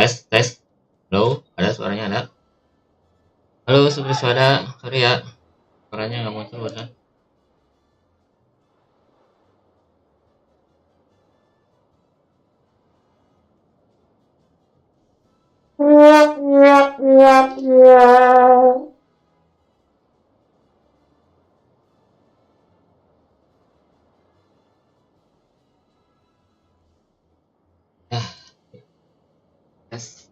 Tes, tes. Halo, ada suaranya ada? Halo, seperti suara. Sorry ya, suaranya nggak muncul barusan. Ah, tes.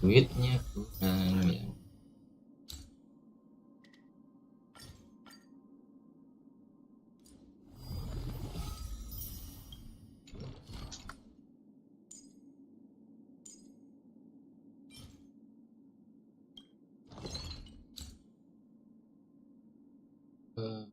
Duitnya kurang ya. Eh,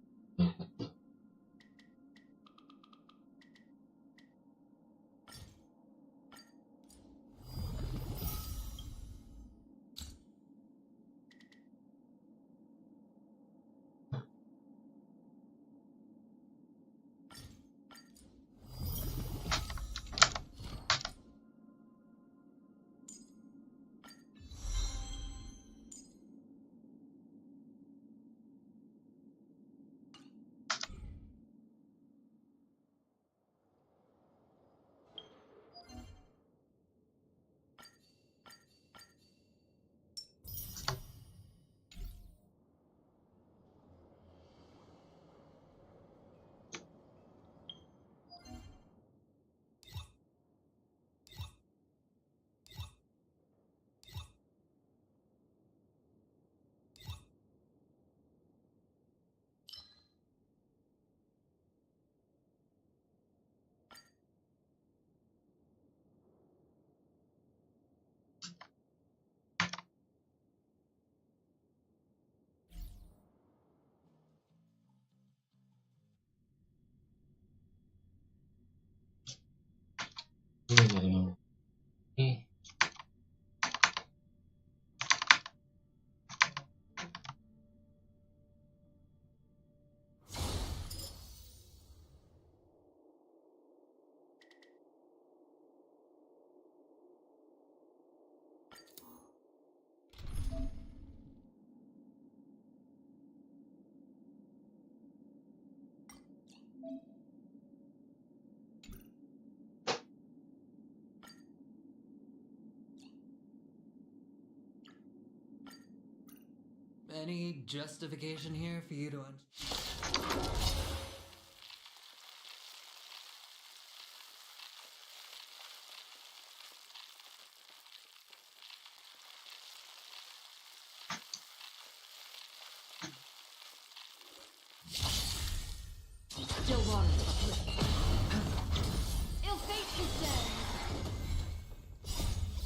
ini dari mana? Ih, Any justification here for you to... Still water. Ill fate descends.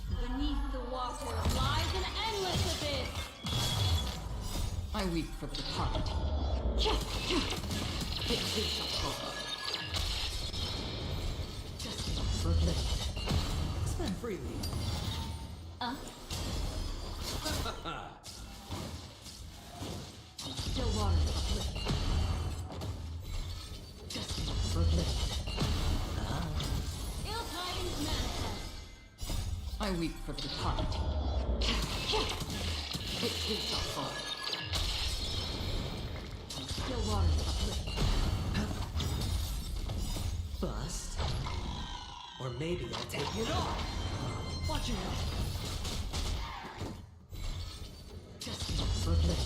Beneath the water lies an endless abyss. I weep for the departed. It too shall fall. Destiny for bliss. Spend freely. Still water. Destiny for bliss. Ill tidings manifest. I weep for the departed. It too shall fall. Still water. Bust. Or maybe I'll take it off. Watch your head. Destiny for bliss.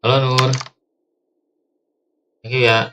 Halo Nur, thank you ya.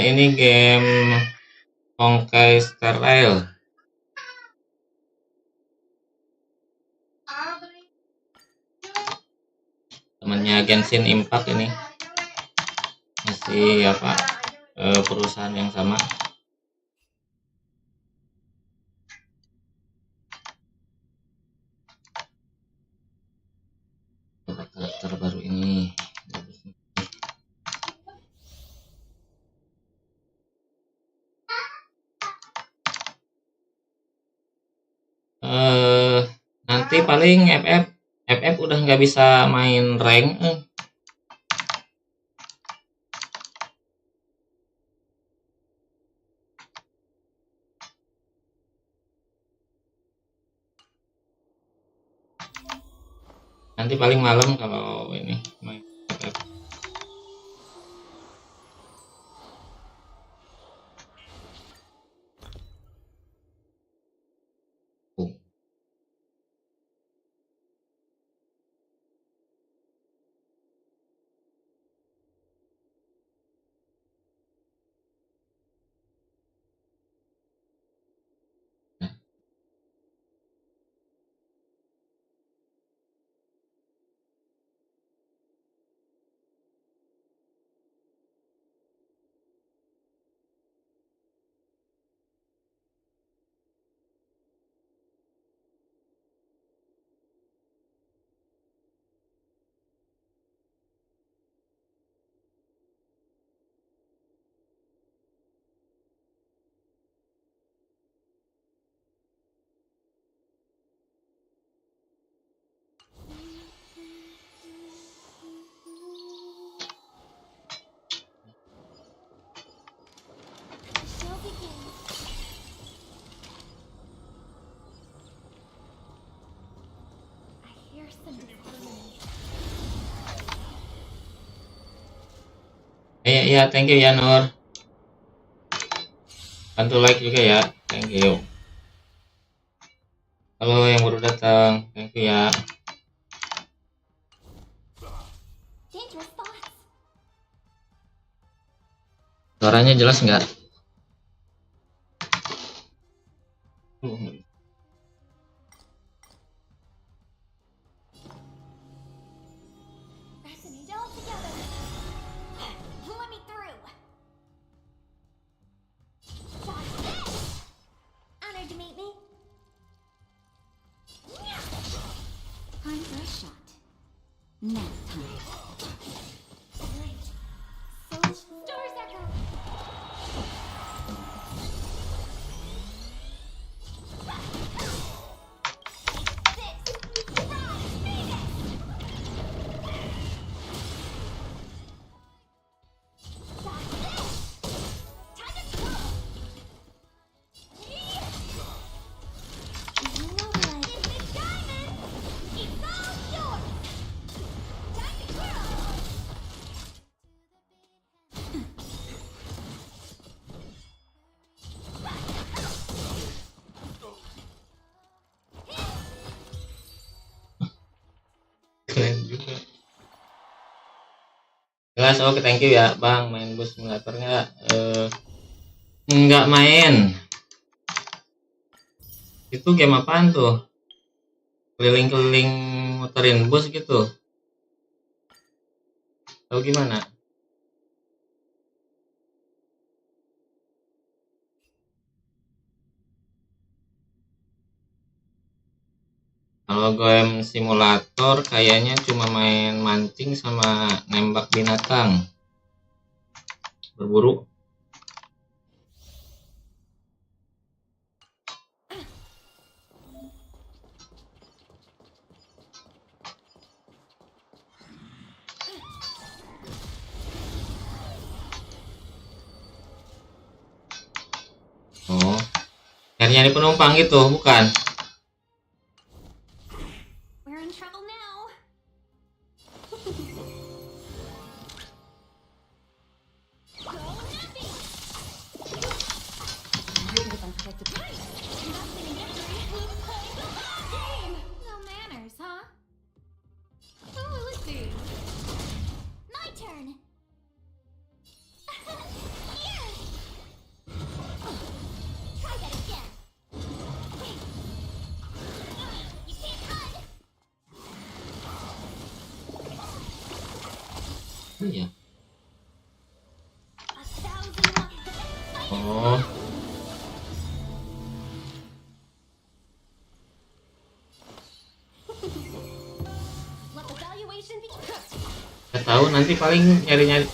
Ini game honkai sterile, temannya Genshin Impact ini, masih apa, perusahaan yang sama. Karakter baru ini bagus nih. Nanti paling FF udah nggak bisa main rank. Nanti paling malam kalau ini main FF. Iya, thank you ya Nur. Bantu like juga ya, thank you. Halo yang baru datang, thank you ya. Suaranya jelas nggak? Next time. Stars echo. Keren juga. Jelas, oke, thank you ya Bang. Main bus simulator nggak main. Itu game apaan tuh? Keliling-keliling muterin bus gitu? Tahu gimana? Kalau game simulator kayaknya cuma main mancing sama nembak binatang, berburu. nyari penumpang gitu, bukan? We're in trouble now. Go Nappy! Negative unpredictable. Not winning victory. Game! No manners, huh? Who will it be? My turn! Here! Try that again. You can't run! Iya. A thousand fight Oh, Let the valuation be nggak tahu nanti paling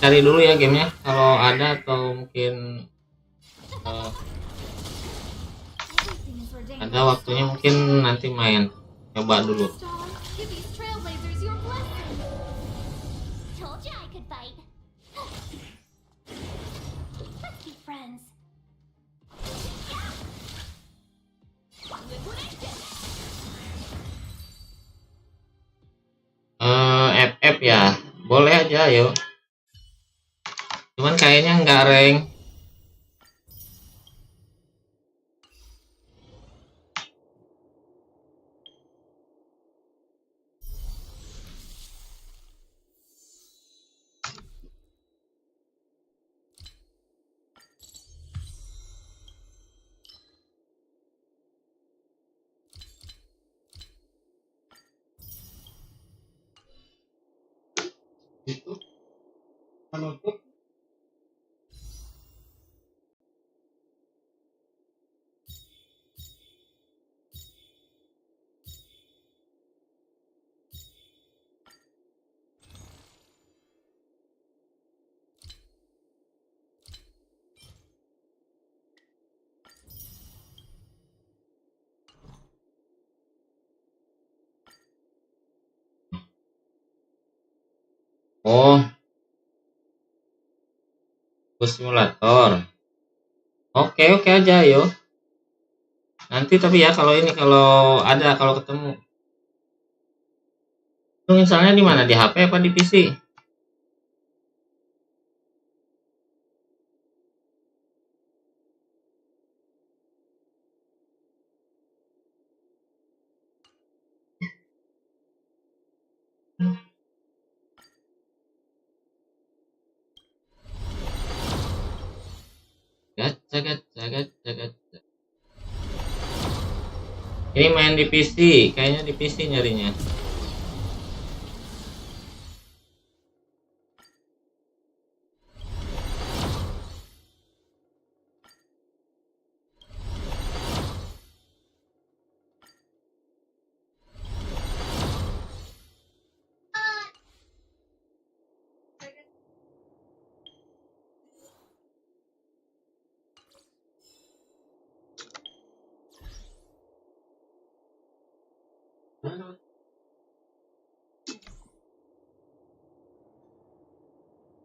cari dulu ya gamenya kalau ada atau mungkin eh, everything is ordained. ada waktunya mungkin nanti main coba dulu. Star, give these trailblazers your blessing. Told you I could fight. Let's be friends. Liquidation. FF ya boleh aja yuk, cuman kayaknya nggak rank. Itu penutup. Oh, bus simulator. Oke oke aja yo. Nanti tapi ya kalau ini kalau ada kalau ketemu. Itu misalnya di mana, di HP apa di PC? Gacha gacha gacha gacha. Ini main di PC, kayaknya di PC nyarinya.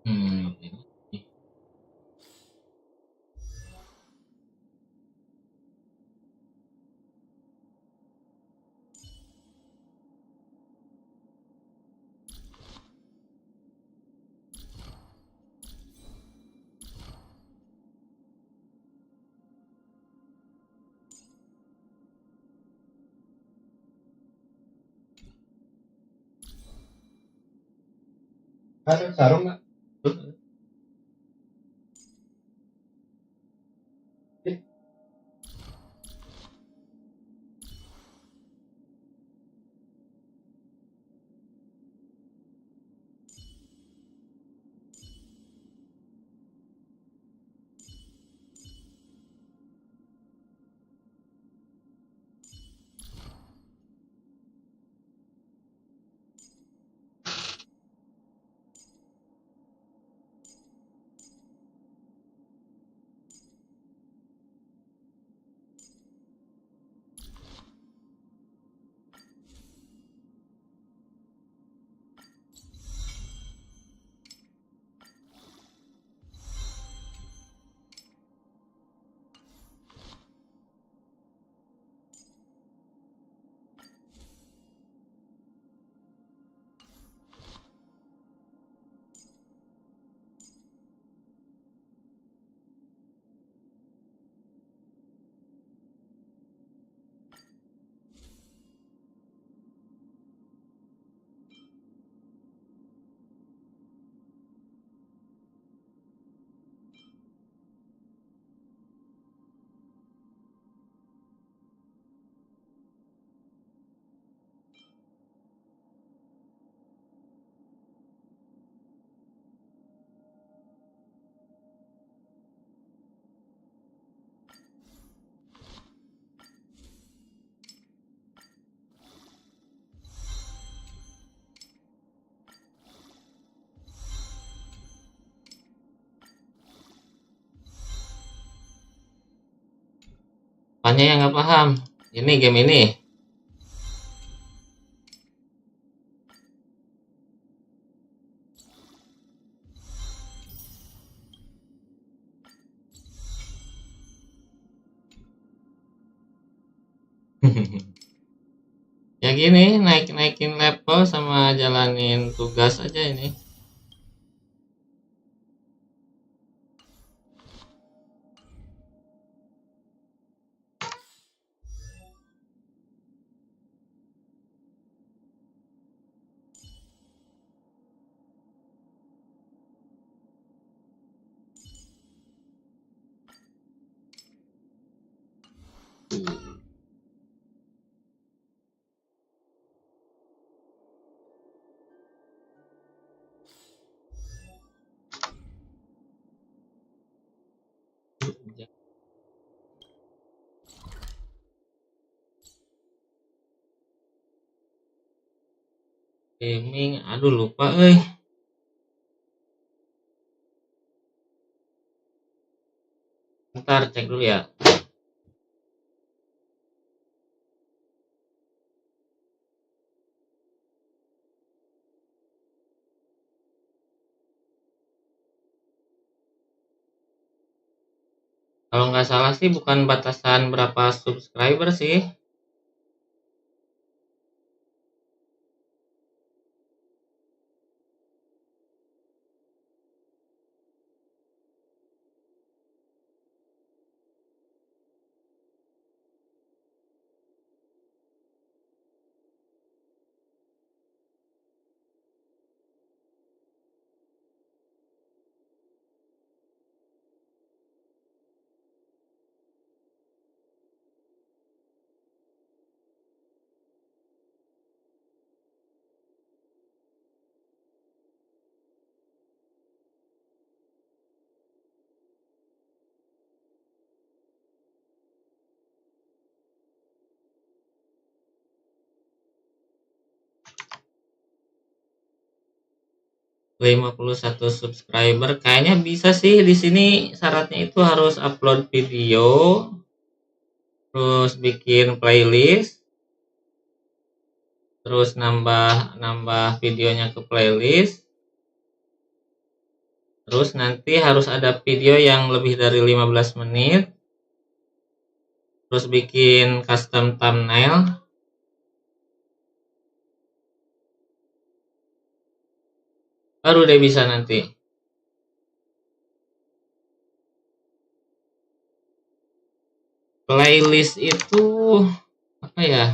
Ini. Ada sarung nggak? Pokoknya yang nggak paham. Ini game ini. Ya gini, naik-naikin level sama jalanin tugas aja ini. Gaming, aduh lupa Ntar cek dulu ya. Kalau nggak salah sih bukan batasan berapa subscriber sih. ...51 subscriber kayaknya bisa sih. Di sini syaratnya itu harus upload video, terus bikin playlist, terus nambah videonya ke playlist, terus nanti harus ada video yang lebih dari 15 menit, terus bikin custom thumbnail, baru deh bisa nanti. Playlist itu apa ya?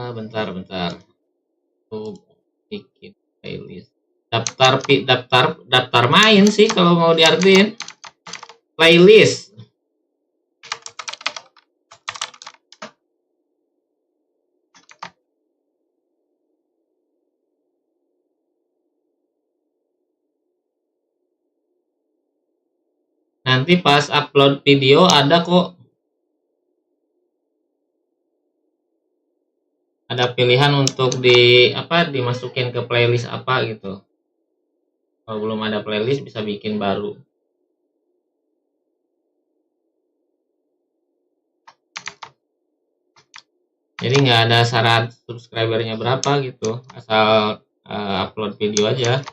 Bentar. Tuh, bikin playlist. Daftar main sih kalau mau diartiin. Playlist. Nanti pas upload video ada kok. Ada pilihan untuk dimasukin ke playlist apa gitu. Kalau belum ada playlist bisa bikin baru. Jadi nggak ada syarat subscribernya berapa gitu, asal upload video aja.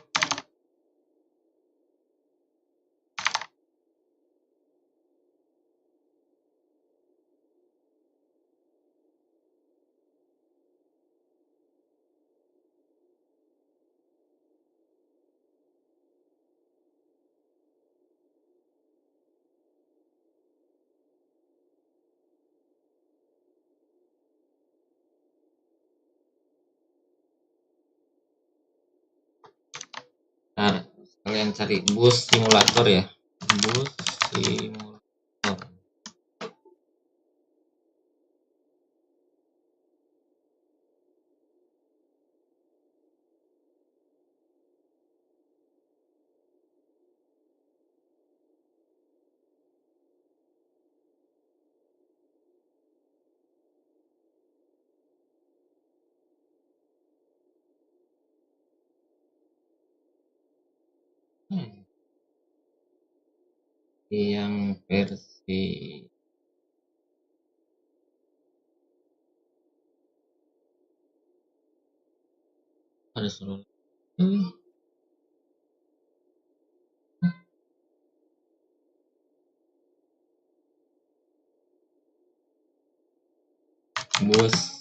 Ntar kalian cari bus simulator ya, bus simulator. Yang versi Di ada suruh bus.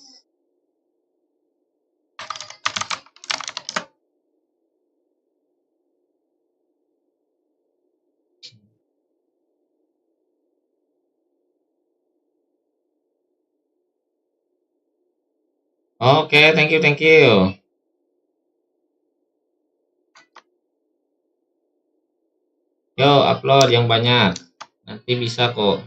Oke, thank you, thank you. Yo, upload yang banyak. Nanti bisa kok.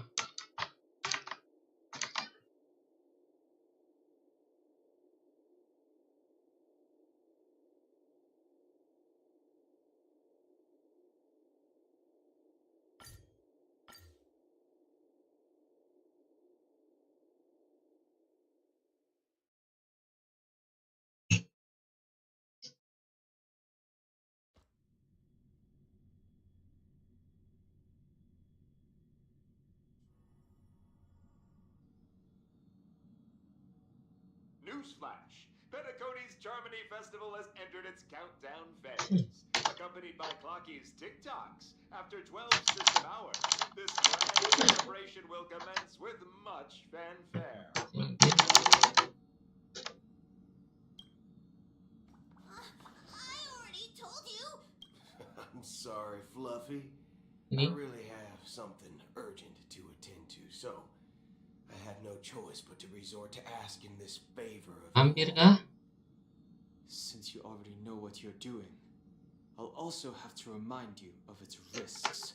Newsflash! Penacony's Germany Festival has entered its countdown phase. Accompanied by Clocky's TikToks, after 12 system hours, this grand celebration will commence with much fanfare. I already told you. I'm sorry, Fluffy. Ini I really have something urgent to attend to, so I had no choice but to resort to asking this favor of hampir you. kah? Since you already know what you're doing, I'll also have to remind you of its risks.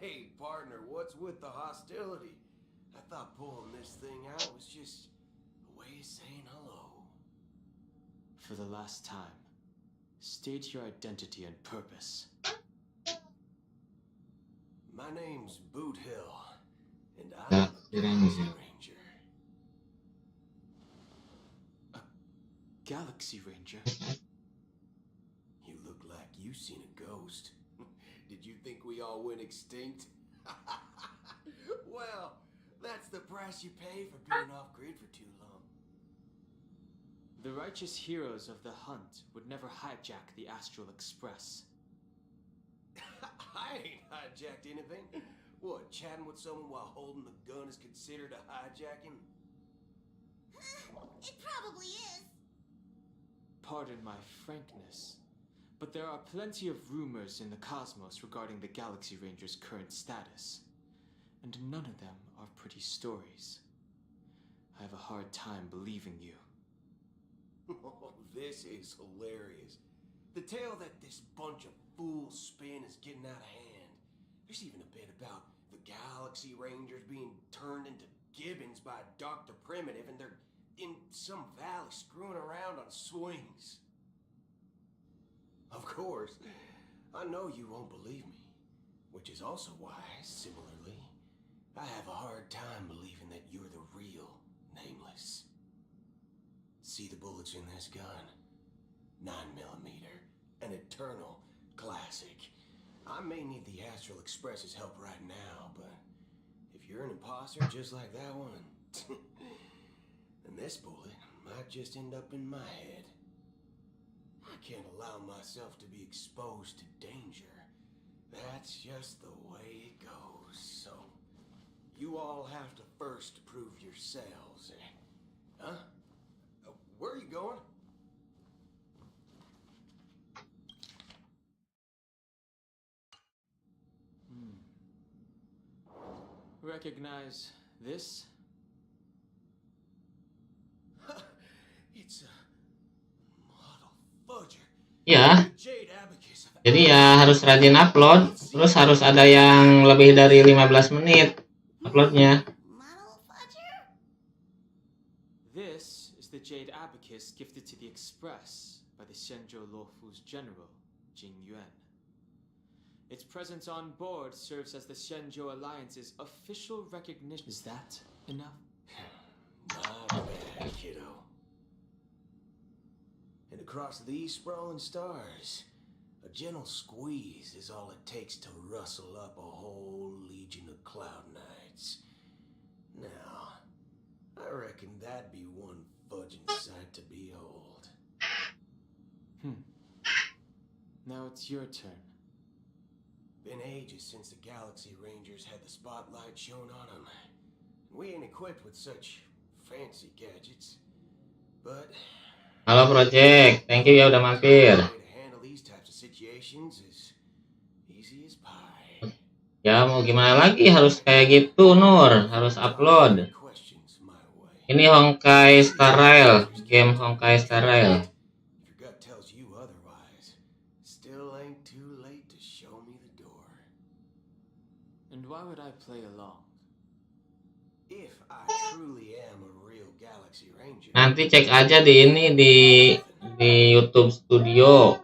Hey, partner, what's with the hostility? I thought pulling this thing out was just a way of saying hello. For the last time, state your identity and purpose. My name's Boot Hill, and Ya, I'm a Galaxy Ranger. Ranger. Galaxy Ranger? You look like you seen a ghost. Did you think we all went extinct? Well, that's the price you pay for being off-grid for too long. The righteous heroes of the hunt would never hijack the Astral Express. I ain't hijacked anything. What, chatting with someone while holding the gun is considered a hijacking? It probably is. Pardon my frankness, but there are plenty of rumors in the cosmos regarding the Galaxy Ranger's current status, and none of them are pretty stories. I have a hard time believing you. Oh, this is hilarious. The tale that this bunch of fools spin is getting out of hand. There's even a bit about the Galaxy Rangers being turned into gibbons by Dr. Primitive, and they're in some valley screwing around on swings. Of course, I know you won't believe me, which is also why, similarly, I have a hard time believing that you're the real Nameless. See the bullets in this gun? 9mm, an eternal classic. I may need the Astral Express's help right now, but if you're an imposter just like that one, then this bullet might just end up in my head. I can't allow myself to be exposed to danger. That's just the way it goes. So, you all have to first prove yourselves. Huh? Where are you going? Recognize this? It's a model fudger. Ya, The Jade Abacus of jadi ya harus rajin upload, terus harus ada yang lebih dari 15 menit uploadnya. Model fudger? This is the Jade Abacus gifted to the Express by the Shenzhou Luofu's general, Jing Yuan. Its presence on board serves as the Shenzhou Alliance's official recognition. Is that enough? Not bad, kiddo. And across these sprawling stars, a gentle squeeze is all it takes to rustle up a whole Legion of Cloud Knights. Now, I reckon that'd be one fudging sight to behold. Now it's your turn. Been ages since the Galaxy Rangers had the spotlight shown on them. We ain't equipped with such fancy gadgets, but Halo Project, thank you ya udah mampir. way to handle these types of situations is easy as pie. Ya mau gimana lagi, harus kayak gitu Nur, harus upload. Questions my way. Ini Honkai Star Rail, game Honkai Star Rail. If your gut tells you otherwise, still ain't too late to show me the door. And why would I play along? If I truly am a real Galaxy Ranger, Nanti cek aja di ini di YouTube Studio.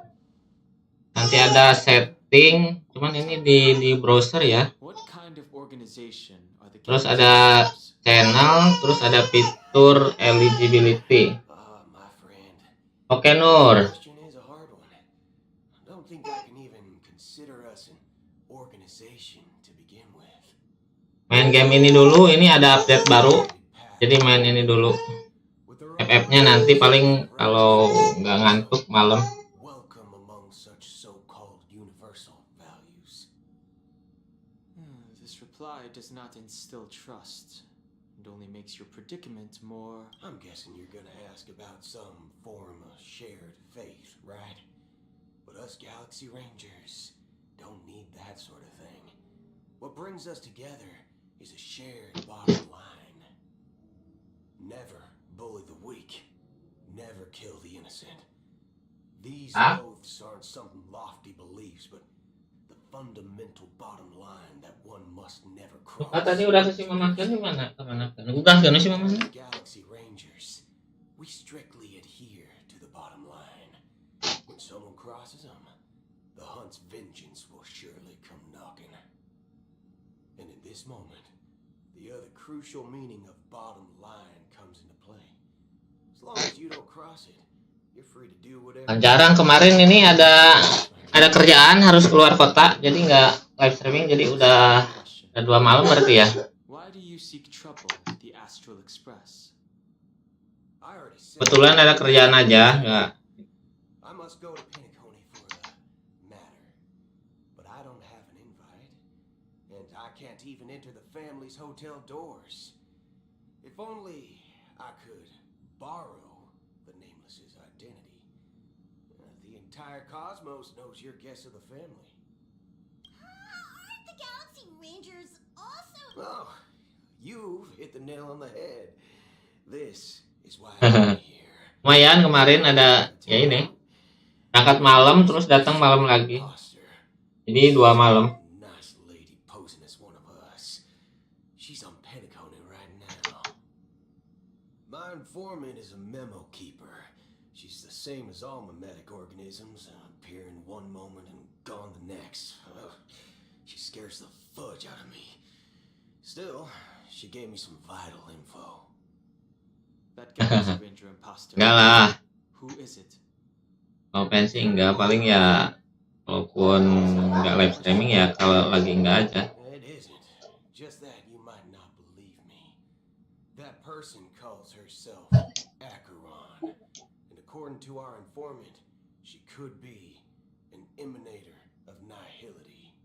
Nanti ada setting, cuman ini di browser ya. What kind of organization are the Terus Galaxy ada Rangers? channel, terus ada fitur eligibility. my friend, Oke Nur. question is a hard one. I don't think I can even consider us an organization to begin with. Main game ini dulu, ini ada update baru. Jadi main ini dulu. FF-nya nanti paling kalau nggak ngantuk malam. Welcome among such so-called universal values. This reply does not instill trust. It only makes your predicament more... I'm guessing you're gonna ask about some form of shared faith, right? But us Galaxy Rangers don't need that sort of thing. What brings us together is a shared bottom line. Never bully the weak. Never kill the innocent. These oaths aren't some lofty beliefs, but the fundamental bottom line that one must never cross. Tadi udah kasih memakan di mana? Kemana? Udah kan sih mama? Galaxy Rangers, we strictly adhere to the bottom line. When someone crosses them, the hunt's vengeance will surely come knocking. And in this moment, the other crucial meaning of bottom line comes into play. As long as you don't cross it, you're free to do whatever. Kan jarang kemarin ini ada kerjaan harus keluar kota, jadi nggak live streaming, jadi udah 2 malam berarti ya. Why do you seek trouble with the Astral Express? I already said Kebetulan ada kerjaan aja, nggak. I must go to Pinacone for a matter, but I don't have an invite, and I can't even enter the family's hotel doors. If only I could borrow the Nameless's identity. The entire cosmos knows you're guest of the family. Aren't the Galaxy Rangers also? Oh, you've hit the nail on the head. This is why I'm here. Lumayan kemarin ada ya ini berangkat malam terus datang malam lagi, jadi 2 malam. Nice lady posing as one of us. She's on Pinacone right now. My informant is a memo keeper. She's the same as all mimetic organisms, appearing one moment and gone the next. She scares the fudge out of me. Still, she gave me some vital info. That Galaxy Ranger imposter. Enggak lah, Who is it? kalau pensi enggak, paling ya walaupun nggak live streaming ya kalau lagi enggak aja. It isn't. Just that you might not believe me. That person calls herself Acheron. And according to our informant, she could be an emanator of nihility.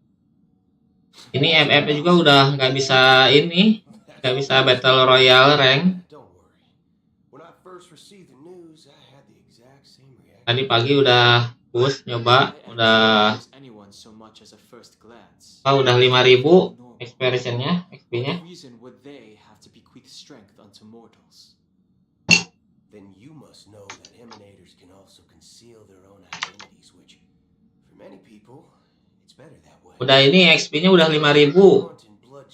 Ini FF juga udah nggak bisa ini, nggak bisa battle royale rank. Don't worry. When I first received the news, I had the exact same reaction. Tadi pagi udah push nyoba, udah Anyone so much as a first glance. udah 5.000 experience-nya, XP-nya. What reason would they have to bequeath strength unto mortals? Then you must know that emanators can also conceal their own identities, which, for many people, it's better that way. Udah ini XP-nya udah 5.000.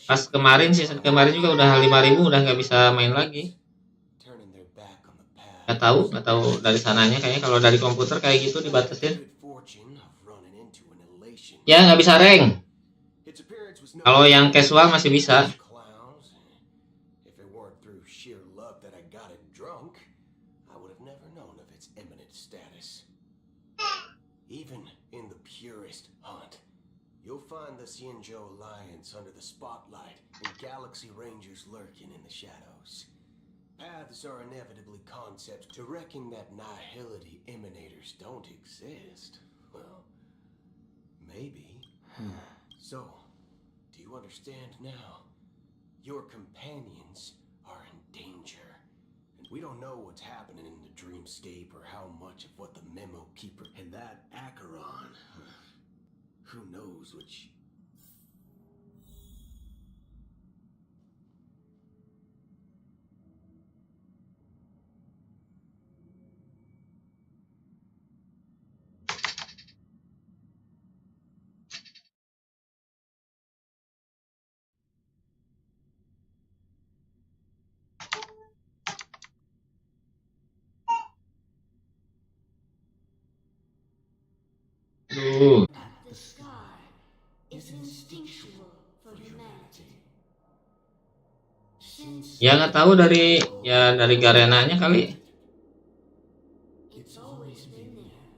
Pas kemarin season kemarin juga udah 5.000, udah nggak bisa main lagi. Turning their back on the path. Nggak tahu dari sananya, kayaknya kalau dari komputer kayak gitu dibatasin. Good fortune of running into an elation. Ya nggak bisa rank. Its appearance was no Kalau yang casual masih bisa. clowns. If it weren't through sheer luck that I got it drunk, I would have never known of its eminent status. Even in the purest hunt, you'll find the Xianzhou Alliance under the spotlight, and Galaxy Rangers lurking in the shadows. Paths are inevitably concepts to reckon that nihility emanators don't exist. Well, maybe. So, do you understand now? Your companions are in danger. And we don't know what's happening in the dreamscape or how much of what the memo keeper and that Acheron. Who knows which... Duh. The sky is instinctual for humanity. Ya nggak tahu dari Garenanya kali. It's always been there,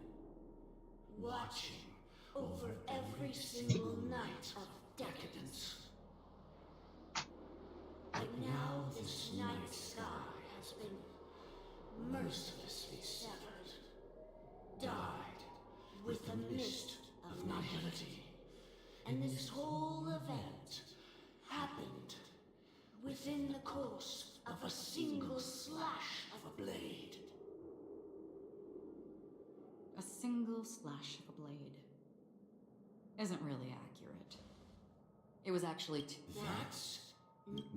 watching over every single night of decadence. But now this night sky has been mercilessly severed, dyed with the mist of nihility. And this whole event happened within the course of a single slash of a blade. A single slash of a blade isn't really accurate. It was actually That's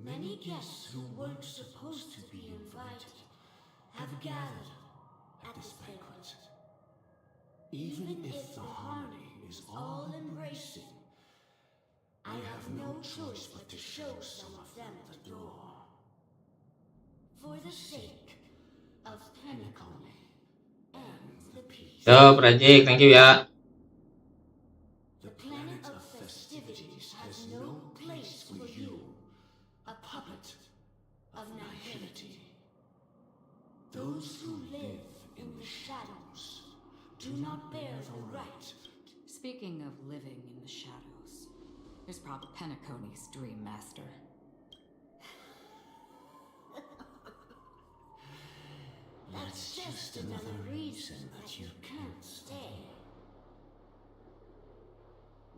many guests who weren't supposed to be invited have gathered at this banquet. Even if the harmony is all embracing, I have no choice but to show some of them the door. For the sake of Penacony and the peace. Yo, Project, thank you ya. The planet of festivities has no place for you, a puppet of nihility. Those who live in the shadows do not bear the right. Speaking of living in the shadows, there's probably Penacony's dream master. That's just another reason that you can't stay.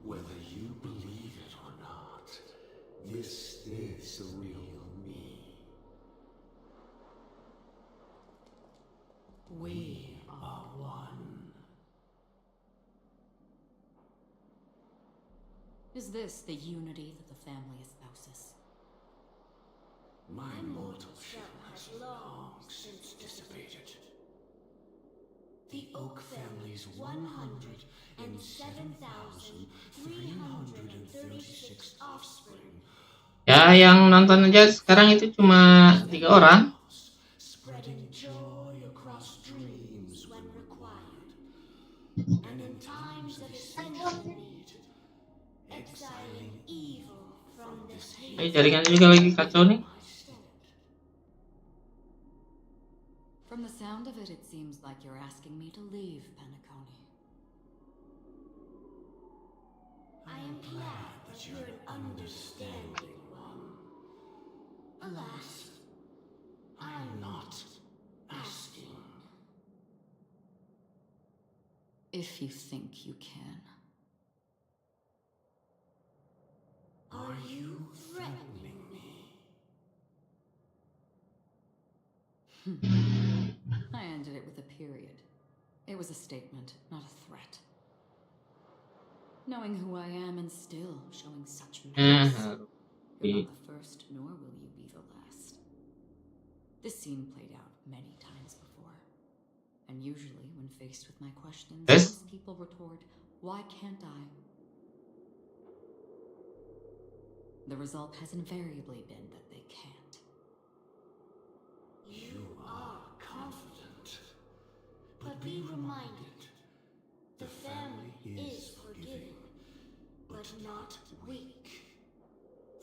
Whether you believe it or not, this is the real me. We are one. Is this the unity that the family espouses? My mortal shell has long since dissipated. The Oak family's 107,336 offspring Ya, yang nonton aja sekarang itu cuma 3 orang. spreading joy across dreams when required, and in times of essential need, exiling evil from this Jaringannya juga lagi kacau nih. From the sound of it, it seems like you're asking me to leave Penacony. I am glad that you're an understanding one. Alas, I'm not asking. If you think you can. Are you threatening me? I ended it with a period. It was a statement, not a threat. Knowing who I am and still showing such malice. You're not the first, nor will you be the last. This scene played out many times before. And usually, when faced with my questions, most people retort, "Why can't I?" The result has invariably been that they can't. You are confident, but be reminded, the family is forgiving, but not weak.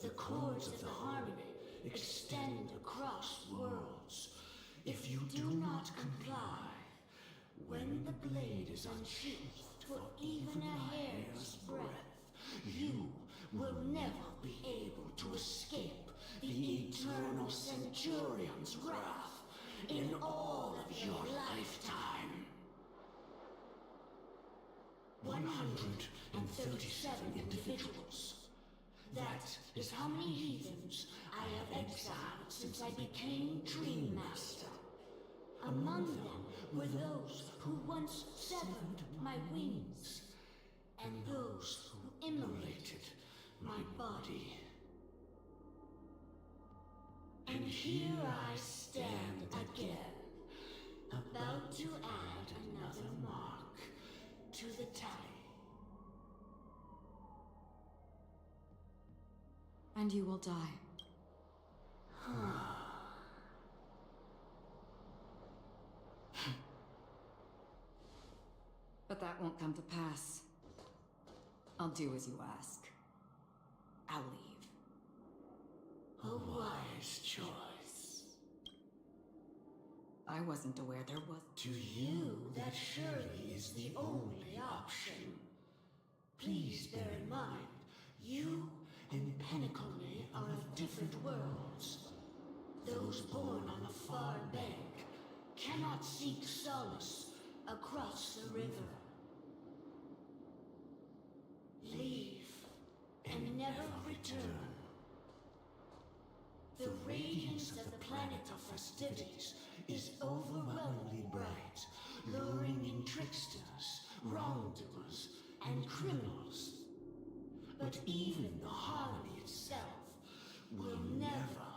The cords of the harmony extend across worlds. If you do not comply, when the blade is unsheathed for even a hair's breadth, you will never be able to escape the eternal Centurion's wrath in all of your lifetime. 137 individuals. That is how many heathens I have exiled since I became Dream Master. Among them were those who once severed my wings, and those who immolated my body. And here I stand again, about to add another mark to the tally. And you will die. But that won't come to pass. I'll do as you ask. I'll leave. A wise choice. I wasn't aware there was... To you, that surely is the only option. Please bear in mind, you and Penacony are of different worlds. Those born on the far bank cannot seek solace across the river. Leave and never return. The radiance of the planet of festivities is overwhelmingly bright, luring in tricksters, wrongdoers, and criminals. But even the harmony itself will never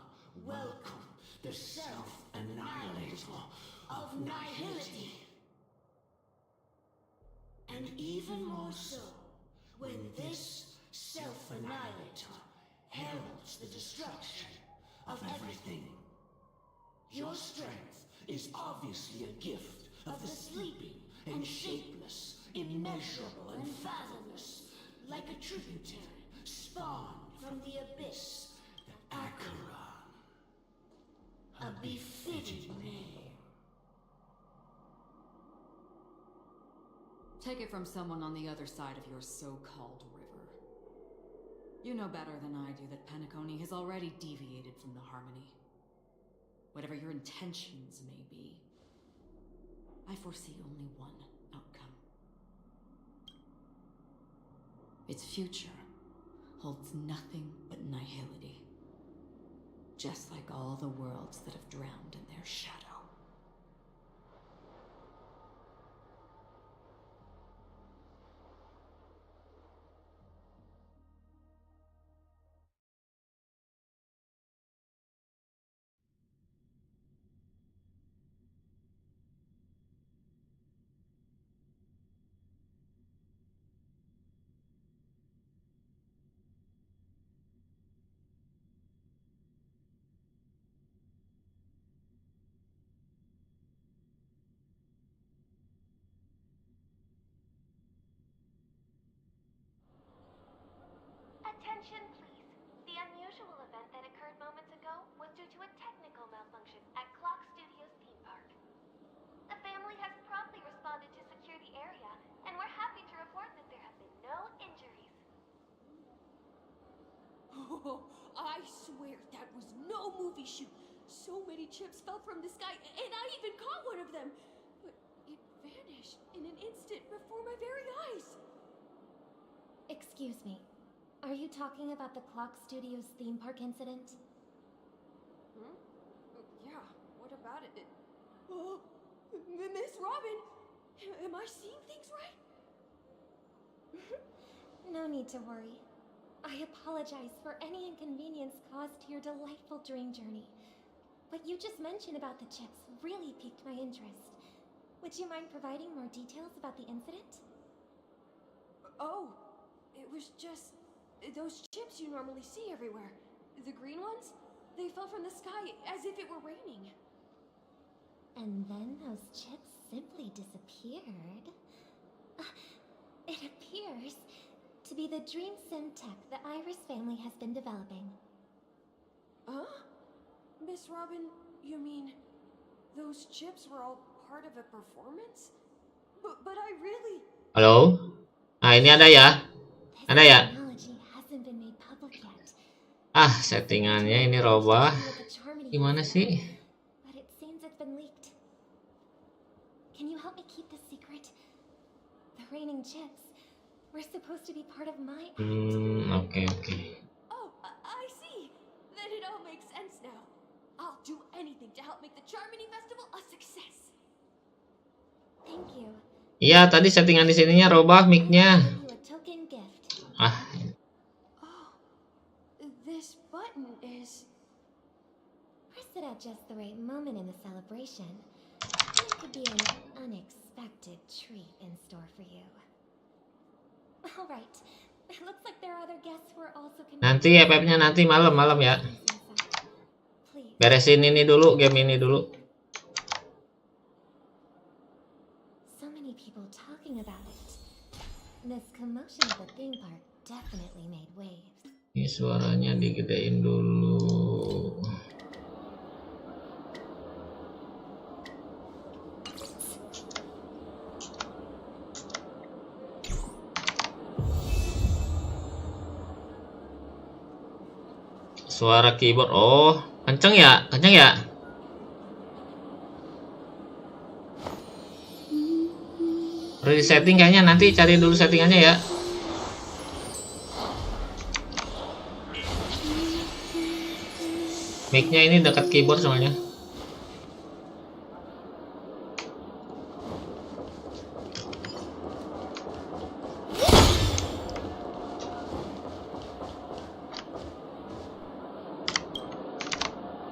welcome the self-annihilator of nihility. And even more so, when this self-annihilator heralds the destruction of everything. Your strength is obviously a gift of the sleeping and shapeless, immeasurable and fathomless, like a tributary spawned from the abyss, the Acheron. A befitting name. Take it from someone on the other side of your so-called river. You know better than I do that Penacony has already deviated from the harmony. Whatever your intentions may be, I foresee only one outcome. Its future holds nothing but nihility, just like all the worlds that have drowned in their shadow. Attention, please. The unusual event that occurred moments ago was due to a technical malfunction at Clock Studios theme park. The family has promptly responded to secure the area, and we're happy to report that there have been no injuries. Oh, I swear that was no movie shoot. So many chips fell from the sky, and I even caught one of them. But it vanished in an instant before my very eyes. Excuse me. Are you talking about the Clock Studios theme park incident? Yeah, what about it? Oh, Miss Robin, am I seeing things right? No need to worry. I apologize for any inconvenience caused to your delightful dream journey. What you just mentioned about the chips really piqued my interest. Would you mind providing more details about the incident? Oh, it was just those chips you normally see everywhere. The green ones? They fell from the sky as if it were raining. And then those chips simply disappeared. It appears to be the Dream Sim tech the Iris family has been developing. Huh? Miss Robin, you mean those chips were all part of a performance? But I really... Halo? Nah, ini ada ya? This Ada ya? technology hasn't been made yet. Ah, settingannya ini robah. With the Charmony Gimana Festival, sih? but it seems it's been leaked. Can you help me keep this secret? The raining chips were supposed to be part of my act. Oke. Oh, I see. Then it all makes sense now. I'll do anything to help make the Charmony Festival a success. Thank you. Iya, tadi settingan di sininya robah mic-nya. Give you a token gift. Ah, Oh, this button is... Press it at just the right moment in the celebration. There could be an unexpected treat in store for you. All right. It looks like there are other guests who are also nanti FF-nya nanti malam ya. Please. Beresin ini dulu, game ini dulu. So many people talking about it. This commotion at the theme park definitely made waves. Ini suaranya digedein dulu. Suara keyboard, oh kenceng ya, Udah di setting kayaknya, nanti cari dulu settingannya ya. Mic-nya ini dekat keyboard soalnya.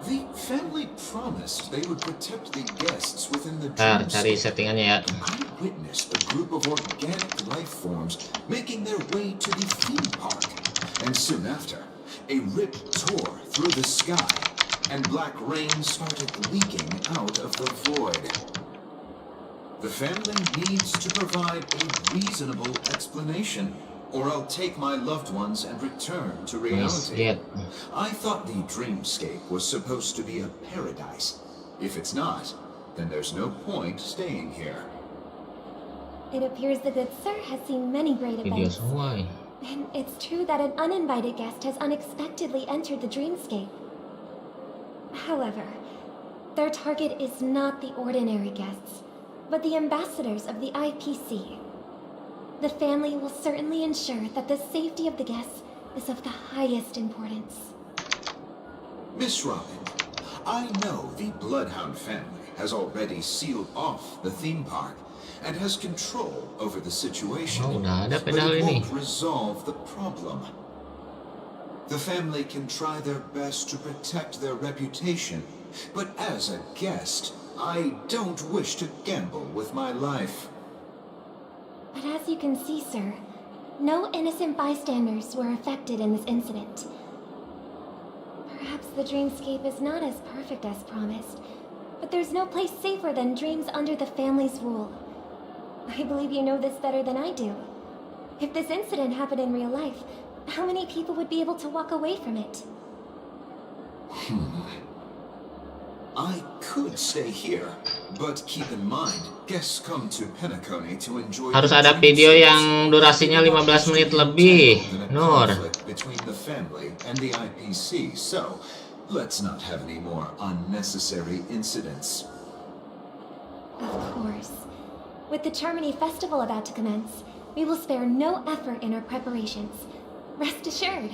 The family promised they would protect the guests within the Ntar cari dreamscape. settingannya ya. I witnessed a group of organic life forms making their way to the theme park. And soon after, a rip tore through the sky, and black rain started leaking out of the void. The family needs to provide a reasonable explanation, or I'll take my loved ones and return to reality. Lihat. I thought the dreamscape was supposed to be a paradise. If it's not, then there's no point staying here. It appears the good sir has seen many great Video events. semua. And it's true that an uninvited guest has unexpectedly entered the dreamscape. However, their target is not the ordinary guests, but the ambassadors of the IPC. The family will certainly ensure that the safety of the guests is of the highest importance. Miss Robin, I know the Bloodhound family has already sealed off the theme park and has control over the situation, Oh, udah ada but pedal it ini. won't resolve the problem. The family can try their best to protect their reputation, but as a guest, I don't wish to gamble with my life. But as you can see, sir, no innocent bystanders were affected in this incident. Perhaps the dreamscape is not as perfect as promised, but there's no place safer than dreams under the family's rule. I believe you know this better than I do. If this incident happened in real life, how many people would be able to walk away from it? I could stay here, but keep in mind, guests come to Penacony to enjoy. Harus ada video yang durasinya 15 menit lebih, Nur. Between the family and the IPC, so let's not have any more unnecessary incidents. Of course. With the Charmony Festival about to commence, we will spare no effort in our preparations. Rest assured.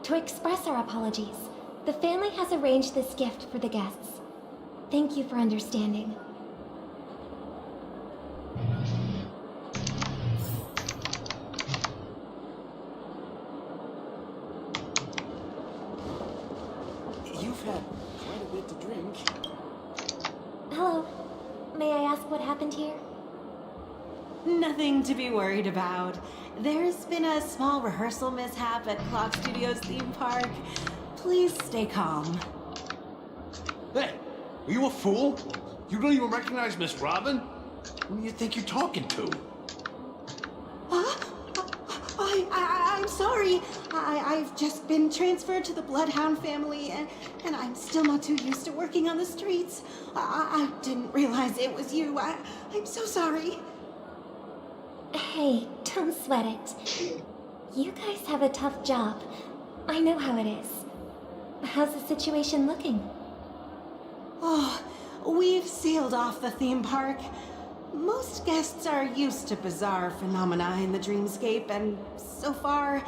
To express our apologies, the family has arranged this gift for the guests. Thank you for understanding. You've had quite a bit to drink. Hello. May I ask what happened here? Nothing to be worried about. There's been a small rehearsal mishap at Clock Studios theme park. Please stay calm. Hey, are you a fool? You don't even recognize Miss Robin? Who do you think you're talking to? I'm sorry. I've just been transferred to the Bloodhound family, and I'm still not too used to working on the streets. I didn't realize it was you. I'm so sorry. Hey, don't sweat it. You guys have a tough job, I know how it is. How's the situation looking? Oh, we've sealed off the theme park. Most guests are used to bizarre phenomena in the dreamscape, and so far,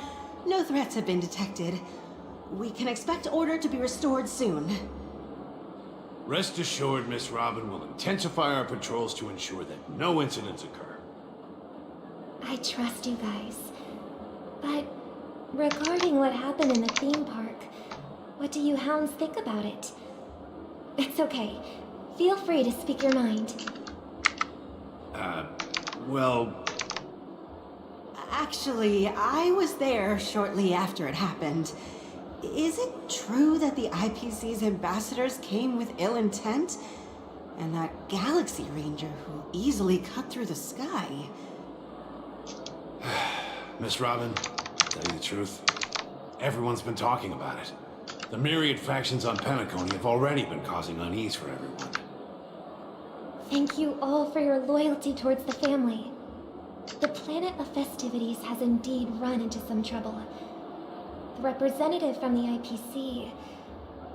no threats have been detected. We can expect order to be restored soon. Rest assured, Miss Robin will intensify our patrols to ensure that no incidents occur. I trust you guys. But regarding what happened in the theme park, what do you hounds think about it? It's okay. Feel free to speak your mind. Well... Actually, I was there shortly after it happened. Is it true that the IPC's ambassadors came with ill intent? And that Galaxy Ranger who easily cut through the sky? Miss Robin, tell you the truth, everyone's been talking about it. The myriad factions on Penacony have already been causing unease for everyone. Thank you all for your loyalty towards the family. The planet of festivities has indeed run into some trouble. The representative from the IPC,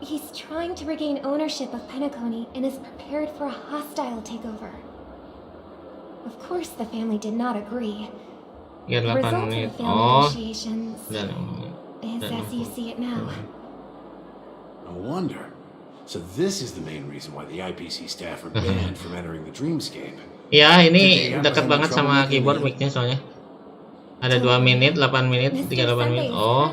he's trying to regain ownership of Penacony and is prepared for a hostile takeover. Of course, the family did not agree. Ya, The 8 result of the menit. failed Oh, negotiations is as you see it now. No wonder. So this is the main reason why the IPC staff are banned from entering the dreamscape. ya ini dekat banget sama keyboard mic-nya soalnya. Ada 2 menit, 8 menit, 38 menit. Oh,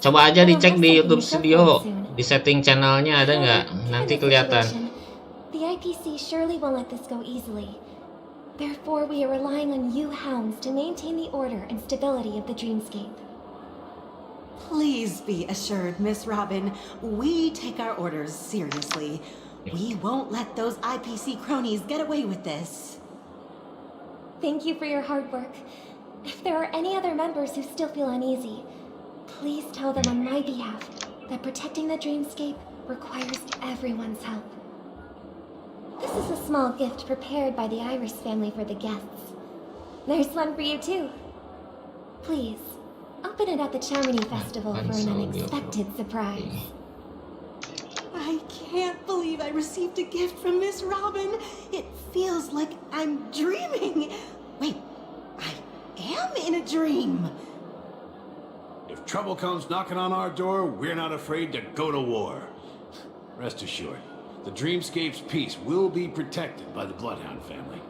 coba aja dicek di YouTube Studio. Di setting channelnya ada nggak? Nanti kelihatan. The IPC surely won't let this go easily. Therefore, we are relying on you hounds to maintain the order and stability of the dreamscape. Please be assured, Miss Robin, we take our orders seriously. We won't let those IPC cronies get away with this. Thank you for your hard work. If there are any other members who still feel uneasy, please tell them on my behalf that protecting the dreamscape requires everyone's help. This is a small gift prepared by the Iris family for the guests. There's one for you too. Please, open it at the Charmony Festival for an unexpected surprise. I can't believe I received a gift from Miss Robin. It feels like I'm dreaming. Wait, I am in a dream. If trouble comes knocking on our door, we're not afraid to go to war. Rest assured, the dreamscape's peace will be protected by the Bloodhound family.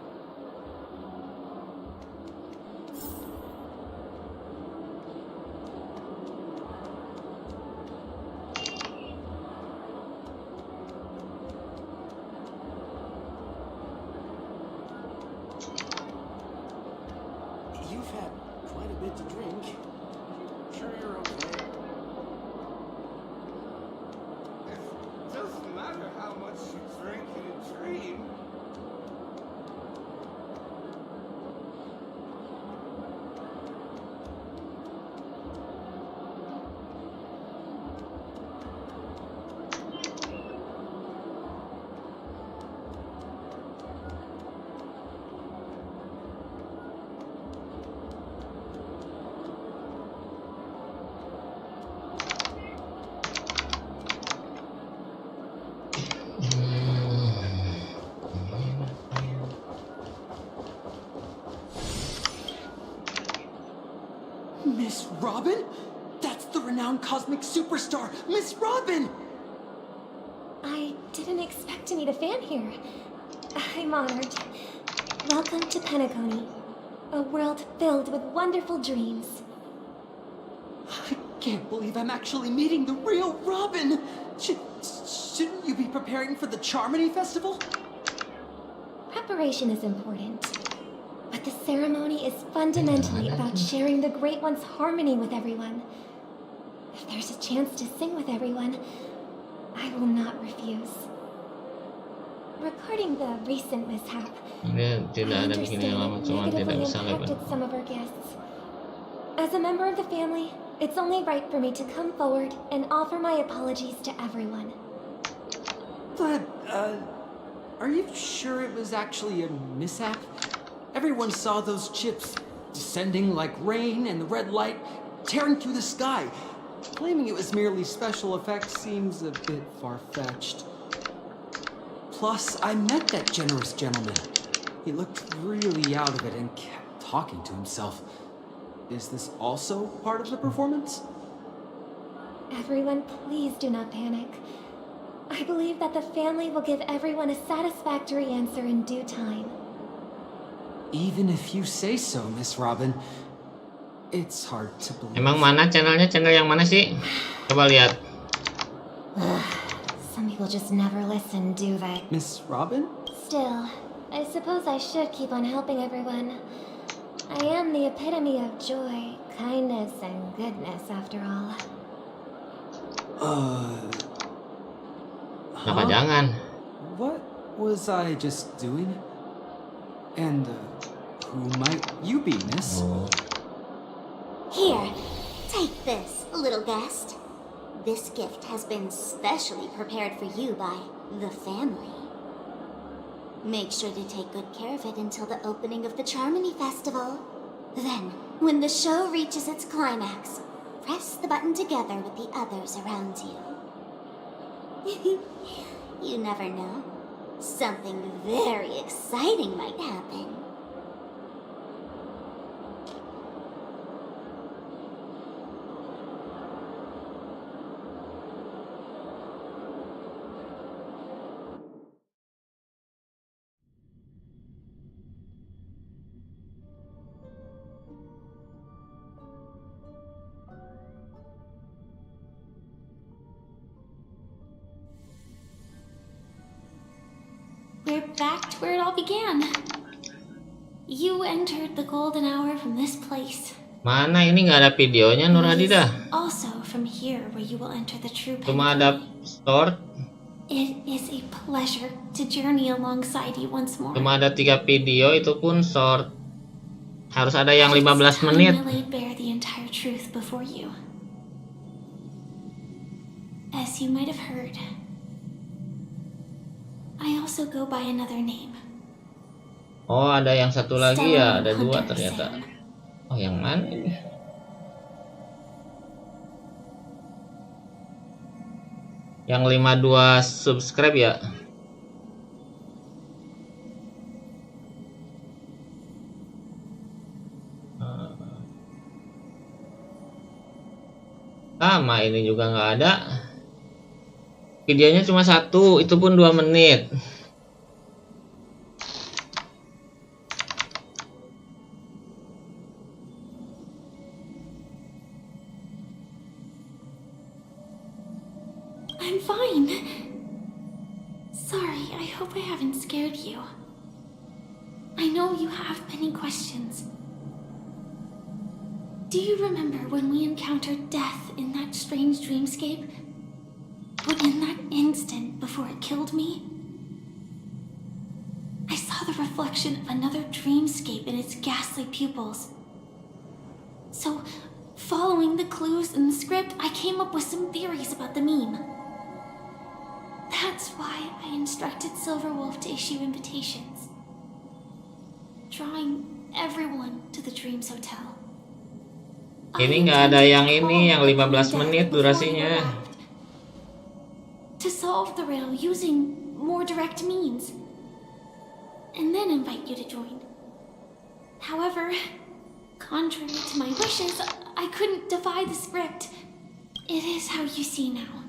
You've had quite a bit to drink. Sure you're okay? It doesn't matter how much you drink in a dream. Miss Robin? That's the renowned cosmic superstar, Miss Robin! I didn't expect to meet a fan here. I'm honored. Welcome to Penacony, a world filled with wonderful dreams. I can't believe I'm actually meeting the real Robin! Shouldn't you be preparing for the Charmony Festival? Preparation is important, but the ceremony is fundamentally about sharing the Great One's harmony with everyone. If there's a chance to sing with everyone, I will not refuse. Regarding the recent mishap, Ini tidak I ada bikin yang lama, understand cuma it tidak negatively bisa lewat. impacted some of our guests. As a member of the family, it's only right for me to come forward and offer my apologies to everyone. But, are you sure it was actually a mishap? Everyone saw those chips descending like rain and the red light tearing through the sky. claiming it was merely special effects seems a bit far-fetched. Plus, I met that generous gentleman. He looked really out of it and kept talking to himself. Is this also part of the performance? Everyone, please do not panic. I believe that the family will give everyone a satisfactory answer in due time. Even if you say so, Miss Robin, it's hard to believe. Emang mana channelnya? Channel yang mana sih? Coba lihat. Some people just never listen, do they? Miss Robin? Still, I suppose I should keep on helping everyone. I am the epitome of joy, kindness, and goodness, after all. Kenapa jangan? What was I just doing? And who might you be, miss? Here, take this, little guest. This gift has been specially prepared for you by the family. Make sure to take good care of it until the opening of the Charmony Festival. Then, when the show reaches its climax, press the button together with the others around you. You never know. Something very exciting might happen. We're back to where it all began. You entered the golden hour from this place. Mana ini nggak ada videonya Nur Hadida? Also from here where you will enter the true Cuma ada short. It is a pleasure to journey alongside you once more. Cuma ada 3 video, itu pun short. Harus ada yang 15 menit. I laid bare the entire truth before you. As you might have heard, I also go by another name. Oh, ada yang satu lagi ya, ada 2 ternyata. Oh, yang mana ini? Yang 52 subscribe ya. Sama ini juga nggak ada. Videonya cuma 1, itu pun 2 menit. I'm fine. Sorry, I hope I haven't scared you. I know you have many questions. Do you remember when we encountered death in that strange dreamscape? But in that instant before it killed me, I saw the reflection of another dreamscape in its ghastly pupils. So, following the clues in the script, I came up with some theories about the meme. That's why I instructed Silverwolf to issue invitations, drawing everyone to the Dreams Hotel. Ini nggak ada yang ini, yang 15 menit durasinya. To solve the riddle using more direct means, and then invite you to join. However, contrary to my wishes, I couldn't defy the script. It is how you see now.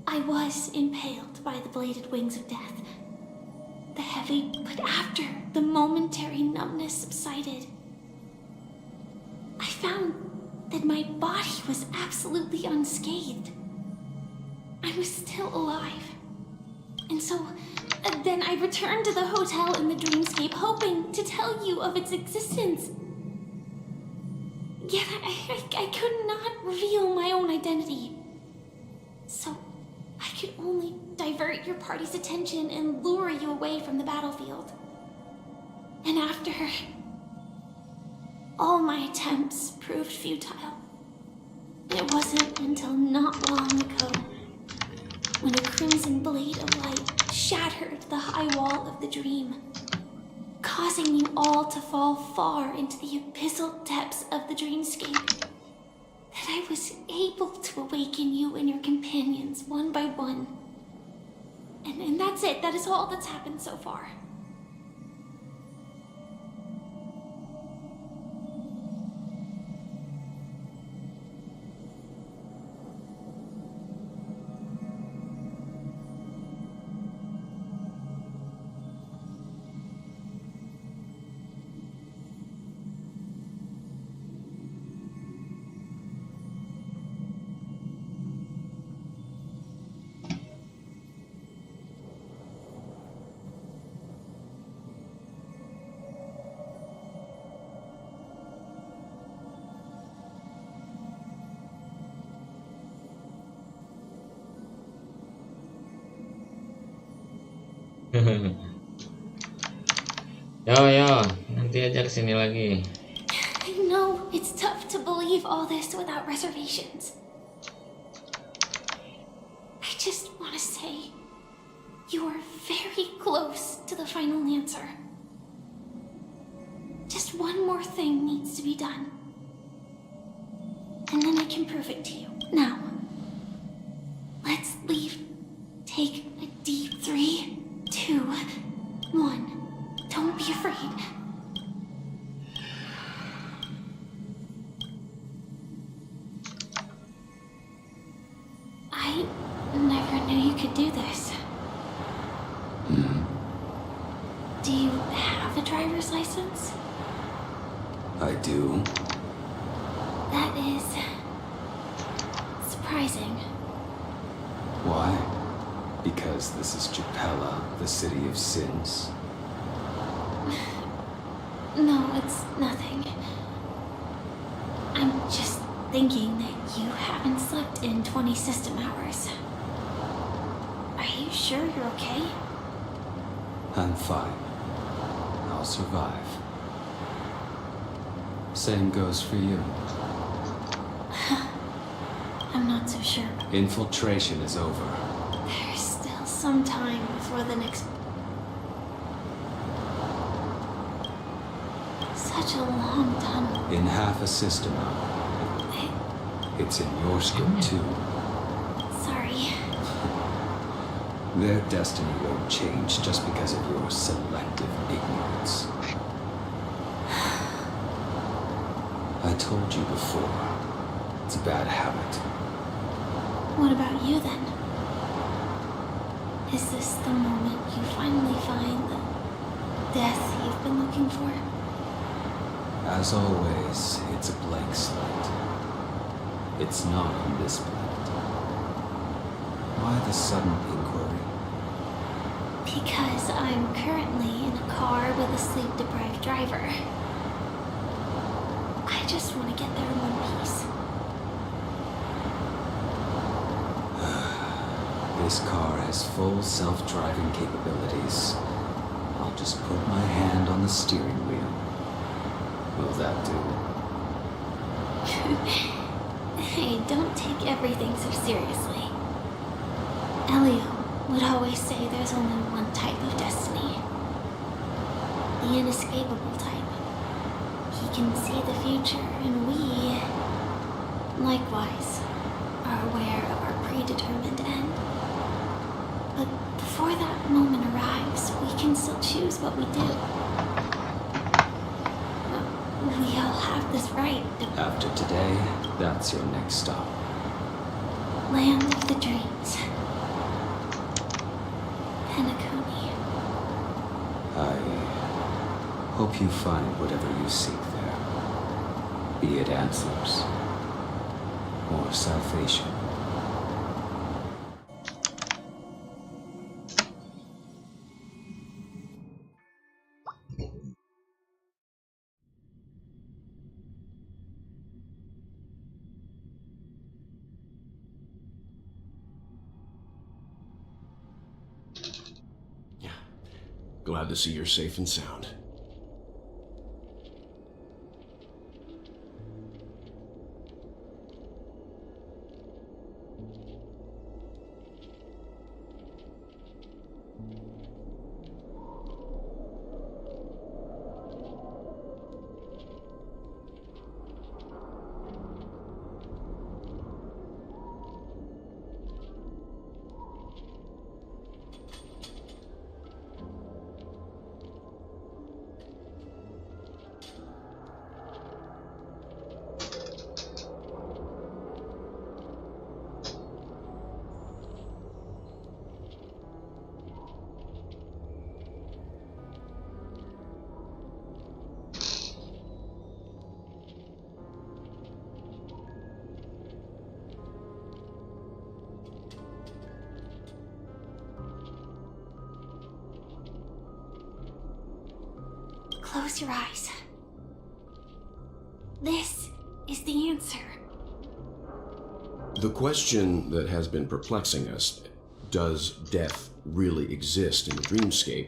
I was impaled by the bladed wings of death. The heavy, but after the momentary numbness subsided, I found that my body was absolutely unscathed. I was still alive. And so, then I returned to the hotel in the dreamscape, hoping to tell you of its existence. Yet I could not reveal my own identity. So, I could only divert your party's attention and lure you away from the battlefield. And after, all my attempts proved futile. It wasn't until not long ago when a crimson blade of light shattered the high wall of the dream, causing you all to fall far into the abyssal depths of the dreamscape, that that I was able to awaken you and your companions one by one. And that's it. That is all that's happened so far. Yo, nanti aja kesini lagi. I know it's tough to believe all this without reservations. I just want to say, you are very close to the final answer. Just one more thing needs to be done. And then I can prove it to you. Now, let's leave. Take a deep 3, 2, 1. Don't be afraid. I never knew you could do this. Do you have a driver's license? I do. That is surprising. Why? Because this is Japella, the city of sins. No, it's nothing. I'm just thinking that you haven't slept in 20 system hours. Are you sure you're okay? I'm fine. I'll survive. Same goes for you. I'm not so sure. Infiltration is over. There's still some time before the next... Such a long tunnel. In half a system hour. It's in your scope too. Sorry. Their destiny won't change just because of your selective ignorance. I told you before, it's a bad habit. What about you then? Is this the moment you finally find the death you've been looking for? As always, it's a blank slate. It's not on this planet. Why the sudden inquiry? Because I'm currently in a car with a sleep-deprived driver. I just want to get there in one piece. This car has full self-driving capabilities. I'll just put my hand on the steering wheel. Will that do? Hey, don't take everything so seriously. Elio would always say there's only one type of destiny. The inescapable type. He can see the future, and we, likewise, are aware of our predetermined end. But before that moment arrives, we can still choose what we do. We all have this right to... After today, that's your next stop. Land of the dreams. Penacony. I hope you find whatever you seek there. Be it answers or salvation. Glad to see you're safe and sound. Close your eyes. This is the answer. The question that has been perplexing us, does death really exist in the dreamscape?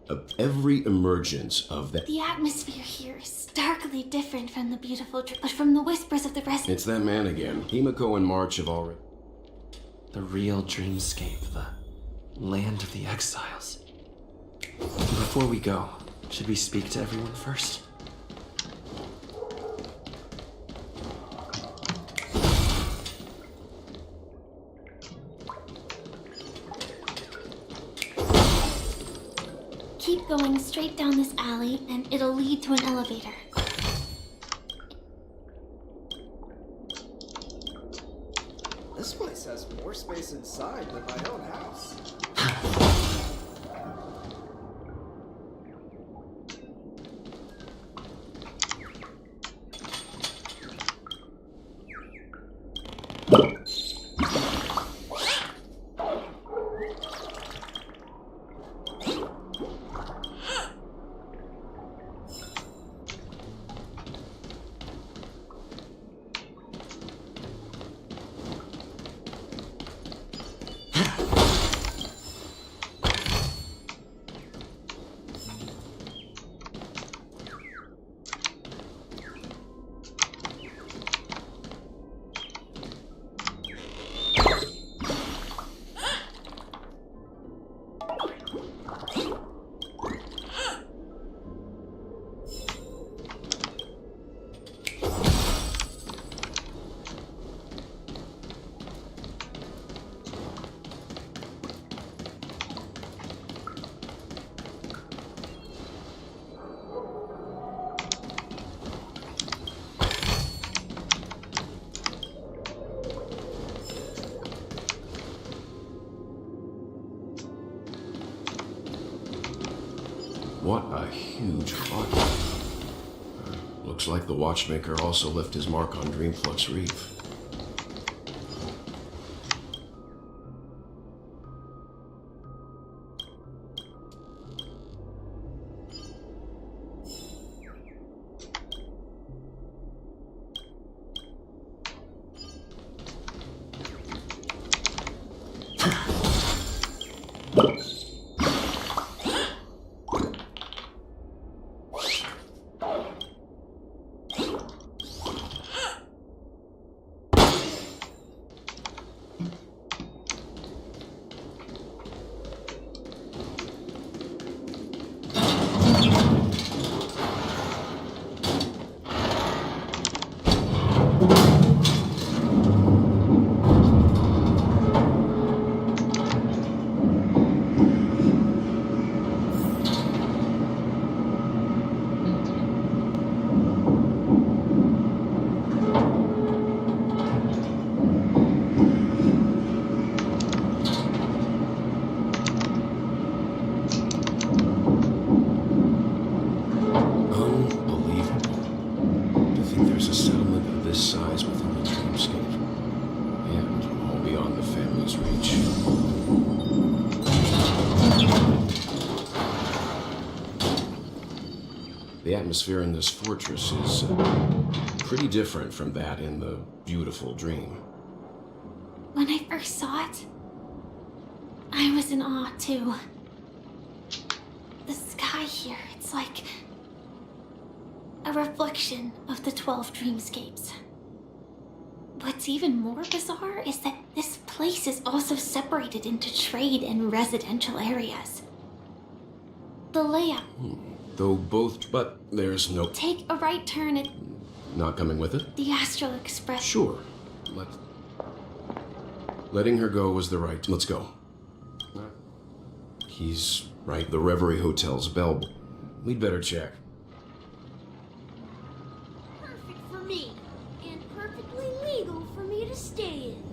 Of every emergence of that... The atmosphere here is starkly different from the beautiful but from the whispers of the residents. It's that man again. Himiko and March have already... The real dreamscape, the land of the exiles. Before we go, should we speak to everyone first? Keep going straight down this alley, and it'll lead to an elevator. This place has more space inside than my own house. What a huge clock. Looks like the watchmaker also left his mark on Dreamflux Reef. The atmosphere in this fortress is pretty different from that in the beautiful dream. When I first saw it, I was in awe too. The sky here, it's like a reflection of the 12 dreamscapes. What's even more bizarre is that this place is also separated into trade and residential areas. The layout. Though both, but there's no... Take a right turn at... Not coming with it? The Astral Express. Sure. Letting her go was the right... Let's go. He's right. The Reverie Hotel's bell. We'd better check. Perfect for me, and perfectly legal for me to stay in.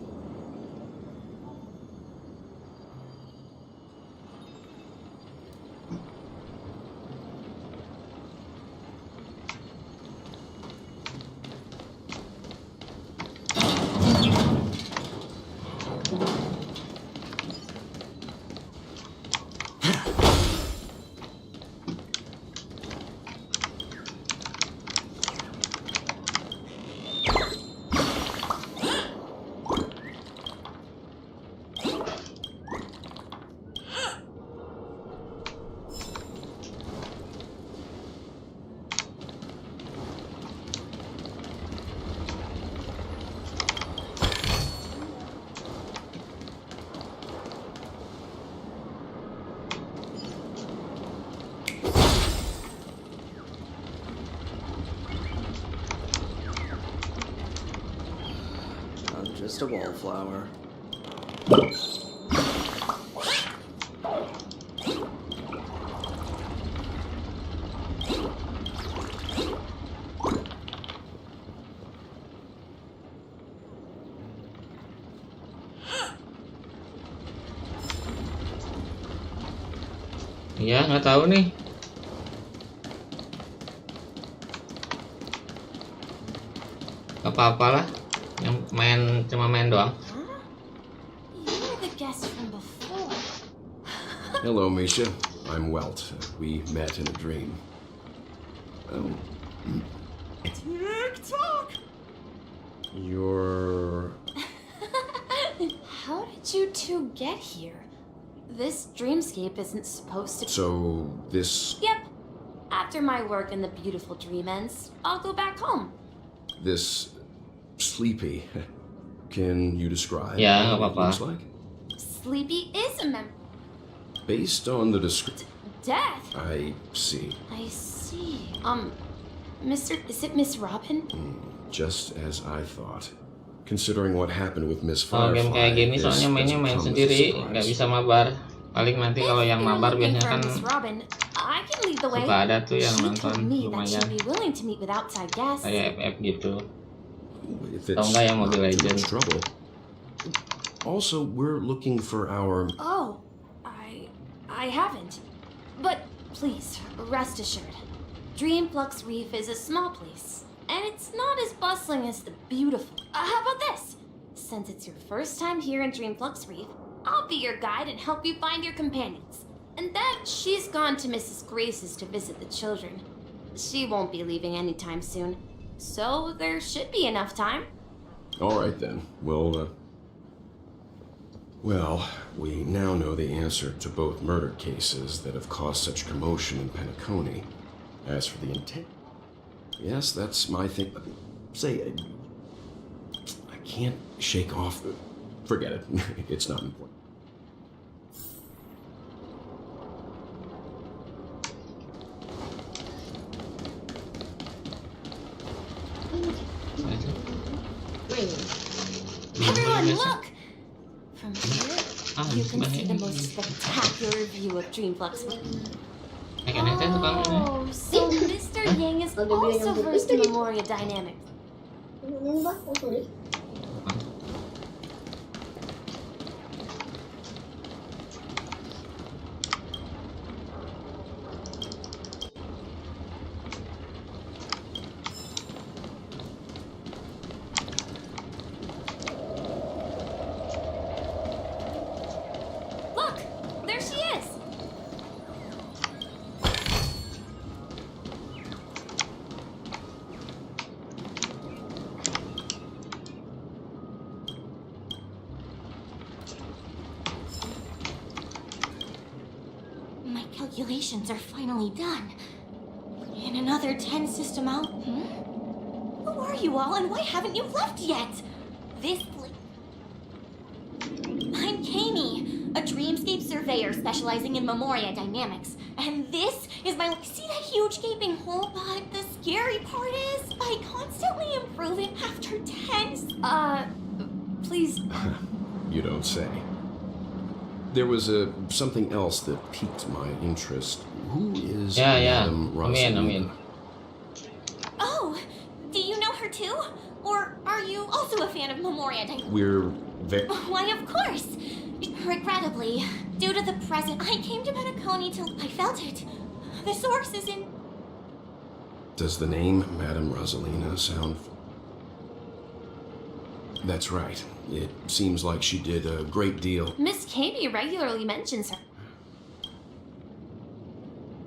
just a wallflower. Ya, nggak tahu nih. Apa-apalah. Yang cuma main doang. You're the guest from before. Hello, Misha. I'm Welt. We met in a dream. Oh. Tick-tock! You're... How did you two get here? This dreamscape isn't supposed to. So, this... Yep. After my work in the beautiful dream ends, I'll go back home. This... sleepy. Can you describe Yeah, what it apa-apa. looks like? Sleepy is a Based on the description... death. I see. I see. Is it Miss Robin? Just as I thought. Considering what happened with Miss Kalau game Firefly, kayak gini this soalnya mainnya doesn't main come as a sendiri, surprise. nggak bisa mabar. Paling nanti kalau yang If you're mabar looking biasanya for kan Miss Robin, I can lead the way. suka ada tuh yang She nonton told me that lumayan she'd be willing to meet with outside guests. kayak FF gitu. If Atau enggak yang Mobile not too Legends. much trouble. Also, we're looking for our... Oh, I haven't. But please, rest assured. Dreamflux Reef is a small place, and it's not as bustling as the beautiful. How about this? Since it's your first time here in Dreamflux Reef, I'll be your guide and help you find your companions. And then she's gone to Mrs. Grace's to visit the children. She won't be leaving anytime soon, so there should be enough time. All right, then. Well, we now know the answer to both murder cases that have caused such commotion in Penacony. As for the intent... Yes, that's my thing. Say, I can't shake off... Forget it. It's not important. Everyone, look! From here, you can see the most spectacular view of Dreamflux. Oh, so Mr. Yang is also versed in Memoria dynamics. Look, there she is. My calculations are finally done. In another 10 system out. Who are you all, and why haven't you left yet? I'm Kami, a dreamscape surveyor specializing in Memoria dynamics. And this is my... See that huge gaping hole? But the scary part is, by constantly improving after 10... Please. You don't say. There was something else that piqued my interest. Who is Madame Rosalina? Oh, do you know her too? Or are you also a fan of Memoria dynamics? We're very... Why, of course. Regrettably, due to the present, I came to Penacony till I felt it. The source is in... Does the name Madame Rosalina sound... That's right. It seems like she did a great deal. Miss Kami regularly mentions her.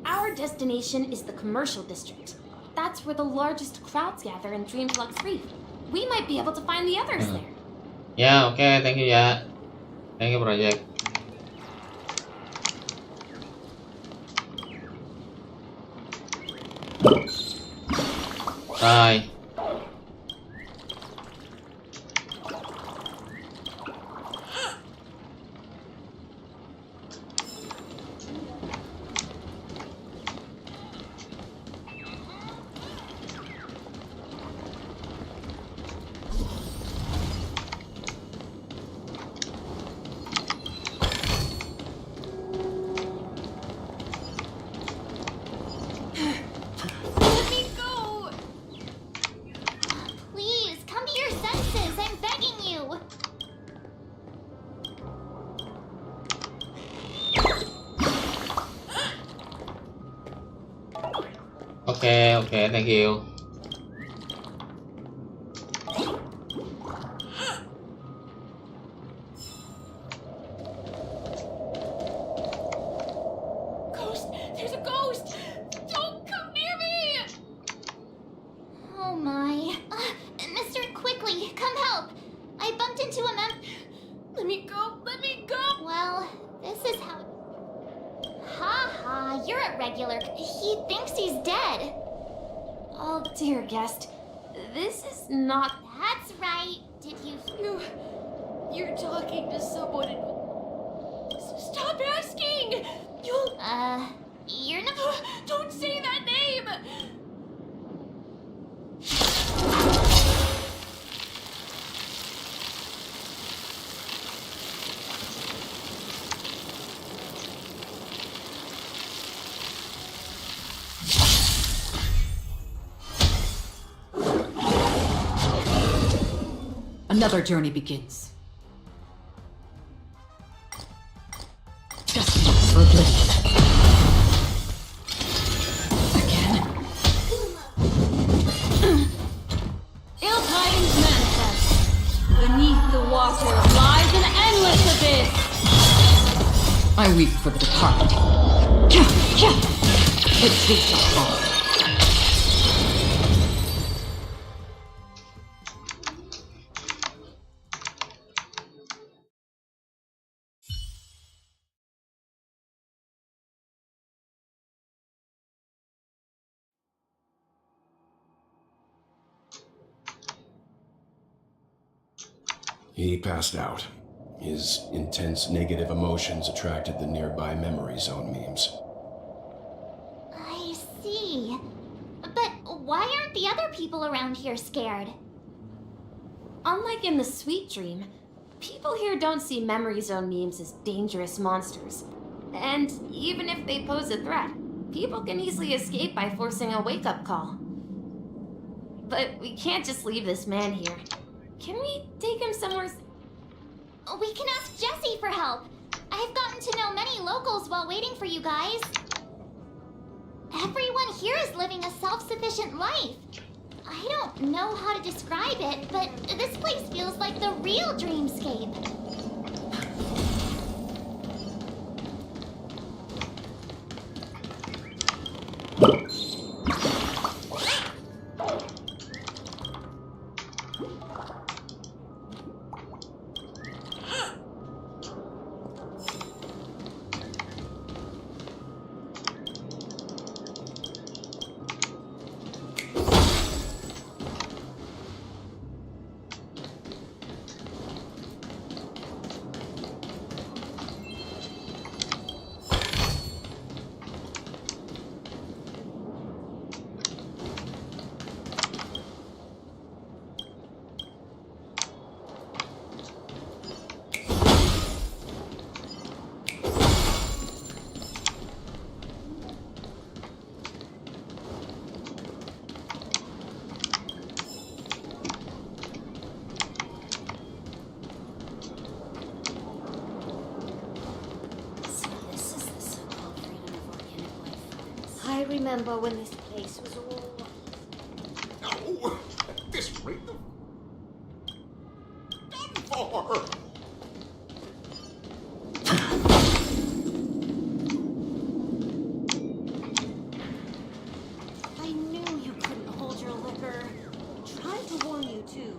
Our destination is the commercial district. That's where the largest crowds gather in Dreamflux Reef. We might be able to find the others there. Ya, oke, thank you ya. Thank you, Project. Bye. Oke, thank you. Ghost! There's a ghost! Don't come near me! Oh my. Mister, quickly, come help. I bumped into a Let me go! Let me go! Well, this is how... Ha, you're a regular. He thinks he's dead. Oh, dear guest. This is not... That's right. Did you... You're talking to someone in... Stop asking! You'll... You're not... Don't say that name! Another journey begins. Destiny for oblivion. Again. Ill tidings manifest. Beneath the water lies an endless abyss. I weep for the departed. Its feet shall fall. He passed out. His intense negative emotions attracted the nearby memory zone memes. I see. But why aren't the other people around here scared? Unlike in the Sweet Dream, people here don't see memory zone memes as dangerous monsters. And even if they pose a threat, people can easily escape by forcing a wake-up call. But we can't just leave this man here. Can we take him somewhere? We can ask Jessie for help. I've gotten to know many locals while waiting for you guys. Everyone here is living a self-sufficient life. I don't know how to describe it, but this place feels like the real dreamscape. I remember when this place was all... No! At this rate, done for! I knew you couldn't hold your liquor. Tried to warn you too.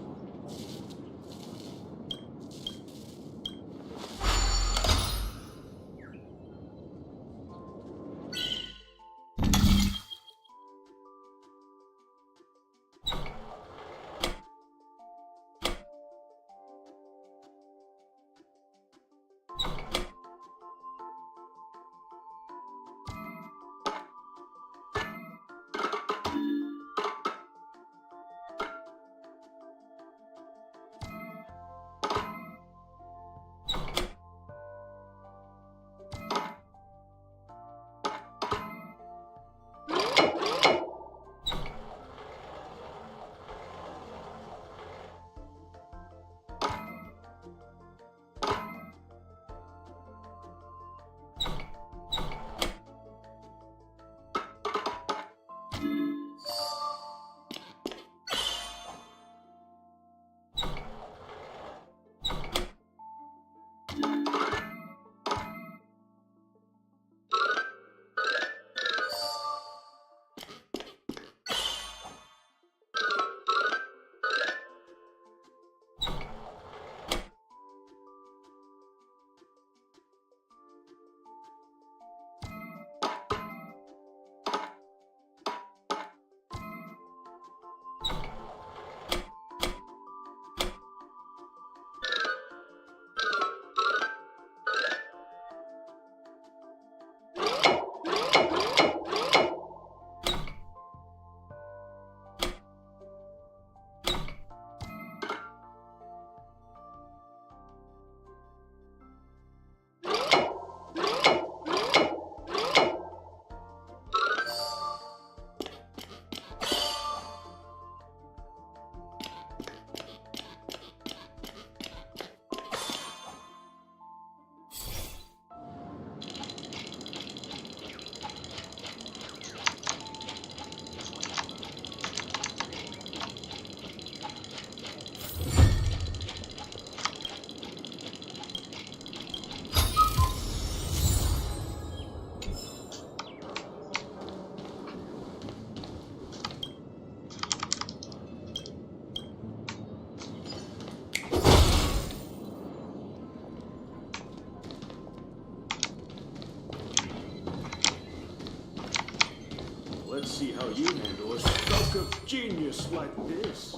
see how you handle a stroke of genius like this.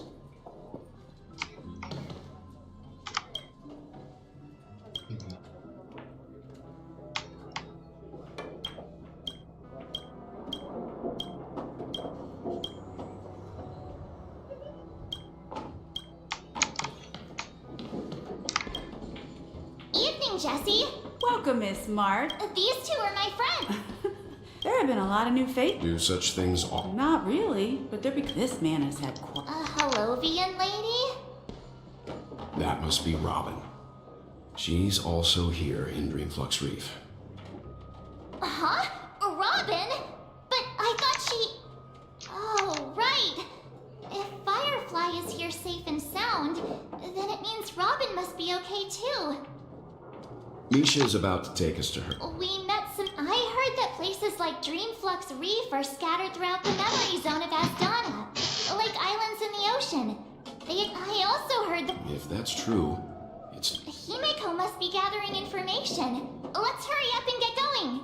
Evening, Jessie. Welcome, Miss Mart. These two are my friends. There have been a lot of new faces. Do such things all. Not really, but they're because this man has had Hello, Vian lady? That must be Robin. She's also here in Dreamflux Reef. Huh? Robin? But I thought she... Oh, right. If Firefly is here safe and sound, then it means Robin must be okay too. Misha is about to take us to her. We met some... I heard that places like Dreamflux Reef are scattered throughout the memory zone of Asdana, like islands in the ocean. I also heard that... If that's true, it's... Himeko must be gathering information. Let's hurry up and get going.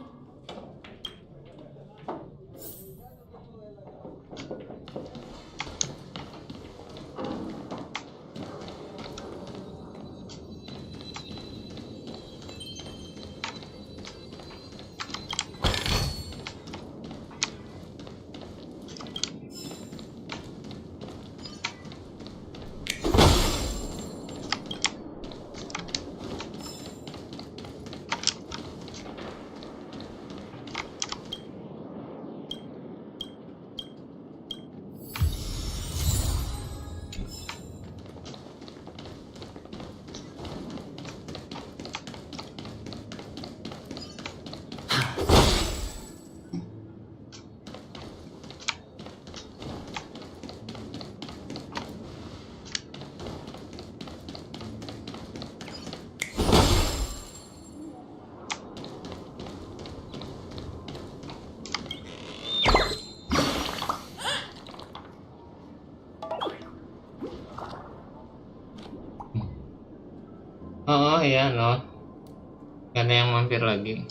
Oh iya, no. Gak ada yang mampir lagi.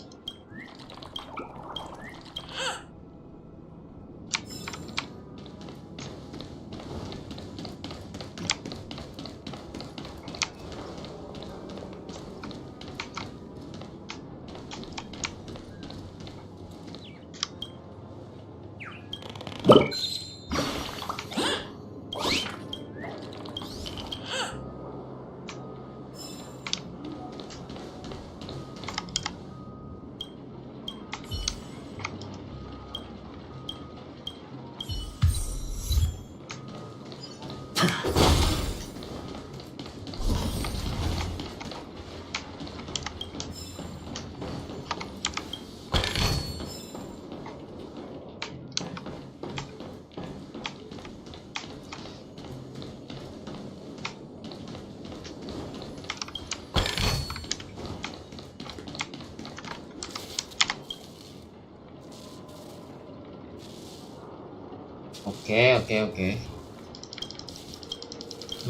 Oke.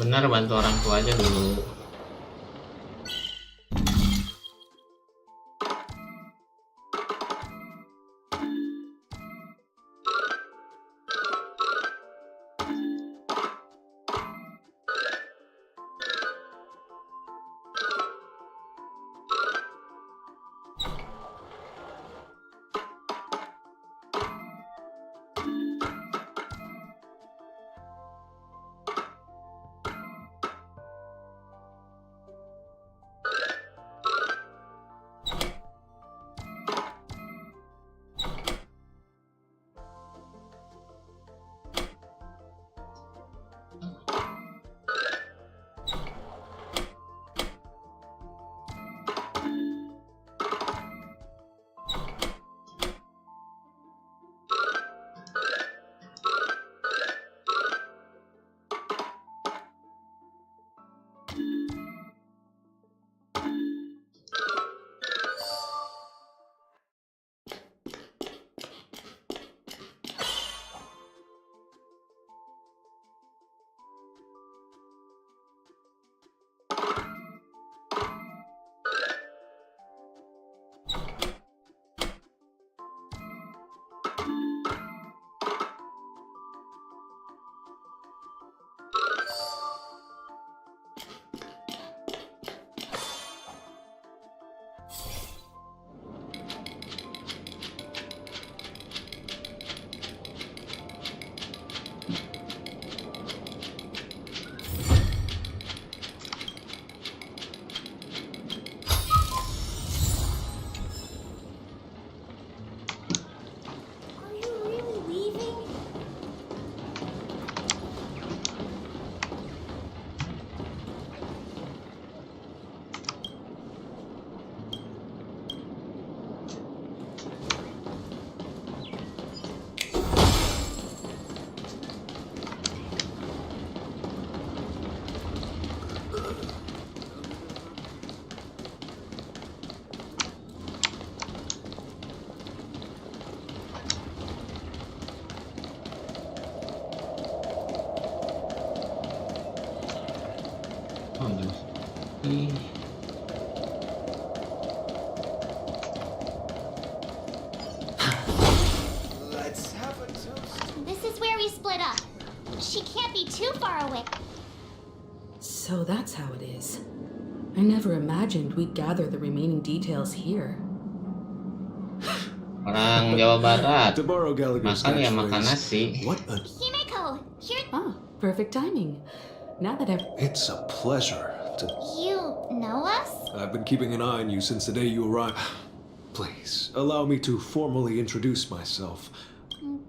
Benar, bantu orang tua aja dulu. too far away. So that's how it is. I never imagined we'd gather the remaining details here. Orang Jawa Barat. To borrow Gallagher's Makan ya makan catchphrase, nasi. what a... Himeko, here. Ah, perfect timing. Now that I've... It's a pleasure to... You know us? I've been keeping an eye on you since the day you arrived. Please, allow me to formally introduce myself.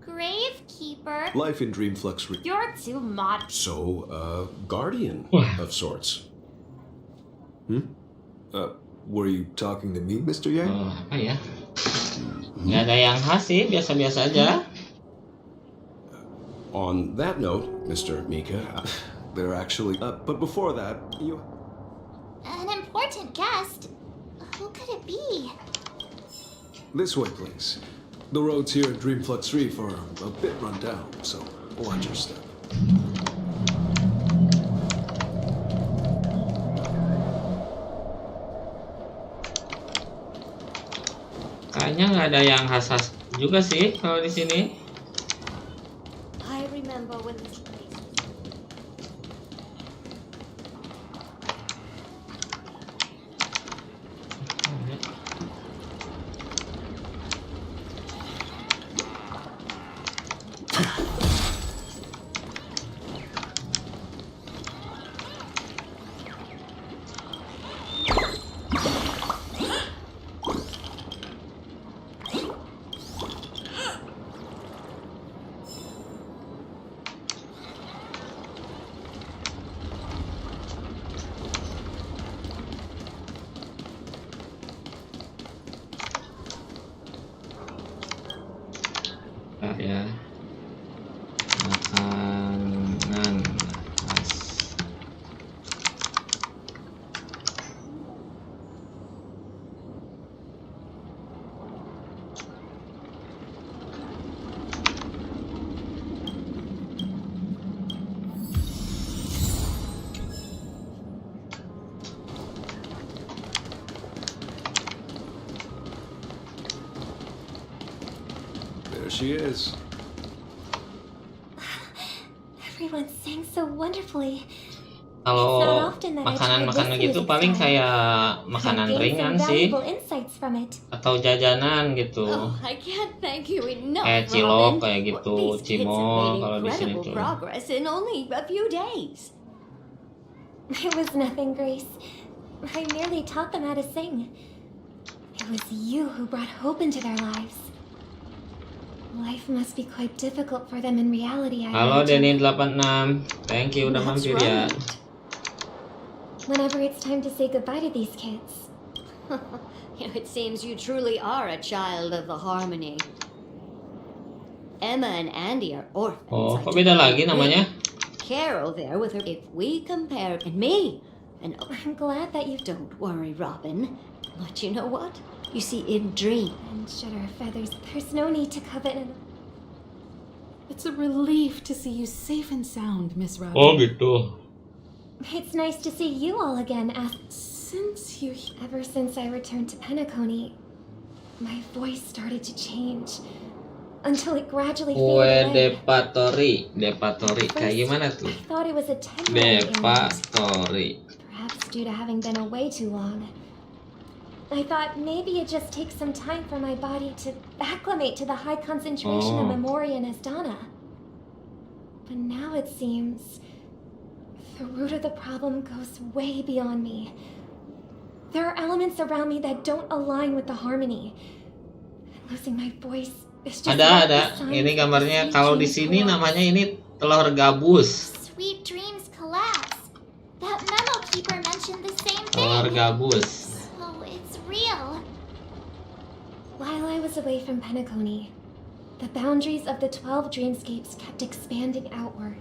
Gravekeeper. Life in Dreamflux... You're too modern. So, guardian of sorts. Were you talking to me, Mr. Yang? Oh, apa ya? Nggak ada yang khas sih, biasa-biasa aja. On that note, Mr. Mika, they're actually... but before that, you... An important guest? Who could it be? This way, please. The roads here at Dreamflux Reef are a bit run down, so watch your step. Kayaknya nggak ada yang khas-khas juga sih kalau di sini. I remember when this place ya. Makanan khas. There she is. Everyone sang so wonderfully. Kalau makanan-makanan gitu paling kayak makanan ringan sih, atau jajanan gitu. Oh, I can't thank you enough, Kayak cilok Robin. kayak gitu, These kids have cimol made kalau di sini incredible tuh. progress in only a few days. It was nothing, Grace. I merely taught them how to sing. It was you who brought hope into their lives. Life must be quite difficult for them in reality, I Halo imagine. Denny86, thank you udah That's mampir ya. Whenever it's time to say goodbye to these kids. It seems you truly are a child of the harmony. Emma and Andy are orphans. Oh, I kok beda don't lagi think. namanya? Carol there with her. If we compare and me, and I'm glad that you don't worry, Robin. But you know what? You see, in dream. and shed our feathers. There's no need to covet an... It's a relief to see you safe and sound, Miss Robin. Oh gitu. It's nice to see you all again. Ever Since since I returned to Penacony, my voice started to change. Until it gradually Kue faded away. Depatori. Kayak gimana tuh? I thought it was a temporary ailment, Depatori. perhaps due to having been away too long. I thought maybe it just takes some time for my body to acclimate to the high concentration of Memoria and Asdana. But now it seems the root of the problem goes way beyond me. There are elements around me that don't align with the harmony. Losing my voice is just like Ada. the sign Ini that gambarnya the kalau di sweet sini dreams namanya ini telur gabus. Sweet dreams collapse. That memo keeper mentioned the same Telur thing. gabus. So it's real. While I was away from Penacony, the boundaries of the 12 dreamscapes kept expanding outward.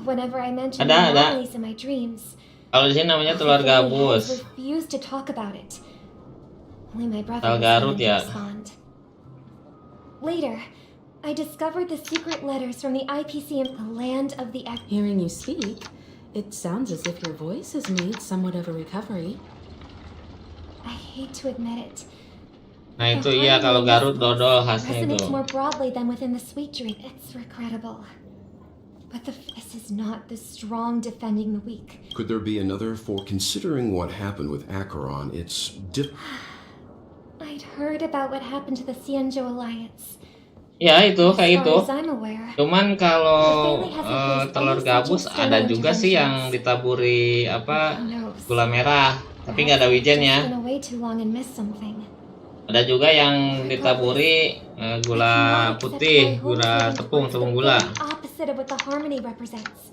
Whenever I mentioned Ada. anomalies in my dreams, Kalau di sini namanya telur my family gabus. heads refused to talk about it. Only my brother Tal was Garut willing to ya. respond. Later, I discovered the secret letters from the IPC in the land of the X. hearing you speak, it sounds as if your voice has made somewhat of a recovery. I hate to admit it. Nah itu iya kalau Garut dodol khasnya Resonates itu. more broadly than within the sweet dream. It's regrettable. But the fist is not the strong defending the weak. Could there be another? For considering what happened with Acheron, it's I'd heard about what happened to the Xianzhou Alliance. Ya itu kayak As itu. far as I'm aware, Cuman kalau telur gabus ada juga sih yang ditaburi apa gula merah, tapi nggak ada wijennya. been away too long and missed something. Ada juga yang ditaburi gula putih, gula tepung gula. Opposite of what the harmony represents,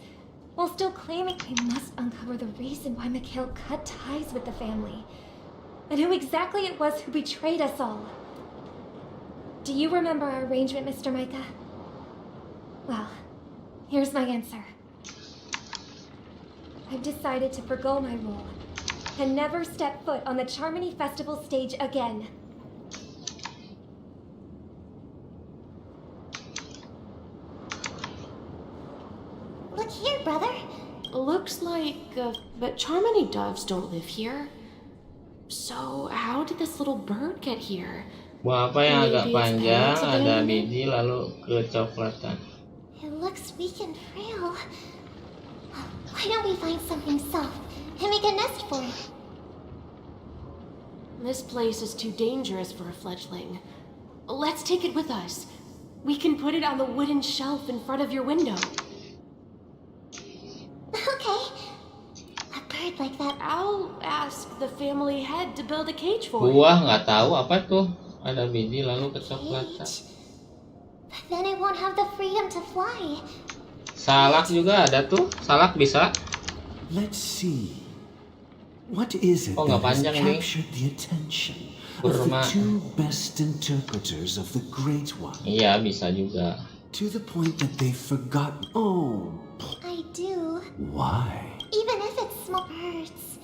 while still claiming I must uncover the reason why Mikhail cut ties with the family, and who exactly it was who betrayed us all. Do you remember our arrangement, Mr. Micah? Well, here's my answer. I've decided to forgo my role and never step foot on the Charmony Festival stage again. Look here, brother. Looks like, but Charmony doves don't live here. So, how did this little bird get here? Buah apa yang agak panjang, ada biji lalu kecoklatan. It looks weak and frail. Why don't we find something soft and make a nest for it? This place is too dangerous for a fledgling. Let's take it with us. We can put it on the wooden shelf in front of your window. Okay. A bird like that. I'll ask the family head to build a cage for it. Buah nggak tahu apa tuh. Ada biji lalu kecoklatan. But then it won't have the freedom to fly. Salak juga ada tuh. Salak bisa. Let's see. What is it Oh, that nggak has panjang ini. captured the attention of the Kurma. two best interpreters of the Great One? Iya, bisa juga. To the point that they've forgotten. Oh, I do. why? Even if it's small birds.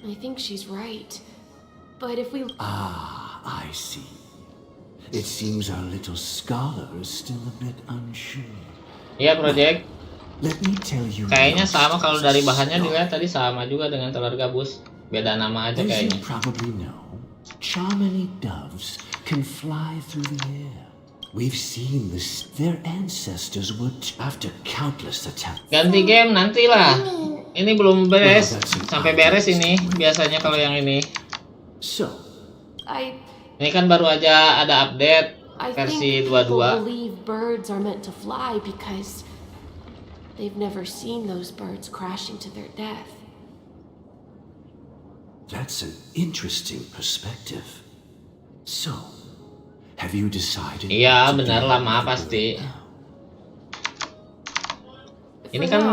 I think she's right. But if we... I see. It seems our little scholar is still a bit unsure. Iya, Project. Let me tell you. Kayaknya sama kalau dari bahannya dilihat tadi sama juga dengan telur gabus. Beda nama aja As you kayaknya. probably know, Charmony doves can fly through the air. We've seen this. Their ancestors were after countless attempts. Ganti game nantilah. Ini belum beres. Sampai beres ini biasanya kalau yang ini. So, ini kan baru aja ada update I versi think people 22. believe birds are meant to fly because they've never seen those birds crashing to their death. that's an interesting perspective. So, have you decided? Iya, benar lama pasti. Ini kan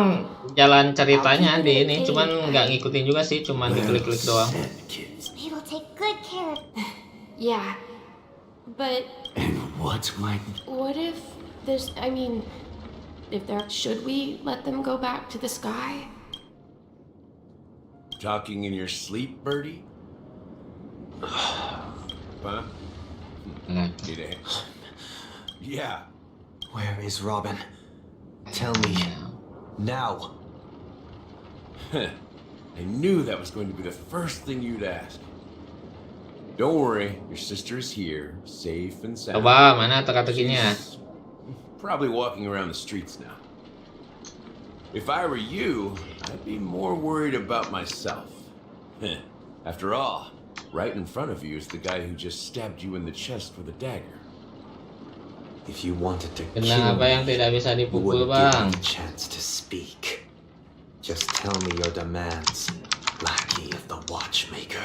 jalan ceritanya di ini, cuman nggak ngikutin juga sih, cuman diklik-klik doang. We will take good care of. Yeah, but And what might? what if there's, I mean, if there, should we let them go back to the sky? Talking in your sleep, Birdie? Huh? Need a hand? Yeah. Where is Robin? Tell me. Now. I knew that was going to be the first thing you'd ask. Don't worry, your sister is here, safe and sound. Coba mana teka-tekinya? She's probably walking around the streets now. If I were you, I'd be more worried about myself. After all, right in front of you is the guy who just stabbed you in the chest with a dagger. If you wanted to kill Kenapa yang me, tidak bisa you dipukul, wouldn't give Bang? me a chance to speak. Just tell me your demands, lackey of the watchmaker.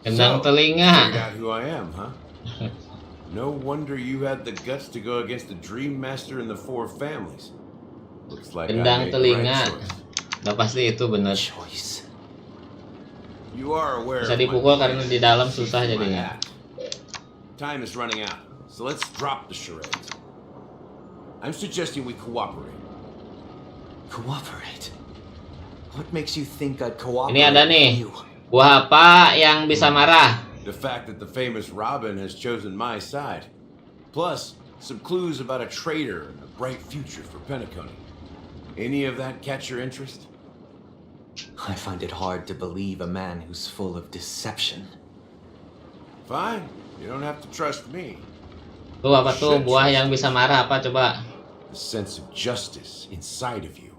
Kendang So, figured telinga. out who I am, huh? No wonder you had the guts to go against the Dream Master and the Four Families. Looks like I Kendang made the right telinga. choice. Udah pasti itu bener. Choice. You are aware Bisa of my dipukul karena plans. di dalam susah My jadinya. hat. Time is running out, so let's drop the charades. I'm suggesting we cooperate. Cooperate? What makes you think I'd cooperate Ini ada with nih. you? Buah apa yang bisa marah? The fact that the famous Robin has chosen my side. Plus, some clues about a traitor and a bright future for Penacony. Any of that catch your interest? I find it hard to believe a man who's full of deception. Fine, you don't have to trust me. Tuh apa tuh buah yang bisa marah apa coba? the sense of justice inside of you.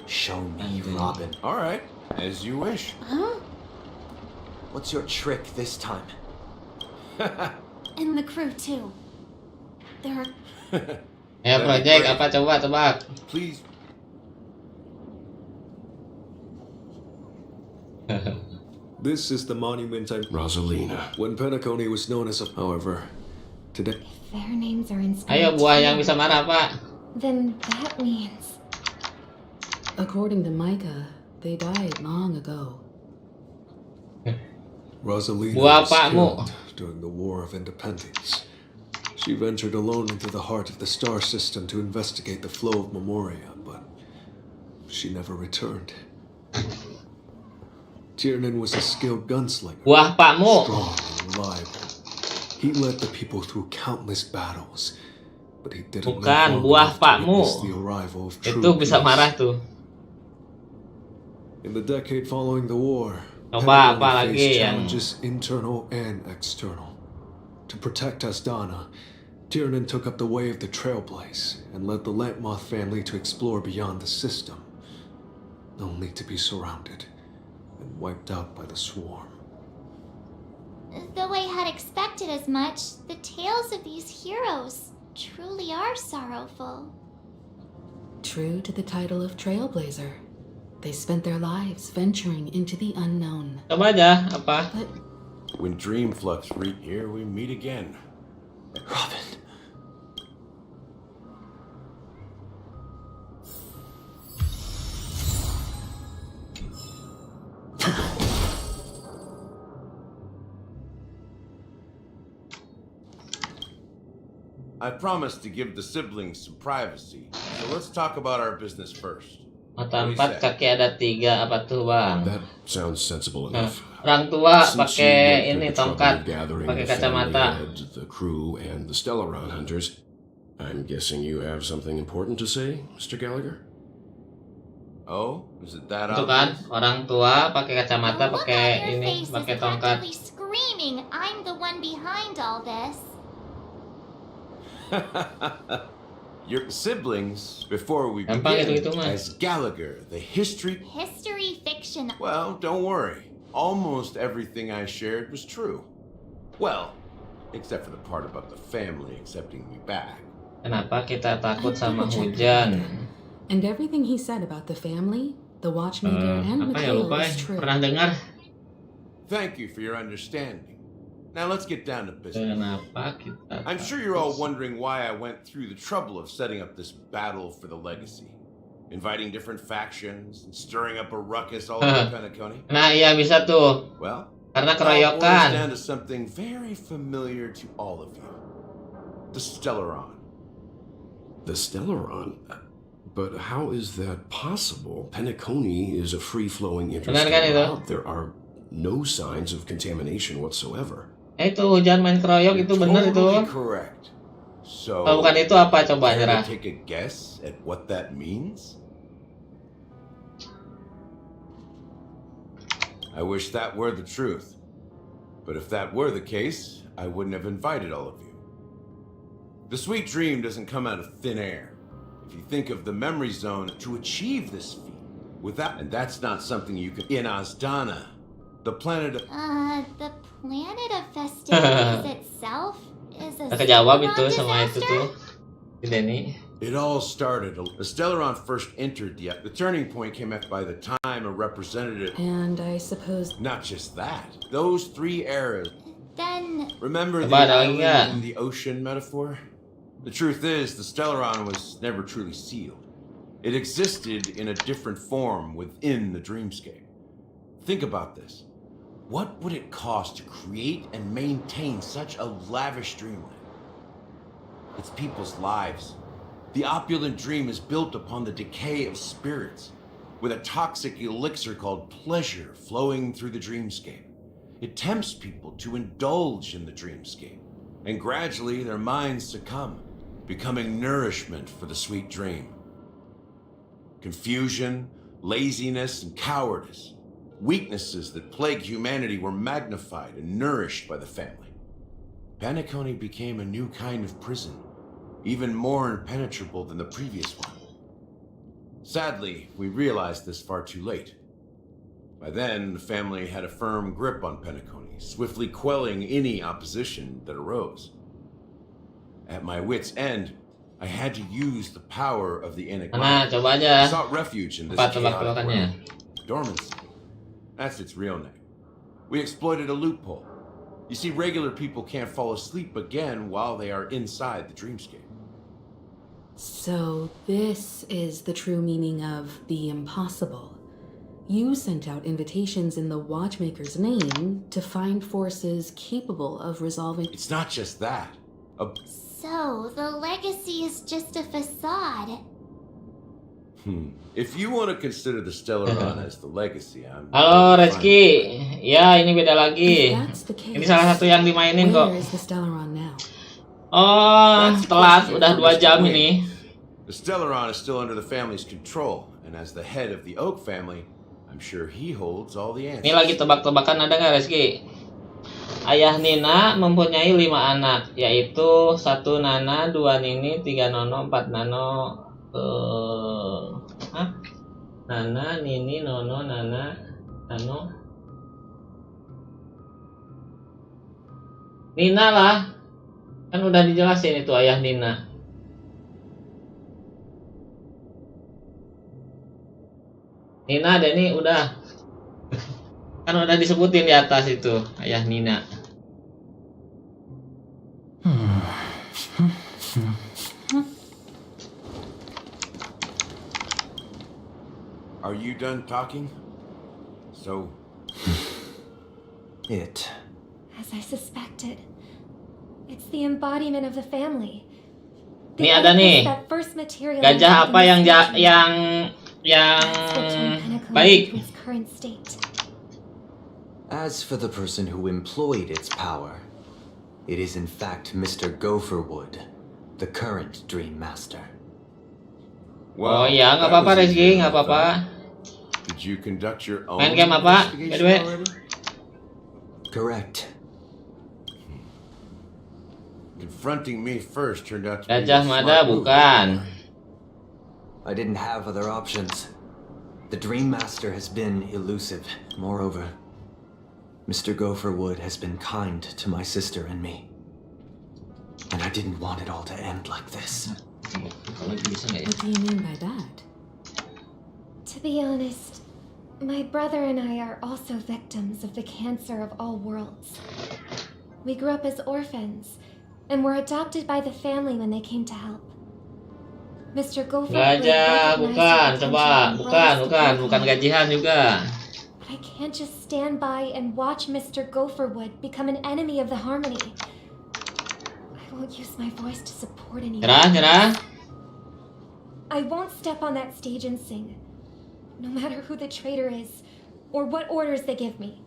Show me, Robin. All right, as you wish. Huh? What's your trick this time? And the crew, too. They're... Ya, project apa coba tebak. Please. This is the monument I... Rosalina. When Penacony was known as a... However, today... Their names are inscribed. Ayo buah yang bisa marah, Pak. Then that means... According to Micah, they died long ago. Rosalina Buah was apakmu? killed during the War of Independence. She ventured alone into the heart of the star system to investigate the flow of Memoria, but she never returned. Tiernan was a skilled gunslinger, Buah pakmu. strong and reliable. He led the people through countless battles, but he didn't live Bukan, long buah enough to pakmu. witness the arrival of true Itu bisa peace. marah tuh. In the decade following the war, Coba apa Penacony lagi faced yang challenges internal and external. To protect Asdana, Tiernan took up the way of the Trailblaze and led the Lampmoth family to explore beyond the system, only to be surrounded and wiped out by the swarm. Though I had expected as much, the tales of these heroes truly are sorrowful. True to the title of Trailblazer, they spent their lives venturing into the unknown. coba aja apa? But When Dreamflux reach here, we meet again. Robin. I promised to give the siblings some privacy, so let's talk about our business first. Mata 4, kaki ada 3, apa tuh, Bang? That sounds sensible Nah, enough. orang tua Since you pakai went ini through the trouble tongkat, of gathering pakai the family kacamata. head, the crew, and the Stellaron hunters, I'm guessing you have something important to say, Mr. Gallagher? Oh, is it that Itu kan obvious? orang tua pakai kacamata, The look pakai on your ini, face pakai is tongkat. practically screaming, I'm the one behind all this. Your siblings, before we Gampang begin, itu mah. as Gallagher, the history... History fiction. Well, don't worry. Almost everything I shared was true. Well, except for the part about the family accepting me back. Kenapa kita takut sama I double-checked hujan? everything. And everything he said about the family, the watchmaker, and Apa ya, Mikhail lupa is true. pernah dengar? Thank you for your understanding. Now let's get down to business. Kenapa kita I'm sure you're all wondering why I went through the trouble of setting up this battle for the legacy. Inviting different factions and stirring up a ruckus all over Penacony. Nah, iya bisa tuh. Well, Karena it all boils keroyokan. down to something very familiar to all of you. The Stellaron. The Stellaron? But how is that possible? Penacony is a free-flowing Benar kan itu? interstellar route. There are no signs of contamination whatsoever. Itu hujan main keroyok itu bener itu. Totally correct. So, Kalau bukan itu apa coba care nyerah? to take a guess at what that means? I wish that were the truth. But if that were the case, I wouldn't have invited all of you. The sweet dream doesn't come out of thin air. If you think of the memory zone to achieve this feat, without, and that's not something you can in Asdana, the planet of The planet of festivities itself is a Nggak kejawab Stellaron itu sama itu disaster? tuh. Si Denny. It all started. The Stellaron first entered the turning point came up by the time a representative. And I suppose Not just that. Those three eras. Then Remember the Coba ada lagi island nggak? in the ocean metaphor? The truth is, the Stellaron was never truly sealed. It existed in a different form within the dreamscape. Think about this. What would it cost to create and maintain such a lavish dreamland? It's people's lives. The opulent dream is built upon the decay of spirits, with a toxic elixir called pleasure flowing through the dreamscape. It tempts people to indulge in the dreamscape, and gradually their minds succumb, becoming nourishment for the sweet dream. Confusion, laziness, and cowardice, weaknesses that plague humanity, were magnified and nourished by the family. Penacony became a new kind of prison, even more impenetrable than the previous one. Sadly, we realized this far too late. By then, the family had a firm grip on Penacony, swiftly quelling any opposition that arose. At my wit's end, I had to use the power of the enigmatic. Coba I aja. sought refuge in this Tempat chaotic tebak-tebakannya. realm. Dormancy. That's its real name. We exploited a loophole. You see, regular people can't fall asleep again while they are inside the dreamscape. So this is the true meaning of the impossible. You sent out invitations in the Watchmaker's name to find forces capable of resolving... It's not just that. So, the legacy is just a facade. If you want to consider the Stellaron as the legacy, I'm... Halo Reski, ya ini beda lagi. Ini salah satu yang dimainin kok. Where is the Stellaron now? Oh, telat, udah 2 jam ini. The Stellaron is still under the family's control, and as the head of the Oak family, I'm sure he holds all the answers. Ini lagi tebak-tebakan, ada nggak Reski? Ayah Nina mempunyai 5 anak, yaitu 1 Nana, 2 Nini, 3 Nono, 4 Nano, Nana, Nini, Nono, Nana, Nano, Nina lah, kan udah dijelasin itu ayah Nina. Nina deh nih udah, kan udah disebutin di atas itu ayah Nina. Are you done talking? So... It. As I suspected, it's the embodiment of the family. Nih ada nih, gajah apa yang baik. As for the person who employed its power, it is in fact Mr. Gopherwood, the current Dream Master. Oh ya, nggak apa-apa Reski, nggak apa-apa. Did you conduct your own main game apa? Correct. Confronting me first turned out to be Gajah Mada bukan. I didn't have other options. The Dream Master has been elusive. Moreover, Mr. Gopherwood has been kind to my sister and me. And I didn't want it all to end like this. What do you mean by that? To be honest, my brother and I are also victims of the cancer of all worlds. We grew up as orphans and were adopted by the family when they came to help. Mr. Gopher Gajah, bukan gajihan juga. But I can't just stand by and watch Mr. Gopherwood become an enemy of the Harmony. I won't use my voice to support anyone. Nyerah. I won't step on that stage and sing, no matter who the traitor is or what orders they give me.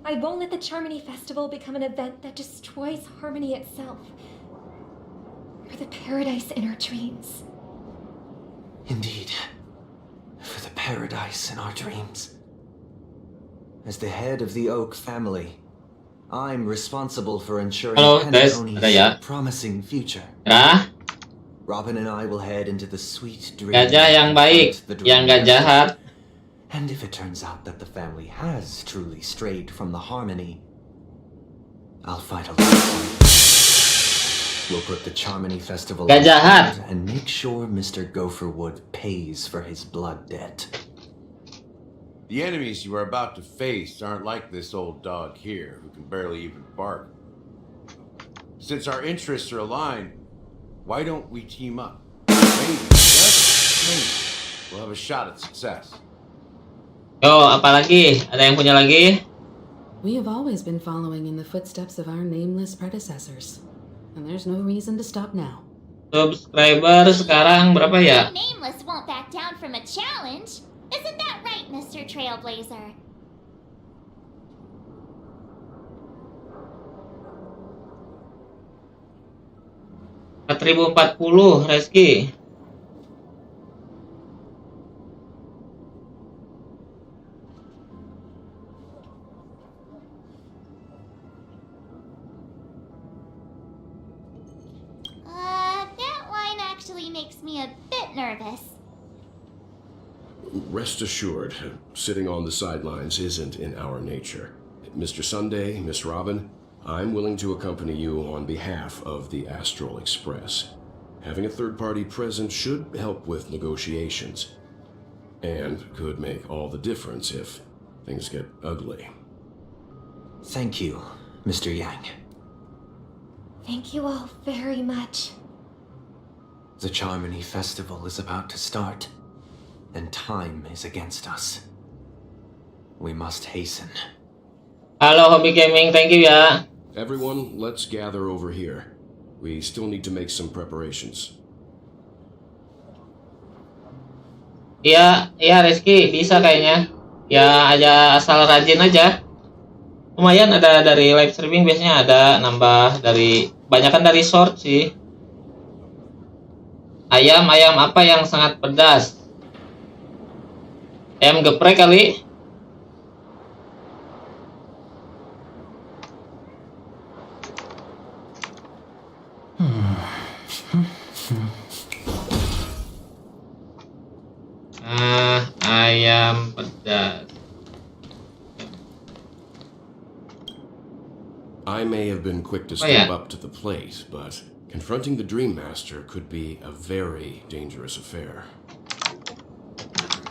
I won't let the Charmony Festival become an event that destroys Harmony itself, or the paradise in our dreams. Indeed, for the paradise in our dreams. As the head of the Oak family, I'm responsible for ensuring Penacony's promising future. Robin and I will head into the sweet dream. Gajah yang baik, yang gak jahat. And if it turns out that the family has truly strayed from the Harmony, I'll fight alone. We'll put the Charmony Festival on and make sure Mr. Gopherwood pays for his blood debt. The enemies you are about to face aren't like this old dog here, who can barely even bark. Since our interests are aligned, why don't we team up? Maybe, just maybe, we'll have a shot at success. Yo, apa lagi? Ada yang punya lagi? We have always been following in the footsteps of our nameless predecessors, and there's no reason to stop now. Subscriber sekarang berapa ya? Nameless won't back down from a challenge. Isn't that right, Mr. Trailblazer? $4.040, Reski. rest assured, sitting on the sidelines isn't in our nature. Mr. Sunday, Miss Robin, I'm willing to accompany you on behalf of the Astral Express. Having a third party present should help with negotiations, and could make all the difference if things get ugly. Thank you, Mr. Yang. Thank you all very much. The Charmony Festival is about to start, and time is against us. We must hasten. Halo Hobi Gaming, thank you ya. Everyone, let's gather over here. We still need to make some preparations. Iya, Rizky, bisa kayaknya. Ya aja asal rajin aja. Lumayan ada dari live streaming, biasanya ada nambah dari banyakan dari short sih. Ayam apa yang sangat pedas? Ayam geprek kali. Ayam pedas. I may have been quick to step up to the plate, but confronting the Dream Master could be a very dangerous affair.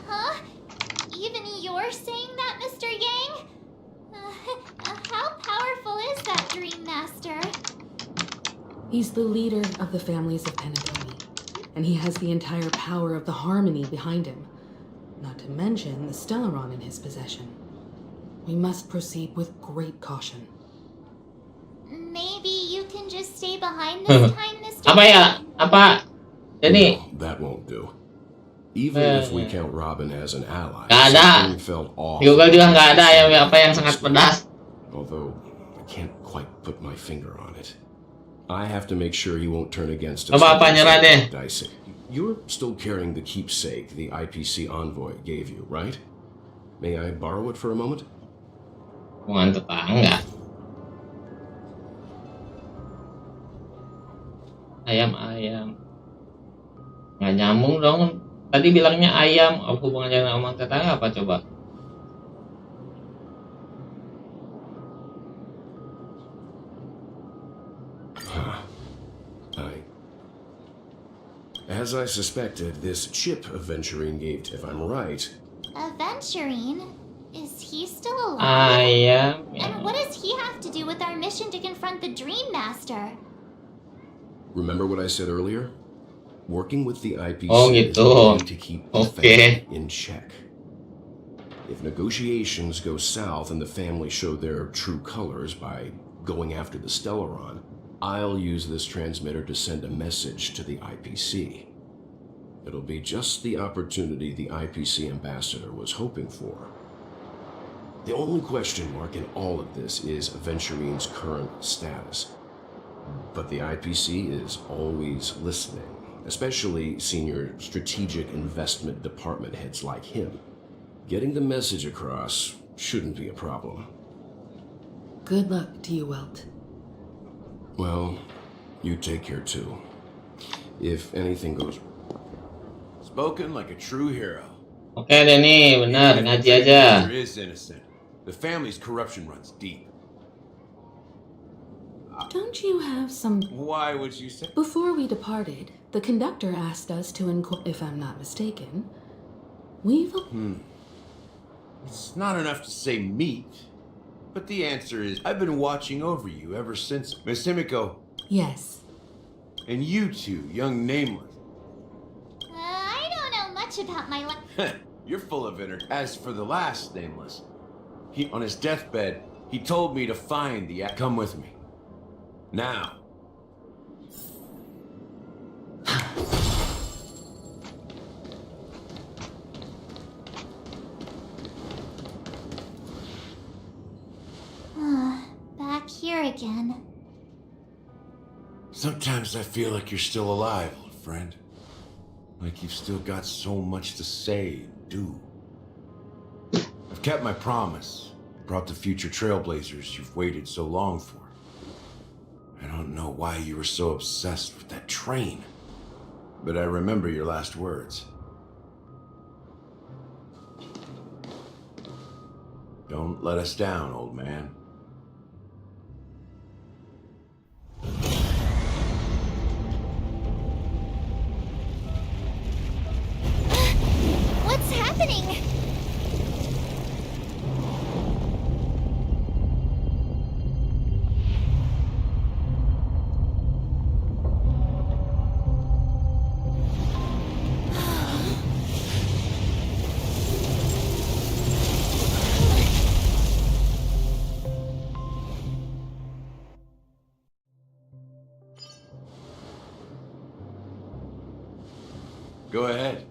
Huh? Even you're saying that, Mr. Yang? How powerful is that Dream Master? He's the leader of the families of Penacony, and he has the entire power of the Harmony behind him, not to mention the Stellaron in his possession. We must proceed with great caution. Maybe you can just stay behind this time, Mr. Apa ya? Apa? Jadi no, that won't do. Even if we count Robin as an ally, gak ada. Felt off. Google juga nggak ada ayam apa yang sangat pedas. Although I can't quite put my finger on it. I have to make sure he won't turn against us. Coba apa nyerah deh. You're still carrying the keepsake the IPC envoy gave you, right? May I borrow it for a moment? Hubungan tetangga. Ayam. Nggak nyambung dong. Tadi bilangnya ayam. Hubungannya sama tetangga apa coba? As I suspected, this chip Aventurine gave, if I'm right. Aventurine? Is he still alive? Ayam. And what does he have to do with our mission to confront the Dream Master? Remember what I said earlier? Working with the IPC is a way to keep the family in check. If negotiations go south and the family show their true colors by going after the Stellaron, I'll use this transmitter to send a message to the IPC. It'll be just the opportunity the IPC ambassador was hoping for. The only question mark in all of this is Aventurine's current status. But the IPC is always listening, especially senior strategic investment department heads like him. Getting the message across shouldn't be a problem. Good luck to you, Welt. Well, you take care too. If anything goes... Spoken like a true hero. Oke deh nih, benar, ngaji aja. Is innocent. The family's corruption runs deep. Don't you have some... Why would you say... Before we departed, the conductor asked us to if I'm not mistaken, we've... It's not enough to say meet, but the answer is I've been watching over you ever since. Miss Himiko. Yes. And you two, young nameless. I don't know much about my life. You're full of it. As for the last nameless, on his deathbed, he told me to find the... Come with me. Now. Back here again. Sometimes I feel like you're still alive, old friend. Like you've still got so much to say and do. I've kept my promise. Brought the future trailblazers you've waited so long for. I don't know why you were so obsessed with that train. But I remember your last words. Don't let us down, old man. What's happening? Go ahead.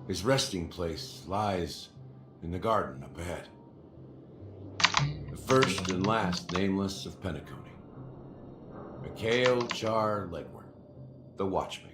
His resting place lies in the garden up ahead. The first and last nameless of Penacony. Mikhail Char Legward, the watchmaker.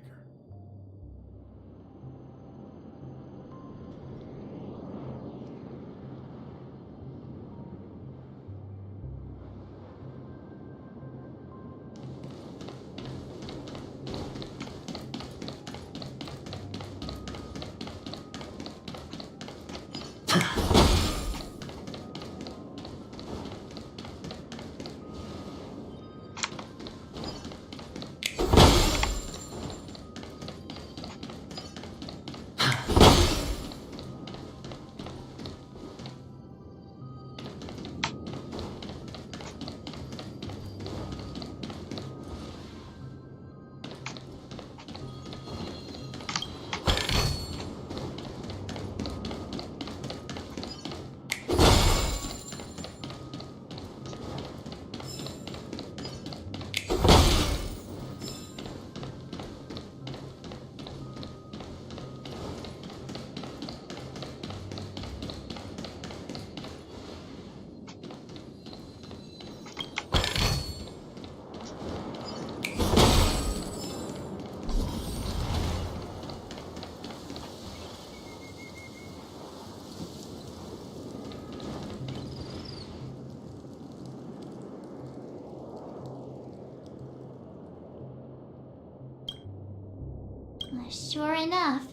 Sure enough,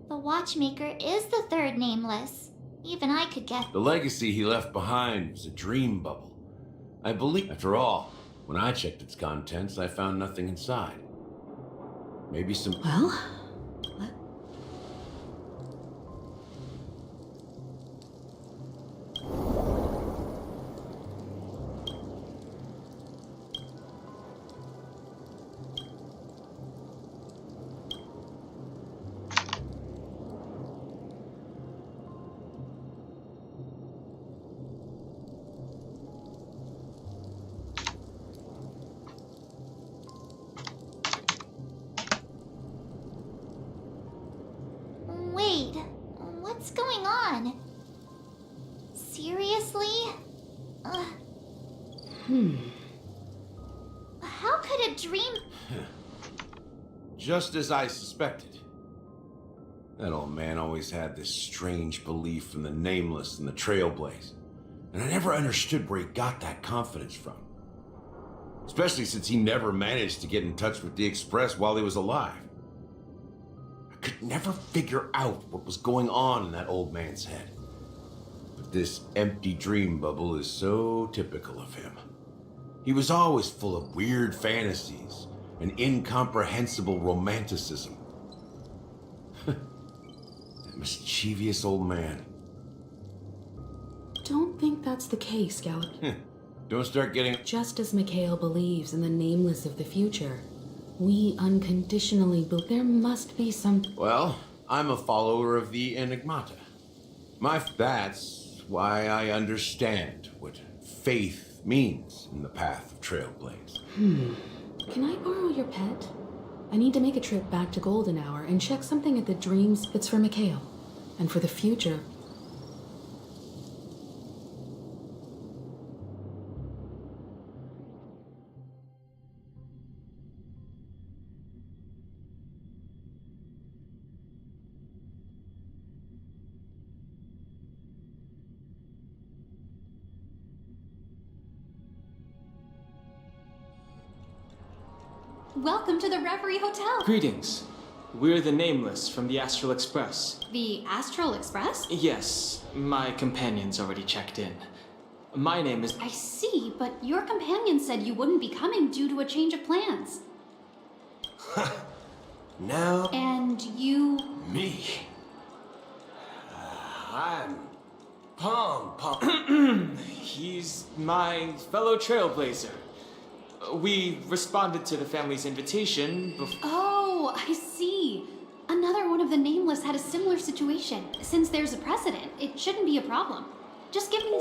the watchmaker is the third nameless. Even I could guess. The legacy he left behind was a dream bubble. I believe, after all, when I checked its contents, I found nothing inside. Maybe some... Well, Wait, what's going on? Seriously? How could a dream... Just as I suspected. That old man always had this strange belief in the nameless and the trailblaze. And I never understood where he got that confidence from. Especially since he never managed to get in touch with the Express while he was alive. I could never figure out what was going on in that old man's head. But this empty dream bubble is so typical of him. He was always full of weird fantasies and incomprehensible romanticism. That mischievous old man. don't think that's the case, Scout. Don't start getting... Just as Mikhail believes in the nameless of the future, we unconditionally believe there must be some... Well, I'm a follower of the Enigmata. That's why I understand what faith means in the path of Trailblaze. Can I borrow your pet? I need to make a trip back to Golden Hour and check something at the Dreams. It's for Mikhail. And for the future. Welcome to the Reverie Hotel. Greetings. We're the Nameless from the Astral Express. The Astral Express? Yes, my companion's already checked in. My name is... I see, but your companion said you wouldn't be coming due to a change of plans. Now... And you... Me? I'm... Pom. He's my fellow trailblazer. We responded to the family's invitation before... Oh, I see. Another one of the Nameless had a similar situation. Since there's a precedent, it shouldn't be a problem. Just give me...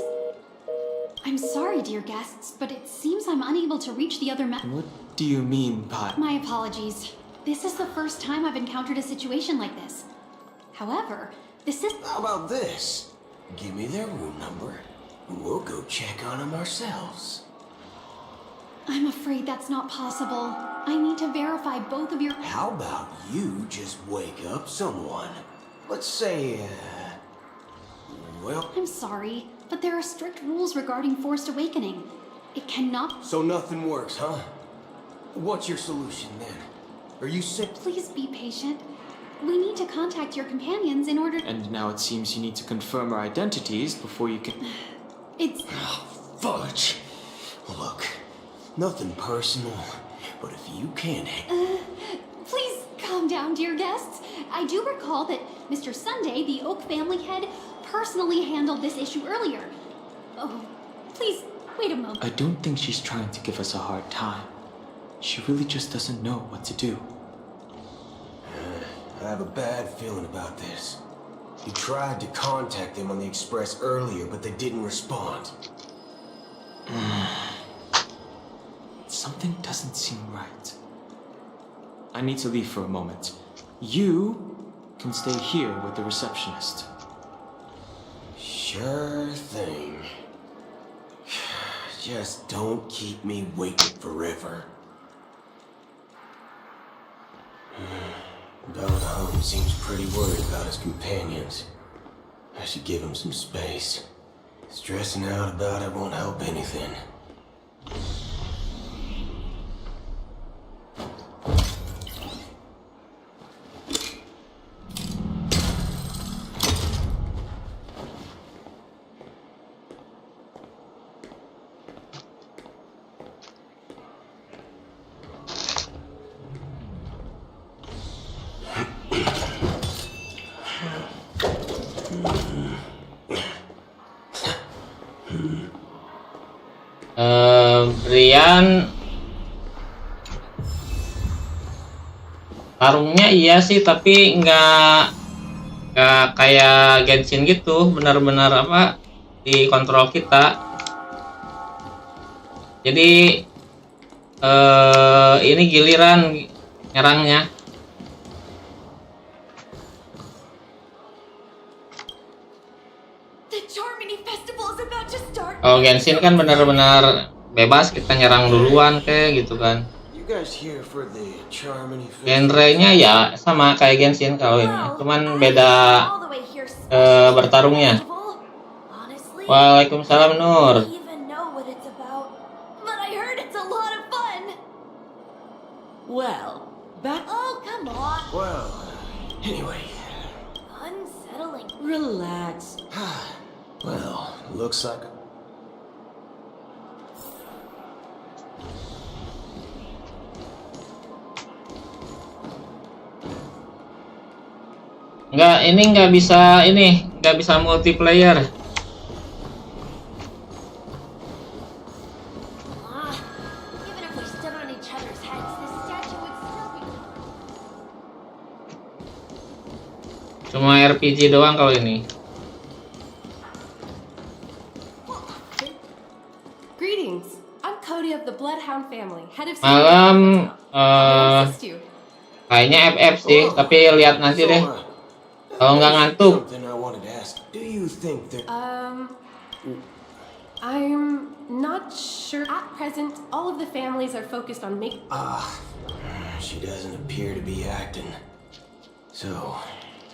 I'm sorry, dear guests, but it seems I'm unable to reach the other What do you mean by... My apologies. This is the first time I've encountered a situation like this. However, this is... How about this? Give me their room number, and we'll go check on them ourselves. I'm afraid that's not possible. I need to verify both of your... How about you just wake up someone? Let's say, well... I'm sorry, but there are strict rules regarding forced awakening. It cannot... So nothing works, huh? What's your solution then? Are you sick? Please be patient. We need to contact your companions in order... And now it seems you need to confirm our identities before you can... It's... Oh, fudge! Look, nothing personal, but if you can't... Please calm down, dear guests. I do recall that Mr. Sunday, the Oak family head, personally handled this issue earlier. Oh, please, wait a moment. I don't think she's trying to give us a hard time. She really just doesn't know what to do. I have a bad feeling about this. You tried to contact them on the Express earlier, but they didn't respond. Something doesn't seem right. I need to leave for a moment. You can stay here with the receptionist. Sure thing. Just don't keep me waiting forever. Belham seems pretty worried about his companions. I should give him some space. Stressing out about it won't help anything. Brian tarungnya iya sih, tapi nggak kayak Genshin gitu, benar-benar apa dikontrol kita. Jadi ini giliran nyerangnya. Kalau Genshin kan benar-benar bebas, kita nyerang duluan kayak gitu kan. Genrenya ya sama kayak Genshin kalau ini, cuman beda bertarungnya. Waalaikumsalam Nur. Well, that... Oh, come on. Well, anyway. Unsettling. Relax. Well, looks like... Nggak bisa multiplayer. Even if we stood on each other's heads, this statue would still be... Cuma RPG doang kalau ini. Greetings. I'm Cody of the Bloodhound family, head of... Malam kayaknya FF sih, tapi lihat nanti deh. Kalau nggak ngantuk. I'm not sure. At present, all of the families are focused on making... She doesn't appear to be acting. So...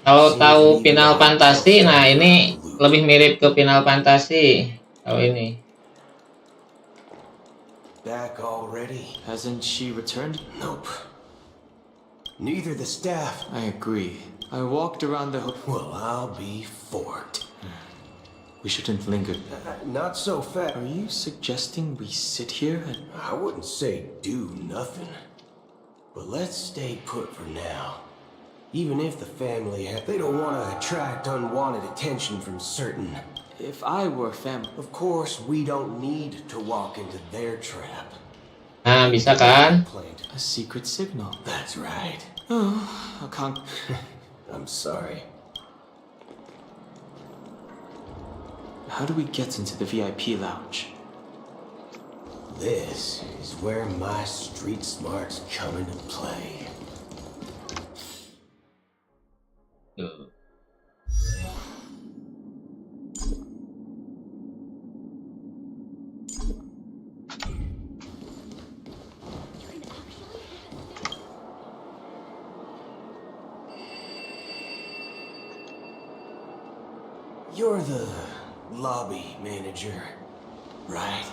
Kalau tahu Final Fantasy, nah ini lebih mirip ke Final Fantasy. Kalau ini. Back already? Hasn't she returned? Nope. Neither the staff. I agree. I walked around the Well, I'll be forked. We shouldn't linger. Not so fast. Are you suggesting we sit here and... I wouldn't say do nothing. But let's stay put for now. Even if the family they don't want to attract unwanted attention from certain... If I were family... Of course, we don't need to walk into their trap. Nah, bisa kan? A secret signal. That's right. Oh, I can't... I'm sorry. How do we get into the VIP lounge? This is where my street smarts come into play. You're the lobby manager, right?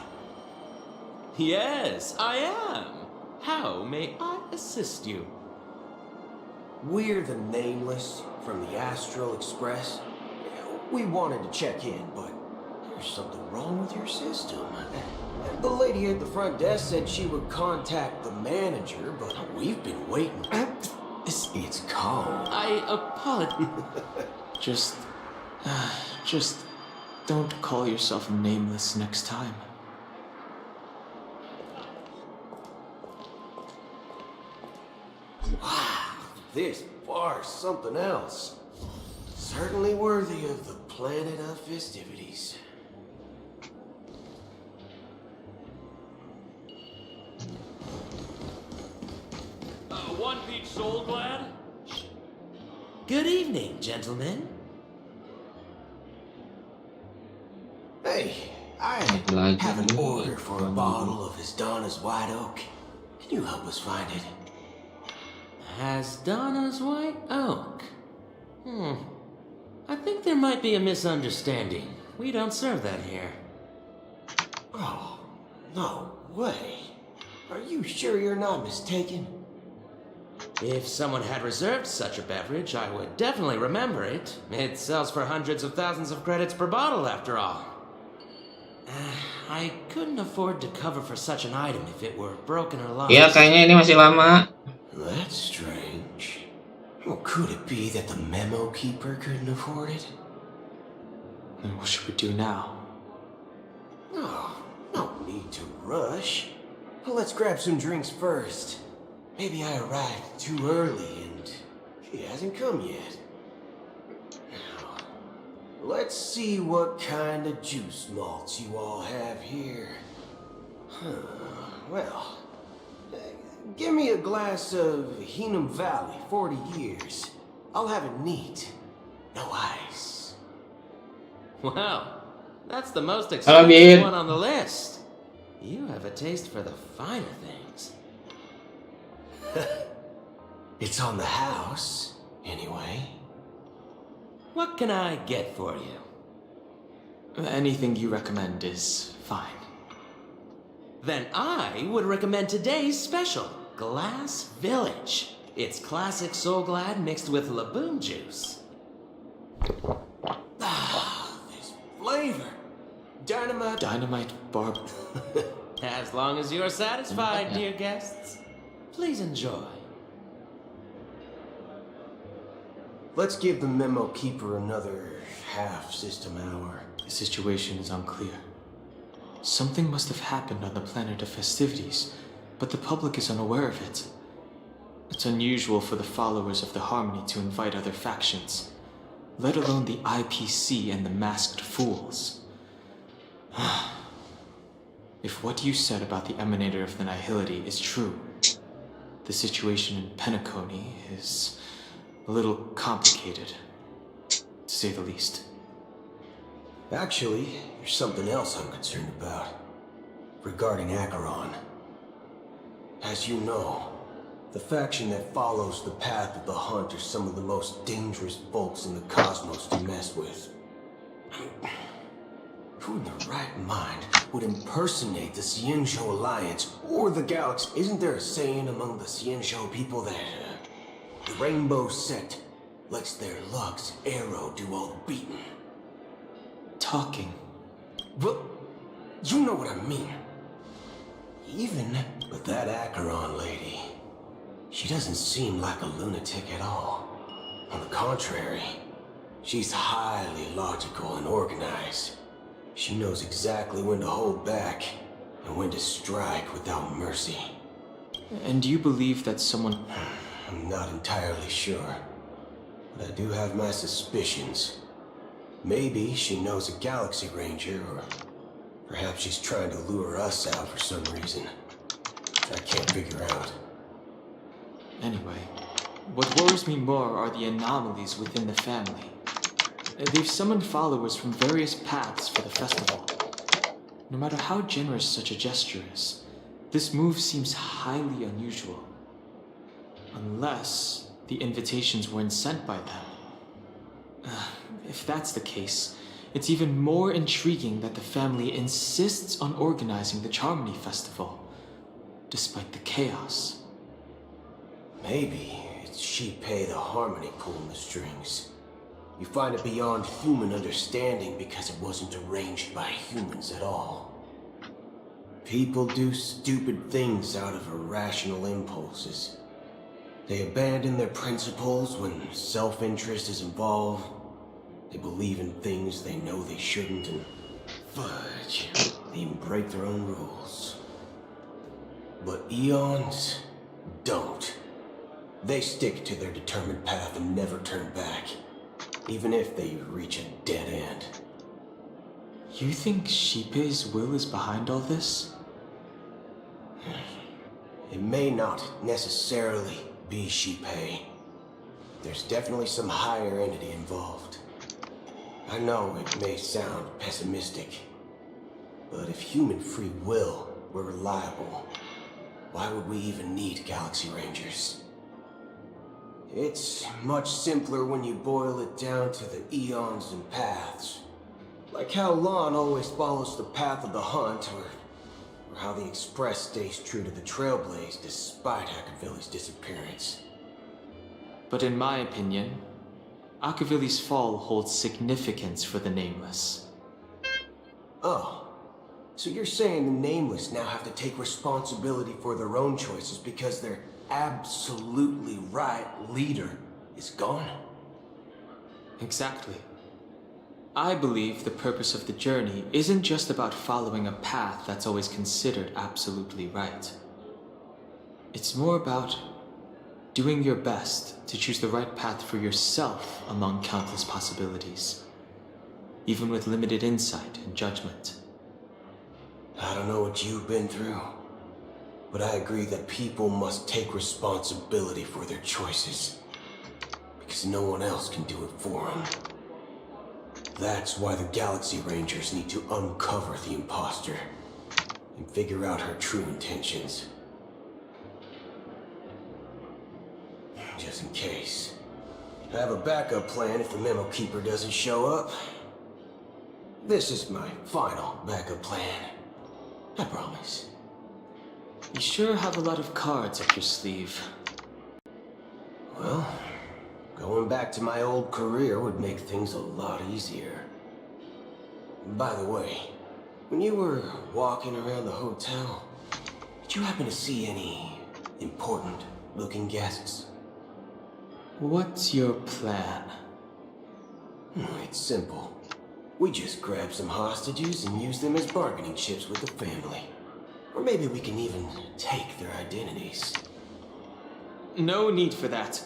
Yes, I am. How may I assist you? We're the Nameless from the Astral Express. We wanted to check in, but there's something wrong with your system. The lady at the front desk said she would contact the manager, but we've been waiting. It's cold. I apologize. Just don't call yourself Nameless next time. Wow, this bar's something else. Certainly worthy of the planet of festivities. One Peach Soul Glad? Good evening, gentlemen. Hey, I have an order for a bottle of Hasdana's White Oak. Can you help us find it? Hasdana's White Oak? I think there might be a misunderstanding. We don't serve that here. Oh, no way. Are you sure you're not mistaken? If someone had reserved such a beverage, I would definitely remember it. It sells for hundreds of thousands of credits per bottle, after all. I couldn't afford to cover for such an item if it were broken or lost. Ya, kayaknya ini masih lama. That's strange. Well, could it be that the memo keeper couldn't afford it? Then what should we do now? Oh, no need to rush. Well, let's grab some drinks first. Maybe I arrived too early and she hasn't come yet. Now, let's see what kind of juice malts you all have here. Well, give me a glass of Hinam Valley, 40 years. I'll have it neat. No ice. Wow, that's the most expensive one on the list. You have a taste for the finer things. It's on the house, anyway. What can I get for you? Anything you recommend is fine. Then I would recommend today's special, Glass Village. It's classic Soul Glad mixed with Laboon juice. Ah, this flavor. Dynamite barb. As long as you're satisfied, dear guests. Please enjoy. Let's give the memo keeper another half system hour. The situation is unclear. Something must have happened on the planet of festivities, but the public is unaware of it. It's unusual for the followers of the Harmony to invite other factions, let alone the IPC and the Masked Fools. If what you said about the Emanator of the Nihility is true, the situation in Penacony is a little complicated, to say the least. Actually, there's something else I'm concerned about. Regarding Acheron. As you know, the faction that follows the path of the Hunt are some of the most dangerous folks in the cosmos to mess with. Who in their right mind would impersonate the Xianzhou Alliance or the Galaxy? Isn't there a saying among the Xianzhou people that The rainbow set lets their luck's arrow do all the beating. Talking. Well, you know what I mean. Even with that Acheron lady, she doesn't seem like a lunatic at all. On the contrary, she's highly logical and organized. She knows exactly when to hold back and when to strike without mercy. And you believe that someone... I'm not entirely sure, but I do have my suspicions. Maybe she knows a Galaxy Ranger, or perhaps she's trying to lure us out for some reason I can't figure out. Anyway, what worries me more are the anomalies within the family. They've summoned followers from various paths for the festival. No matter how generous such a gesture is, this move seems highly unusual. Unless the invitations weren't sent by them. If that's the case, it's even more intriguing that the family insists on organizing the Charmony Festival, despite the chaos. Maybe it's Shipei the Harmony pulling the strings. You find it beyond human understanding because it wasn't arranged by humans at all. People do stupid things out of irrational impulses. They abandon their principles when self-interest is involved. They believe in things they know they shouldn't, and fudge, they even break their own rules. But Eons don't. They stick to their determined path and never turn back, even if they reach a dead end. You think Shipei's will is behind all this? It may not necessarily be Shipei. There's definitely some higher entity involved. I know it may sound pessimistic, but if human free will were reliable, why would we even need Galaxy Rangers? It's much simpler when you boil it down to the eons and paths. Like how Lon always follows the path of the hunt, or how the Express stays true to the Trailblaze despite Akavili's disappearance. But in my opinion, Akavili's fall holds significance for the Nameless. Oh, so you're saying the Nameless now have to take responsibility for their own choices because their absolutely right leader is gone? Exactly. I believe the purpose of the journey isn't just about following a path that's always considered absolutely right. It's more about doing your best to choose the right path for yourself among countless possibilities, even with limited insight and judgment. I don't know what you've been through, but I agree that people must take responsibility for their choices, because no one else can do it for them. That's why the Galaxy Rangers need to uncover the imposter and figure out her true intentions. Just in case. I have a backup plan if the Memo Keeper doesn't show up. This is my final backup plan. I promise. You sure have a lot of cards up your sleeve. Well, going back to my old career would make things a lot easier. By the way, when you were walking around the hotel, did you happen to see any important-looking guests? What's your plan? It's simple. We just grab some hostages and use them as bargaining chips with the family. Or maybe we can even take their identities. No need for that.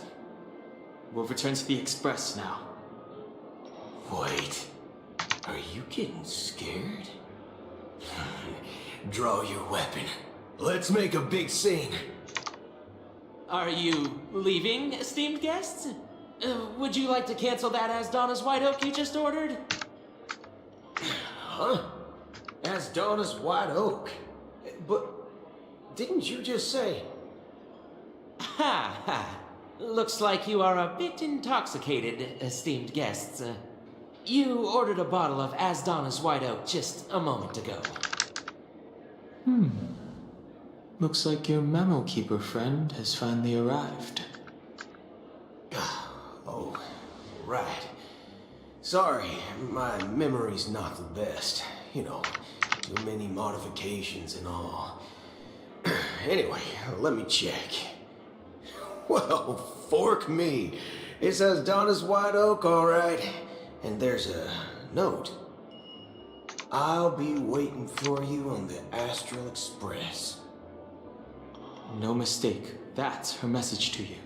We'll return to the Express now. Wait. Are you getting scared? Draw your weapon. Let's make a big scene. Are you leaving, esteemed guests? Would you like to cancel that Asdana's White Oak you just ordered? Huh? Asdana's White Oak? But didn't you just say... Ha ha. Looks like you are a bit intoxicated, esteemed guests. You ordered a bottle of Asdana's White Oak just a moment ago. Looks like your Memo Keeper friend has finally arrived. right. Sorry, my memory's not the best. You know, too many modifications and all. Anyway, let me check. Well, fork me. It says Donna's White Oak, all right. And there's a note. I'll be waiting for you on the Astral Express. No mistake. That's her message to you.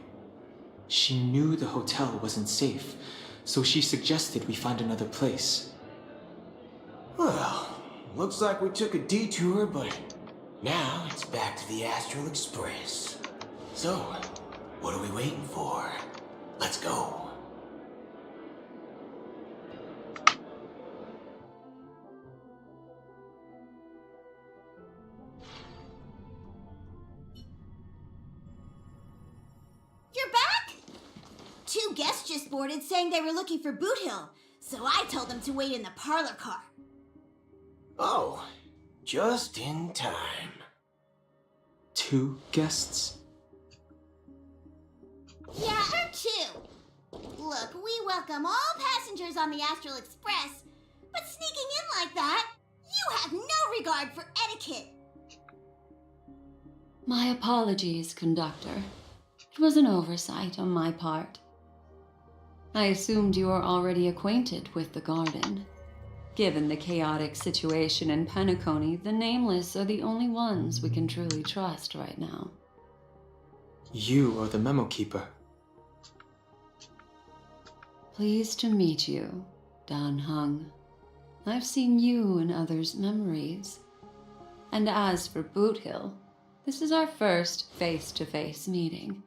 She knew the hotel wasn't safe, so she suggested we find another place. Well, looks like we took a detour, but now it's back to the Astral Express. So, what are we waiting for? Let's go. You're back? 2 guests just boarded saying they were looking for Boot Hill, so I told them to wait in the parlor car. Oh, just in time. 2 guests? Yeah, or 2. Look, we welcome all passengers on the Astral Express, but sneaking in like that, you have no regard for etiquette. My apologies, conductor. It was an oversight on my part. I assumed you were already acquainted with the garden. Given the chaotic situation in Penacony, the Nameless are the only ones we can truly trust right now. You are the memo keeper. Pleased to meet you, Dan Hung. I've seen you in others' memories. And as for Boot Hill, this is our first face-to-face meeting.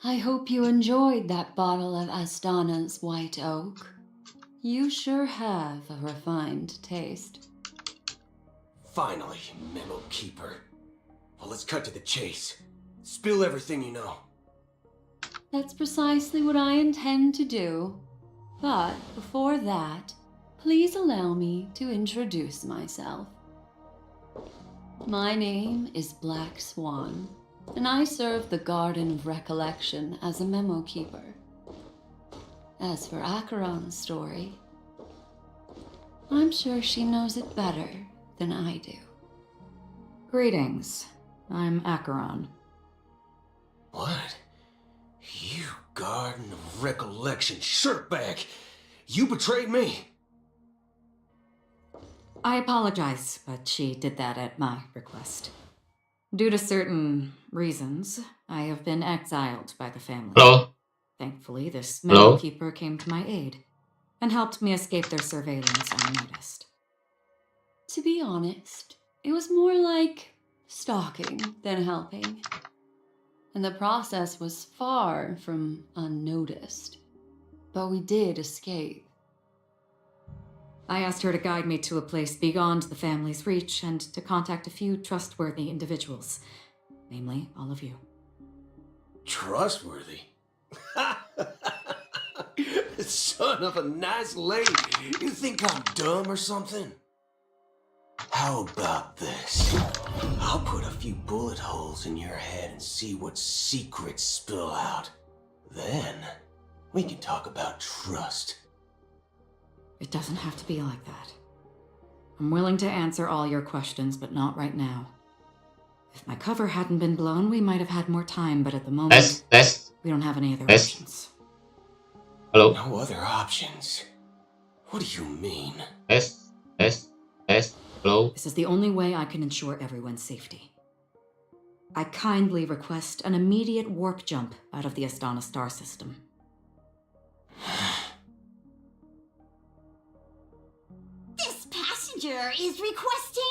I hope you enjoyed that bottle of Astana's White Oak. You sure have a refined taste. Finally, Memo Keeper. Well, let's cut to the chase. Spill everything you know. That's precisely what I intend to do. But before that, please allow me to introduce myself. My name is Black Swan, and I serve the Garden of Recollection as a memo keeper. As for Acheron's story, I'm sure she knows it better than I do. Greetings. I'm Acheron. What? You Garden of Recollection shirtbag! You betrayed me! I apologize, but she did that at my request. Due to certain reasons, I have been exiled by the family. Hello? Thankfully, this Hello? memo keeper came to my aid and helped me escape their surveillance unnoticed. To be honest, it was more like stalking than helping. And the process was far from unnoticed. But we did escape. I asked her to guide me to a place beyond the family's reach and to contact a few trustworthy individuals, namely all of you. Trustworthy? Son of a nice lady. You think I'm dumb or something? How about this? I'll put a few bullet holes in your head and see what secrets spill out. Then, we can talk about trust. It doesn't have to be like that. I'm willing to answer all your questions, but not right now. If my cover hadn't been blown, we might have had more time, but at the moment, we don't have any other options. Hello? No other options? What do you mean? Hello? This is the only way I can ensure everyone's safety. I kindly request an immediate warp jump out of the Astana star system. This passenger is requesting...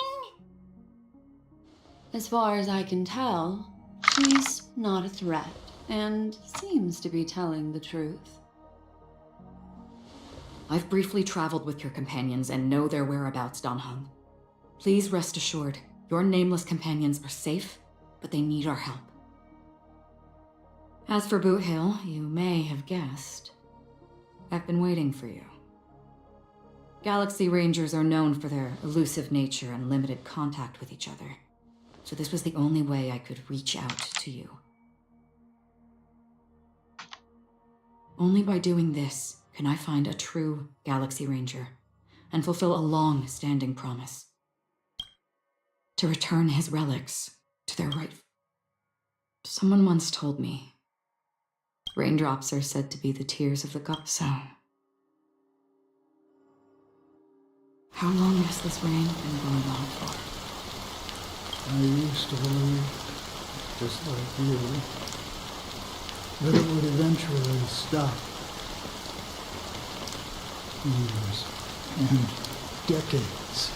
As far as I can tell, she's not a threat and seems to be telling the truth. I've briefly traveled with your companions and know their whereabouts, Dan Hung. Please rest assured, your nameless companions are safe, but they need our help. As for Boot Hill, you may have guessed. I've been waiting for you. Galaxy Rangers are known for their elusive nature and limited contact with each other, so this was the only way I could reach out to you. Only by doing this can I find a true Galaxy Ranger and fulfill a long-standing promise. To return his relics to their right... Someone once told me, raindrops are said to be the tears of the gods. So, how long has this rain been going on for? I used to believe, just like you, that it would eventually stop. Years and decades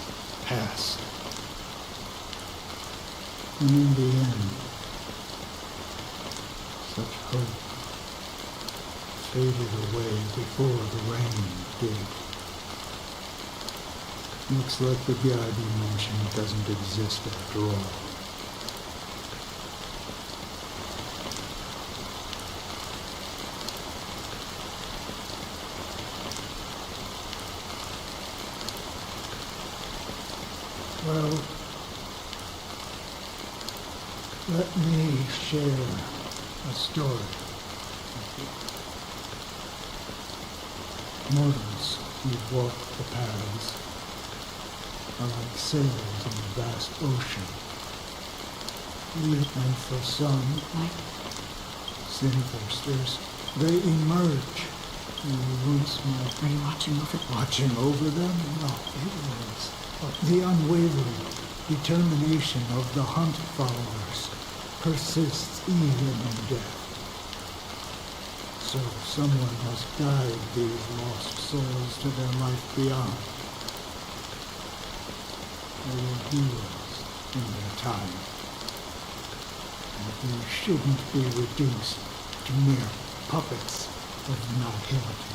passed. And in the end, such hope faded away before the rain did. Looks like the guy you mentioned doesn't exist after all. Well, let me share a story. Mortals who walk the paths are like sailors in a vast ocean. And for some, sin-thirsters, they emerge. Once Are you watching over them? Watching over them? No, it was the unwavering determination of the hunt followers persists even in death. So someone must guide these lost souls to their life beyond. They were heroes in their time. And they shouldn't be reduced to mere puppets of nihility.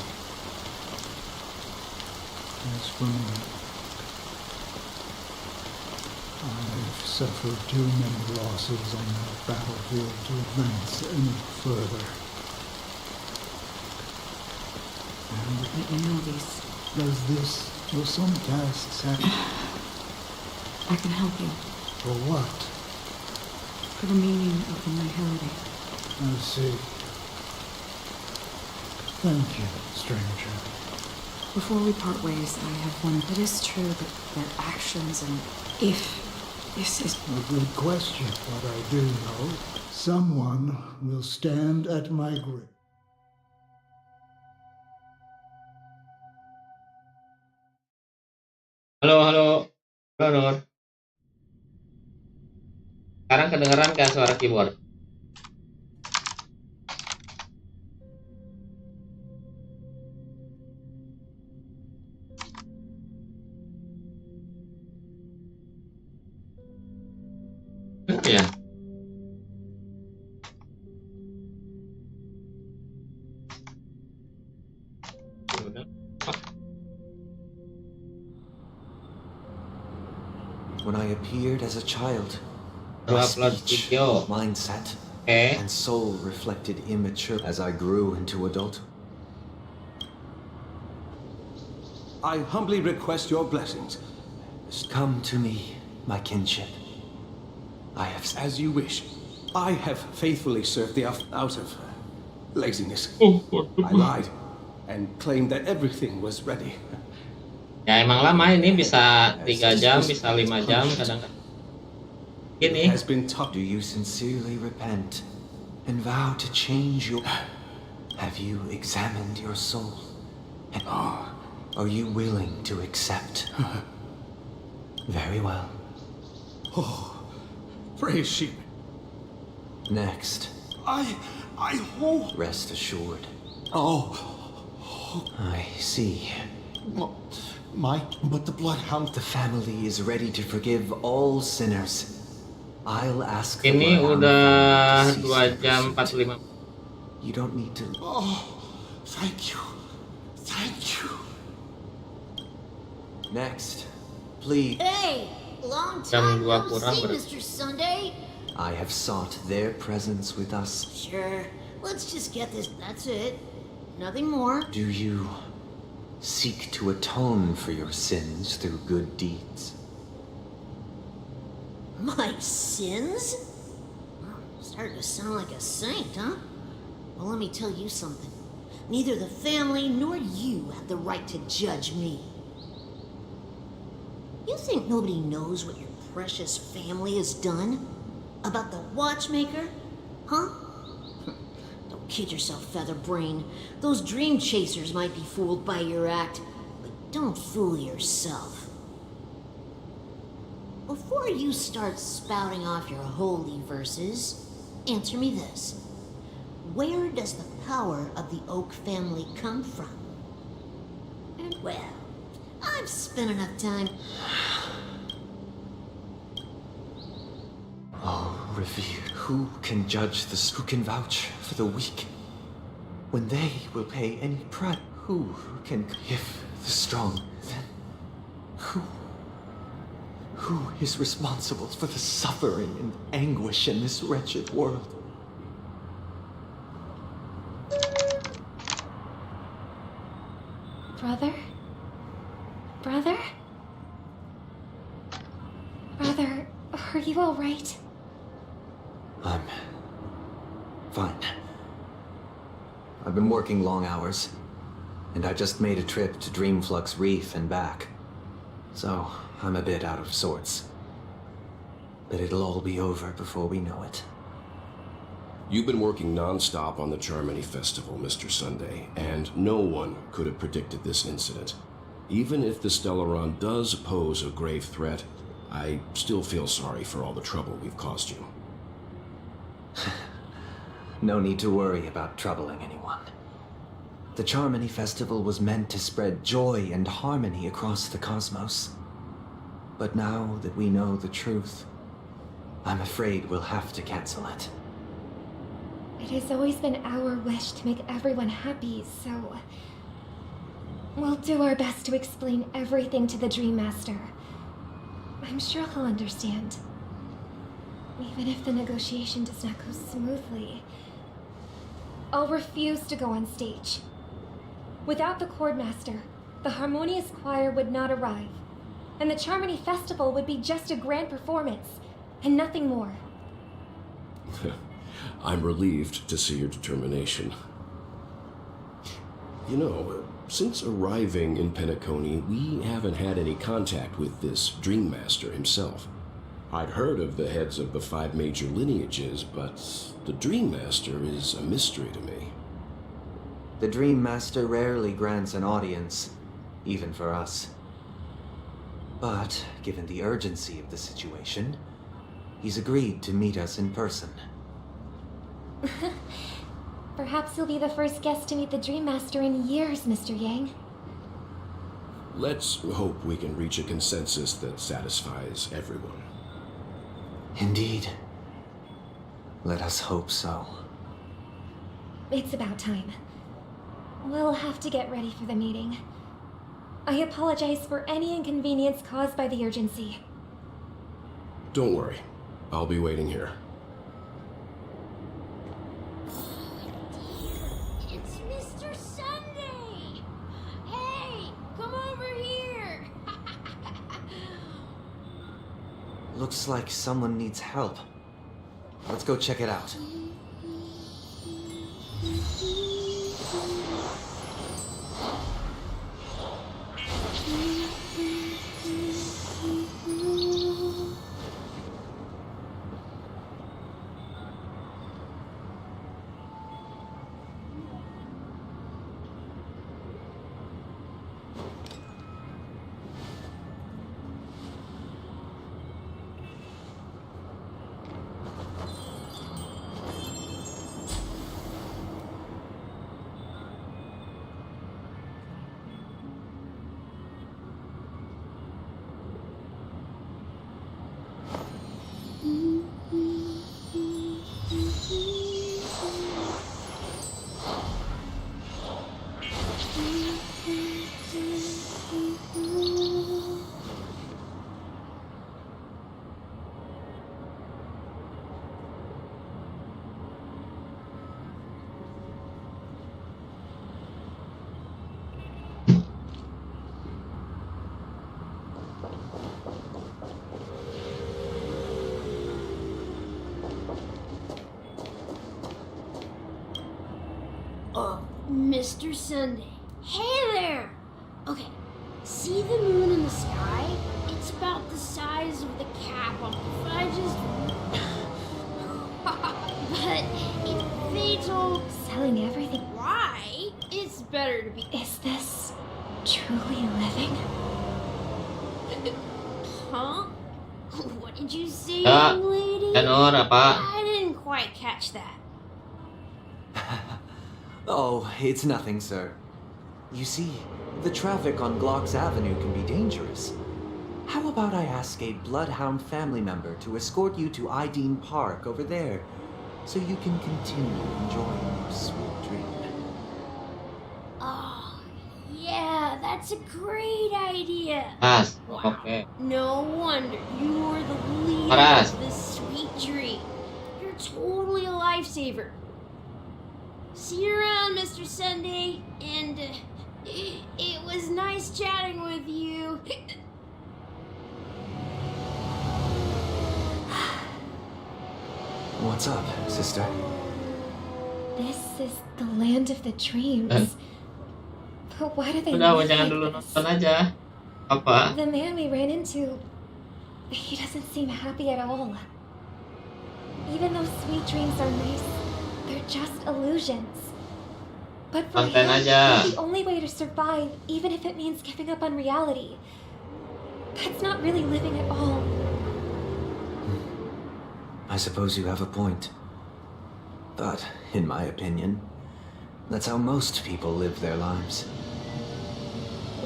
As for me, I've suffered too many losses on that battlefield to advance any further. And you know these. Will some tasks have... I can help you. For what? For the meaning of the nihility. I see. Thank you, stranger. Before we part ways, I have one. It is true that their actions and if this is... A good question, but I do know someone will stand at my grip. Halo, Nur. Sekarang kedengeran kan suara keyboard? Ya. When I appeared as a child, my speech, mindset, and soul reflected immature as I grew into adulthood. I humbly request your blessings. Come to me, my kinship. I have... As you wish. I have faithfully served the out of laziness. I lied and claimed that everything was ready. Ya emang lama ini, bisa 3 jam, bisa 5 jam kadang-kadang. Gini. Do you sincerely repent and vow to change your... Have you examined your soul? And are you willing to accept? Very well. Oh, praise sheep. Next. I hope. Rest assured. Oh. I see. But the bloodhound... The family is ready to forgive all sinners. I'll ask the Ini udah 2 bloodhound jam 45. You don't need to... Oh, thank you. Thank you. Next, please. Hey, long Jam time 2 no kurang see, berarti. Mr. Sunday. I have sought their presence with us. Sure, let's just get this. That's it. Nothing more. Do you seek to atone for your sins through good deeds? My sins? Starting to sound like a saint, huh? Well, let me tell you something. Neither the family nor you have the right to judge me. You think nobody knows what your precious family has done? About the watchmaker? Huh? Don't kid yourself, Featherbrain. Those dream chasers might be fooled by your act, but don't fool yourself. Before you start spouting off your holy verses, answer me this. Where does the power of the Oak family come from? And well, I've spent enough time... Oh, revered, who can judge who can vouch for the weak? When they will pay any price, who can give the strong? Then who is responsible for the suffering and anguish in this wretched world? Brother? Brother? Brother, are you all right? I'm fine. I've been working long hours, and I just made a trip to Dreamflux Reef and back. So, I'm a bit out of sorts. But it'll all be over before we know it. You've been working non-stop on the Charmony Festival, Mr. Sunday, and no one could have predicted this incident. Even if the Stellaron does pose a grave threat, I still feel sorry for all the trouble we've caused you. No need to worry about troubling anyone. The Charmony Festival was meant to spread joy and harmony across the cosmos. But now that we know the truth, I'm afraid we'll have to cancel it. It has always been our wish to make everyone happy, so... we'll do our best to explain everything to the Dream Master. I'm sure he'll understand. Even if the negotiation does not go smoothly, I'll refuse to go on stage. Without the Chordmaster, the Harmonious Choir would not arrive, and the Charmony Festival would be just a grand performance, and nothing more. I'm relieved to see your determination. You know, since arriving in Penacony, we haven't had any contact with this Dream Master himself. I'd heard of the heads of the 5 major lineages, but the Dream Master is a mystery to me. The Dream Master rarely grants an audience, even for us. But, given the urgency of the situation, he's agreed to meet us in person. Perhaps you'll be the first guest to meet the Dream Master in years, Mr. Yang. Let's hope we can reach a consensus that satisfies everyone. Indeed. Let us hope so. It's about time. We'll have to get ready for the meeting. I apologize for any inconvenience caused by the urgency. Don't worry. I'll be waiting here. It's Mr. Sunday! Hey, come over here! Looks like someone needs help. Let's go check it out. Mr. Sunday. Hey there! Okay, see the moon in the sky? It's about the size of the cap on if I just... but if they don't... Selling everything. Why? It's better to be... Is this truly living? Huh? What did you say, Ya, young lady? Janur apa? I didn't quite catch that. Oh, it's nothing, sir. You see, the traffic on Glocks Avenue can be dangerous. How about I ask a Bloodhound family member to escort you to Ideen Park over there, so you can continue enjoying your sweet dream? Oh, yeah, that's a great idea. Mas, oke. No wonder you were the leader Paras. of this sweet dream. You're totally a lifesaver. See you around, Mr. Sunday, and it was nice chatting with you. What's up, sister? This is the land of the dreams. But why do they Udah, live jangan like dulu this? nonton aja. Apa? The man we ran into, he doesn't seem happy at all. Even though sweet dreams are nice, they're just illusions. But for Konten him, aja. the only way to survive, even if it means giving up on reality, that's not really living at all. I suppose you have a point. But, in my opinion, that's how most people live their lives.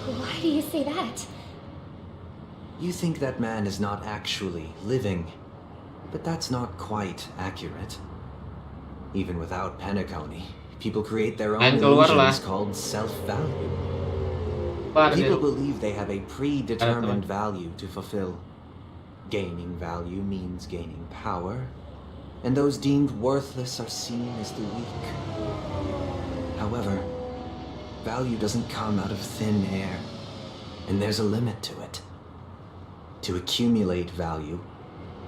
Why do you say that? You think that man is not actually living, but that's not quite accurate. Even without Penacony, people create their own And keluar lah. illusions called self-value. Keluar People dia. believe they have a predetermined value to fulfill. Gaining value means gaining power, and those deemed worthless are seen as the weak. However, value doesn't come out of thin air, and there's a limit to it. To accumulate value,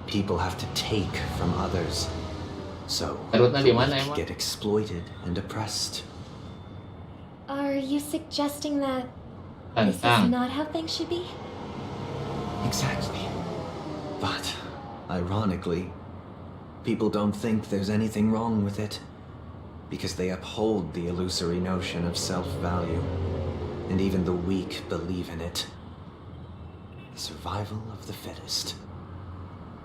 people have to take from others, so Garutnya the di mana weak emang? get exploited and oppressed. Are you suggesting that this is Tantang. not how things should be? Exactly. But, ironically, people don't think there's anything wrong with it, because they uphold the illusory notion of self-value, and even the weak believe in it. The survival of the fittest.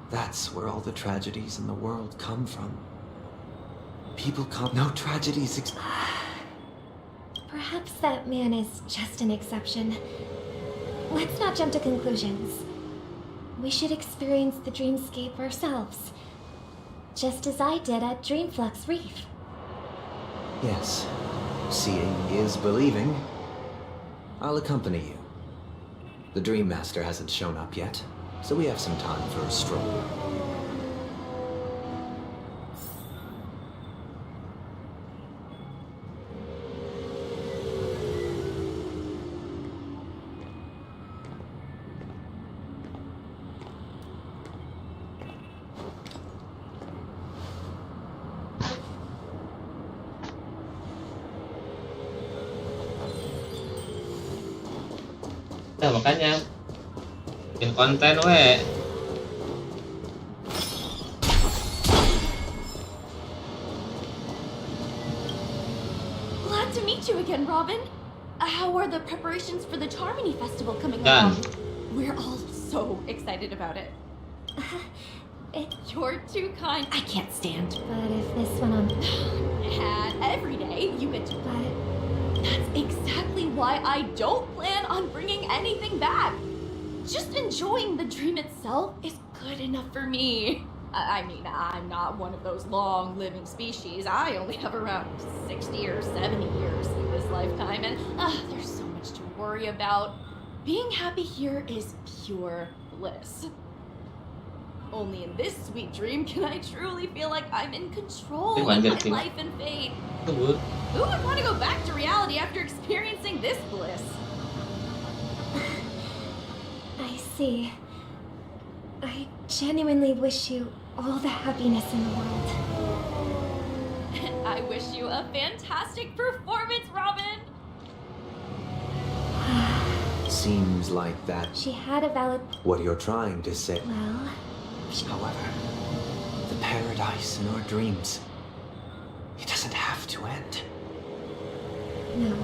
That's where all the tragedies in the world come from. People come... No tragedies Perhaps that man is just an exception. Let's not jump to conclusions. We should experience the dreamscape ourselves, just as I did at Dreamflux Reef. Yes, seeing is believing. I'll accompany you. The Dream Master hasn't shown up yet, so we have some time for a stroll. Ya, makanya bikin konten we. Glad to meet you again, Robin. How are the preparations for the Charmony Festival coming Done. along? We're all so excited about it. You're too kind. I can't stand. But if this went on... And every day you get to... That's exactly why I don't plan on bringing anything back. Just enjoying the dream itself is good enough for me. I mean, I'm not one of those long-living species. I only have around 60 or 70 years in this lifetime, and there's so much to worry about. Being happy here is pure bliss. Only in this sweet dream can I truly feel like I'm in control of my life and fate. Who would want to go back to reality after experiencing this bliss? I see. I genuinely wish you all the happiness in the world. I wish you a fantastic performance, Robin! Seems like that. She had a valid... What you're trying to say. Well... However, the paradise in our dreams, it doesn't have to end. No.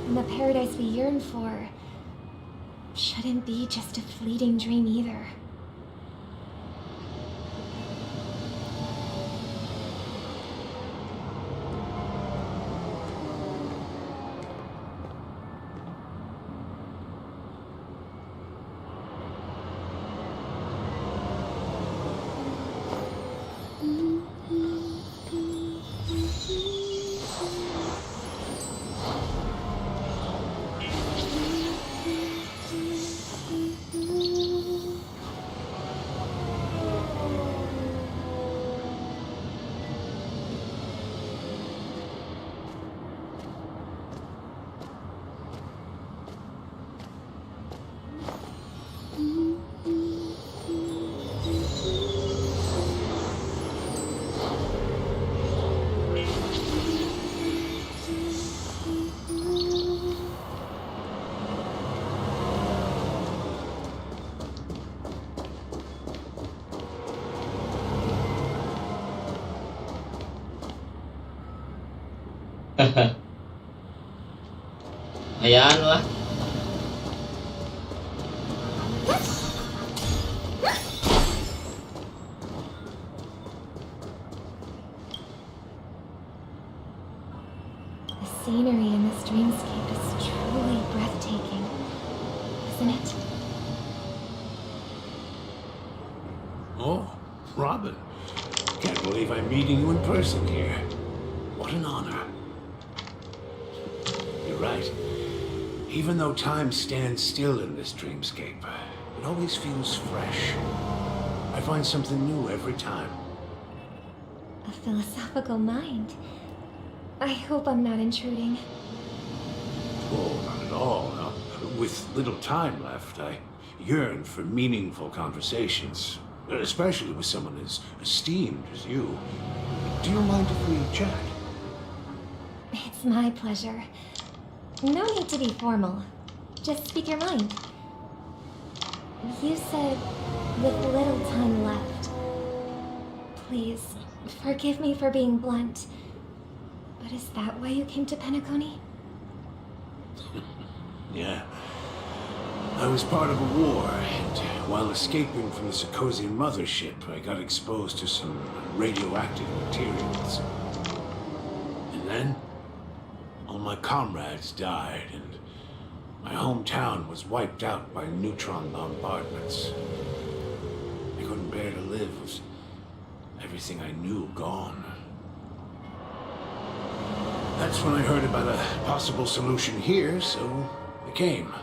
And the paradise we yearn for shouldn't be just a fleeting dream either. Ayan lah. The scenery in this dreamscape is truly breathtaking, isn't it? Oh, Robin. Can't believe I'm meeting you in person here. What an honor. You're right. Even though time stands still in this dreamscape, it always feels fresh. I find something new every time. A philosophical mind. I hope I'm not intruding. Oh, not at all. Now, with little time left, I yearn for meaningful conversations, especially with someone as esteemed as you. Do you mind if we chat? It's my pleasure. No need to be formal. Just speak your mind. You said, with little time left. Please, forgive me for being blunt. But is that why you came to Penacony? Yeah. I was part of a war, and while escaping from the Sarkozian mothership, I got exposed to some radioactive materials. And then, all my comrades died, and my hometown was wiped out by neutron bombardments. I couldn't bear to live with everything I knew gone. That's when I heard about a possible solution here, so I came.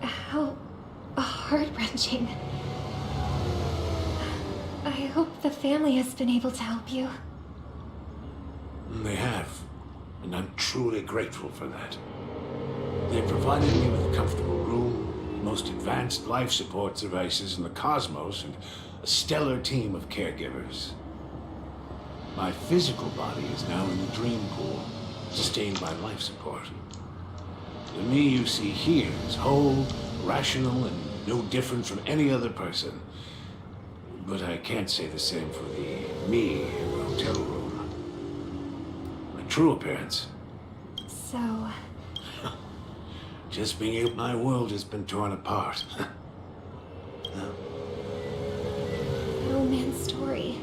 How heart-wrenching. I hope the family has been able to help you. They have, and I'm truly grateful for that. They provided me with a comfortable room, the most advanced life support devices in the cosmos, and a stellar team of caregivers. My physical body is now in the dream pool, sustained by life support. The me you see here is whole, rational, and no different from any other person. But I can't say the same for the me in the hotel room. My true appearance. So... Just being out, my world has been torn apart. No man's story.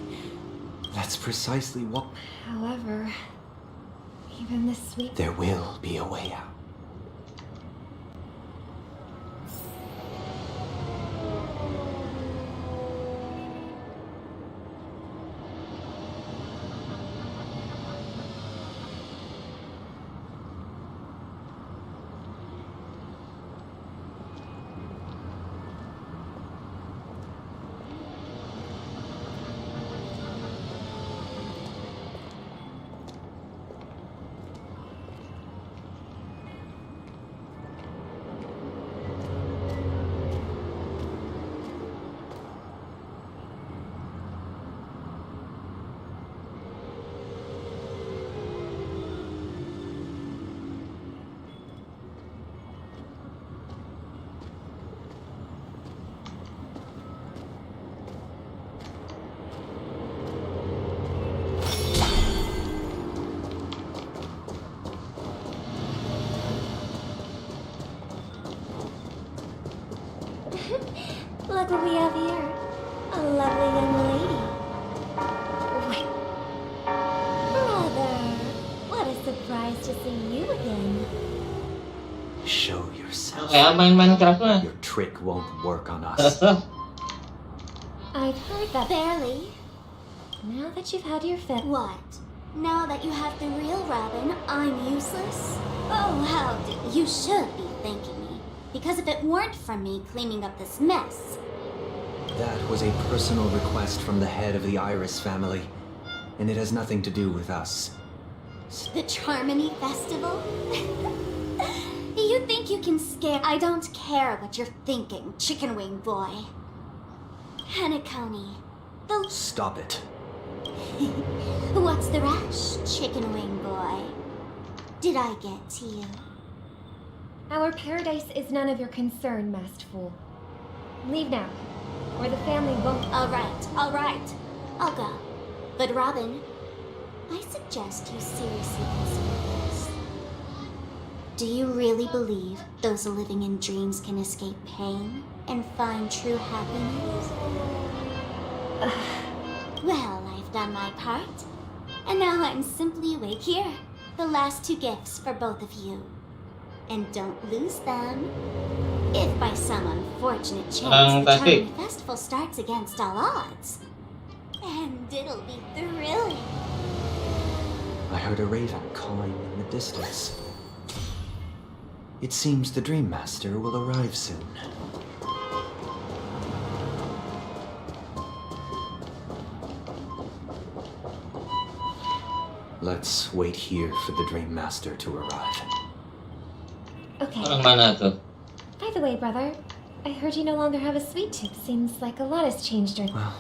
That's precisely what... However, even this sweet... There will be a way out. Look what we have here. A lovely young lady. Wait. Brother, what a surprise to see you again. Show yourself. Kayak main Minecraft mah. Your trick won't work on us. I've heard that. Barely. Now that you've had your fill. What? Now that you have the real Robin, I'm useless? Oh, how you should be thanking me. Because if it weren't for me cleaning up this mess... That was a personal request from the head of the Iris family, and it has nothing to do with us. The Charmony Festival? You think you can scare... I don't care what you're thinking, chicken wing boy. Hanakoni. Stop it. What's the rush, chicken wing boy? Did I get to you? Our paradise is none of your concern, masked fool. Leave now, or the family won't... All right. I'll go. But Robin, I suggest you seriously consider this. Do you really believe those living in dreams can escape pain and find true happiness? Well, I've done my part. And now I'm simply awake here. The last 2 gifts for both of you. And don't lose them. If by some unfortunate chance the Charmony Festival starts against all odds. And it'll be thrilling. I heard a raven cawing in the distance. It seems the Dream Master will arrive soon. Let's wait here for the Dream Master to arrive. Okay. Orang mana tuh? By the way, brother, I heard you no longer have a sweet tooth. Seems like a lot has changed during... Well,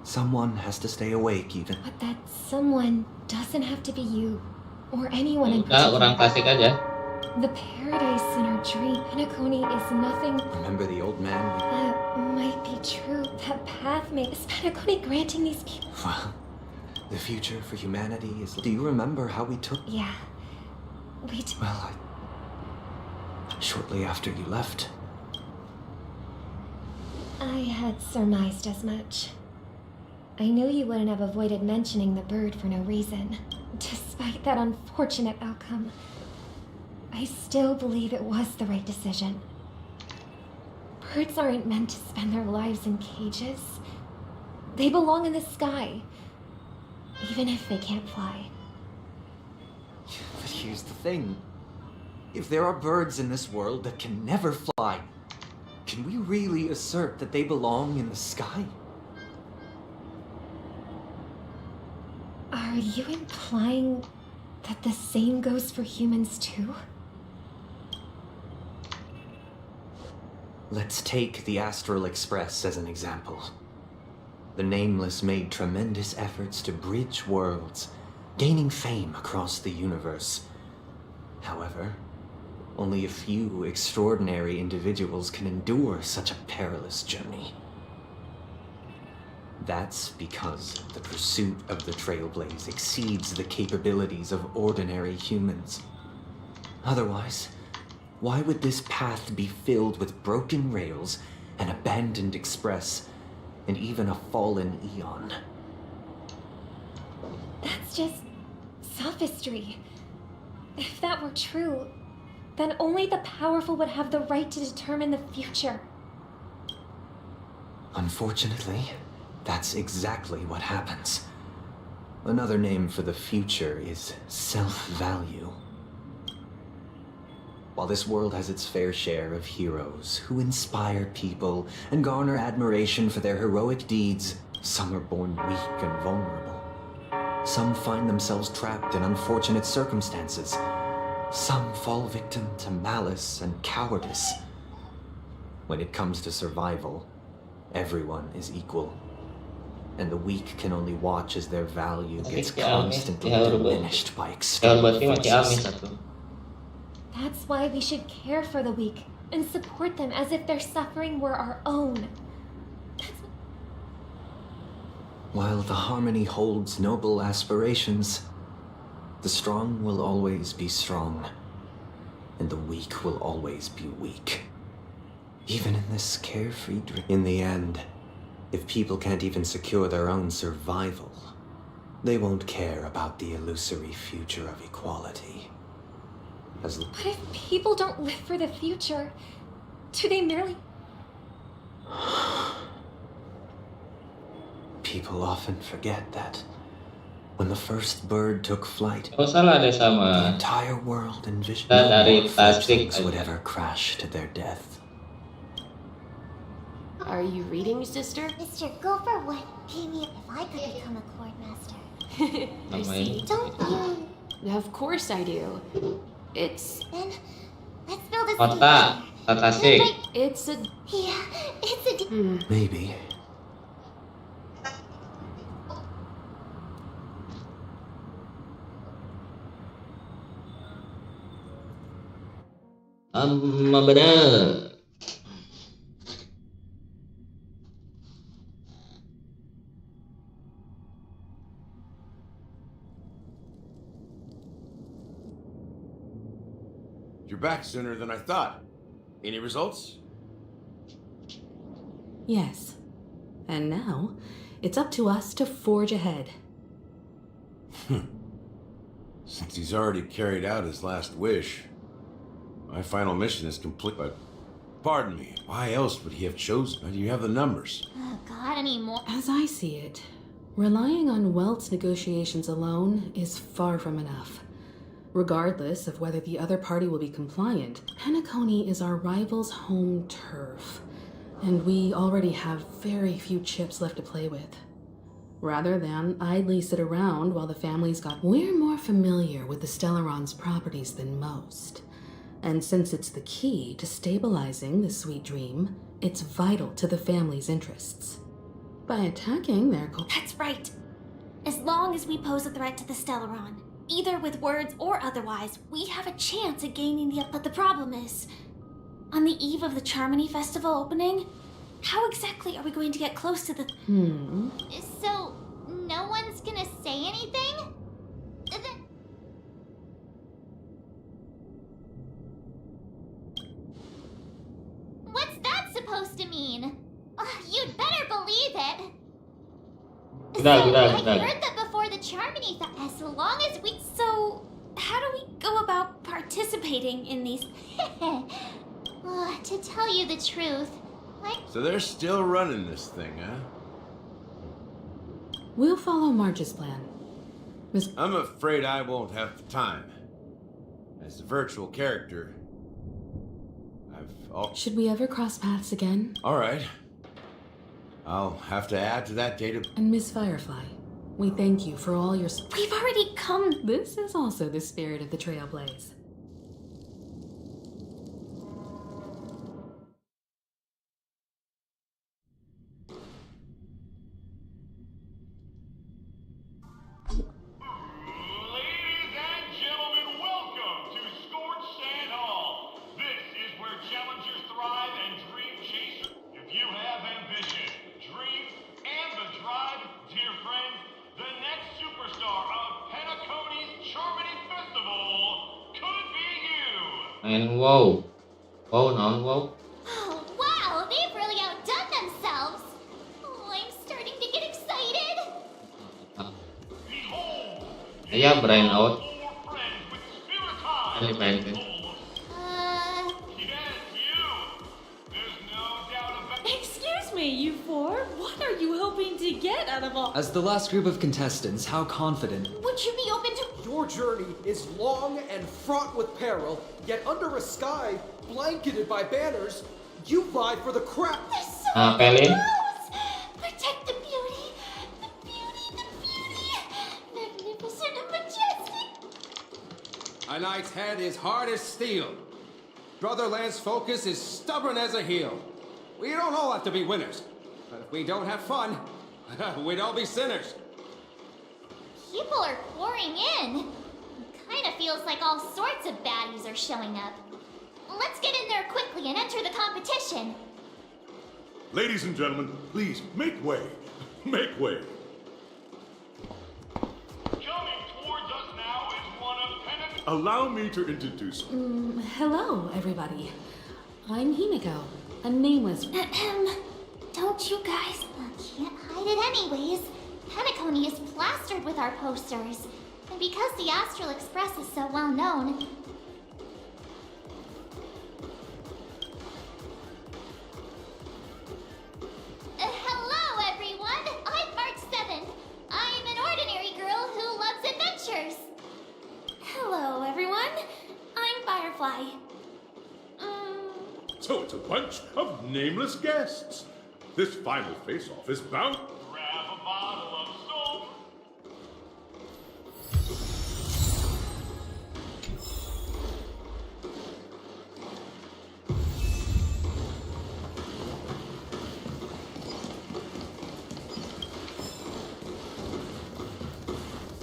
someone has to stay awake even. But that someone doesn't have to be you, or anyone in Udah, orang klasik aja. The paradise in our dream, Hanakoni, is nothing... Remember the old man? That might be true. That path may... Is Hanakoni granting these people... Well, the future for humanity is... Do you remember how we took... Yeah. We did... Well, shortly after you left. I had surmised as much. I knew you wouldn't have avoided mentioning the bird for no reason. Despite that unfortunate outcome, I still believe it was the right decision. Birds aren't meant to spend their lives in cages. They belong in the sky, even if they can't fly. But here's the thing. If there are birds in this world that can never fly, can we really assert that they belong in the sky? Are you implying that the same goes for humans too? Let's take the Astral Express as an example. The Nameless made tremendous efforts to bridge worlds, gaining fame across the universe. However, only a few extraordinary individuals can endure such a perilous journey. That's because the pursuit of the Trailblaze exceeds the capabilities of ordinary humans. Otherwise, why would this path be filled with broken rails, an abandoned express, and even a fallen eon? That's just sophistry. If that were true, then only the powerful would have the right to determine the future. Unfortunately, that's exactly what happens. Another name for the future is self-value. While this world has its fair share of heroes who inspire people and garner admiration for their heroic deeds, some are born weak and vulnerable. Some find themselves trapped in unfortunate circumstances. Some fall victim to malice and cowardice. When it comes to survival, everyone is equal. And the weak can only watch as their value gets constantly diminished by external forces. That's why we should care for the weak and support them as if their suffering were our own. While the Harmony holds noble aspirations, the strong will always be strong, and the weak will always be weak. Even in this carefree dream. In the end, if people can't even secure their own survival, they won't care about the illusory future of equality. But if people don't live for the future, do they merely... People often forget that when the first bird took flight, salah deh sama the entire world envisioned Dan no dari more Tasik fledglings would aja. ever crash to their death. Are you reading, sister? Mr. Gopher gave me if I could become a court master. I see. Don't you? Of course I do. It's... Then, let's build a Kota Tasik. It's a... Yeah, it's a... Maybe. Benar. You're back sooner than I thought. Any results? Yes. And now, it's up to us to forge ahead. Since he's already carried out his last wish, my final mission is complete. But, pardon me, why else would he have chosen? Do you have the numbers? Oh, God, any more? As I see it, relying on Welt's negotiations alone is far from enough. Regardless of whether the other party will be compliant, Penacony is our rival's home turf, and we already have very few chips left to play with. Rather than idly sit around while the family's got... We're more familiar with the Stellaron's properties than most. And since it's the key to stabilizing the sweet dream, it's vital to the family's interests. By attacking their... That's right. As long as we pose a threat to the Stellaron, either with words or otherwise, we have a chance at gaining the... But the problem is, on the eve of the Charmony Festival opening, how exactly are we going to get close to the... So, no one's gonna say anything? What's that supposed to mean? You'd better believe it. I heard that before the Charmony as long as we... So, how do we go about participating in these... To tell you the truth, So they're still running this thing, huh? We'll follow Marge's plan. I'm afraid I won't have the time. As a virtual character, Should we ever cross paths again? All right. I'll have to add to that data. And Miss Firefly, we thank you for all your... We've already come... This is also the spirit of the Trailblaze. And wow. Wow, non wow. Oh, wow, they've really outdone themselves. Oh, I'm starting to get excited. Yeah, brain out. Ini pengen. Excuse me, you four. What are you hoping to get out of all... As the last group of contestants, how confident... Would you be open to... Your journey is long and fraught with peril, yet under a sky blanketed by banners, you vie for the crown. Pelin. Protect the beauty, magnificent and majestic. A knight's head is hard as steel. Brother Lance's focus is stubborn as a heel. We don't all have to be winners, but if we don't have fun, we'd all be sinners. People are pouring in. Kind of feels like all sorts of baddies are showing up. Let's get in there quickly and enter the competition. Ladies and gentlemen, please make way. Make way. Coming towards us now is one of Penacony's... Allow me to introduce you. Hello, everybody. I'm Himiko, a nameless... Don't you guys... Can't hide it anyways. Penacony is plastered with our posters. And because the Astral Express is so well known... hello, everyone! I'm March 7th. I'm an ordinary girl who loves adventures. Hello, everyone. I'm Firefly. So it's a bunch of nameless guests. This final face-off is bound... Grab a bottle of soap.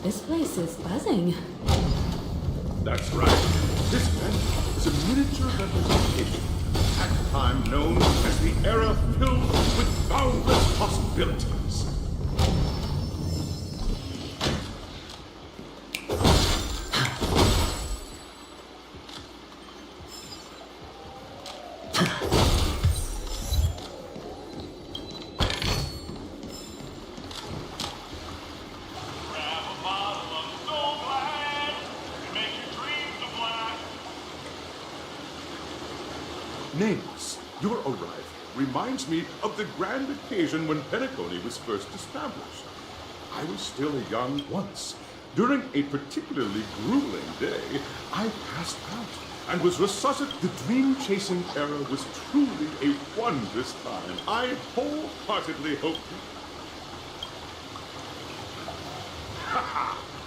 This place is buzzing. That's right. This event is a miniature representation of that time known as the era filled with boundless possibilities. Nameless, your arrival reminds me of the grand occasion when Penacony was first established. I was still a young once. During a particularly grueling day, I passed out and was resuscitated. The dream-chasing era was truly a wondrous time. I wholeheartedly hope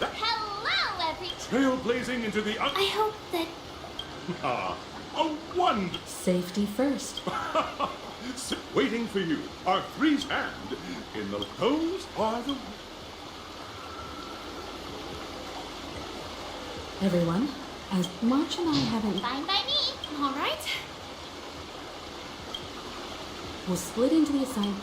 Hello, everyone! trailblazing into the I hope that... a wonder. Safety first. Waiting for you are three's hand in the pose are the... Everyone, as March and I haven't... Fine by me. All right. We'll split into the assigned...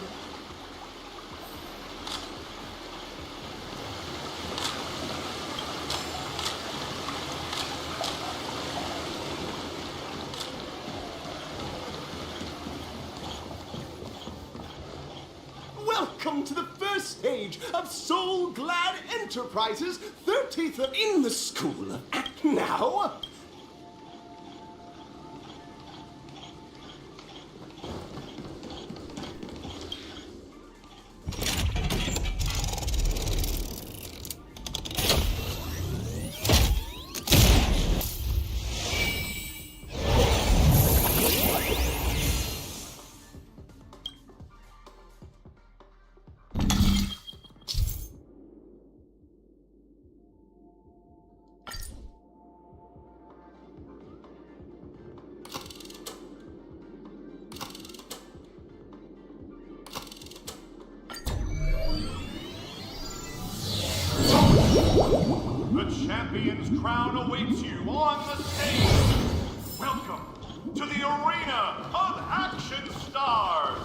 Welcome to the first stage of Soul Glad Enterprises' 30th in the School of Act Now. The champion's crown awaits you on the stage. Welcome to the arena of action stars.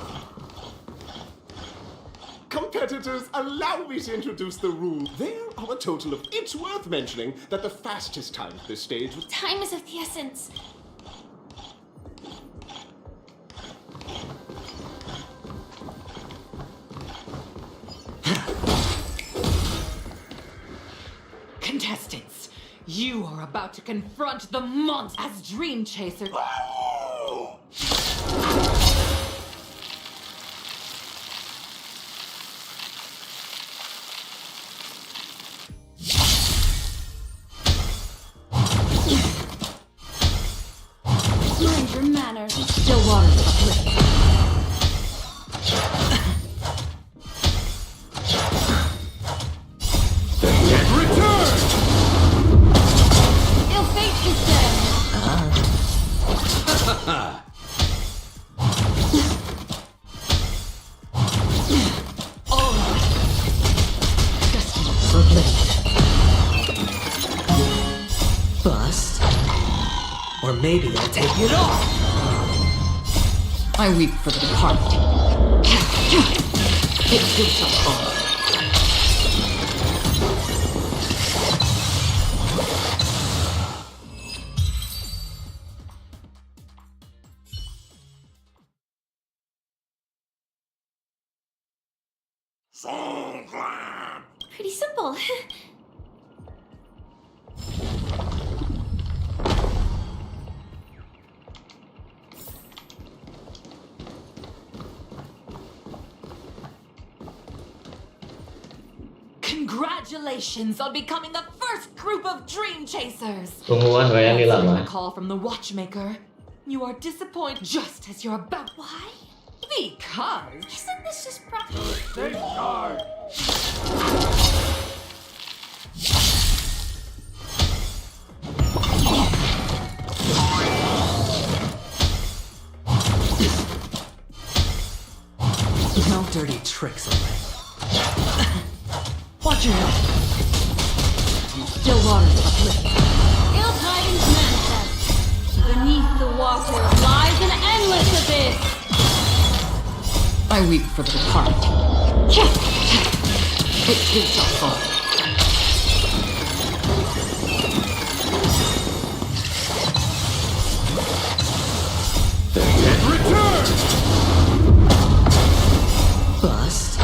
Competitors, allow me to introduce the rules. There are a total of... It's worth mentioning that the fastest time at this stage was... Time is of the essence. Contestants, you are about to confront the monster as Dream Chaser. Mind your manners. Still water for the plate. Ill fate is dead. Bust? Or maybe I'll take it off! I weep for the departed. It gives us all. Pretty simple. Congratulations on becoming the first group of Dream Chasers! Tungguan kayak Answering lama. a call from the Watchmaker. You are disappointed just as you're about. Why? Because. Isn't this just property? Safeguard! No dirty tricks, alright? Watch your head. Still waters uplifted. Ill tidings manifest. Beneath the water lies an endless abyss. I weep for the departed. It is your fault. Return! Bust.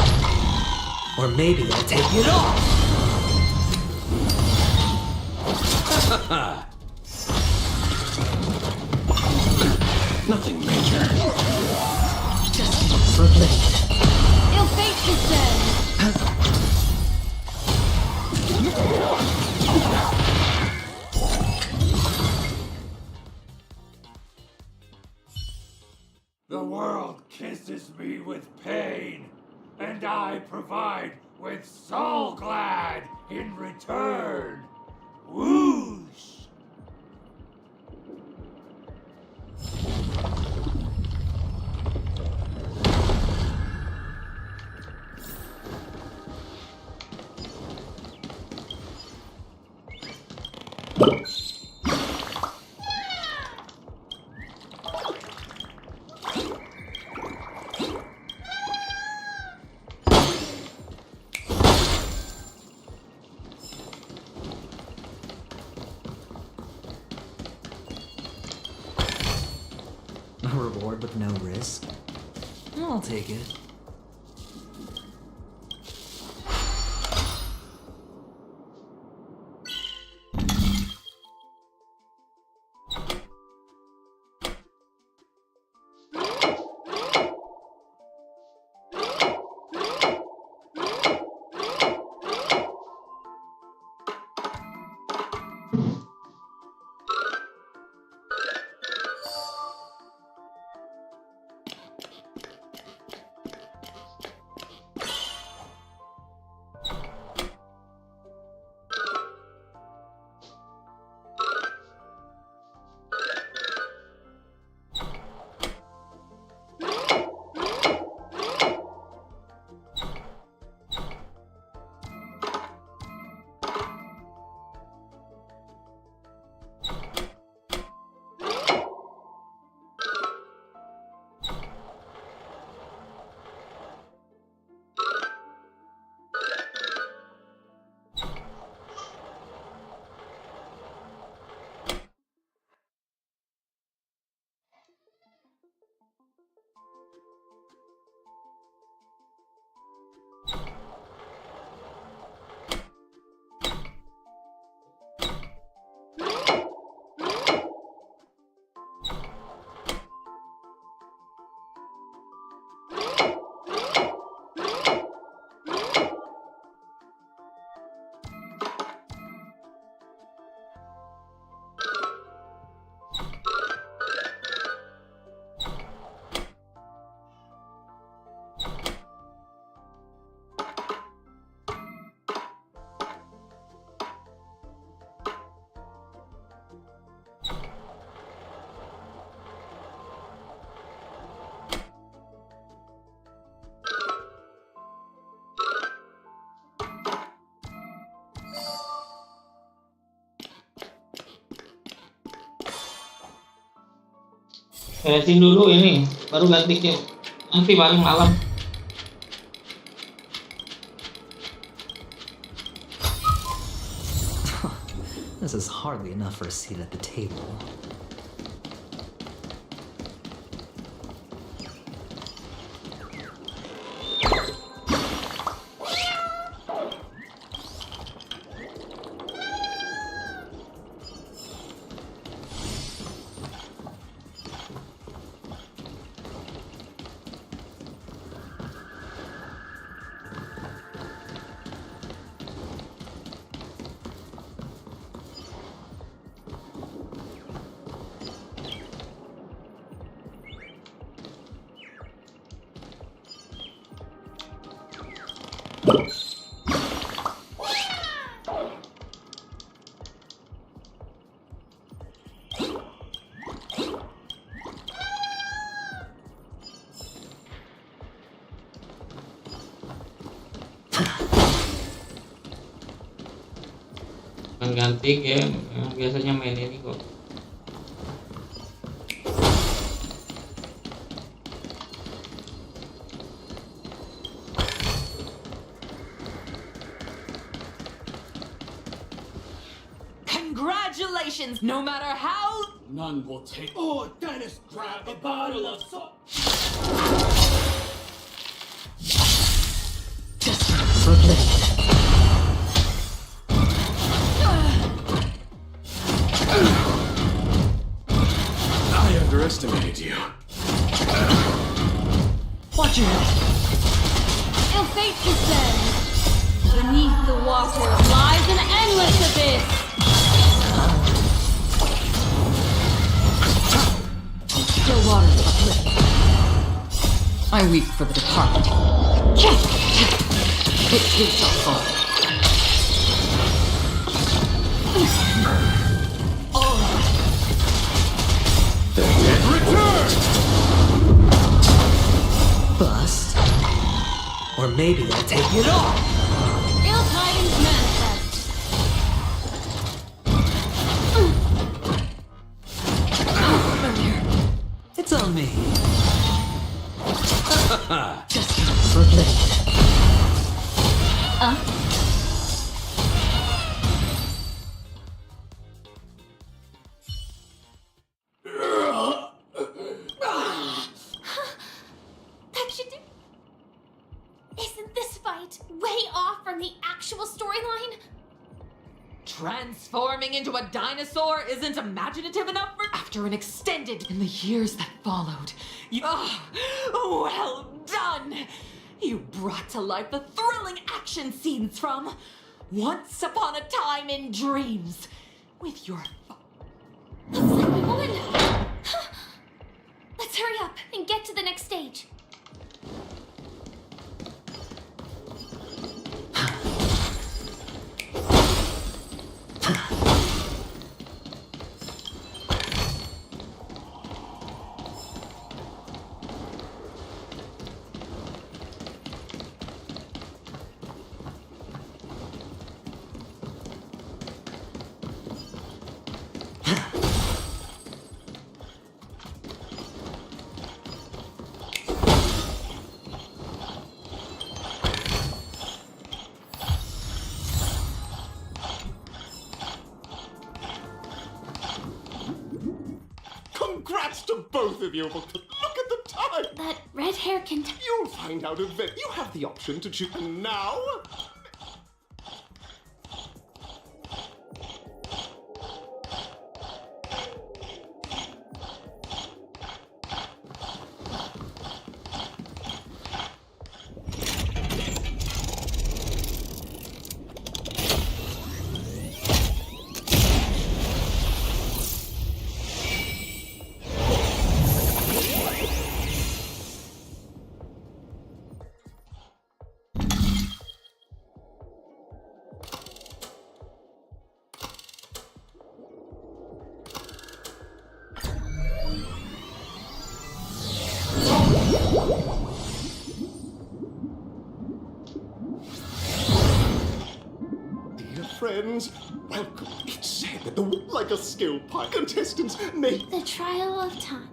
Or maybe I'll take it off! Nothing major. Just for a bit. Ill fate descends. The world kisses me with pain, and I provide with soul glad in return. Whoosh! A reward with no risk? I'll take it. Beresin dulu ini, baru ganti game. Nanti paling malam. This is hardly enough for a seat at the table. Ganti game, biasanya main ini kok. Congratulations, no matter how. None will take. Oh, Dennis, grab a bottle of salt. I underestimated you. Watch your head. Ill fate descends. Beneath the water lies an endless abyss. Still waters uplift. I weep for the departed. It is our fault. Return! Bust. Or maybe I'll take it off. Ill tidings manifest. It's on me. Just Okay. That should do. Isn't this fight way off from the actual storyline? transforming into a dinosaur isn't imaginative enough for after an extended in the years that followed. Well done! You brought to life the thrilling action scenes from Once Upon a Time in Dreams with your Looks like we won! Let's hurry up and get to the next stage. Congrats to both of you, but look at the time! That red hair can... You'll find out eventually. You have the option to choose now. Friends, welcome. It's said that like a skill pie, contestants may... The trial of time.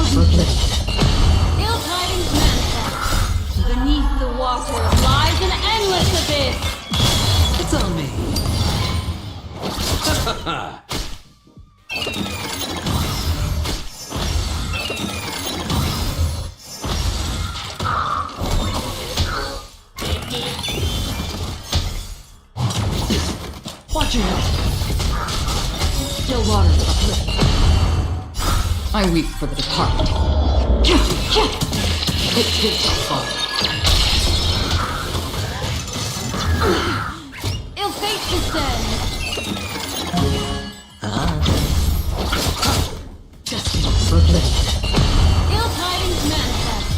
Ill tidings manifest. Beneath the water lies an endless abyss. It's on me. Watch your head. Still waters uplifted. I weep for the departed. It's his fault. Ill fate descend. Destiny proclaimed. Ill tidings manifest.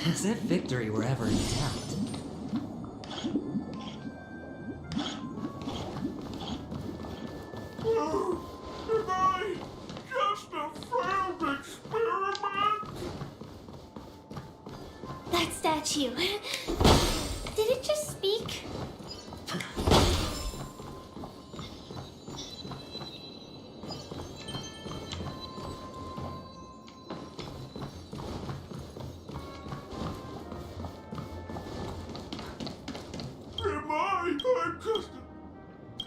As if victory were ever in doubt. Am I just a failed experiment? That statue. Did it just speak? I'm just...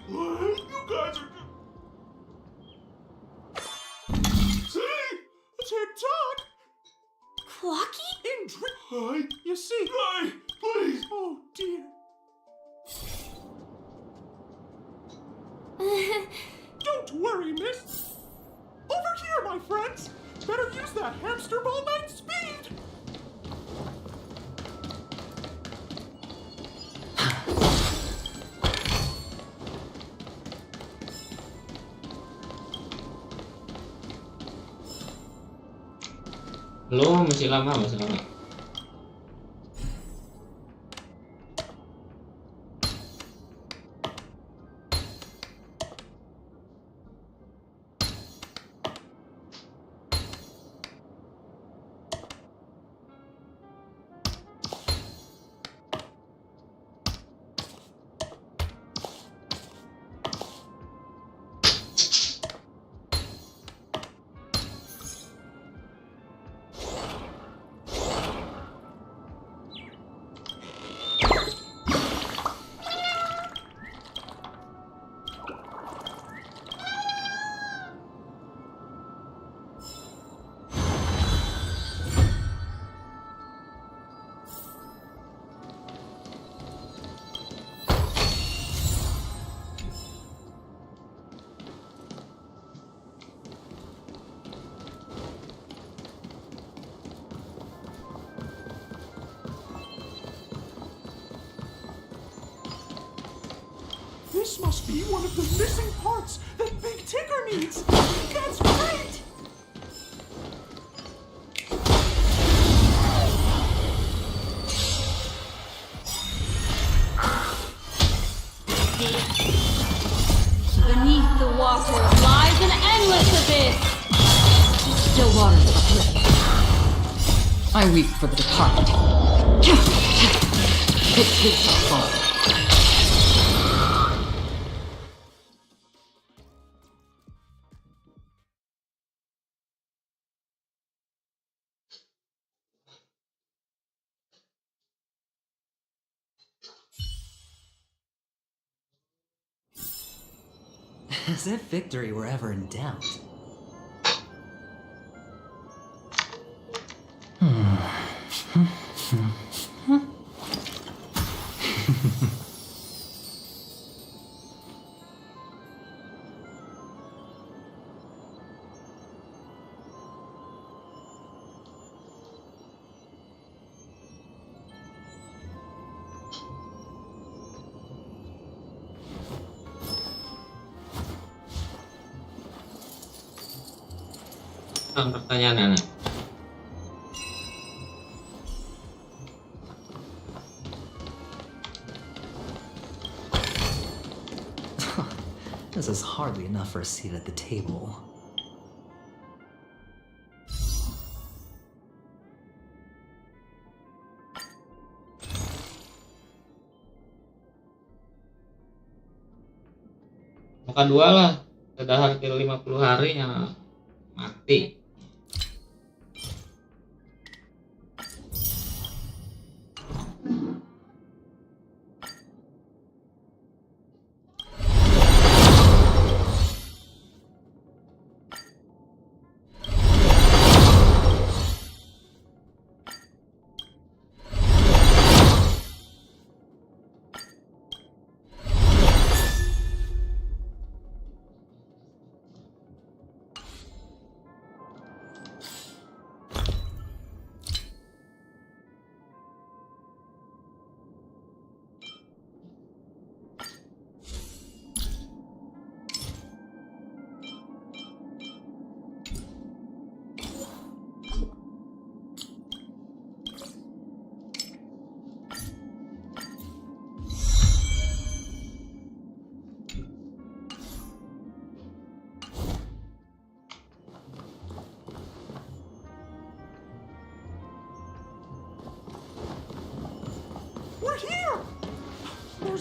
You guys are... See? TikTok! Clocky? You see? Hey, please! Oh, dear. Don't worry, miss. Over here, my friends. Better use that hamster ball night speed. Belum, masih lama, masih lama. This must be one of the missing parts that Big Tigger needs. That's great! Beneath the water lies an endless abyss. Still waters uplifted. I weep for the departed. It's his fault. As if victory were ever in doubt. Pertanyaan anak. This is hardly enough for a seat at the table. Maka dua lah. Sudah hampir 50 hari yang mati.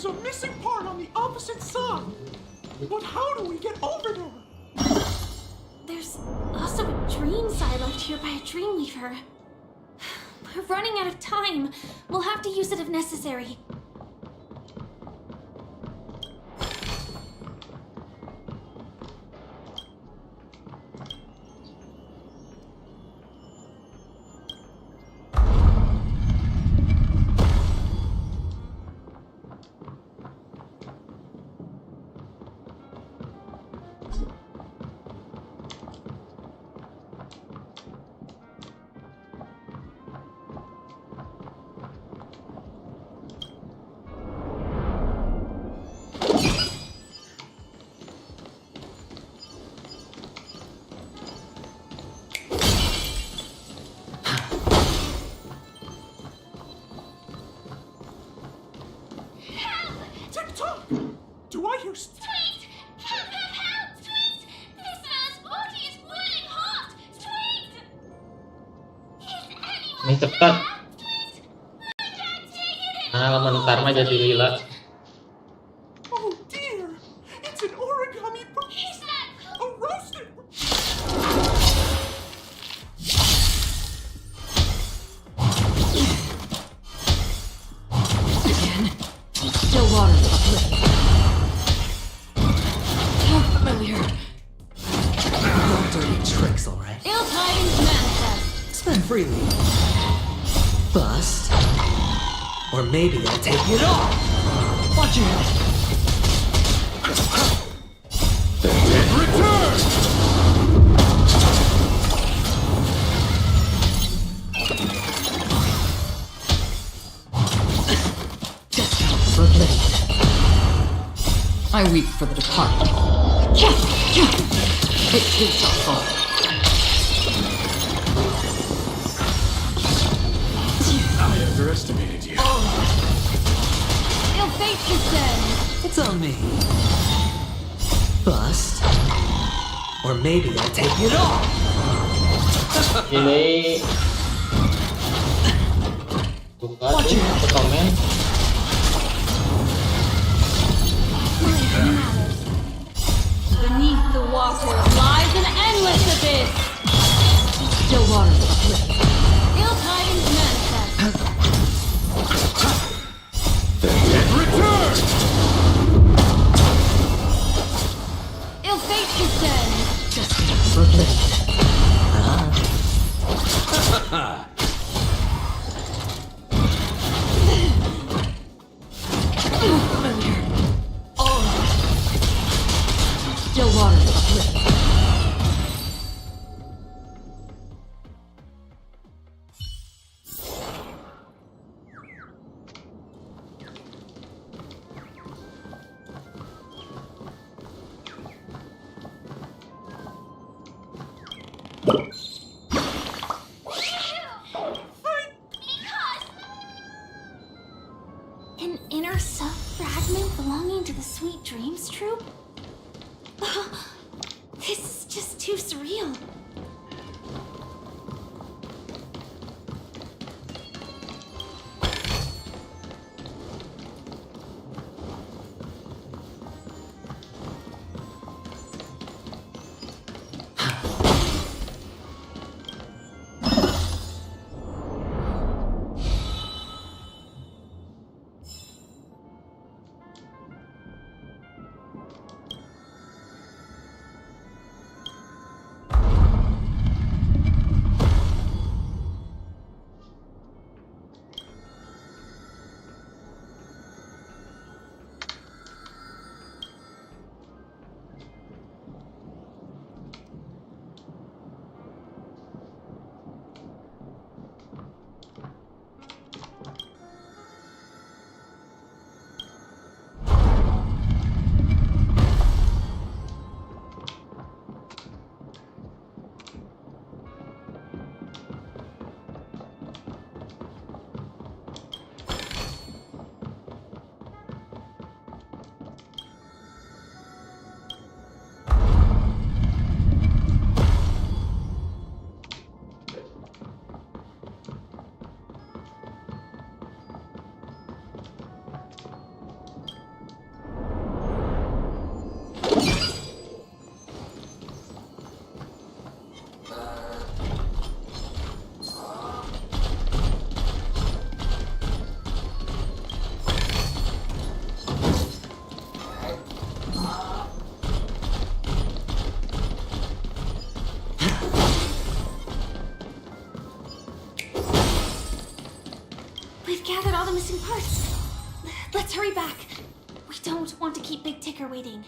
There's a missing part on the opposite side. But how do we get over there? There's also a dream side left here by a Dreamweaver. We're running out of time. We'll have to use it if necessary. Do I hear Tweet! Help, help, help! Tweet! This man's body is boiling hot! Tweet! Is anyone Ini cepat. I can't take it Nah, bentar mah jadi lila. Oh dear! It's an origami Is that a roasted Again. Still water. So familiar. No dirty tricks, alright? Ill tidings manifest. Spend freely. Bust. Or maybe I'll take it all. Watch your head. The dead return! Proclaimed. I weep for the departed. It is our fault. I underestimated you. Ill fate descends. It's on me. Bust. Or maybe I'll take it all. Ini buka tuh komen. Beneath the water lies an endless abyss. Still water. Ill tidings manifest. The dead return! Ill fate descends. Just proclaimed. Familiar. All still water. An inner sub-fragment belonging to the Sweet Dreams troupe? This is just too surreal. promising parts. Let's hurry back. We don't want to keep Big Ticker waiting.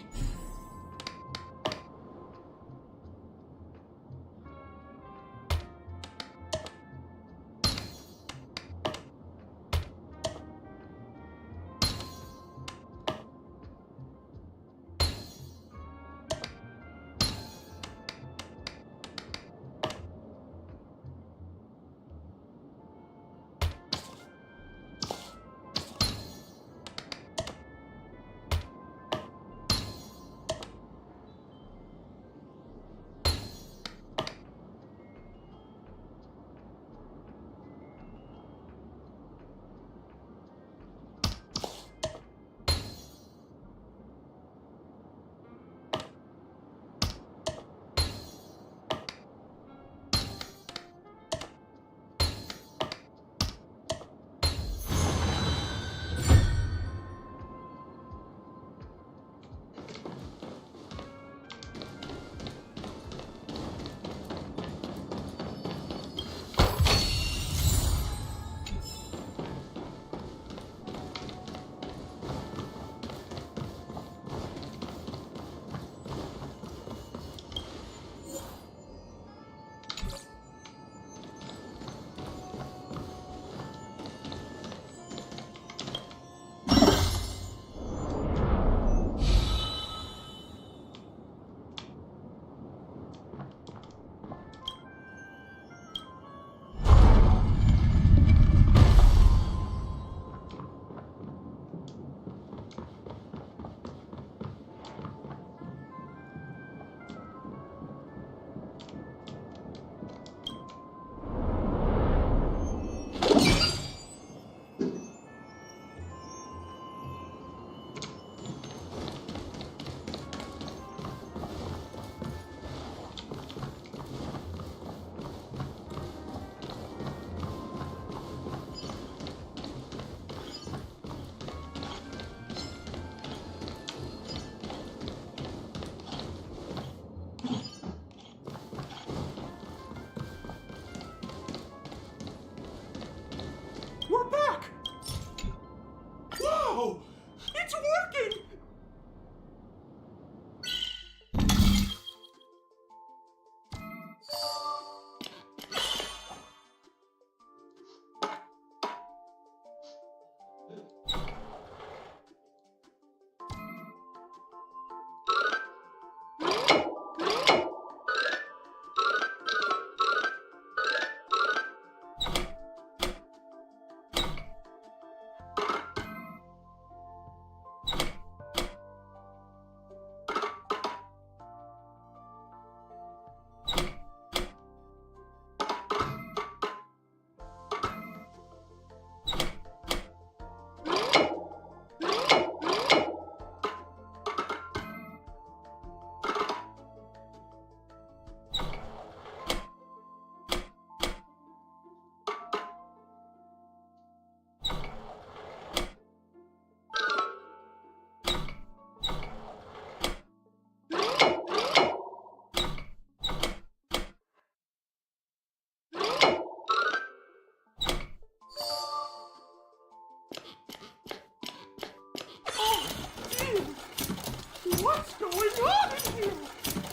What's going on in here?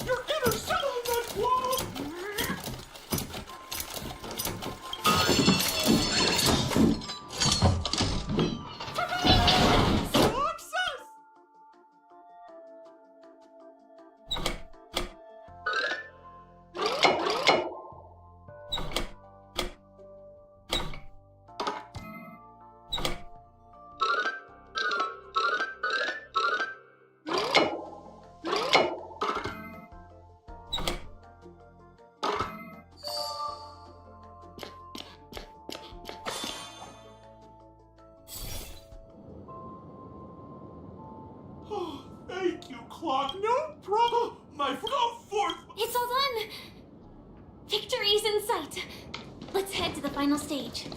Your inner settlement wall! Success! Thank you, Clock. No problem. My go forth. It's all done. Victory's in sight. Let's head to the final stage.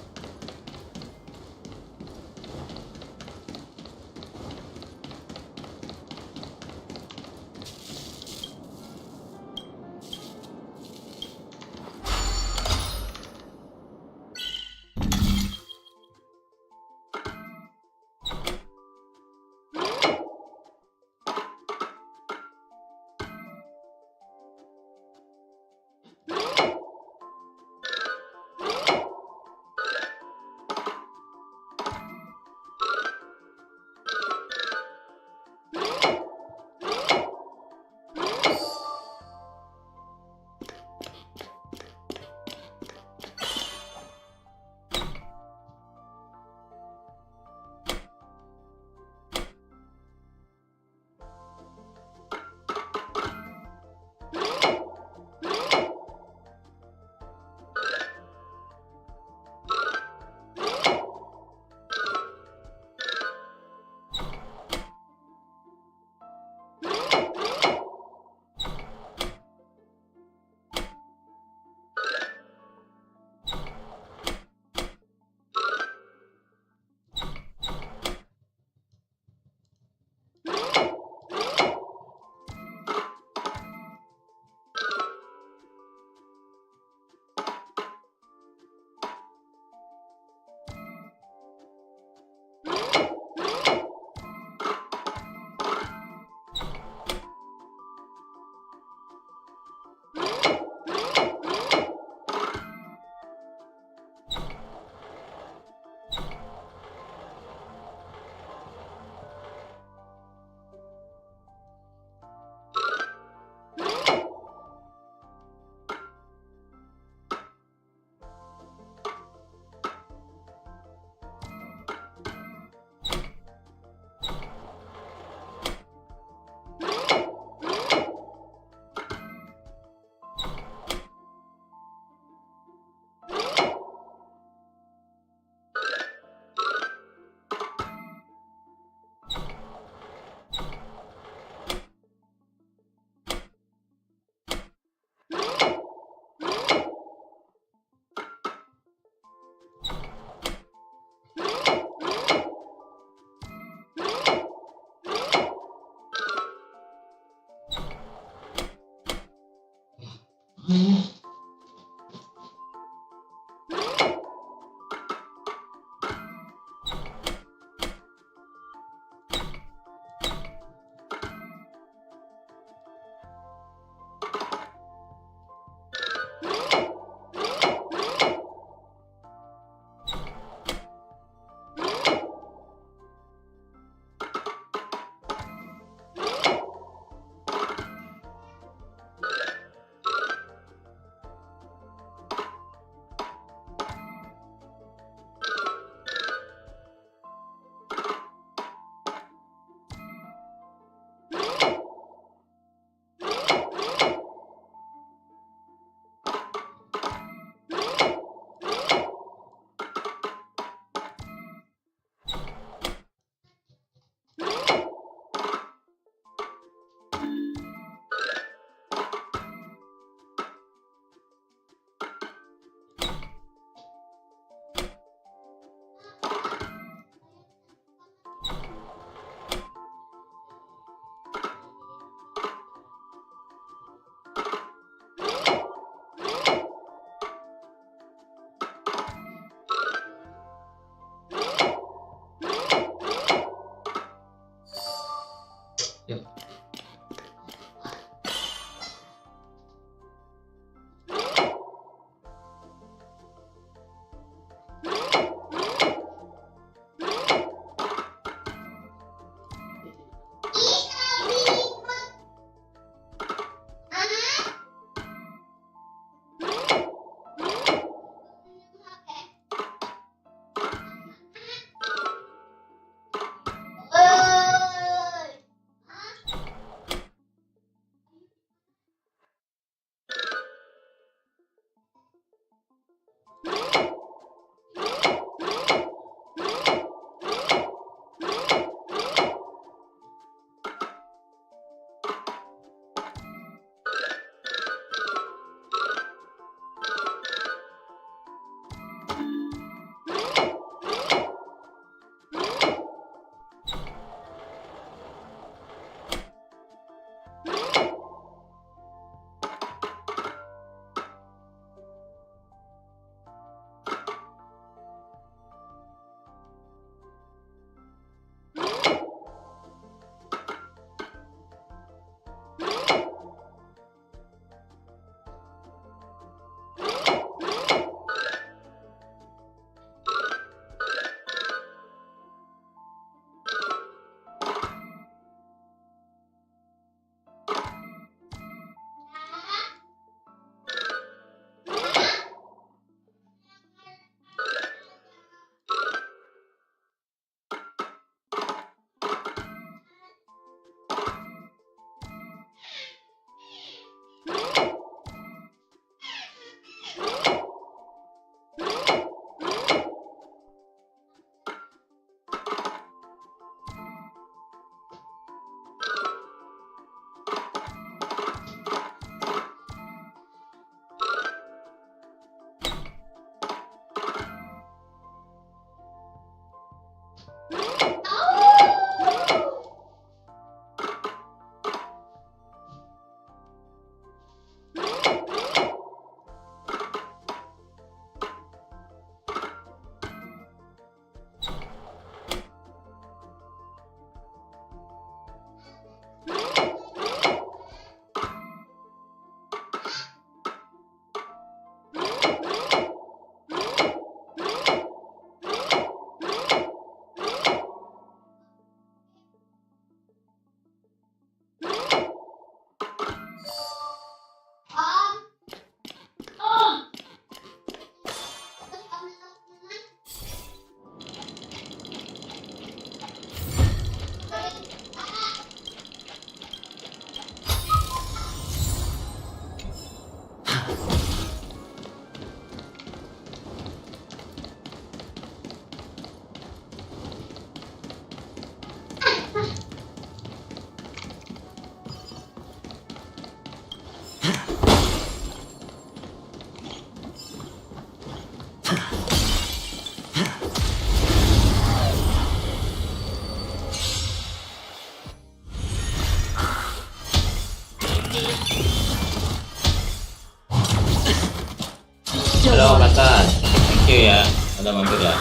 Halo Batan, thank you ya, udah mampir ya.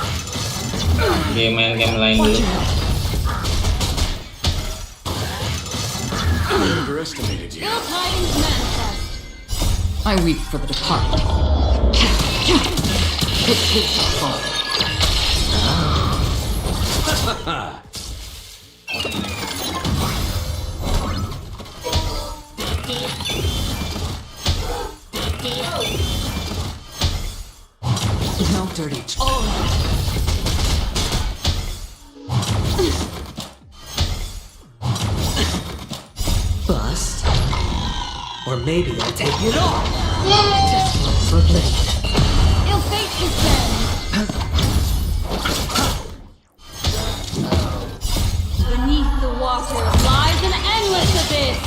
Di main game lain dulu. I weep for the departed. No dirty. Bust. Or maybe I'll take it off. Just for play. Ill fate descends. Beneath the water lies an endless abyss.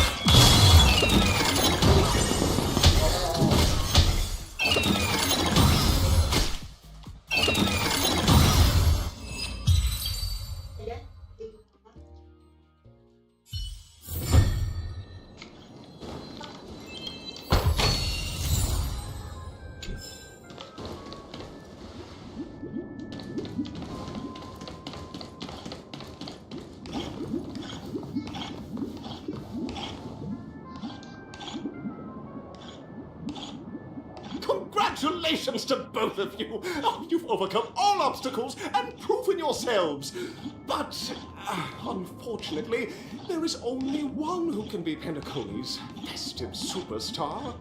Congratulations to both of you! Oh, you've overcome all obstacles and proven yourselves! But, unfortunately, there is only one who can be Penacony's festive superstar.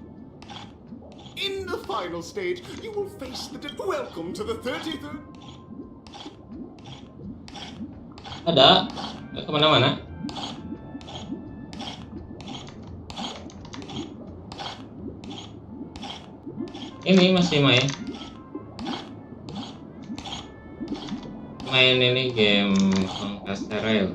In the final stage, you will face the welcome to the 33rd... Ada? Nggak kemana-mana? Ini masih main ini game honkai.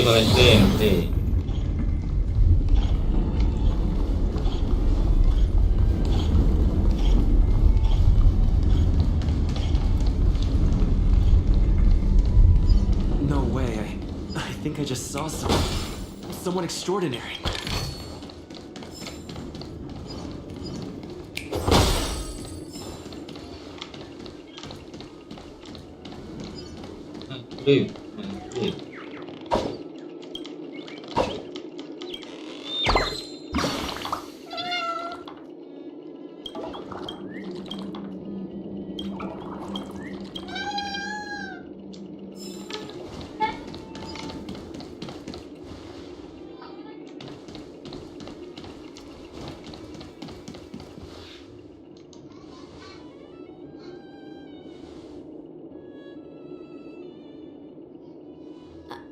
Berhenti. No way. I think I just saw someone extraordinary.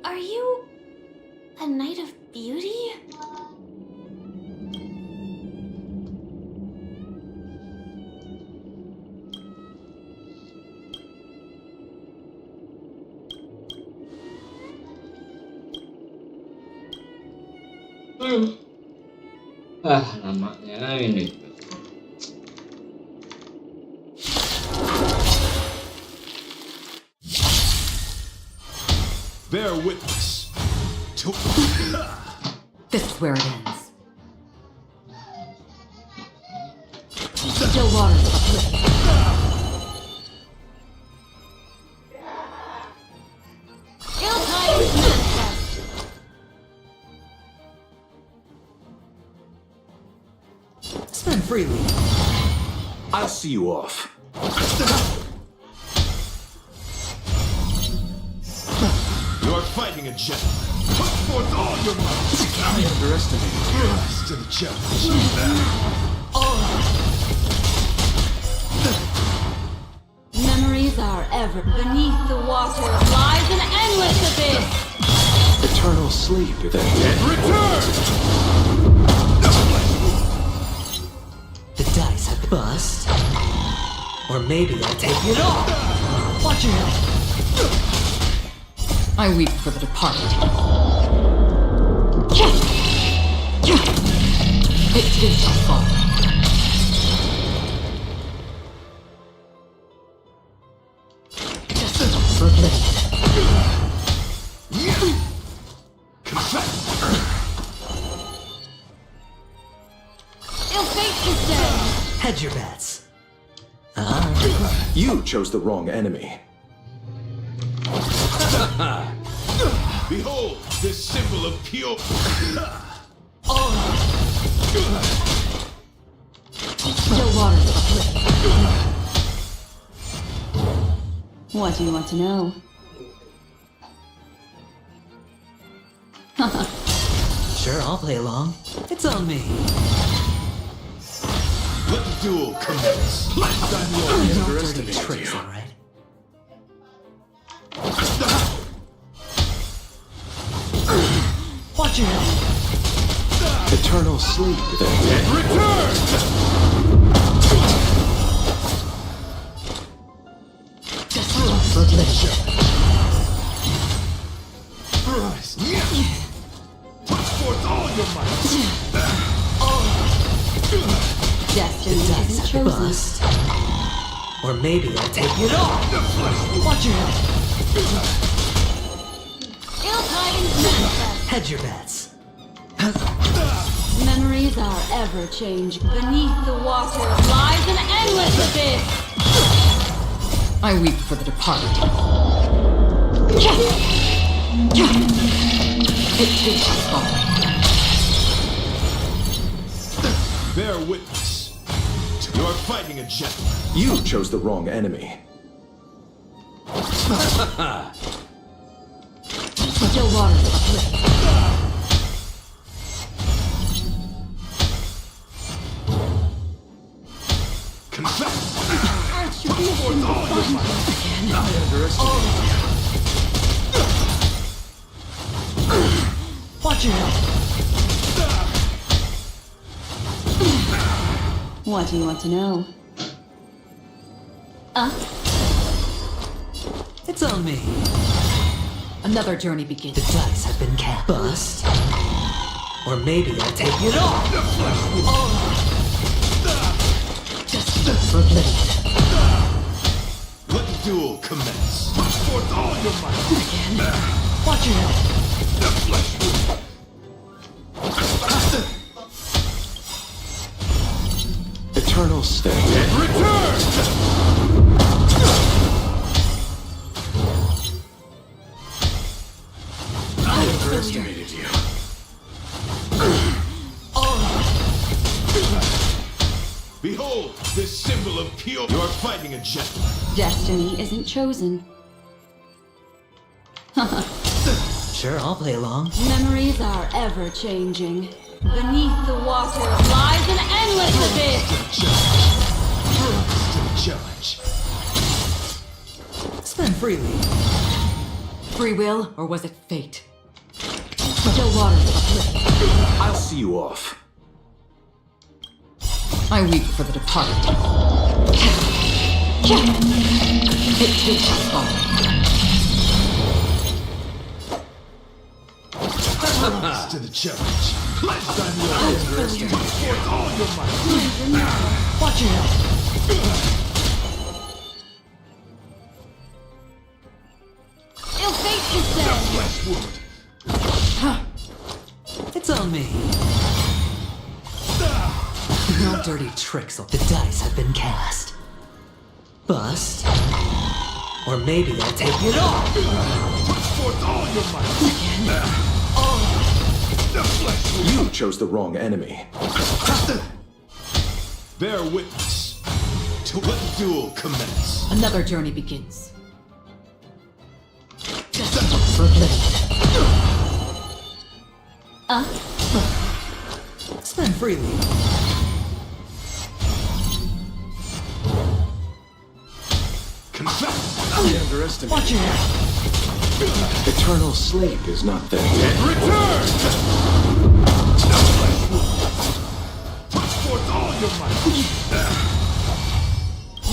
Are you a knight of beauty? Namanya ini. Bear witness. This is where it ends. Still waters uplift. Spend freely. I'll see you off. You're fighting a gentleman. Put forth all your might. I underestimate you. Rise to the challenge. Memories Memories are ever beneath the water lies an endless abyss. Eternal sleep. Return! The dice have bust. Or maybe I'll take it off. Watch your head. I weep for the departed. It too shall fall. Ill fate is dead. Hedge your bets. You chose the wrong enemy. Behold, this symbol of pure. Still waters uplift. What do you want to know? Sure, I'll play along. It's on me. Let the duel commence. Last time you all Dirty underestimated tricks, you. all right. Watch your head. Eternal sleep. Return! Just for pleasure. Put forth all your might. Destiny isn't chosen. Bust. Or maybe I'll take it off. Watch your head. Ill tidings manifest. Hedge your bets. Memories are ever changing. Beneath the water lies an endless abyss. I weep for the departed. It too shall fall. Bear witness. You're fighting a gentleman. You chose the wrong enemy. Still waters uplift. Confess! Put forth all your might. I underestimate you. Watch your head. What do you want to know? It's on me. Another journey begins. The dice have been cast. Bust. Or maybe I'll take it off. Just for pleasure. Let the duel commence. Put forth all your might. Again. Watch your head. The flesh wound. Eternal stay. Return! I underestimated you. Behold, this symbol of pure. You're fighting a gentleman. Destiny isn't chosen. Sure, I'll play along. Memories are ever changing. Beneath the water lies an endless abyss. To the challenge. Spend freely. Free will, or was it fate? Still waters uplift. I'll see you off. I weep for the departed. It too shall fall. Rise to the challenge. Last time you all underestimated forth all your might. Watch your head. Ill fate is dead. Flesh wound. It's on me. No dirty tricks. The dice have been cast. Bust. Or maybe I'll take it off. Put forth all your might. The flesh wound. You chose the wrong enemy. Bear witness. To let the duel commence. Another journey begins. For pleasure. Spend freely. I underestimated. Watch it. Eternal sleep is not that dead. Return! Put forth all your might!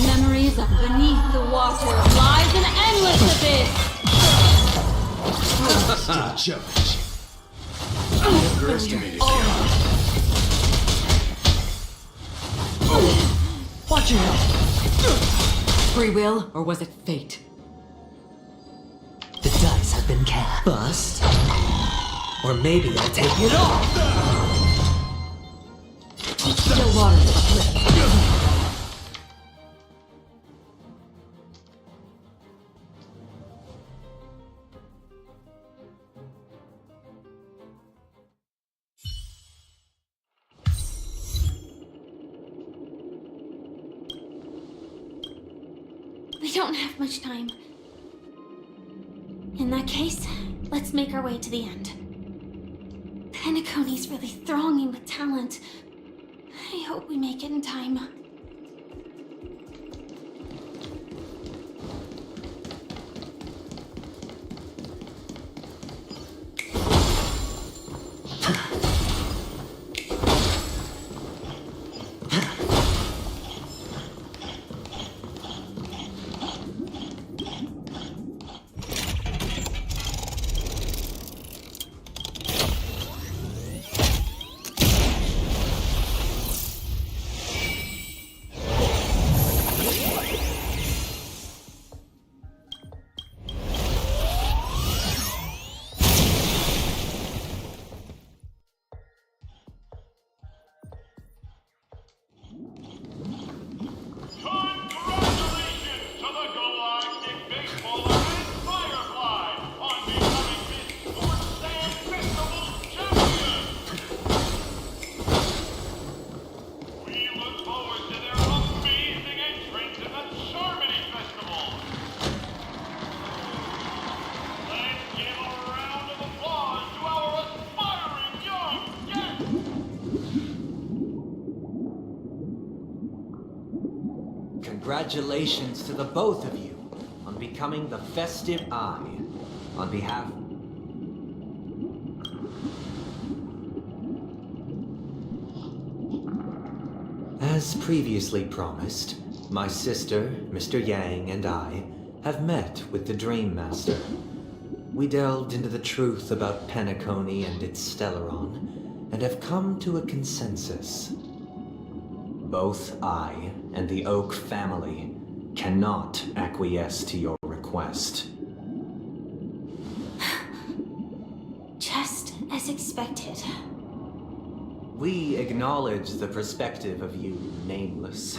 Memories of beneath the water lies an endless abyss. Still judge. I underestimated you. Watch it. Free will, or was it fate? The dice have been cast. Bust. Or maybe I'll take it off. Still water to the flip. We don't have much time. In that case, let's make our way to the end. Penacony's really thronging with talent. I hope we make it in time. Congratulations to the both of you on becoming the Festive Eye. On behalf... As previously promised, my sister, Mr. Yang, and I have met with the Dream Master. We delved into the truth about Penacony and its Stellaron, and have come to a consensus. Both I and the Oak family cannot acquiesce to your request. Just as expected. We acknowledge the perspective of you, Nameless.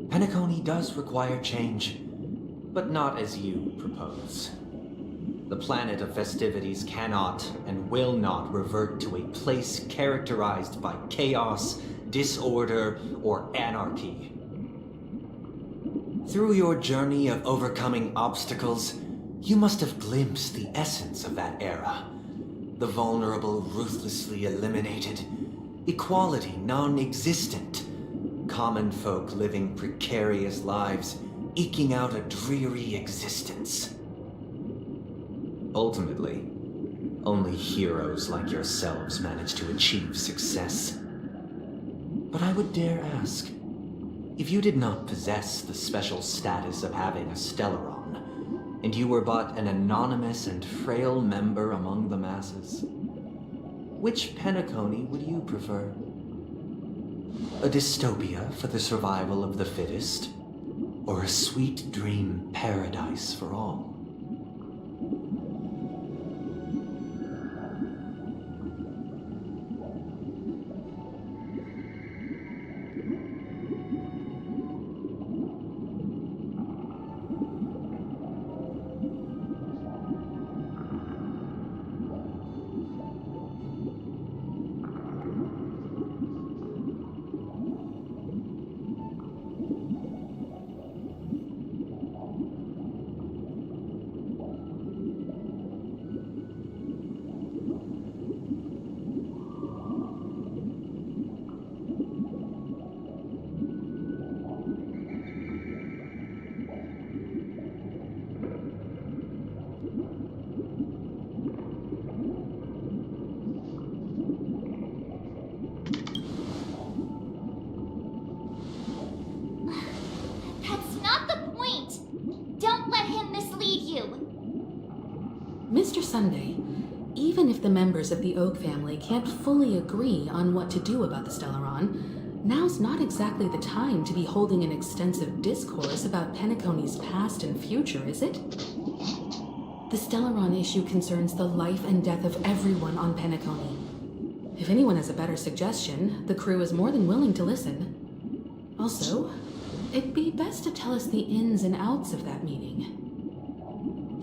Penacony does require change, but not as you propose. The planet of festivities cannot and will not revert to a place characterized by chaos, disorder, or anarchy. Through your journey of overcoming obstacles, you must have glimpsed the essence of that era. The vulnerable ruthlessly eliminated, equality non-existent, common folk living precarious lives, eking out a dreary existence. Ultimately, only heroes like yourselves manage to achieve success. But I would dare ask, if you did not possess the special status of having a Stellaron, and you were but an anonymous and frail member among the masses, which Penacony would you prefer? A dystopia for the survival of the fittest, or a sweet dream paradise for all? Don't let him mislead you! Mr. Sunday, even if the members of the Oak family can't fully agree on what to do about the Stellaron, now's not exactly the time to be holding an extensive discourse about Penacony's past and future, is it? The Stellaron issue concerns the life and death of everyone on Penacony. If anyone has a better suggestion, the crew is more than willing to listen. Also, it'd be best to tell us the ins and outs of that meeting.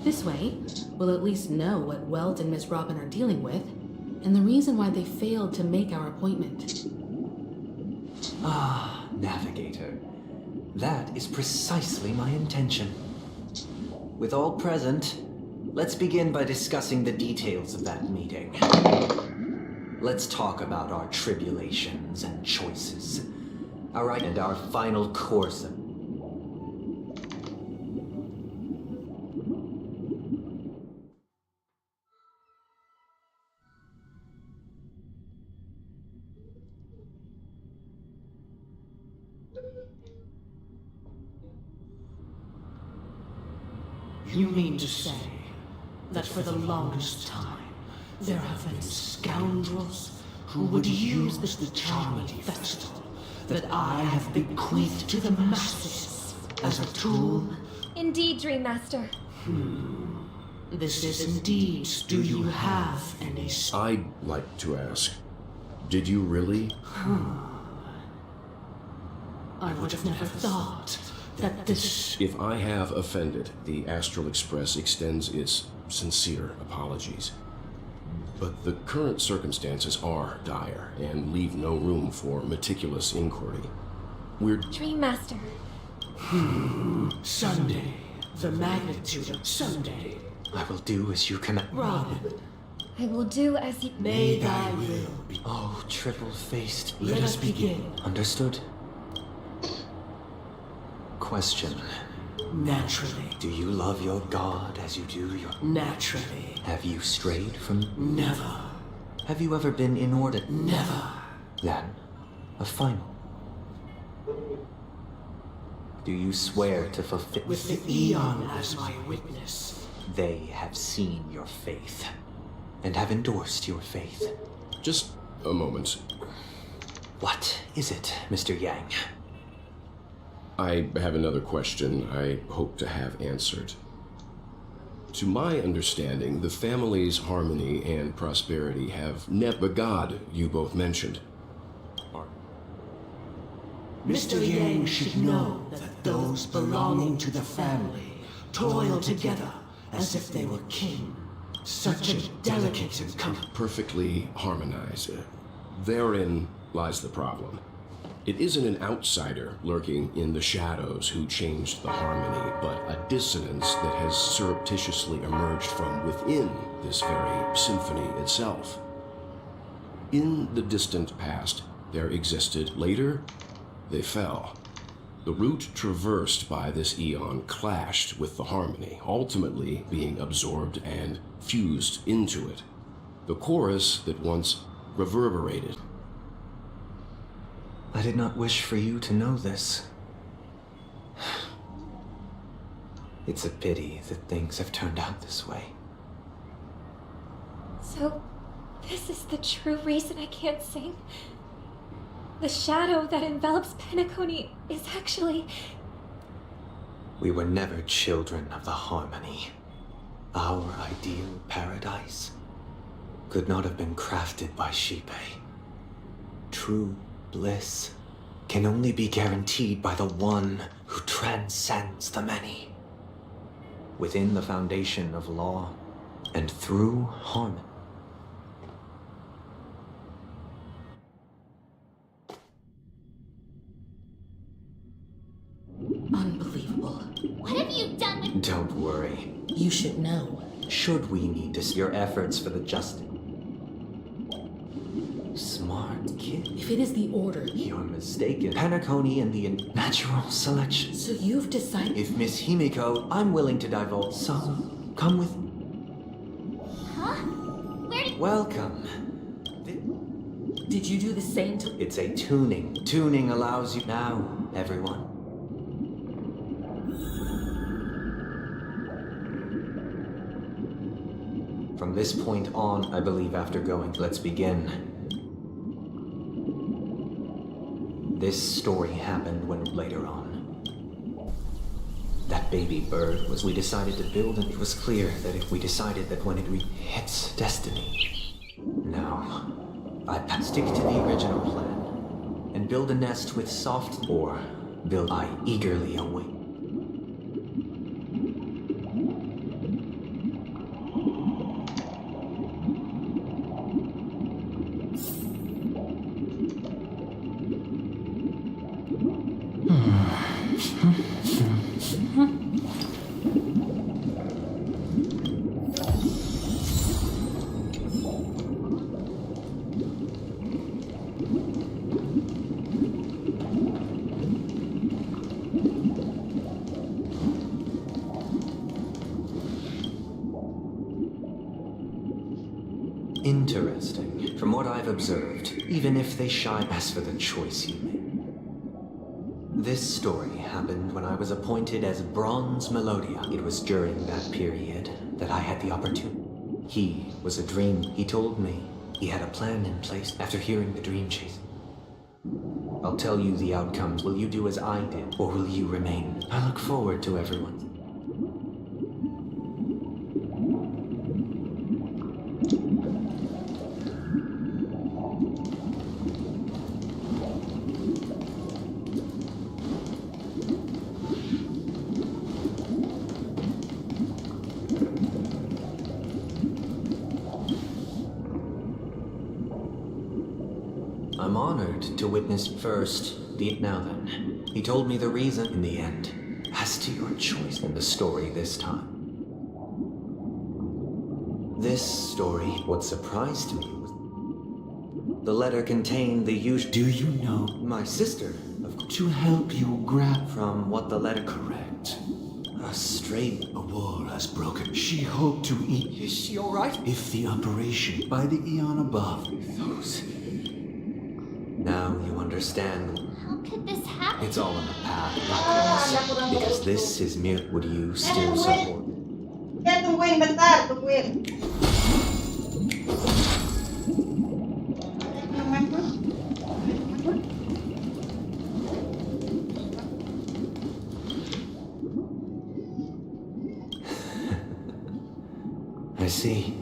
This way, we'll at least know what Welt and Miss Robin are dealing with, and the reason why they failed to make our appointment. Ah, Navigator. That is precisely my intention. With all present, let's begin by discussing the details of that meeting. Let's talk about our tribulations and choices. Alright, and our final course of... You mean to say that for the longest time, there have been scoundrels who would use this charming festival that I have bequeathed to the masses as a tool? Indeed, Dream Master. This is indeed. Do you have any... I'd like to ask, did you really? I would have never thought that this... If I have offended, the Astral Express extends its sincere apologies. But the current circumstances are dire and leave no room for meticulous inquiry. Dream Master. Sunday. The magnitude of Sunday. I will do as you command. Robin. I will do as you... May thy will be... Oh, triple-faced. Let us begin. Understood? Question. Naturally. Do you love your god as you do your... Naturally. Have you strayed from... Never. Have you ever been inordinate? Never. Then, a final. Do you swear to fulfill... With the Eon as my witness. They have seen your faith, and have endorsed your faith. Just a moment. What is it, Mr. Yang? I have another question I hope to have answered. To my understanding, the family's harmony and prosperity have the god you both mentioned. Mr. Yang should know that those belonging to the family toil together as if they were kin. Such a delicate and perfectly harmonized. Therein lies the problem. It isn't an outsider lurking in the shadows who changed the harmony, but a dissonance that has surreptitiously emerged from within this very symphony itself. In the distant past, there existed. Later, they fell. The route traversed by this eon clashed with the harmony, ultimately being absorbed and fused into it. The chorus that once reverberated. I did not wish for you to know this. It's a pity that things have turned out this way. So, this is the true reason I can't sing? The shadow that envelops Penacony is actually... We were never children of the harmony. Our ideal paradise could not have been crafted by Shipe. True bliss can only be guaranteed by the one who transcends the many. Within the foundation of law and through harmony. Unbelievable. What have you done with... Don't worry. You should know. Should we need to see your efforts for the justice? Smart kid. If it is the order... You're mistaken. Penacony and the natural selection. So you've decided... If Miss Himiko, I'm willing to divulge. So, come with... Huh? Where did... Welcome. Did you do the same to... It's a tuning. Tuning allows you... Now, everyone. From this point on, I believe after going, let's begin. This story happened when later on. That baby bird was we decided to build, and it was clear that if we decided that when it hits destiny. Now, I stick to the original plan and build a nest with soft, or build I eagerly await. Interesting. From what I've observed, even if they shy as for the choice you made. This story happened when I was appointed as Bronze Melodia. It was during that period that I had the opportunity. He was a dream. He told me he had a plan in place after hearing the dream chase. I'll tell you the outcomes. Will you do as I did, or will you remain? I look forward to everyone. I'm honored to witness first. Now then, he told me the reason in the end. As to your choice in the story this time. This story, what surprised me was the letter contained the usual. Do you know? My sister, to help you grab from what the letter correct. A stray. A war has broken. She hoped to eat. Is she alright? If the operation by the eon above. Those. Now you understand. How could this happen? It's all in the past. Because this is mere. Would you still support? Ya tungguin bentar, tungguin. I see.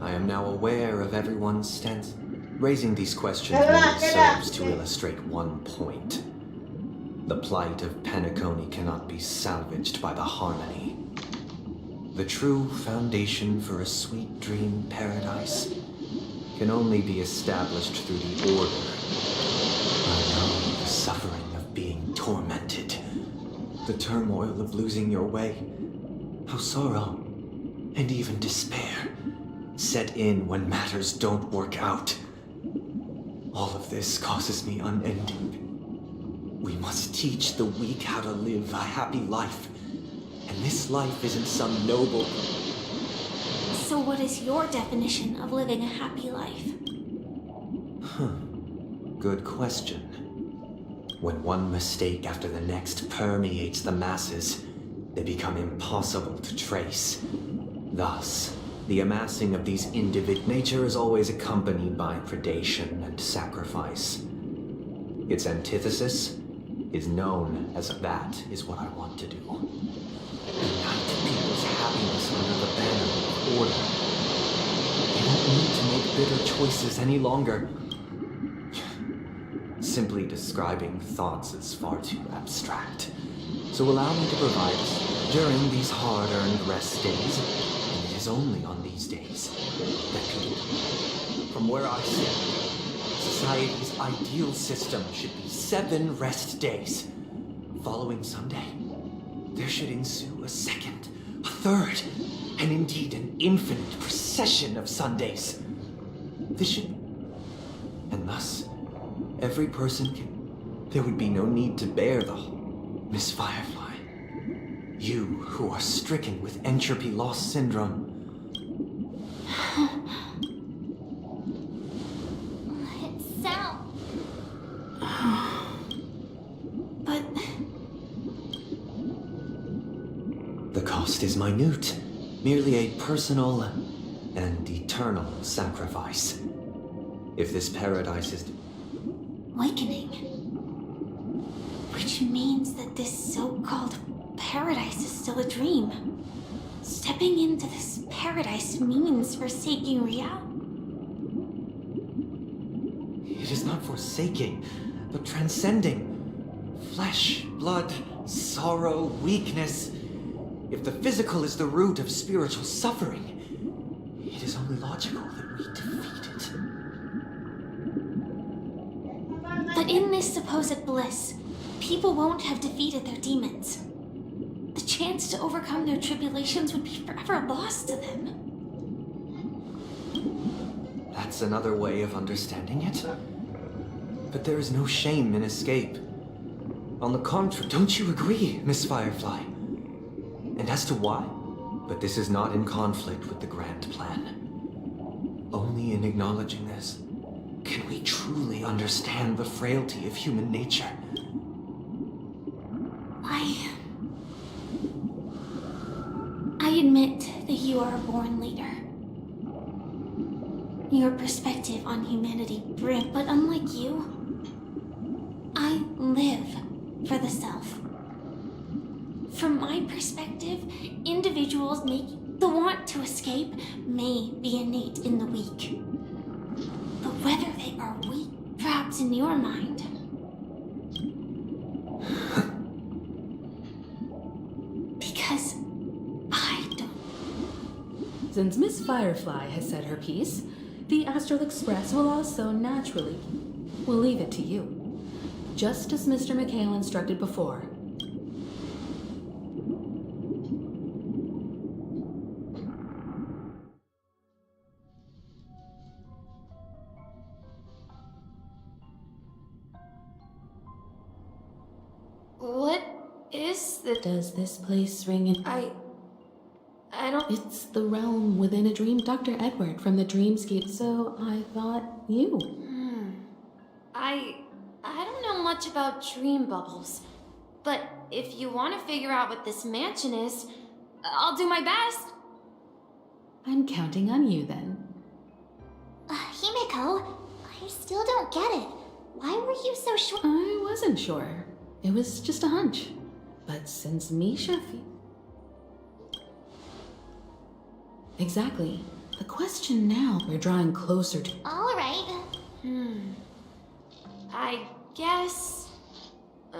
I am now aware of everyone's stance. Raising these questions merely serves to illustrate one point. The plight of Penacony cannot be salvaged by the harmony. The true foundation for a sweet dream paradise can only be established through the order. I know the suffering of being tormented, the turmoil of losing your way, how sorrow and even despair set in when matters don't work out. All of this causes me unending. We must teach the weak how to live a happy life. And this life isn't some noble... So what is your definition of living a happy life? Good question. When one mistake after the next permeates the masses, they become impossible to trace. Thus, the amassing of these nature is always accompanied by predation and sacrifice. Its antithesis is known as that is what I want to do. Unite people's happiness under the banner of order. They don't need to make bitter choices any longer. Simply describing thoughts is far too abstract. So allow me to provide during these hard-earned rest days. It is only on these days that people, from where I sit, society's ideal system should be 7 rest days. Following Sunday, there should ensue a second, a third, and indeed an infinite procession of Sundays. This should... And thus, every person can... There would be no need to bear the whole... Miss Firefly, you who are stricken with entropy loss syndrome. It sounds... But... The cost is minute, merely a personal and eternal sacrifice. If this paradise is... Awakening. Which means that this so-called paradise is still a dream. Stepping into this paradise means forsaking reality. It is not forsaking, but transcending. Flesh, blood, sorrow, weakness. If the physical is the root of spiritual suffering, it is only logical that we defeat it. But in this supposed bliss, people won't have defeated their demons. The chance to overcome their tribulations would be forever lost to them. That's another way of understanding it. But there is no shame in escape. On the contrary, don't you agree, Miss Firefly? And as to why? But this is not in conflict with the grand plan. Only in acknowledging this can we truly understand the frailty of human nature. I admit that you are a born leader. Your perspective on humanity brilliant, but unlike you, I live for the self. From my perspective, individuals making the want to escape may be innate in the weak. But whether they are weak, perhaps in your mind, because I don't. Since Miss Firefly has said her piece, the Astral Express will also naturally... We'll leave it to you. Just as Mr. McHale instructed before. What is the... Does this place ring in... I don't... It's the realm within a dream. Dr. Edward from the Dreamscape, so I thought you. I don't know much about dream bubbles, but if you want to figure out what this mansion is, I'll do my best. I'm counting on you then. Himeko, I still don't get it. Why were you so sure? I wasn't sure. It was just a hunch. But since Misha Exactly. The question now we're drawing closer to... All right. I guess...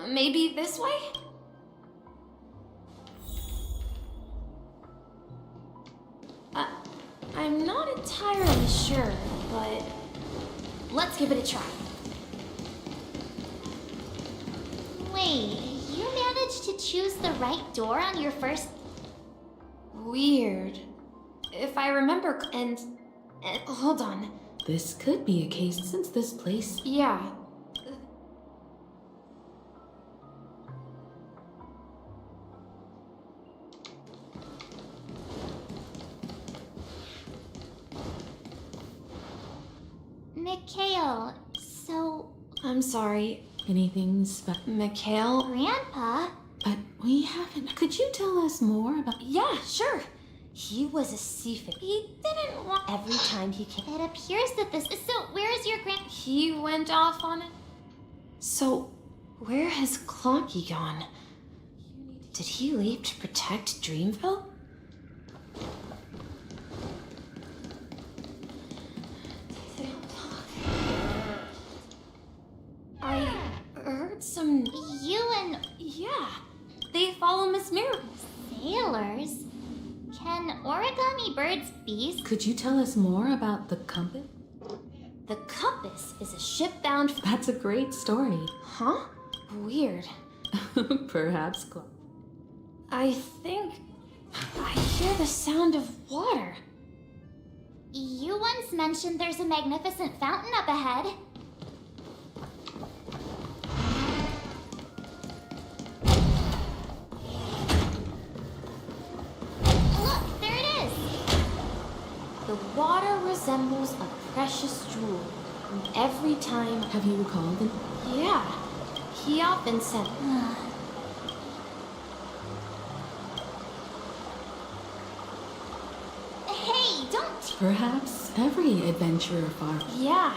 maybe this way? I'm not entirely sure, but... let's give it a try. Wait, you managed to choose the right door on your first... Weird. If I remember... and hold on. This could be a case since this place... Yeah. Mikhail, so... I'm sorry. Anything Mikhail? Grandpa? But we haven't... Could you tell us more about... Yeah, sure. He was a Sifid. He didn't want... Every time he came... It appears that this... So, where is your grand... He went off on it. So, where has Clocky gone? Did he leave to protect Dreamville? I heard some... You and... Yeah, they follow Miss Miracles. Sailors? Can origami birds feast? Could you tell us more about the compass? The compass is a ship bound... That's a great story. Huh? Weird. Perhaps... I think... I hear the sound of water. You once mentioned there's a magnificent fountain up ahead. Look, there it is! The water resembles a precious jewel. And every time... Have you recalled it? Yeah. He often said... don't. Perhaps every adventurer far. Yeah.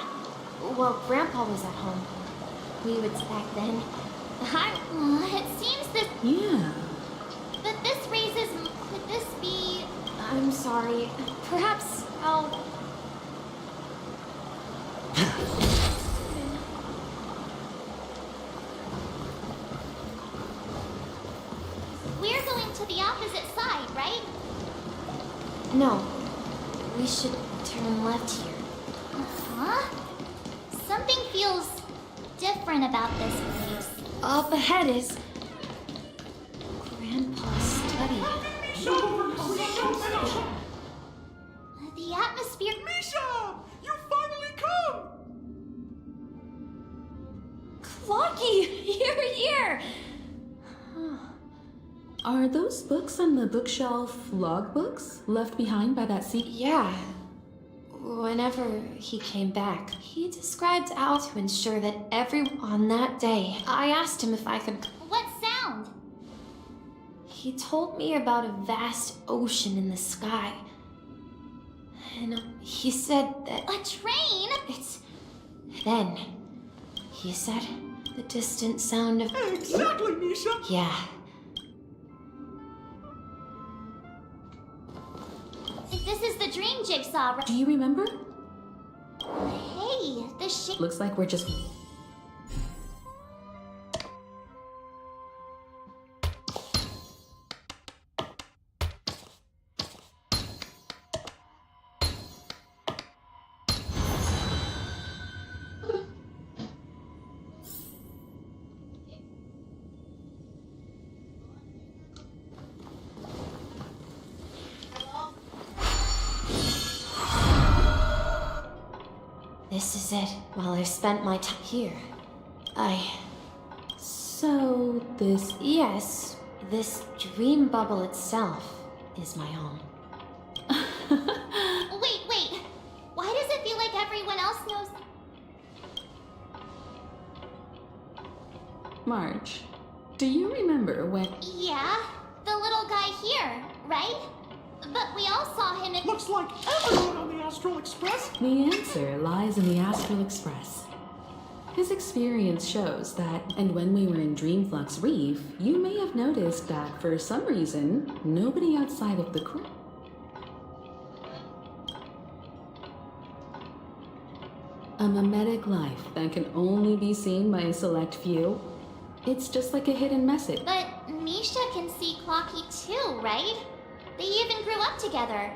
Well, Grandpa was at home. We would back then. It seems that... Yeah. But this raises... Could this be... I'm sorry. Perhaps I'll... We're going to the opposite side, right? No. We should turn left here. Huh? Something feels different about this place. Up ahead is... Grandpa's study. The atmosphere... Misha! You finally come! Clocky! You're here! Are those books on the bookshelf logbooks left behind by that sea? Yeah. Whenever he came back, he described how to ensure that everyone on that day, I asked him if I could... What sound? He told me about a vast ocean in the sky. And he said that... A train? It's... Then, he said the distant sound of... Exactly, Misha! Yeah. This is the dream jigsaw, right? Do you remember? Hey, the shape... Looks like we're just... This is it. While I spent my time here, So, this... Yes, this dream bubble itself is my home. Wait. Why does it feel like everyone else knows... Marge, do you remember when... Yeah, the little guy here, right? But we all saw him in... Looks like everyone on the Astral Express. The answer lies in the Astral Express. His experience shows that, and when we were in Dreamflux Reef, you may have noticed that for some reason, nobody outside of the crew. A mimetic life that can only be seen by a select few. It's just like a hidden message. But Misha can see Clocky too, right? They even grew up together.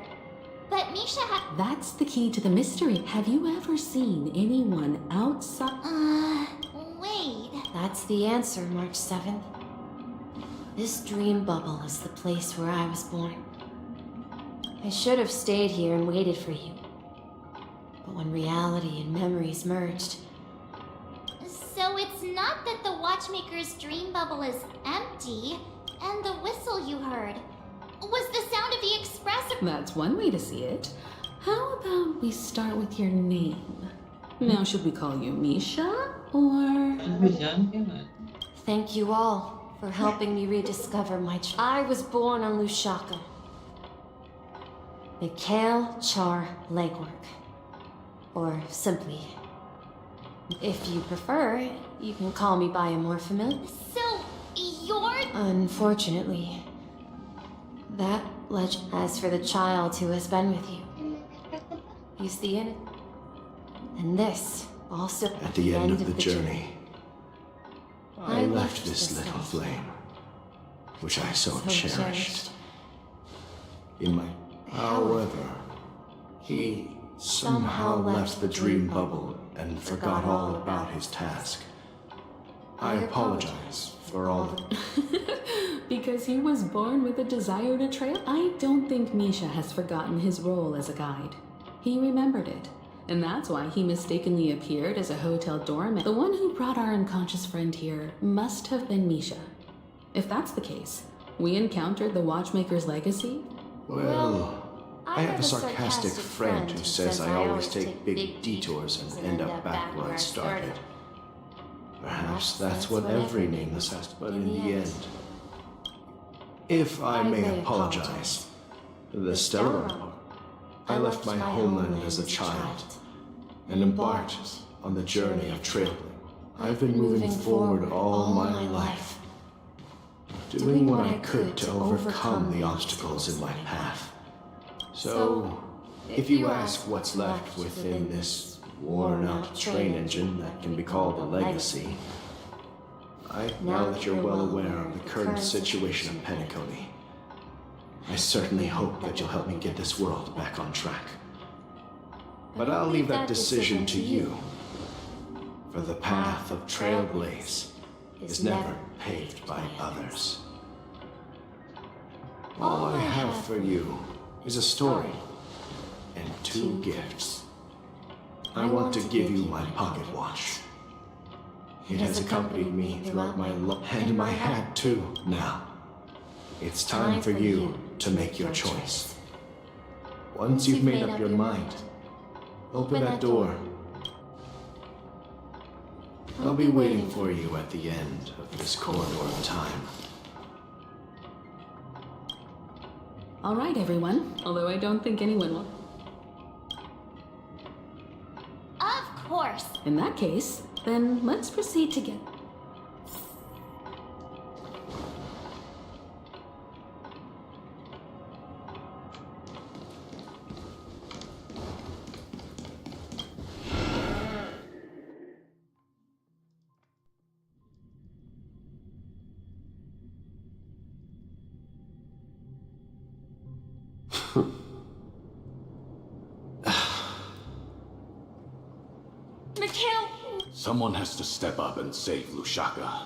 But Misha had... That's the key to the mystery. Have you ever seen anyone outside? Wait. That's the answer, March 7th. This dream bubble is the place where I was born. I should have stayed here and waited for you. But when reality and memories merged... So it's not that the Watchmaker's dream bubble is empty, and the whistle you heard was the sound of the express... That's one way to see it. How about we start with your name? Now, should we call you Misha, or... Thank you all for helping me rediscover my... I was born on Lushaka. Mikhail Char Legwork. Or simply... If you prefer, you can call me by a more familiar... So, you're... Unfortunately... That legend... As for the child who has been with you... You see it? And this, also... At the end of the journey, I left this little flame, which I so cherished. In my... However, he somehow left the dream bubble and forgot all about his task. I apologize for all the... Because he was born with a desire to trail? I don't think Misha has forgotten his role as a guide. He remembered it, and that's why he mistakenly appeared as a hotel doorman. The one who brought our unconscious friend here must have been Misha. If that's the case, we encountered the Watchmaker's legacy? Well, I have a sarcastic friend who says I always take big detours and end up back where I started. Perhaps that's what every nameless has, but in the end... If I may apologize, the Stellar I left my homeland as a child and embarked on the journey of trailblazing. I've been moving forward all my life, doing what I could to overcome the obstacles in my path. So, if you ask what's left within this worn-out train engine that can be called a legacy, now that you're well aware of the current situation of Penacony, I certainly hope that you'll help me get this world back on track. But I'll leave that decision to you, for the path of trailblaze is never paved by others. All I have for you is a story and 2 gifts. I want to give you my pocket watch. It has accompanied me throughout my life, and my hat too. Now, it's time for you to make your choice. Once you've made up your mind, open that door. I'll be waiting for you at the end of this corridor of time. All right, everyone. Although I don't think anyone will. Of course. In that case, then let's proceed together. Someone has to step up and save Lushaka.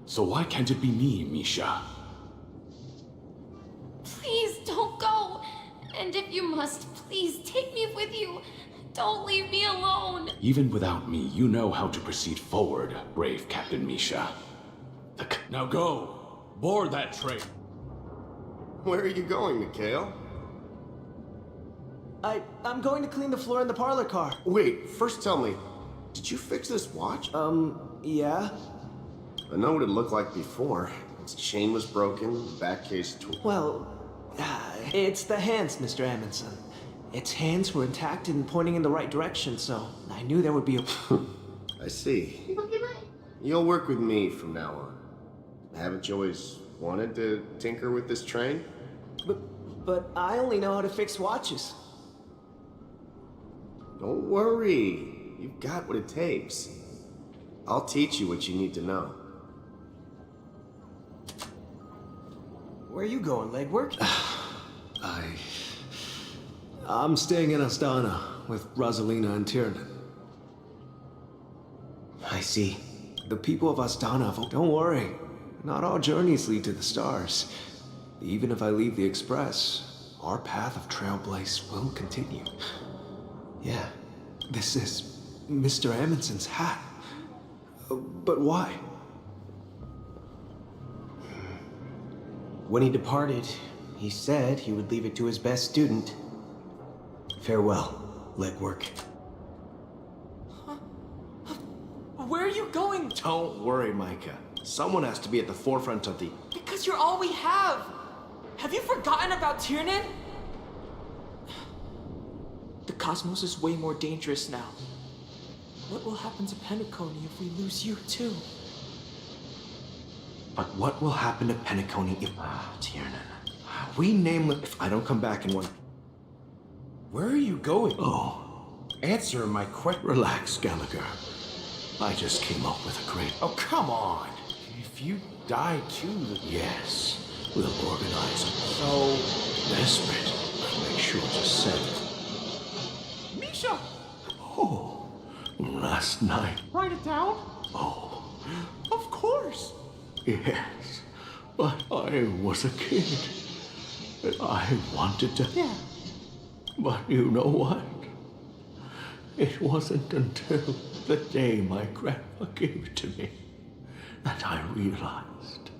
So why can't it be me, Misha? Please don't go. And if you must, please take me with you. Don't leave me alone. Even without me, you know how to proceed forward, brave Captain Misha. Now go. Board that train. Where are you going, Mikhail? I'm going to clean the floor in the parlor car. Wait, first tell me, did you fix this watch? Yeah. I know what it looked like before. Its chain was broken, the back case tore. Well, it's the hands, Mr. Amundsen. Its hands were intact and pointing in the right direction, so I knew there would be a... I see. You'll work with me from now on. Haven't you always wanted to tinker with this train? But I only know how to fix watches. Don't worry. You've got what it takes. I'll teach you what you need to know. Where are you going, legwork? I'm staying in Astana with Rosalina and Tiernan. I see. The people of Astana, don't worry. Not all journeys lead to the stars. Even if I leave the Express, our path of trailblaze will continue. Yeah, this is Mr. Amundsen's hat. But why? When he departed, he said he would leave it to his best student. Farewell, legwork. Where are you going? Don't worry, Micah. Someone has to be at the forefront of the... Because you're all we have! Have you forgotten about Tiernan? The cosmos is way more dangerous now. What will happen to Penacony if we lose you too? But what will happen to Penacony if... Tiernan. We name them if I don't come back in one... Where are you going? Oh. Answer my question. Relax, Gallagher. I just came up with a great... Oh, come on. If you die too... Yes. We'll organize it. So... Desperate. I'll make sure to send it. Misha! Oh. Last night. Write it down. Oh. Of course. Yes. But I was a kid. I wanted to... Yeah. But you know what? It wasn't until the day my grandpa gave it to me that I realized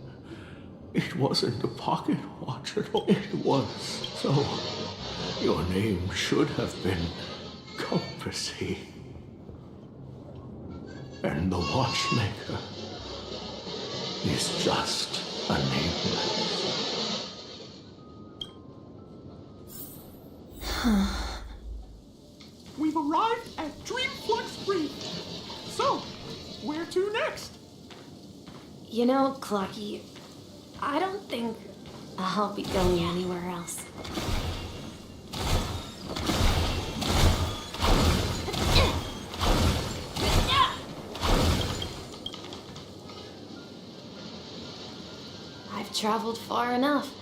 it wasn't a pocket watch at all. It was. So, your name should have been Compassy. And the watchmaker is just a nameless. You know, Clocky, I don't think I'll be going anywhere else. I've traveled far enough.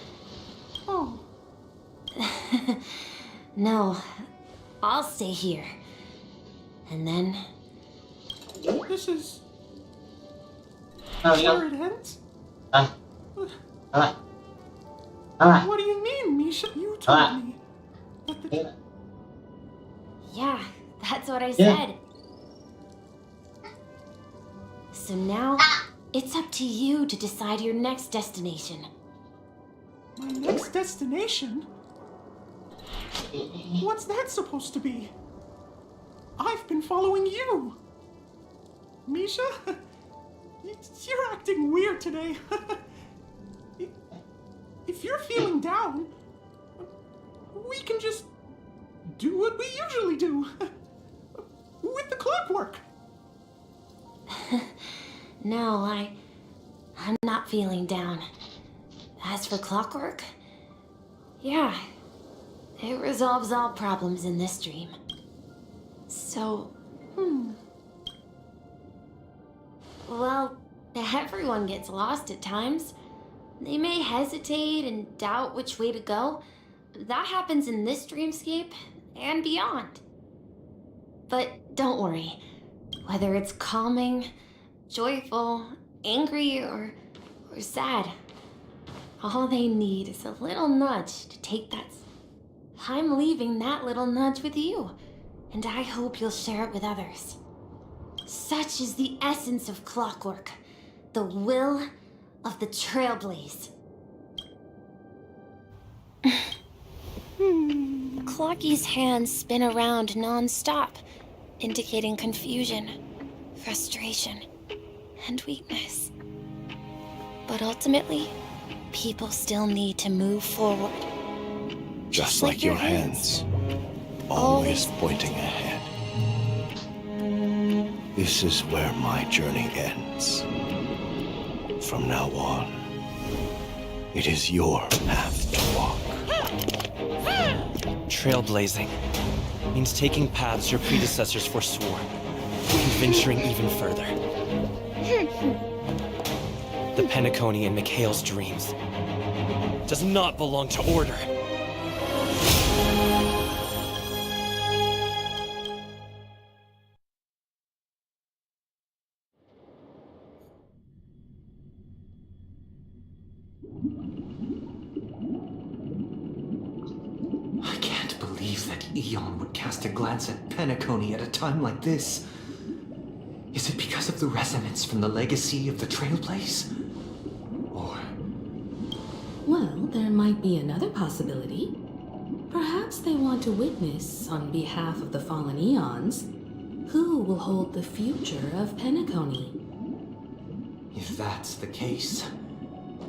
Oh. No, I'll stay here. And then... This is... Oh, where it ends? What do you mean, Misha? You told me that the... Yeah, that's what I said. So now, it's up to you to decide your next destination. My next destination? What's that supposed to be? I've been following you. Misha? You're acting weird today. If you're feeling down, we can just do what we usually do. With the clockwork. No, I'm not feeling down. As for clockwork, yeah, it resolves all problems in this dream. So, well, everyone gets lost at times. They may hesitate and doubt which way to go. That happens in this dreamscape and beyond. But don't worry. Whether it's calming, joyful, angry, or sad, all they need is a little nudge to take that. I'm leaving that little nudge with you, and I hope you'll share it with others. Such is the essence of clockwork, the will of the trailblaze. Clocky's hands spin around non-stop, indicating confusion, frustration, and weakness. But ultimately, people still need to move forward. Just like your hands, always pointing ahead. This is where my journey ends. From now on, it is your path to walk. Trailblazing means taking paths your predecessors forswore, and venturing even further. The Penacony in Mikhail's dreams does not belong to order. I can't believe that Eon would cast a glance at Penacony at a time like this. Is it because of the resonance from the legacy of the Trailblaze? Or... Well, there might be another possibility. Perhaps they want to witness, on behalf of the fallen Eons, who will hold the future of Penacony. if that's the case,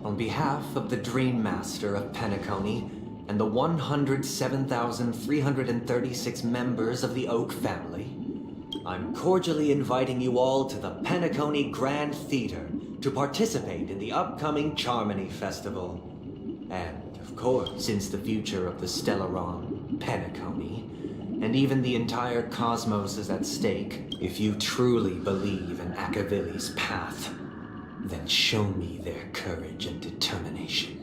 on behalf of the Dream Master of Penacony and the 107,336 members of the Oak family, I'm cordially inviting you all to the Penacony Grand Theater to participate in the upcoming Charmony Festival. And, of course, since the future of the Stellaron, Penacony, and even the entire cosmos is at stake, if you truly believe in Akavili's path, then show me their courage and determination.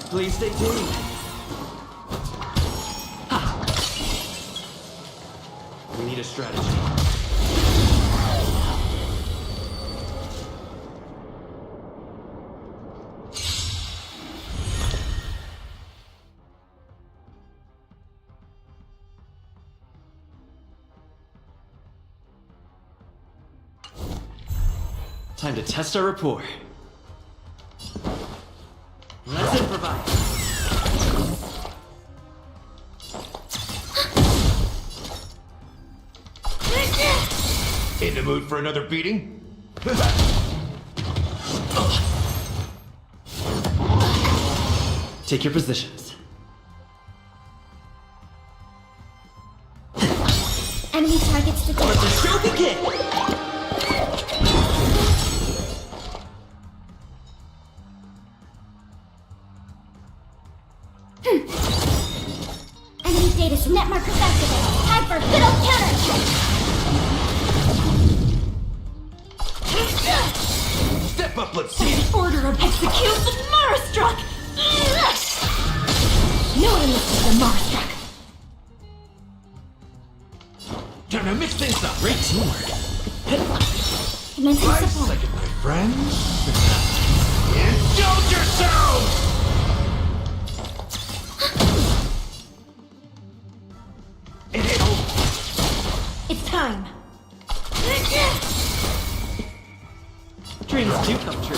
Please stay tuned. We need a strategy. Time to test our rapport. Let's improvise. In the mood for another beating? Take your positions. Enemy targets detected. Let the show begin! Enemy data net markers activated. Time for fiddle counterattack. Step up, let's see it! Order of execution, Marastruck! No one listens to Marastruck! Time to mix things up! Great teamwork. Commencing Five support. seconds, my friends. Indulge yourselves! It ain't over. It's time. Dreams do come true.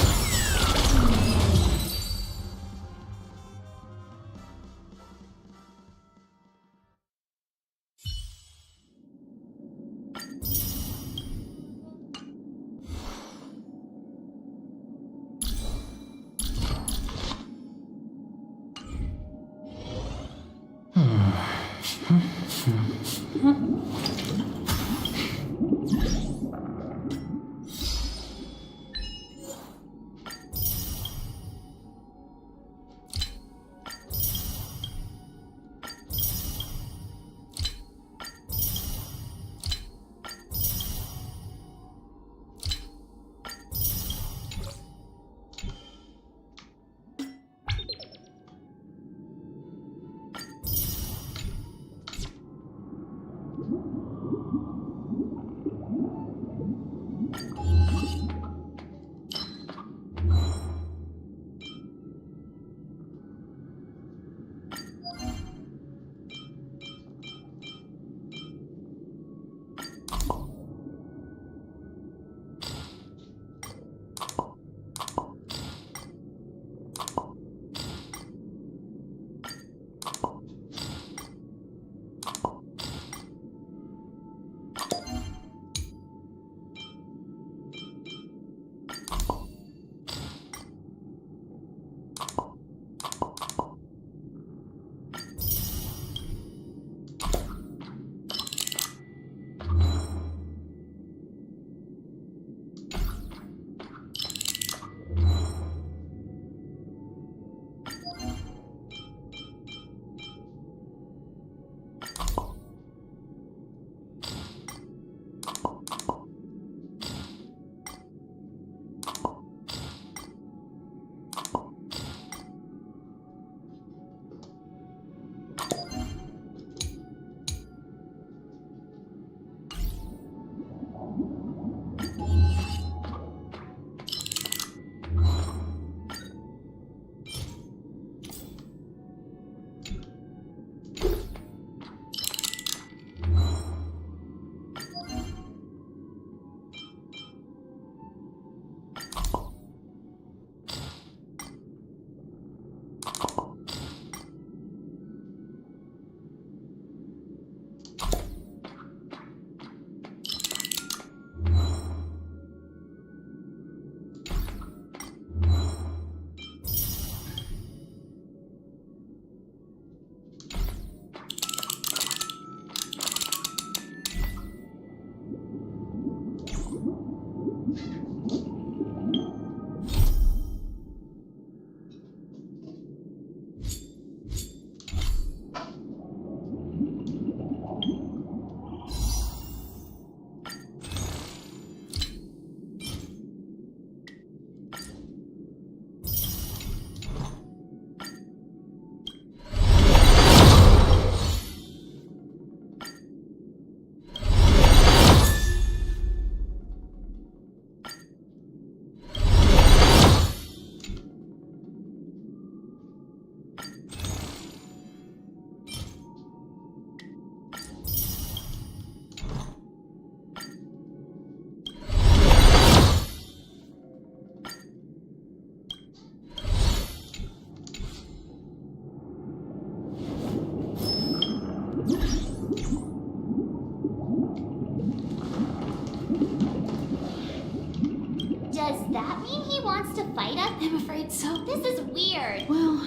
so... This is weird. Well,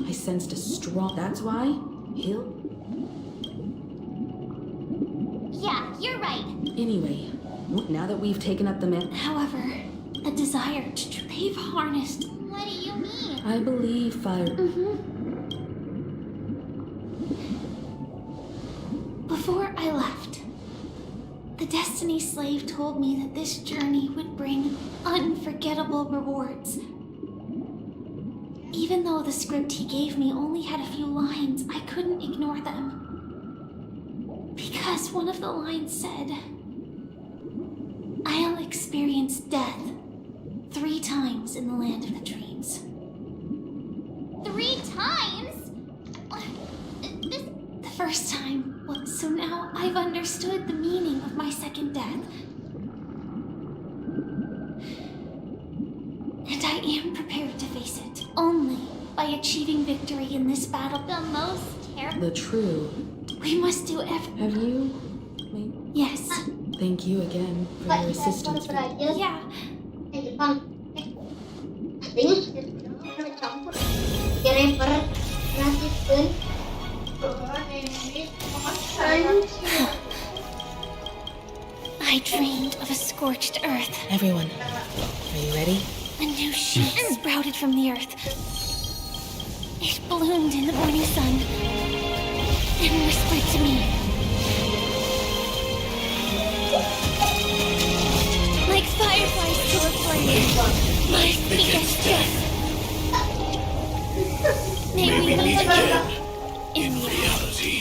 I sensed a strong... That's why he'll... Yeah, you're right. Anyway, now that we've taken up the However, a desire to... They've harnessed... What do you mean? I believe fire... Before I left, the Destiny Slave told me that this journey would bring unforgettable rewards. Even though the script he gave me only had a few lines, I couldn't ignore them. Because one of the lines said, I'll experience death 3 times in the land of the dreams. 3 times? The first time was, so now I've understood the meaning of my second death. And I am prepared to face it, only by achieving victory in this battle. The most terrible. The true... We must do everything. Have you? Yes. Thank you again for your assistance. Yeah. I dreamed of a scorched earth. Everyone, are you ready? A new shoot sprouted from the earth. It bloomed in the morning sun and whispered to me. Like fireflies to a flame, my biggest death. May we meet again in reality.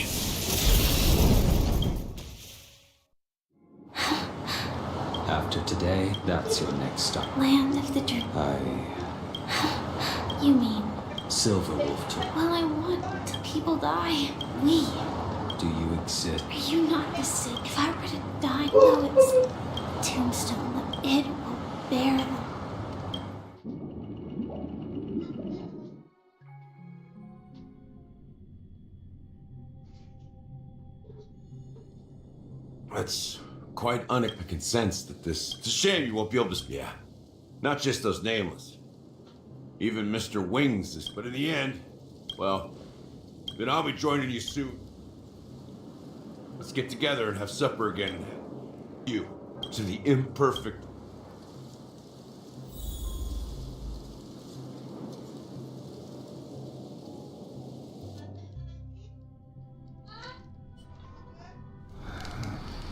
After today, that's your next stop. Land of the dream. You mean? Silverwolf too. Well, I want till people die. We. Do you exist? Are you not the sick? If I were to die, no, it's a tombstone. It will bear them. That's quite I can sense that this... It's a shame you won't be able to... Yeah. Not just those nameless. Even Mr. Wings is... But in the end, well, then I'll be joining you soon. Let's get together and have supper again. You, to the imperfect...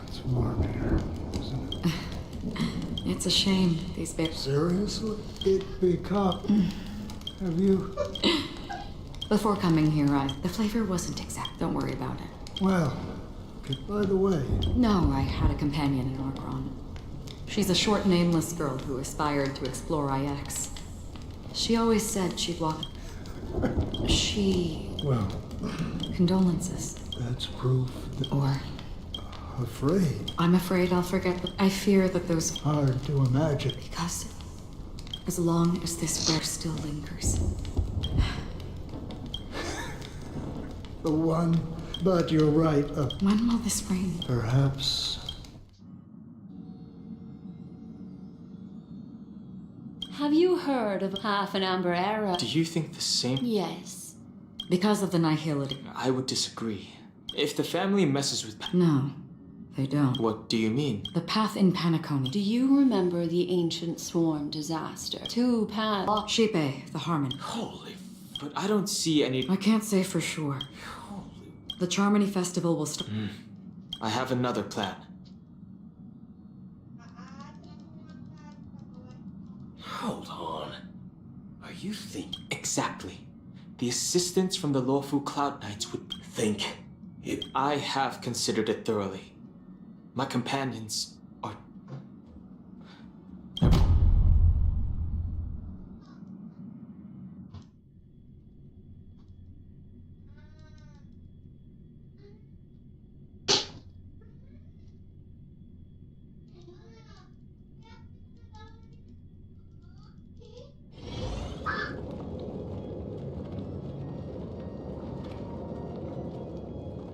It's warm here, isn't it? It's a shame, these bits. Seriously? It become... Have you... Before coming here, the flavor wasn't exact. Don't worry about it. Well, by the way... No, I had a companion in Orgron. She's a short, nameless girl who aspired to explore IX. She always said she'd walk... Well... Condolences. That's proof that... Or... Afraid? I'm afraid I'll forget, but I fear that those... Hard to imagine. Because... as long as this rare still lingers... The one... But you're right, When will this rain? Perhaps... Have you heard of half an amber era? Do you think the same? Yes. Because of the nihility. I would disagree. If the family messes with... No, they don't. What do you mean? The path in Panaconi. Do you remember the ancient swarm disaster? 2 paths. Shipe, the Harmon. Holy... But I don't see any... I can't say for sure. The Charmony Festival will start. I have another plan. Hold on. Are you thinking? Exactly. The assistance from the lawful Cloud Knights would... Think it... I have considered it thoroughly. My companions are...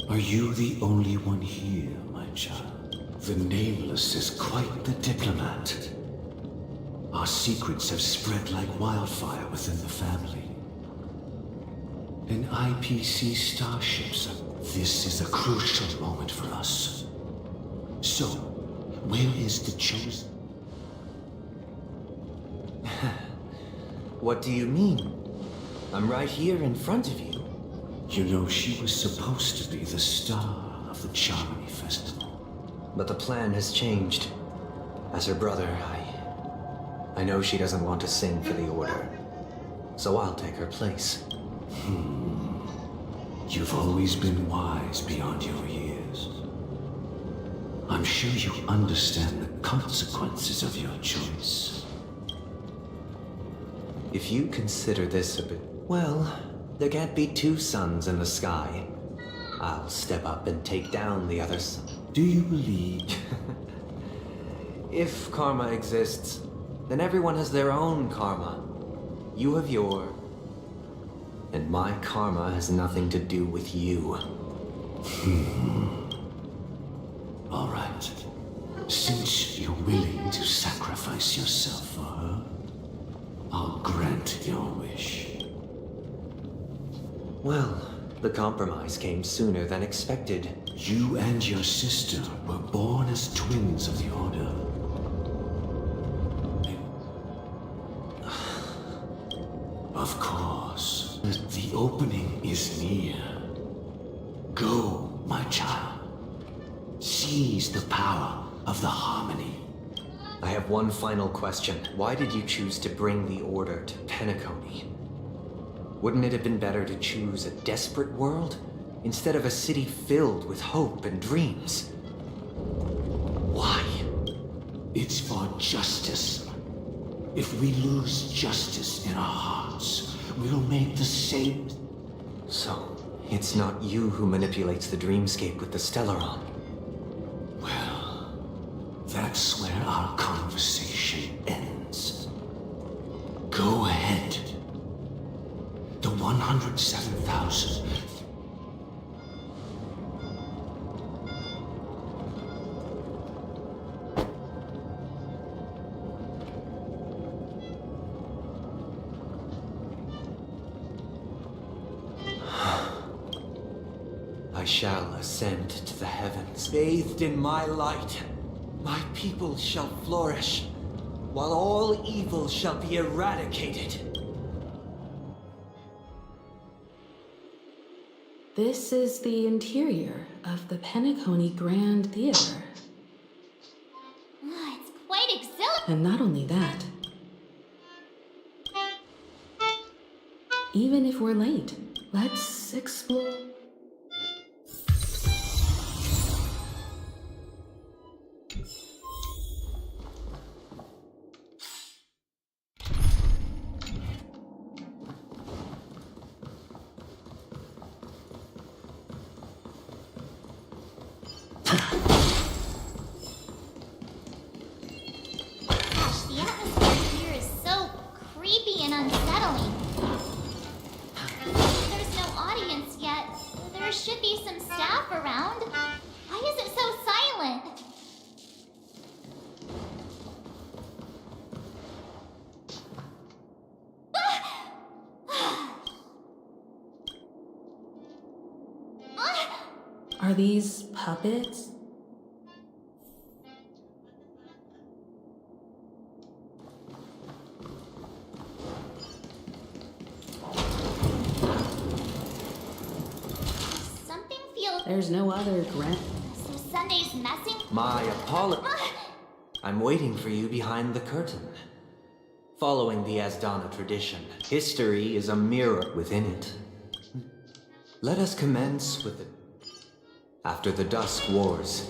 Are you the only one here, my child? The Nameless is quite the diplomat. Our secrets have spread like wildfire within the family. An IPC starships. This is a crucial moment for us. So, where is the chosen? What do you mean? I'm right here in front of you. You know, she was supposed to be the star of the Charmony Festival. But the plan has changed. As her brother, I know she doesn't want to sing for the Order. So I'll take her place. You've always been wise beyond your years. I'm sure you understand the consequences of your choice. If you consider this a bit... Well, there can't be two suns in the sky. I'll step up and take down the other sun. Do you believe? If karma exists, then everyone has their own karma. You have yours. And my karma has nothing to do with you. All right. Since you're willing to sacrifice yourself for her, I'll grant your wish. Well, the compromise came sooner than expected. You and your sister were born as twins of the Order. Of course, the opening is near. Go, my child. Seize the power of the harmony. I have one final question. Why did you choose to bring the Order to Penacony? Wouldn't it have been better to choose a desperate world instead of a city filled with hope and dreams? Why? It's for justice. If we lose justice in our hearts, we'll make the same... So, it's not you who manipulates the dreamscape with the Stellaron? Well, that's where our conversation ends. Go ahead. The 107,000... I shall ascend to the heavens. Bathed in my light, my people shall flourish, while all evil shall be eradicated. This is the interior of the Penacony Grand Theater. It's quite exhilarating. And not only that, even if we're late, let's explore. Gosh, the atmosphere here is so creepy and unsettling. There's no audience yet. There should be some staff around. Why is it so silent? Are these puppets? Something feels... There's no other Grant. So Sunday's messing? My apologies. I'm waiting for you behind the curtain. Following the Asdana tradition, history is a mirror within it. Let us commence with it. After the Dusk Wars,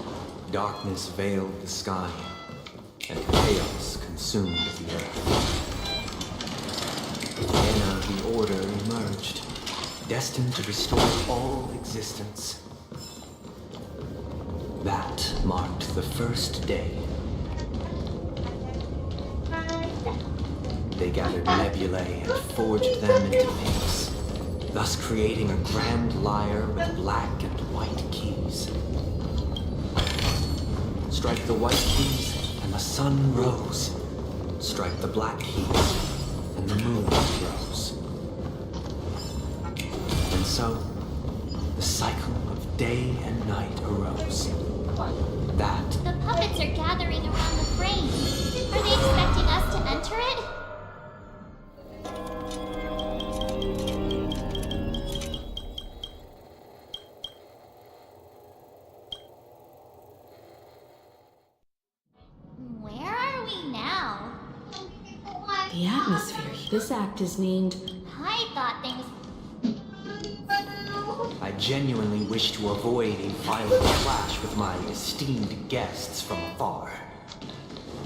darkness veiled the sky, and chaos consumed the earth. Then the Order emerged, destined to restore all existence. That marked the first day. They gathered nebulae and forged them into pinks, thus creating a grand lyre with black and white keys. Strike the white keys, and the sun rose, strike the black heat, and the moon rose. And so, the cycle of day and night arose. That The puppets are gathering around the frame. Are they expecting us to enter it? Where are we now? The atmosphere. This act is named. I thought things. I genuinely wish to avoid a violent clash with my esteemed guests from afar.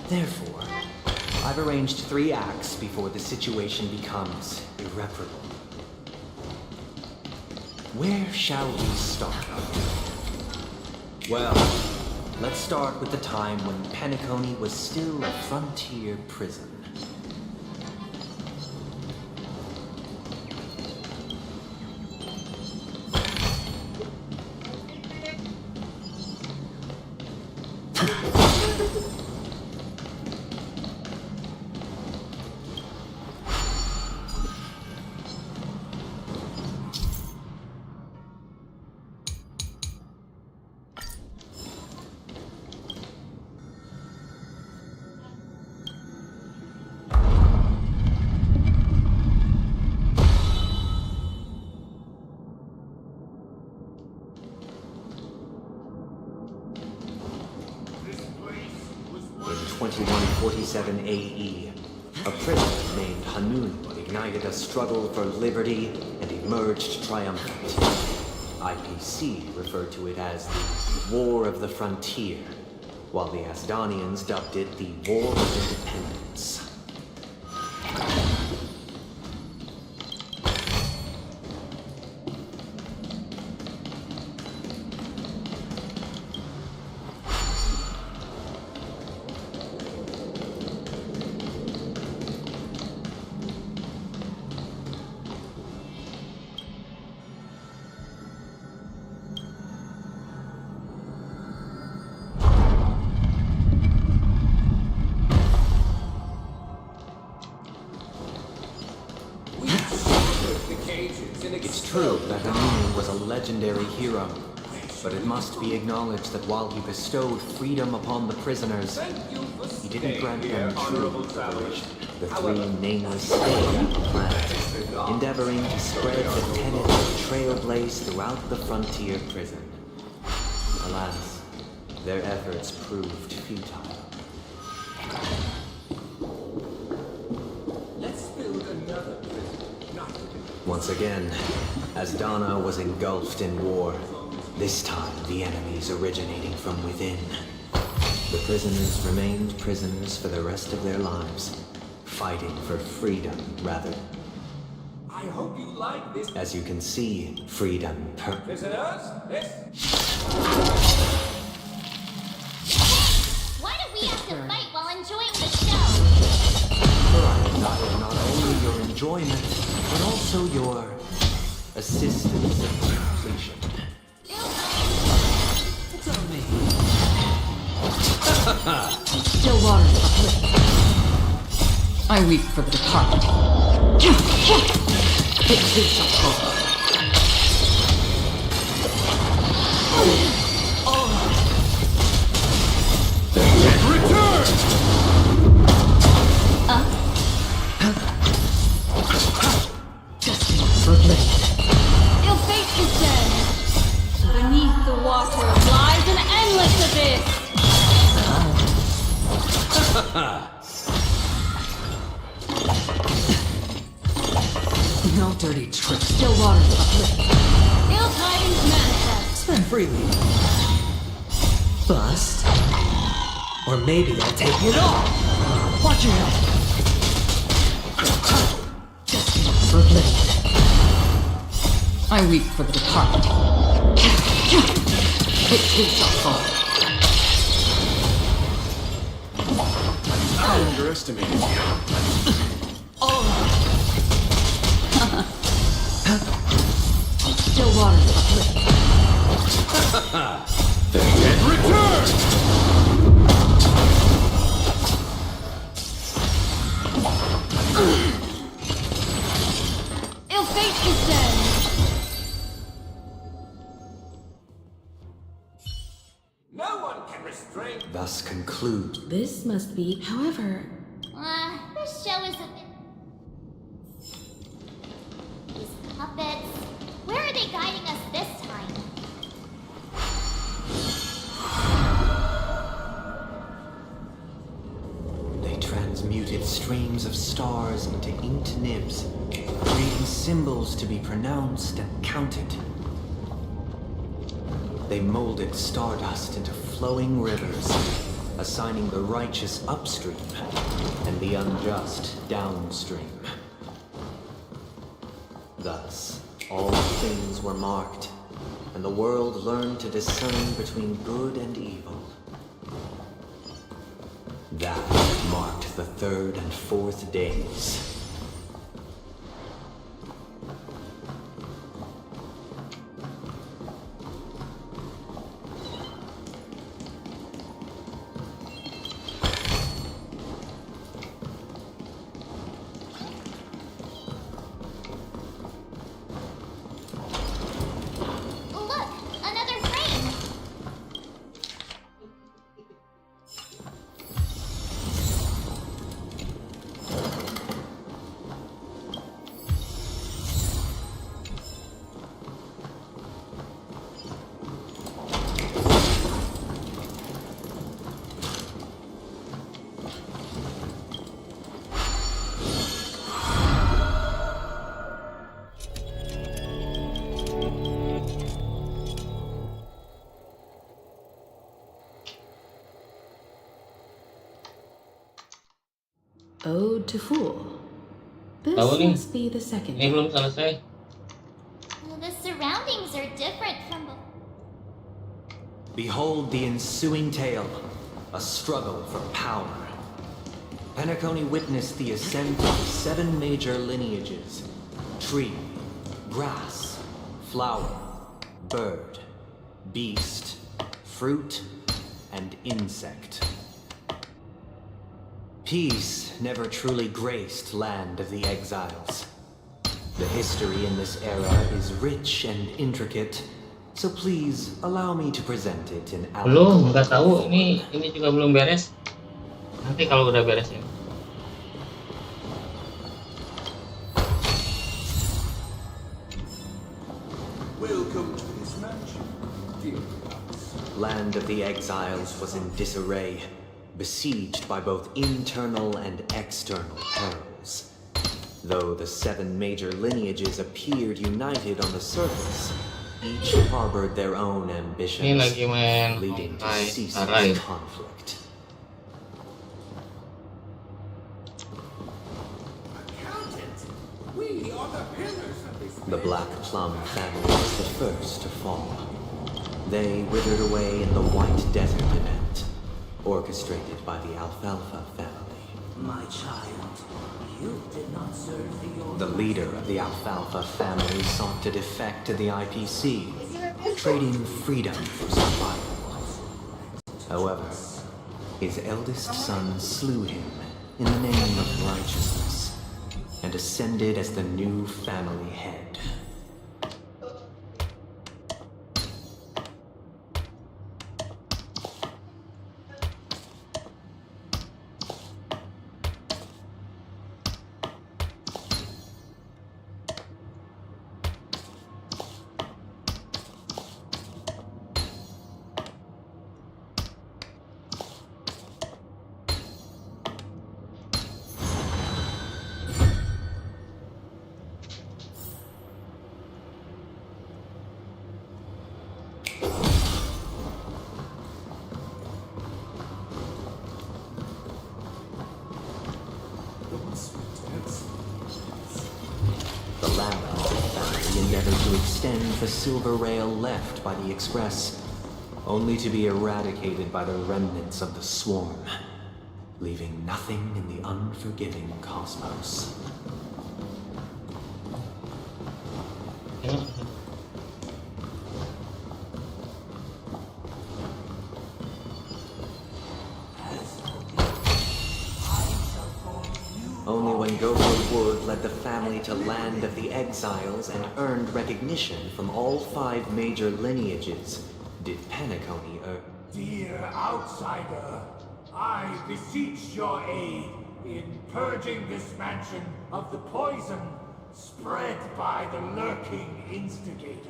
Therefore, I've arranged 3 acts before the situation becomes irreparable. Where shall we start? Well, let's start with the time when Penacony was still a frontier prison. In 2147 AE, a prisoner named Hanun ignited a struggle for liberty and emerged triumphant. IPC referred to it as the War of the Frontier, while the Asdanians dubbed it the War of Independence. It's true that Hanun was a legendary hero, but it must be acknowledged that while he bestowed freedom upon the prisoners, he didn't grant them true liberation. The 3 nameless stayed at the planet, endeavoring to spread the tenet of trailblaze throughout the frontier prison. Alas, their efforts proved futile. Let's build another prison. Once again, Asdana was engulfed in war. This time, the enemies originating from within. The prisoners remained prisoners for the rest of their lives, fighting for freedom rather. I hope you like this. As you can see, freedom Prisoners, this. Why do we have to fight while enjoying the show? For I desire not only your enjoyment, but also your assistance in completion. It's on me. Still water. I weep for the departed. It too shall fall. Your fate is dead. Beneath the water lies an endless abyss. No dirty tricks. Still water. Ill tidings manifest. Spend freely. Bust. Or maybe I'll take it all. Watch your head. I weep for the departed. It too shall fall. I underestimated you. Still water. The dead return! Thus conclude. This must be, however. This show is a bit. These puppets. Where are they guiding us this time? They transmuted streams of stars into inked nibs, creating symbols to be pronounced and counted. They molded stardust into flowing rivers, assigning the righteous upstream and the unjust downstream. Thus, all things were marked, and the world learned to discern between good and evil. That marked the third and fourth days. Ode to Fool. This must be the second. Ini belum selesai. The surroundings are different from before. Behold the ensuing tale, a struggle for power. Penacony witnessed the ascent of 7 major lineages: tree, grass, flower, bird, beast, fruit, and insect. Peace never truly graced Land of the Exiles. The history in this era is rich and intricate, so please allow me to present it in Belum, nggak tahu. Ini juga belum beres. Nanti kalau udah beres ya. Welcome to this mansion, dear. Land of the Exiles was in disarray, besieged by both internal and external perils. Though the 7 major lineages appeared united on the surface, each harbored their own ambitions, leading to ceaseless conflict. We are the pillars of this. The Black Plum family was the first to fall. They withered away in the White Desert event, orchestrated by the Alfalfa family. My child, you did not serve the order. The leader of the Alfalfa family sought to defect to the IPC, trading freedom for survival. However, his eldest son slew him in the name of righteousness and ascended as the new family head. The silver rail left by the express, only to be eradicated by the remnants of the swarm, leaving nothing in the unforgiving cosmos. Only when Gopher Wood led the family to Land of the Exiles and earned recognition from all 5 major lineages Did Penacony Dear outsider, I beseech your aid in purging this mansion of the poison spread by the lurking instigators.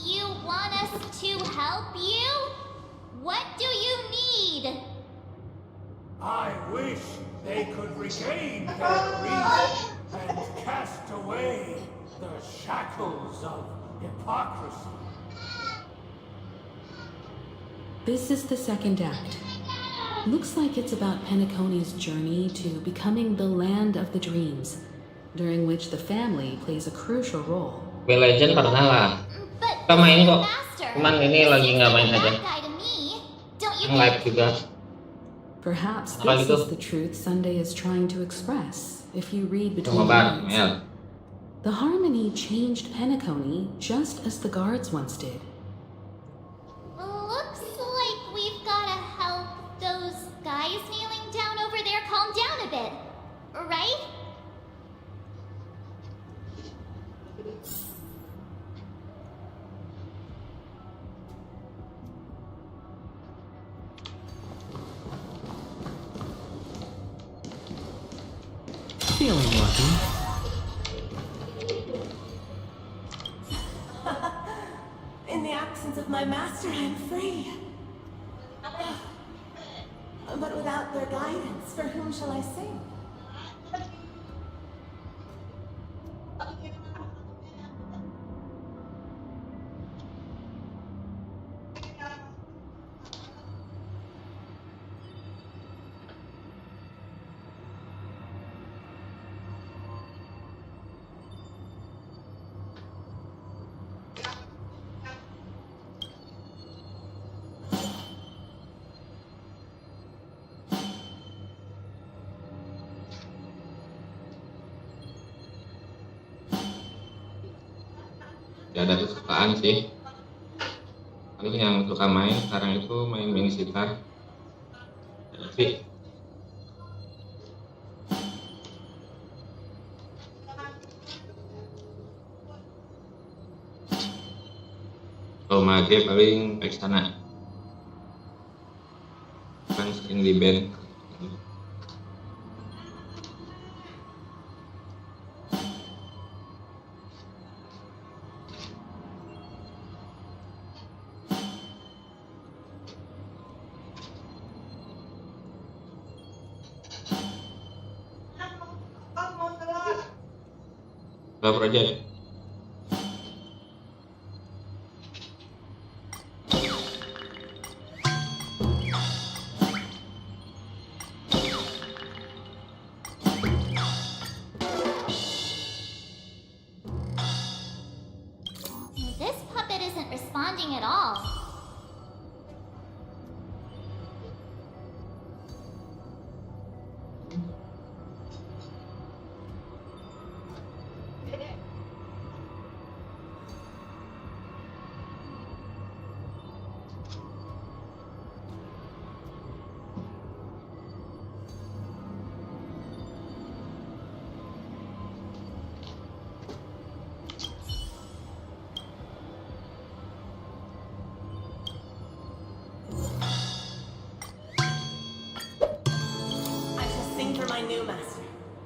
You want us to help you? What do you need? I wish they could regain their reason and cast away the shackles of hypocrisy. This is the second act. Looks like it's about Penacony's journey to becoming the land of the dreams, during which the family plays a crucial role. Legend pernah lah. Kita main kok. Cuman ini lagi nggak main aja. Yang live juga. Perhaps this is the truth Sunday is trying to express, if you read between the lines. The harmony changed Penacony just as the guards once did. Looks like we've gotta help those guys kneeling down over there calm down a bit, right? Feeling lucky. In the absence of my master, I'm free. But without their guidance, for whom shall I sing? Ya ada kesukaan sih. Paling yang suka main sekarang itu main mini sitar. Tapi kalau mage paling baik sana. Kan sering di band. Berapa aja? This puppet isn't responding at all.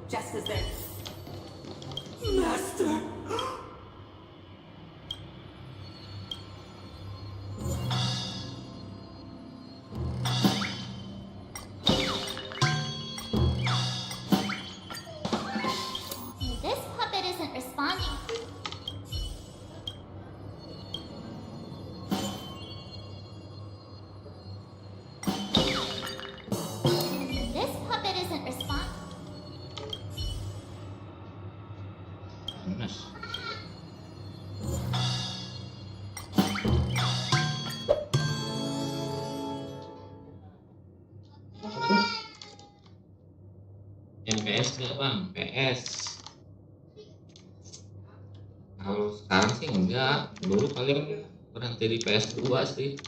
Just as there. Master! This puppet isn't responding. This puppet isn't responding. Yang PS nggak bang? PS. Kalau sekarang sih enggak. Dulu paling berhenti di PS2 sih.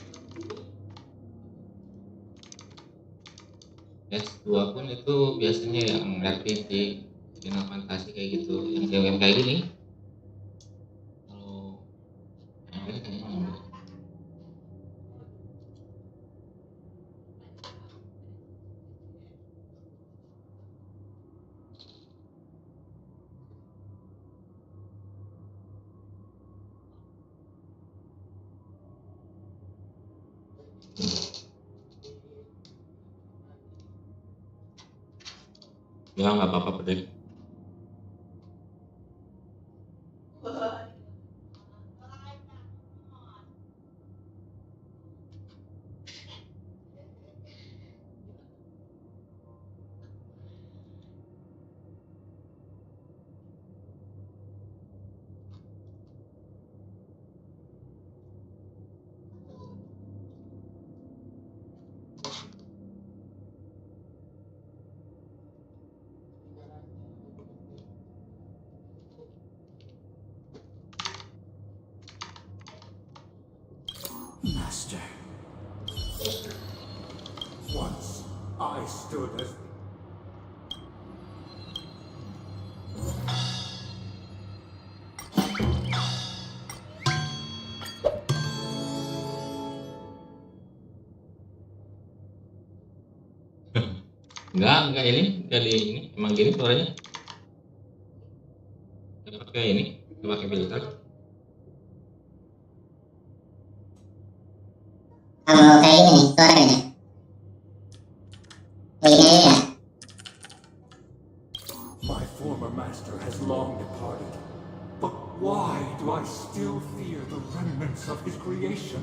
PS2 pun itu biasanya yang RPG, Final Fantasy kayak gitu, yang game kayak gini. Ya nggak apa-apa pedek. Master. Once I stood as Enggak ini emang gini suaranya. Nggak pakai ini, nggak pakai filter. Kalau kayak gini suaranya. Iya. my former master has long departed. But why do I still fear the remnants of his creation?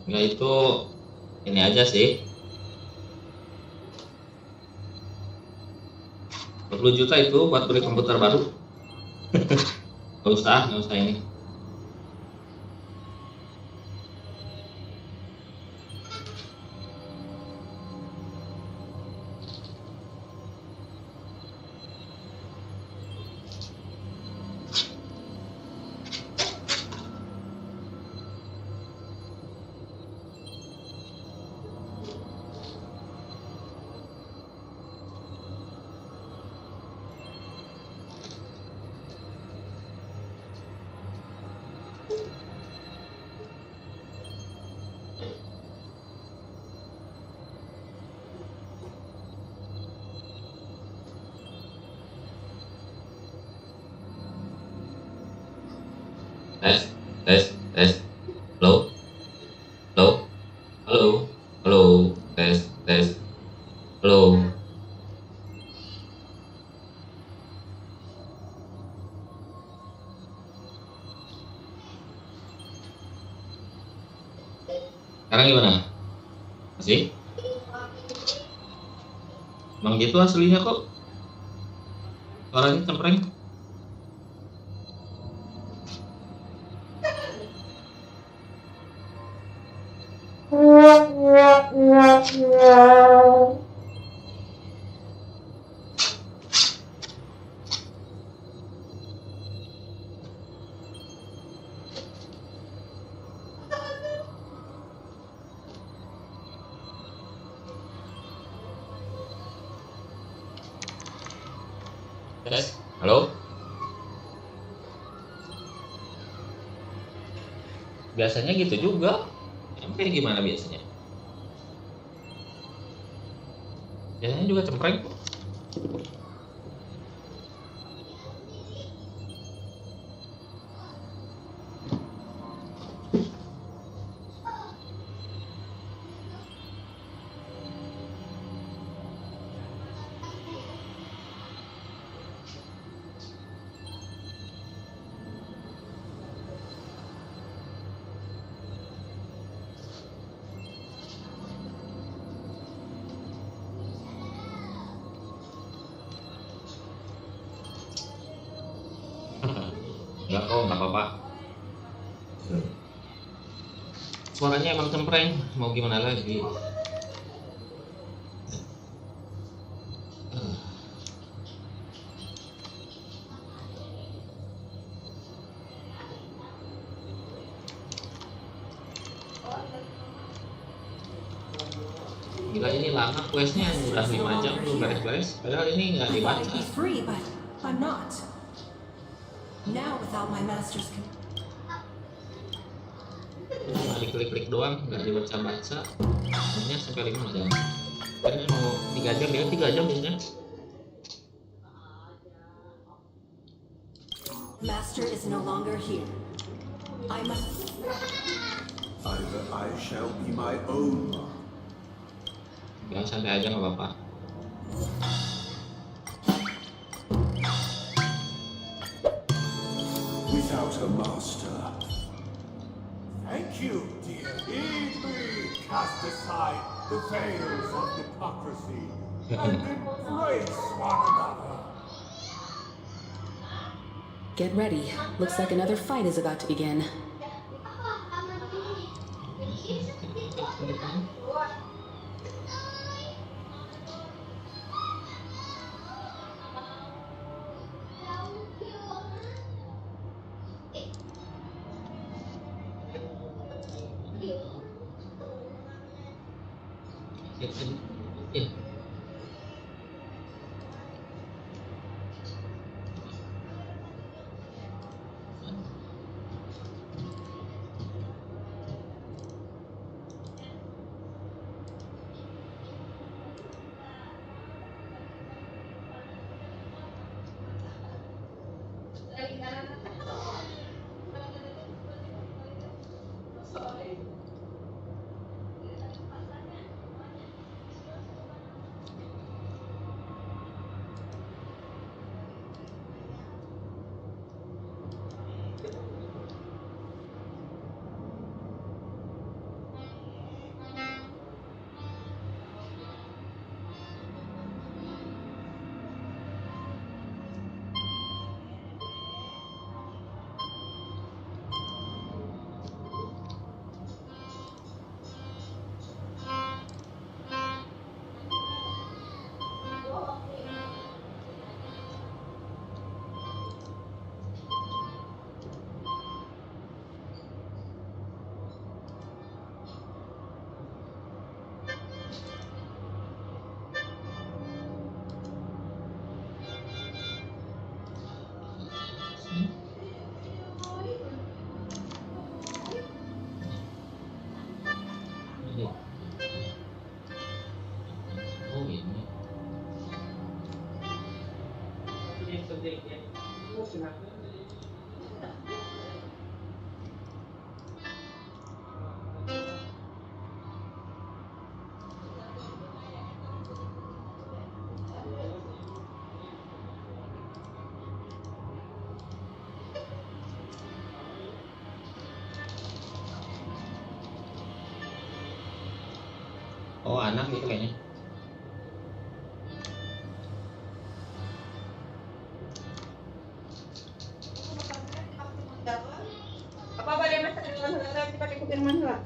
Nggak itu ini aja sih. 20 juta itu buat beli komputer baru. nggak usah ini. Tes. Halo. Tes. Halo. Sekarang gimana? Masih? Emang gitu aslinya kok. Suaranya cempreng. Halo? Biasanya gitu juga. Sampai gimana biasanya? Biasanya juga cempreng. Enggak kok, nggak apa-apa. Suaranya emang cempreng, mau gimana lagi? Gila ini lama questnya udah 5 jam belum beres-beres. Padahal ini nggak I thought dibaca. I'd be free, but I'm not. Now, without my master's Cuma diklik-klik doang, nggak dibaca-baca. Hanya sampai 5 jam. Tadi mau 3 jam, dia 3 jam biasanya. Master is no longer here. I must. Either I shall be my own master. Ya santai aja nggak apa-apa. Without a master. Thank you, dear. Lead me, cast aside the veils of hypocrisy, and embrace one another. Get ready. Looks like another fight is about to begin. Oh anak gitu kayaknya. Apa dia masak dengan saudara kita ikutin mana?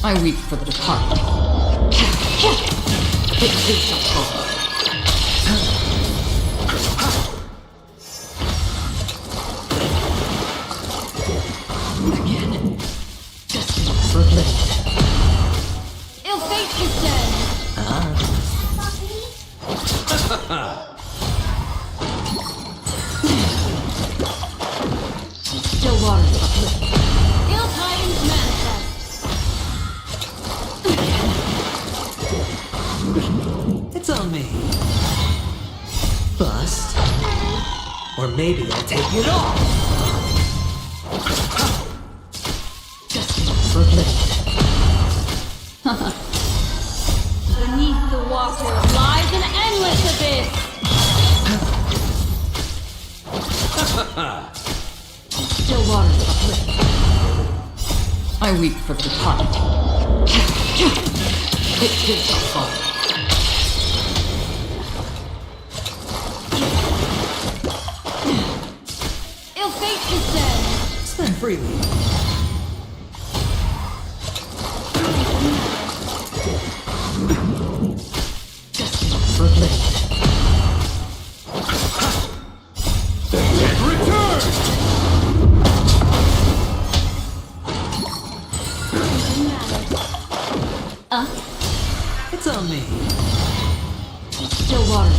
I weep for the departed. It too shall fall. Again, destined for bliss. Ill fate is dead. Still waters of bliss. Ill tidings manifest. It's on me. Bust. Or maybe I'll take it off. Destined for bliss. Beneath the water lies an endless abyss. Still waters of bliss. I weep for the departed. It too shall fall. Ill fate is dead. Spend freely. It's on me. Still water.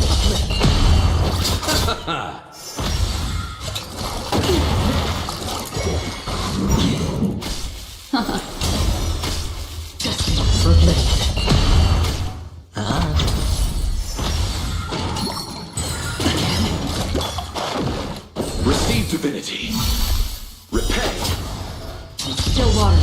Receive divinity. Repay. Still water.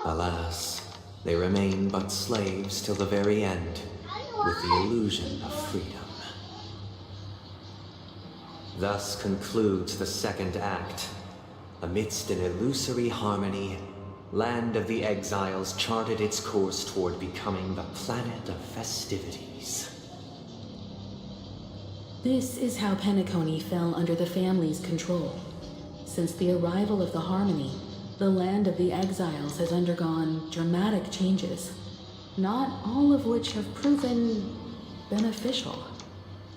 Alas, they remain but slaves till the very end, with the illusion of freedom. Thus concludes the second act. Amidst an illusory harmony, Land of the Exiles charted its course toward becoming the planet of festivities. This is how Penacony fell under the family's control. Since the arrival of the Harmony, the Land of the Exiles has undergone dramatic changes, not all of which have proven beneficial.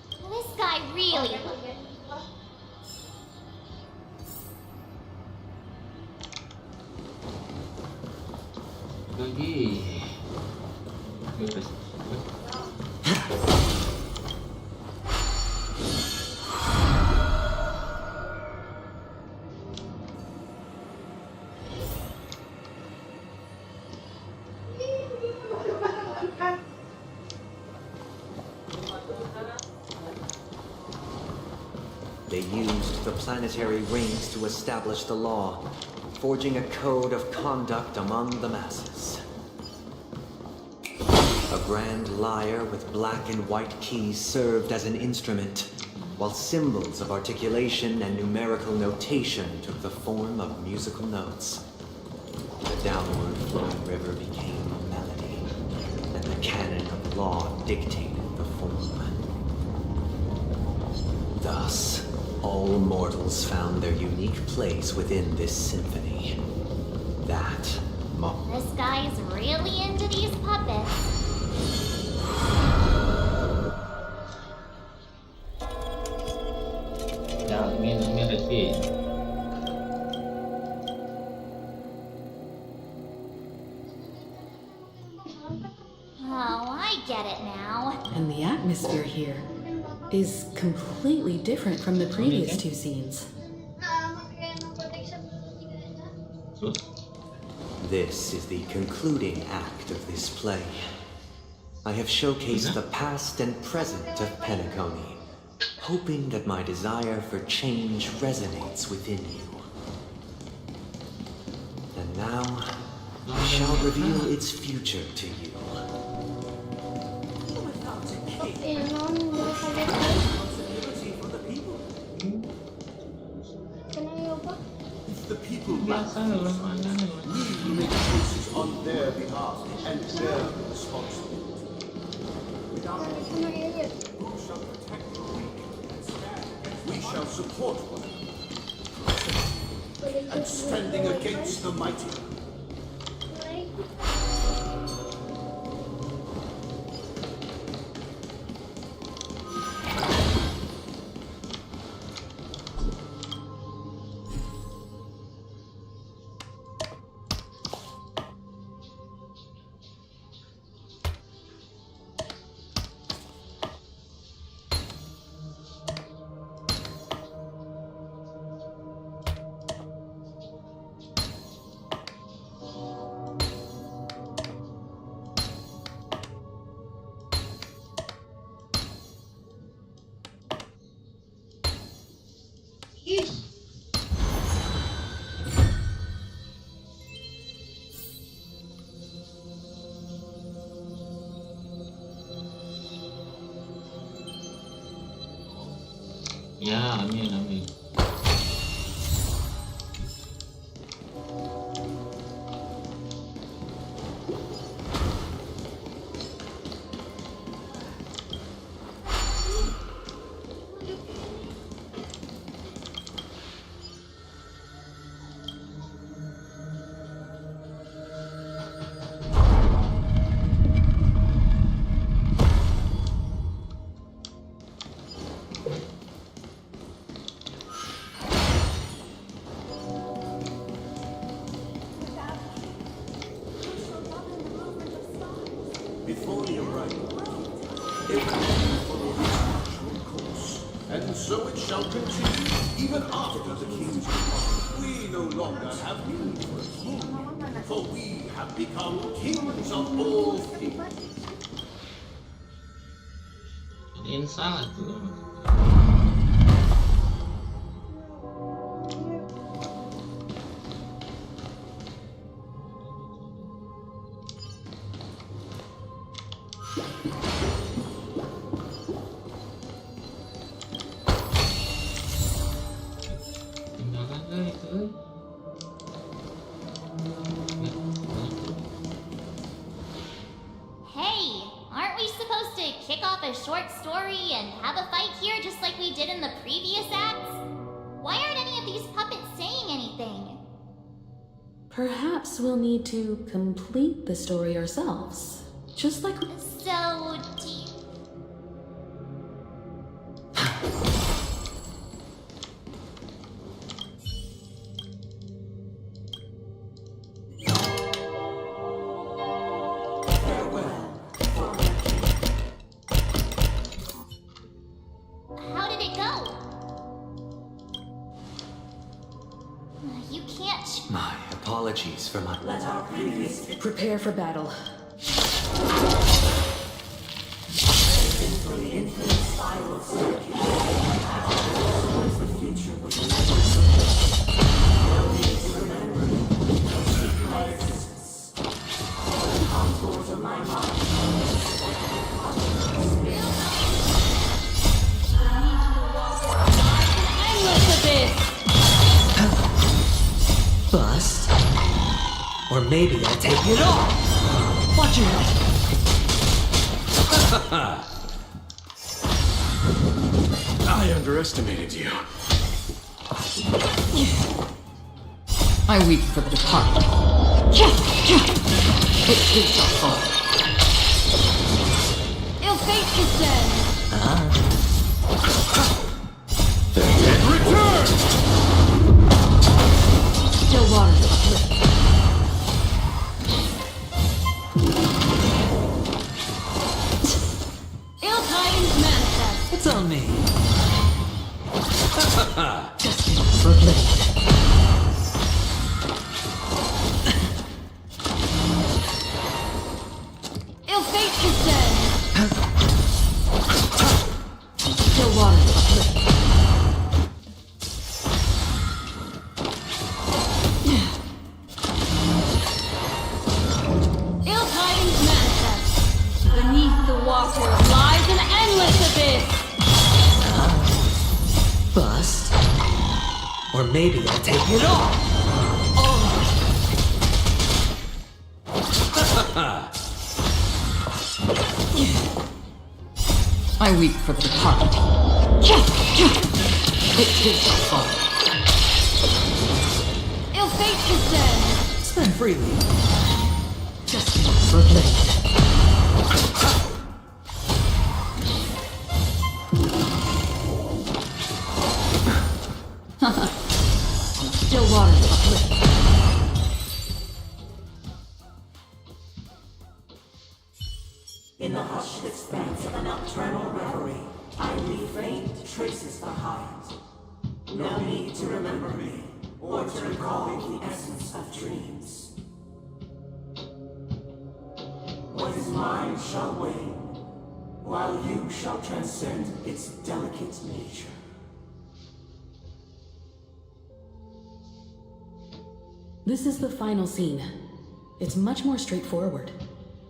This guy really... Lagi. They used the planetary rings to establish the law, forging a code of conduct among the masses. A grand lyre with black and white keys served as an instrument, while symbols of articulation and numerical notation took the form of musical notes. The downward flowing river became a melody, and the canon of law dictated the form. Thus, all mortals found their unique place within this symphony. This guy is really into these puppets. Ya, ini Resi. Oh, I get it now. And the atmosphere here is completely different from the previous two scenes. This is the concluding act of this play. I have showcased the past and present of Penacony, hoping that my desire for change resonates within you. And now, I shall reveal its future to you. If the people lack choices, we make choices on their behalf and bear the responsibility. Without us, who shall protect the weak and stand against we shall support one another and standing against the mighty. Ya, amin, amin. fully right. It remains for its natural course, and so it shall continue even after the king's departure. We no longer have need for a king, for we have become kings of all things. Salah tuh. Hey, aren't we supposed to kick off a short story and have a fight here just like we did in the previous acts? Why aren't any of these puppets saying anything? Perhaps we'll need to complete the story ourselves. Just like... So, do you... How did it go? You can't... My apologies for my... Let our previous Prepare for battle. for the infinite spiral circuit. Towards the future with the leverage of no need to remember or seek my existence. The contours of my mind. Endless abyss! Bust? Or maybe I'll take it off! Watch your head! I underestimated you. I weep for the departed. It too shall fall. Ill fate descends! Return! Still waters uplift. Ill tidings manifest. It's on me. Destined for blade. Ill fate descends. Still waters uplift. Ill tidings manifest. Beneath the water lies an endless abyss. Bust? Or maybe I'll take it off! I weep for the departed. It too shall fall. Ill fate descends. Spend freely. Destined for blade. Still waters uplift. In the hushed expanse of a nocturnal reverie, I leave faint traces behind. No need to remember me, or to recall the essence of dreams. What is mine shall wane, while you shall transcend its delicate nature. This is the final scene. It's much more straightforward.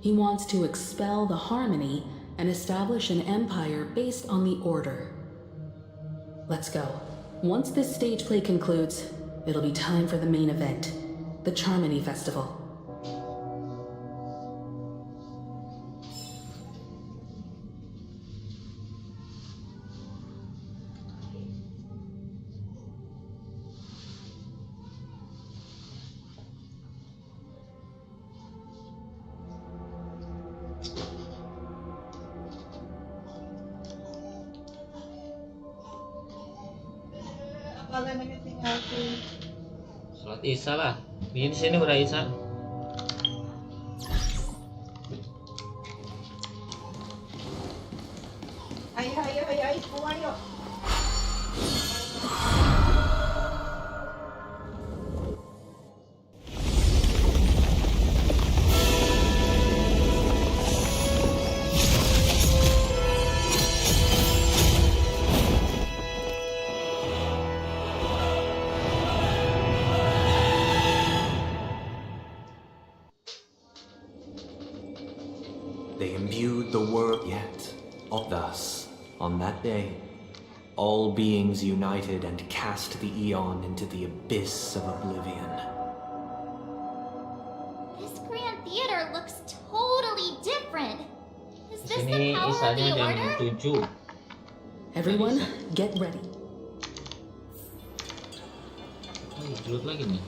He wants to expel the harmony and establish an empire based on the order. Let's go. Once this stage play concludes, it'll be time for the main event, the Charmony Festival. Sholat Isya lah. Di sini udah Isya. They imbued the world yet. Thus, on that day, all beings united and cast the Eon into the abyss of oblivion. This Grand Theater looks totally different. Is this the Sini power of isanya the jam Order? 7. Everyone, get ready. Oh, gelut lagi nih.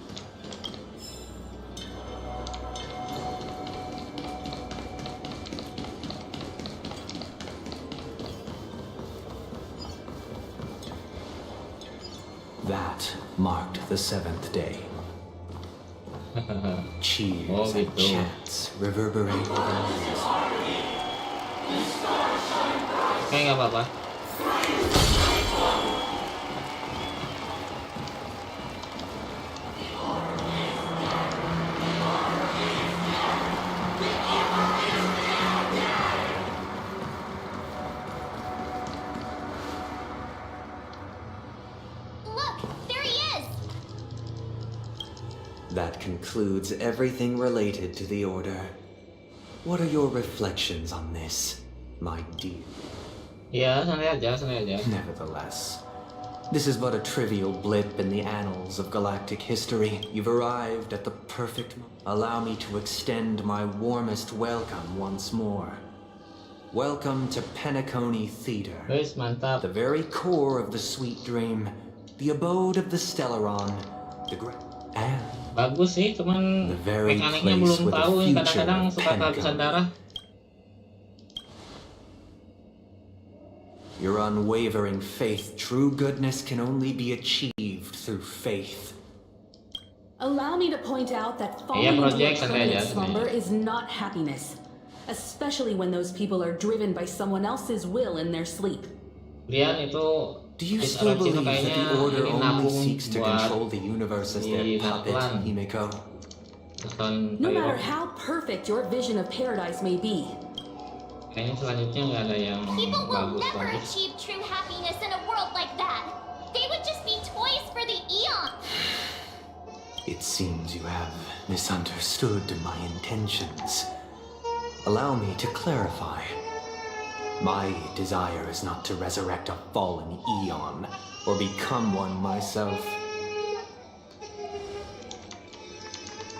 That marked the 7th day. Cheers Oh, and gitu. chants reverberated in the air. Oke, nggak apa-apa. Look, there he is! That concludes everything related to the Order. What are your reflections on this, my dear? Ya, santai aja. Nevertheless, this is but a trivial blip in the annals of galactic history. You've arrived at the perfect moment. Allow me to extend my warmest welcome once more. Welcome to Penacony Theater. Guys, mantap. The very core of the sweet dream. The abode of the Stellaron. The great and Bagus sih, cuman the very mekaniknya place belum where tahu. the Yang future kadang-kadang of suka kehabisan Penacony. darah. Your unwavering faith, true goodness can only be achieved through faith. Allow me to point out that Iya, falling into a project, santai permanent aja, slumber santai. is not happiness, especially when those people are driven by someone else's will in their sleep. Lihat itu Do you Miss still Alexino believe that kayaknya the Order ini only nabung seeks to buat control the universe as their di puppet, Naplan. Himeko? nonton No matter Pyro. how perfect your vision of paradise may be, Kayaknya selanjutnya nggak ada yang People will never bagus-bagus. achieve true happiness in a world like that. They would just be toys for the Eon. It seems you have misunderstood my intentions. Allow me to clarify. My desire is not to resurrect a fallen Eon, or become one myself.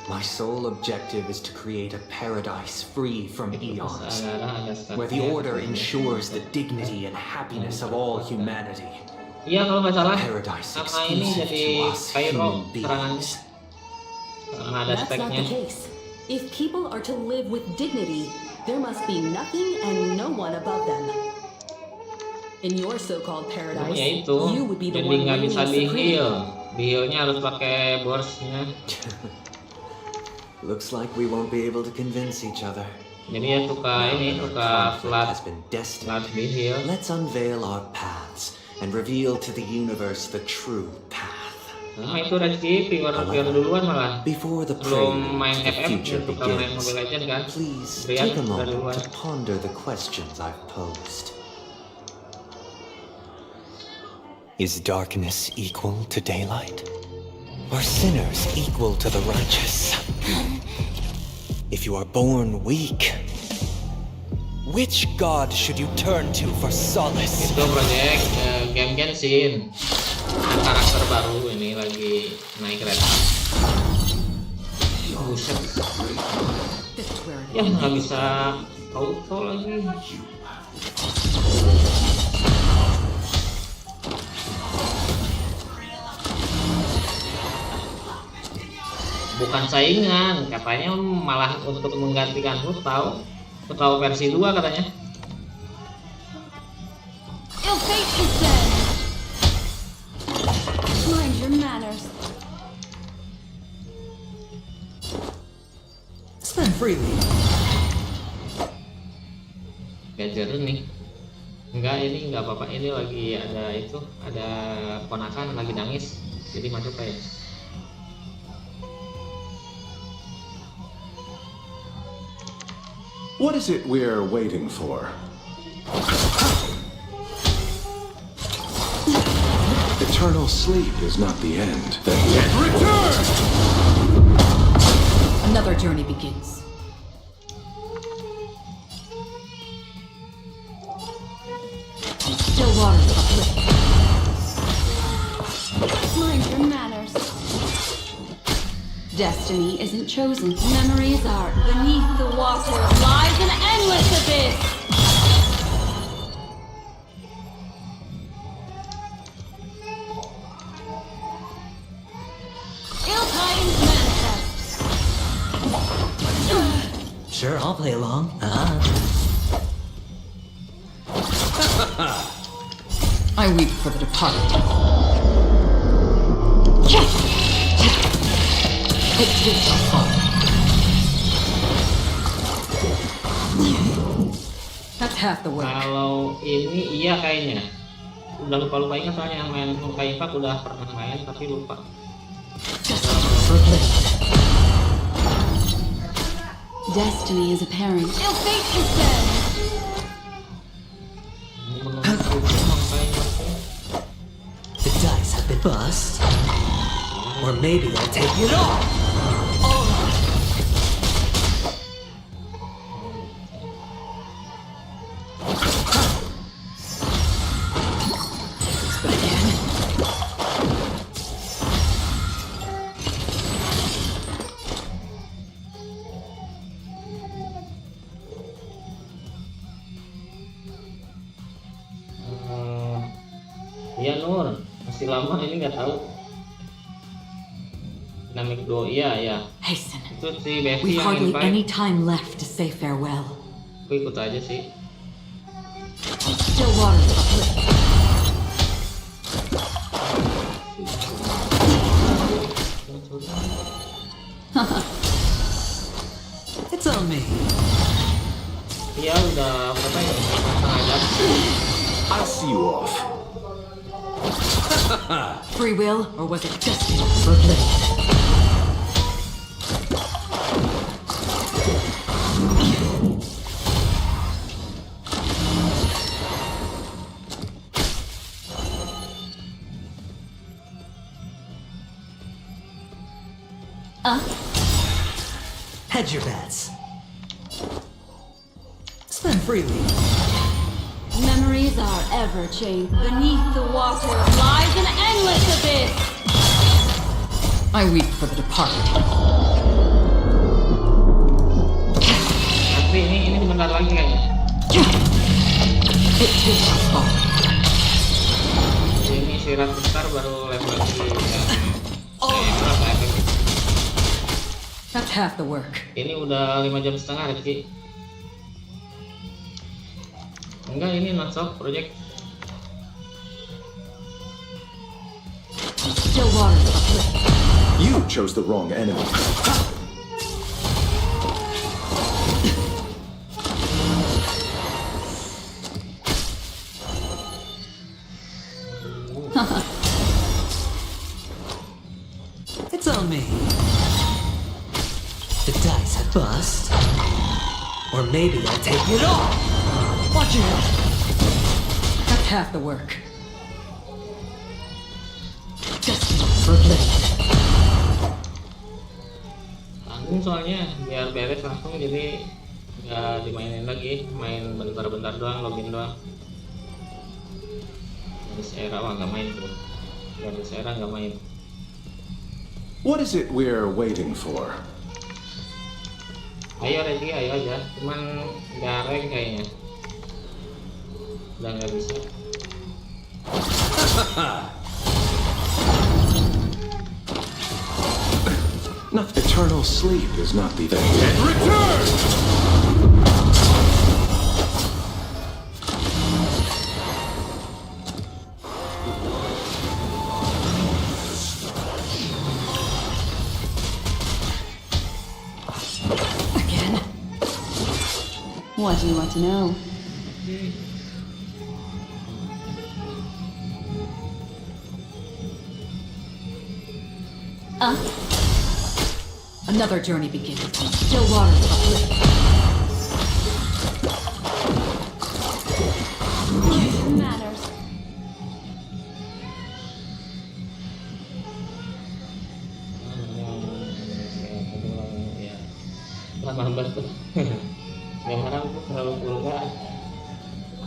My sole objective is to create a paradise free from eons, where the Order ensures the dignity and happiness of all humanity. Iya, kalau nggak salah, Paradise sama ini exclusive jadi to us Pyro human serangannya. beings. Sama ada that's not speknya. the case. If people are to live with dignity, there must be nothing and no one above them. In your so-called paradise, Ya itu, you would be the jadi one nggak bisa reigning supreme. di-heal. Di-healnya harus pakai borsnya. Looks like we won't be able to convince each other. Jadi ya suka ini, suka flat di-heal. Let's unveil our paths and reveal to the universe the true path. Nah, itu Rezeki viewer duluan malah. Before the Belum main prelude to FF, future dia suka main begins, Mobile Legends kan. please Brian take a udah moment duluan. to ponder the questions I've posed. Is darkness equal to daylight? Are sinners equal to the righteous? If you are born weak, which god should you turn to for solace? Itu project game genshin. Karakter baru ini lagi naik kereta. Buset. Ya nggak bisa auto lagi. Bukan saingan, katanya malah untuk menggantikan Hutau. Hutau versi 2 katanya. Ill fate is dead. Mind your manners. Spend freely. Gajer nih. Enggak, ini enggak apa-apa. Ini lagi ada ponakan lagi nangis. Jadi masuk kayak. What is it we're waiting for? Eternal sleep is not the end. Return! Another journey begins. Still waters uplift. Mind your manners. Destiny isn't chosen. Memories are. Beneath the water lies an endless abyss. Ill tidings manifest. Sure, I'll play along. I weep for the departed. It too shall fall. That's half the work. Kalau ini iya kayaknya. Udah lupa ingat soalnya yang main honkai udah pernah main tapi lupa. Destiny is apparent. Ill fate is dead. The dice have been bust. Or maybe I'll take it off. Iya Nur, masih lama ini nggak tahu. Dinamik duo, iya. Hasten. Itu si Bevi We've yang hardly invite. any time left to say farewell. Aku ikut aja sih. Still waters uplift. It's on me. Iya udah berapa ya? Setengah jam. I'll see you off. Free will, or was it destiny for bliss? Hedge your bets. Spend freely. Memories are ever changed. Beneath the water lies an endless abyss. I weep for the departed. Tapi ini sebentar lagi kayaknya. It too shall fall. Ini istirahat bentar baru level lagi. Berapa efeknya? That's half the work. Ini udah 5 jam setengah Rizky. Enggak, ini non-stop project. Still waters uplift. You chose the wrong enemy. It's on me. The dice have bust. Or maybe I'll take it off. Watch your head. That's half the work. Destiny for bliss. Tanggung soalnya biar beres langsung jadi nggak dimainin lagi, main bentar-bentar doang, login doang. Garis era nggak main tuh, garis era nggak main. What is it we're waiting for? Ayo Regi, ayo aja, cuman nggak rank kayaknya, udah nggak bisa. Not eternal sleep is not the end. Return! What do you want to know? Another journey begins. Still waters uplift. Matters. Lama banget. Yang harap terlalu vulgar.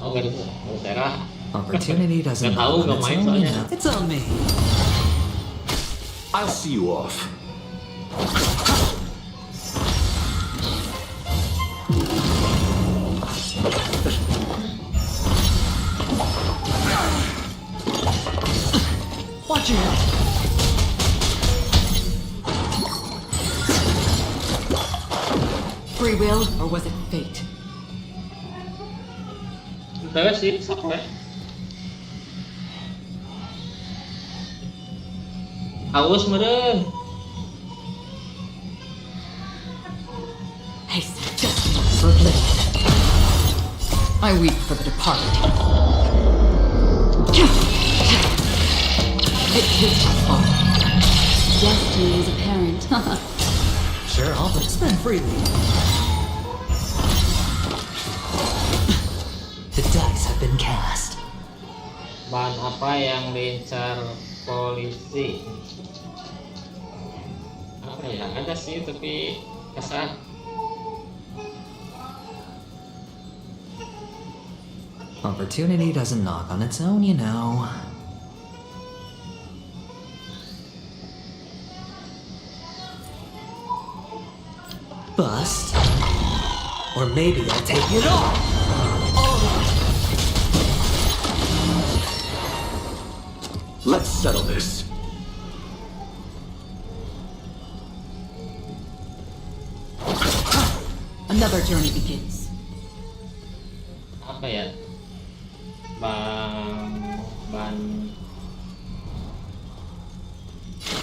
Oh gak bisa, serah. Opportunity doesn't Gak tahu, gak main soalnya. It's on me. I'll see you off. Watch your head. Free will, or was it fate? Terus sih, sampai. Haus meren. Haste, just for bliss. I weep for the departed. It takes us all. Destiny is apparent. Sure, I'll spend freely. The dice have been cast. Bahan apa yang diincar polisi? Apa ya? Ada sih tapi kesah. Opportunity doesn't knock on its own, you know. Bust. Or maybe I'll take it all. Let's settle this. Another journey begins. Apa ya? Ban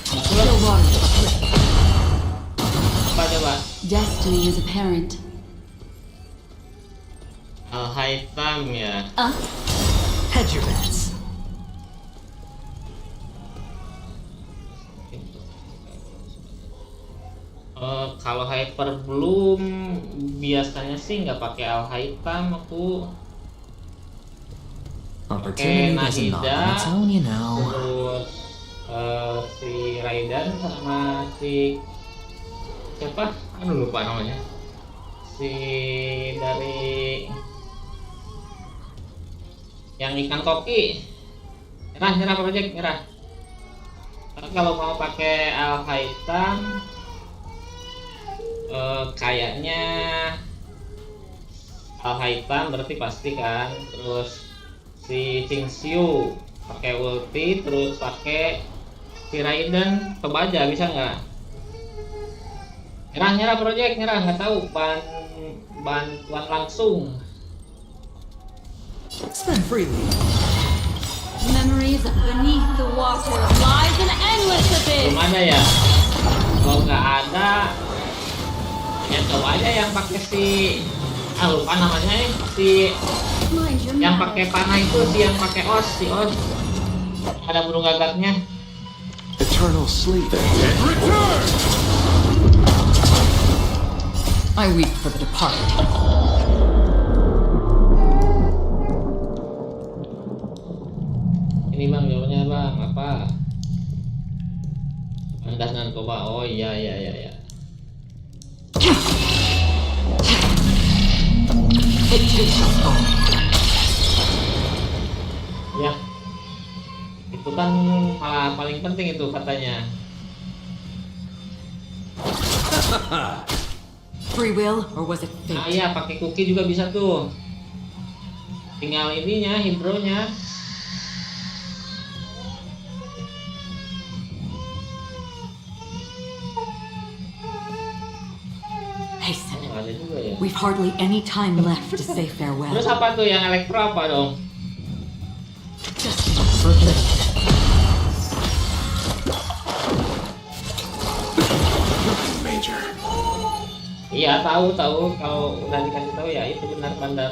Still waters uplift. apa coba? Destiny is apparent. Hitam ya. Hedge your bets. Kalau hyper bloom biasanya sih nggak pakai al hitam, aku pakai Nahida, terus si Raiden sama si siapa? Aduh lupa namanya. Si dari yang ikan koki. Nyerah project nyerah. Tapi kalau mau pakai al hitam kayaknya al hitam berarti pasti kan, terus si Qingxiu pakai ulti, terus pakai si Raiden, coba aja bisa nggak? Nyerah project nyerah, nggak tahu bantuan langsung. Spend freely. Memories beneath the water lies an endless abyss. Belum ada ya? Kalau nggak ada ya coba aja yang pakai si lupa namanya si yang pakai panah itu, si yang pakai si os ada burung gagaknya. Eternal sleep. Return! I weep for the departed. Ini bang jawabannya bang apa? Mandas narkoba. Oh iya. Ya, itu kan malah paling penting itu katanya. Free will, or was it fate? Nah iya, pakai cookie juga bisa tuh. Tinggal ininya, hidronya. Hasten. Ada juga ya. We've hardly any time left to say farewell. Terus apa tuh yang elektro apa dong? Just for bliss. Major. Iya tahu kalau udah dikasih tahu ya itu benar bandar.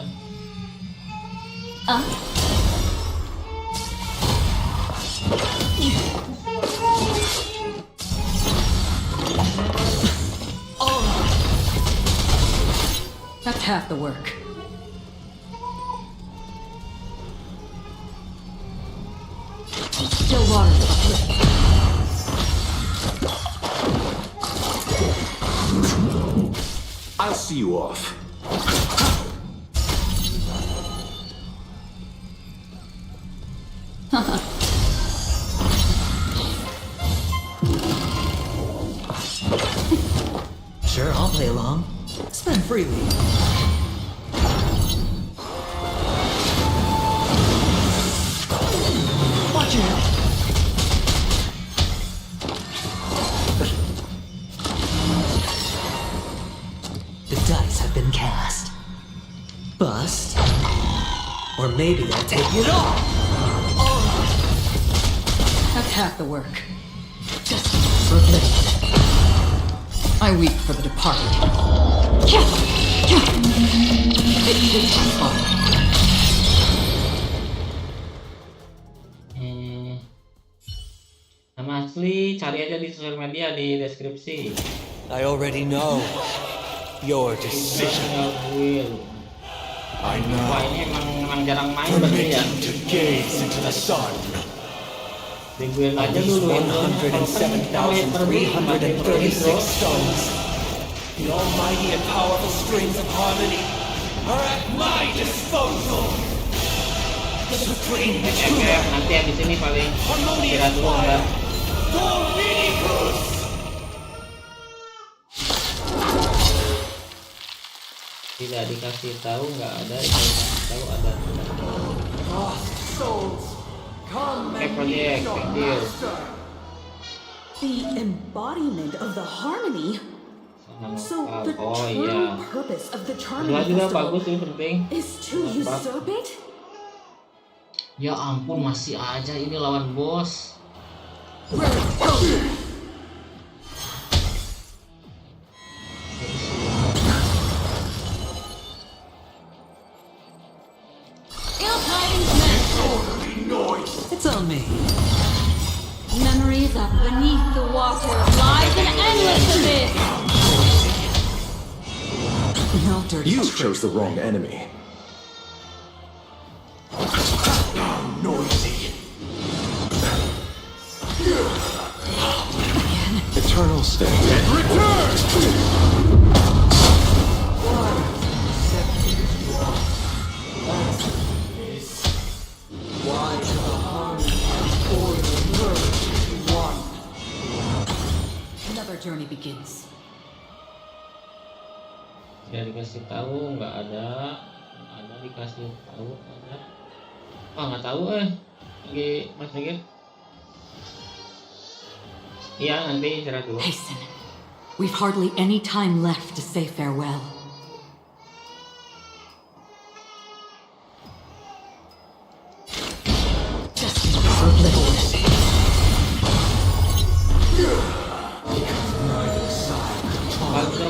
That's half the work. Still water. I'll see you off. Sure, I'll play along. Spend freely. Watch it. The dice have been cast. Bust. Or maybe I'll take it all. That's half the work. Just for a bit. I weep for the departed. It is my fault. Nama asli cari aja di sosial media di deskripsi. I already know your decision. I know. Wah, ini emang jarang main berarti ya. To gaze into the sun. Di guild aja dulu 107,336 stones. The almighty and powerful strings of harmony are at my disposal. The supreme tuner. Nanti habis ini paling kira dulu enggak. Dominicus. Tidak dikasih tahu, nggak ada. Dikasih tahu ada. Lost souls, come and meet your master. The embodiment of the harmony. So the true purpose of the Charming Festival is to usurp it? Ya ampun, masih aja ini lawan bos. It's on me. Memories of beneath the water lies an endless abyss. You chose the wrong enemy. Noisy. Eternal state. And return! Why to the harmony or the merge one? Another journey begins. Ya dikasih tahu nggak ada dikasih tahu ada. Nggak tahu lagi mas Miguel. Iya nanti istirahat dulu. Hasten. We've hardly any time left to say farewell.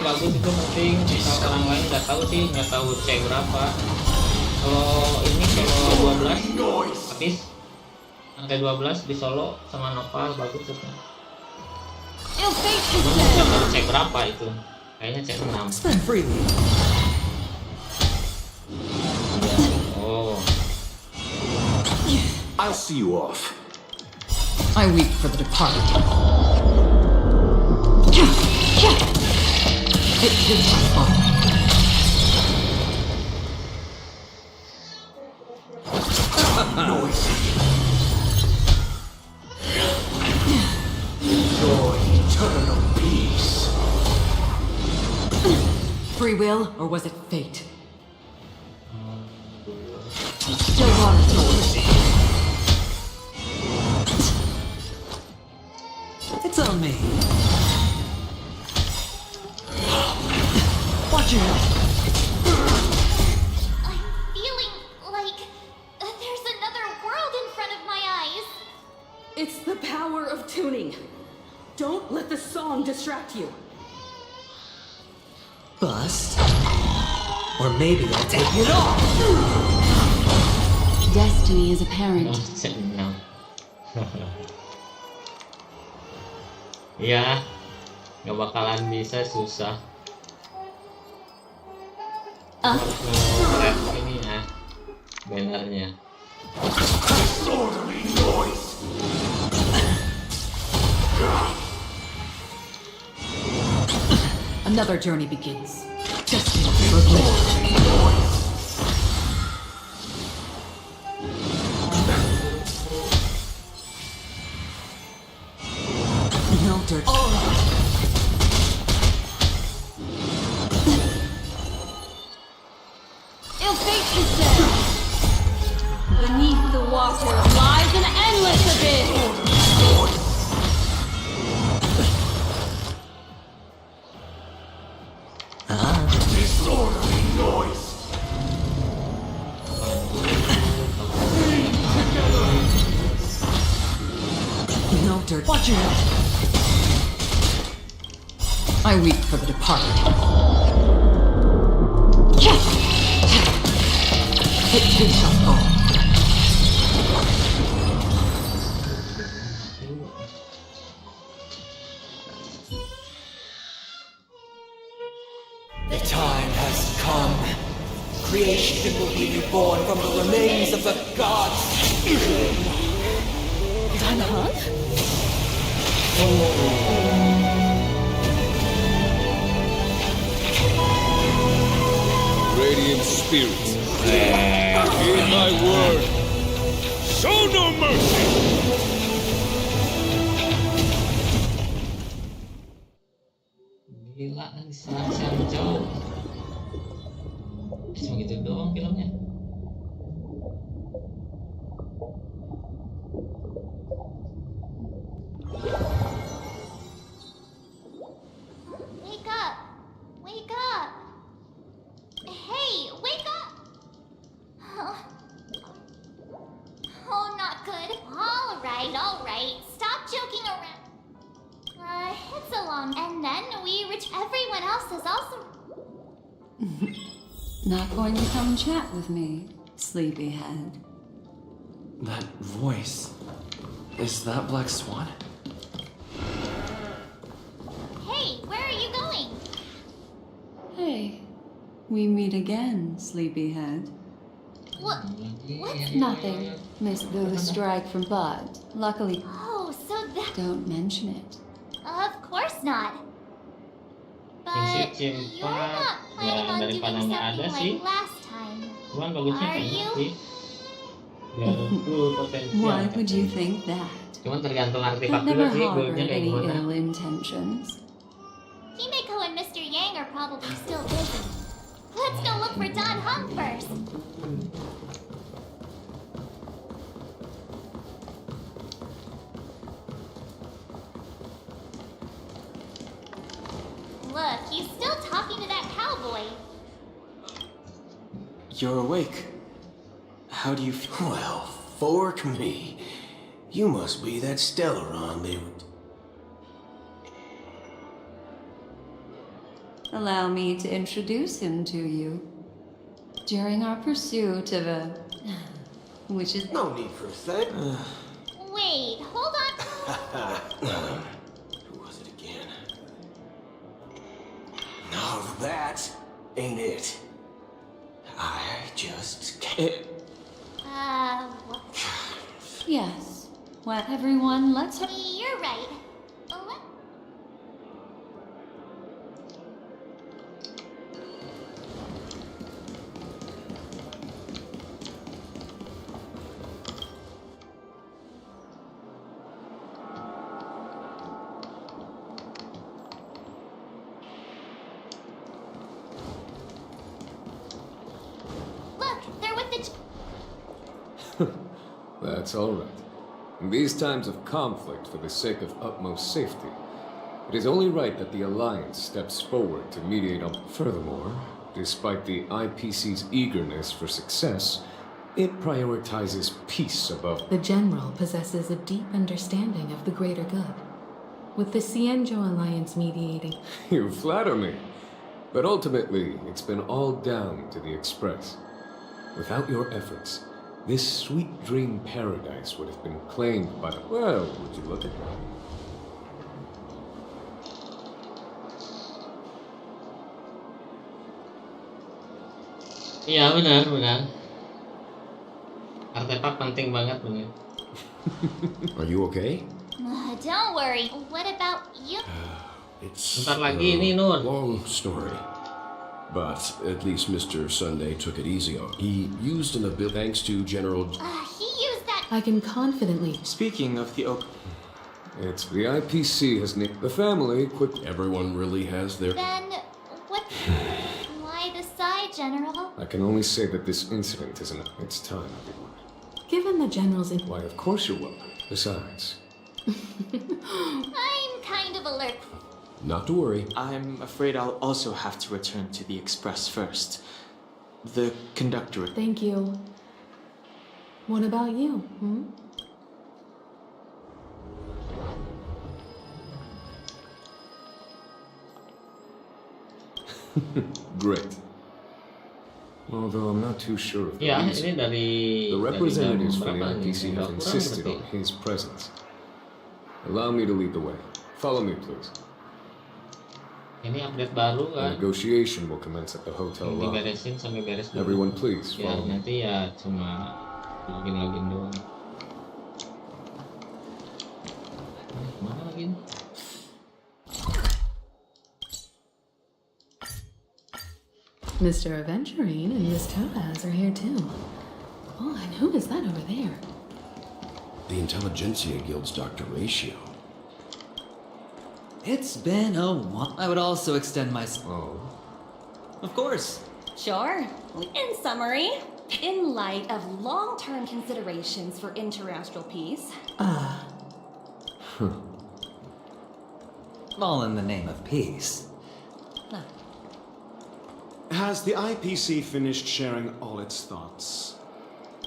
Bagus itu penting. Kalau orang lain nggak tahu C berapa. Kalau ini kalau 12 habis angka 12 di solo sama Nopal bagus itu. Nggak tahu C berapa itu. Kayaknya C 6. Oh. I'll see you off. I weep for the departed. It is my fault. Noisy. Enjoy eternal peace. Free will, or was it fate? Still water. It's on me. Watch it. I'm feeling like there's another world in front of my eyes. It's the power of tuning. Don't let the song distract you. Bust. Or maybe I'll take it all. Destiny is apparent. Ya, nggak bakalan bisa, susah. Harus nge-grab ini ya, bannernya. Disorderly noise! Another journey begins. Destined for glory. No dirt. Ill fate is dead. Beneath the water lies an endless abyss. Disorderly noise! No dirt. Watch your head. I weep for the departed. It too shall go. The time has come. Creation will be reborn from the remains of the gods. Radiant spirits, hear my word. Show no mercy! Gila, diserang jauh. Cuma gitu doang filmnya. Wake up! Wake up! Hey, wake up! Oh, not good. All right. Stop joking around. It's a long, and then everyone else is also. Not going to come chat with me, sleepyhead. That voice. Is that Black Swan? Hey, where are you going? Hey, we meet again, sleepyhead. What? Nothing. Missed the strike from Bud. Luckily. Oh, so that. Don't mention it. Of course not. But you're not planning on doing something like last time, are you? Why would you think that? Cuman tergantung artefak Never juga sih, harbor goalnya kayak any gimana. ill intentions. Himeko and Mr. Yang are probably still busy. Let's go look for Don Hum first. Look, he's still talking to that cowboy. You're awake. How do you feel? Well, fork me. You must be that Stellaron they were. Allow me to introduce him to you. During our pursuit of a... which is... No need for a thing. Wait, hold on. Who was it again? No, that ain't it. I just can't. What? Yes. What, everyone, let's... You're right. That's all right. In these times of conflict, for the sake of utmost safety, it is only right that the Alliance steps forward to mediate on. Furthermore, despite the IPC's eagerness for success, it prioritizes peace above. The General possesses a deep understanding of the greater good. With the Cienjo Alliance mediating... You flatter me. But ultimately, it's been all down to the Express. Without your efforts, this sweet dream paradise would have been claimed by the... Well, would you look at that? Iya benar. Artefak penting banget benar. Are you okay? Don't worry. What about you? It's Bentar lagi ini Nur. long story. But at least Mr. Sunday took it easy on. He used an ability thanks to General. He used that. I can confidently. Speaking of the oak. It's the IPC has named the family quick. Everyone really has their. Then what? Why decide, General? I can only say that this incident isn't. It's time, everyone. Given the General's. Why, of course you're welcome. Besides. I'm kind of alert. Not to worry. I'm afraid I'll also have to return to the Express first. The conductor. Thank you. What about you? Great. Although I'm not too sure of the Ya, reason. ini dari The representatives from the berapa nih? IPC have Kurang insisted berarti. on his presence. Allow me to lead the way. Follow me, please. Ini update baru The kan. negotiation will commence at the hotel Yang lobby. diberesin sampai beres dulu. Everyone, please Ya, follow me. nanti ya cuma login doang. Mana lagi? Mr. Aventurine and Miss Topaz are here too. Oh, and who is that over there? The Intelligentsia Guild's Dr. Ratio. It's been a while. I would also extend my. Oh. Of course. Sure. In summary, in light of long-term considerations for interastral peace, All in the name of peace. Has the IPC finished sharing all its thoughts?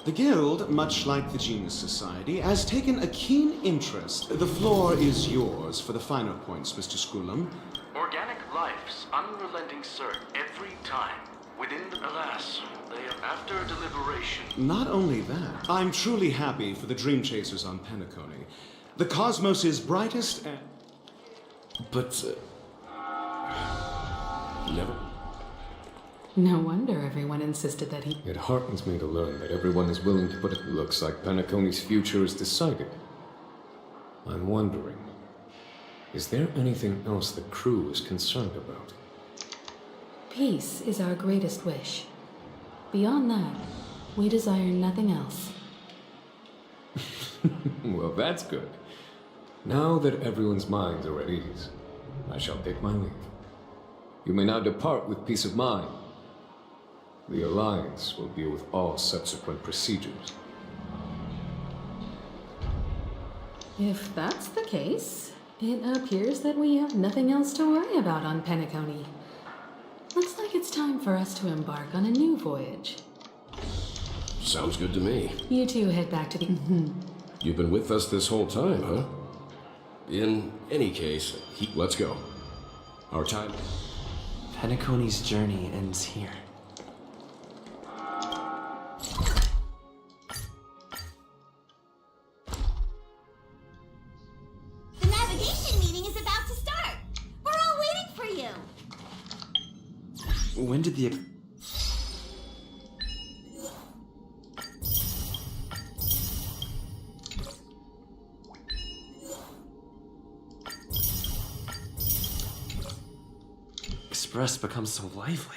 The Guild, much like the Genius Society, has taken a keen interest. The floor is yours for the finer points, Mr. Skulum. Organic life's unrelenting search every time. Within, alas, they are after deliberation. Not only that, I'm truly happy for the Dream Chasers on Penacony. The cosmos is brightest and... But. Never. No wonder everyone insisted that he. It heartens me to learn that everyone is willing to put it. Looks like Penacony's future is decided. I'm wondering, is there anything else the crew is concerned about? Peace is our greatest wish. Beyond that, we desire nothing else. Well, that's good. Now that everyone's minds are at ease, I shall take my leave. You may now depart with peace of mind. The Alliance will deal with all subsequent procedures. If that's the case, it appears that we have nothing else to worry about on Penacony. Looks like it's time for us to embark on a new voyage. Sounds good to me. You two head back to the... You've been with us this whole time, huh? In any case, let's go. Our time. Penacony's journey ends here. The navigation meeting is about to start. We're all waiting for you. When did the... Express become so lively?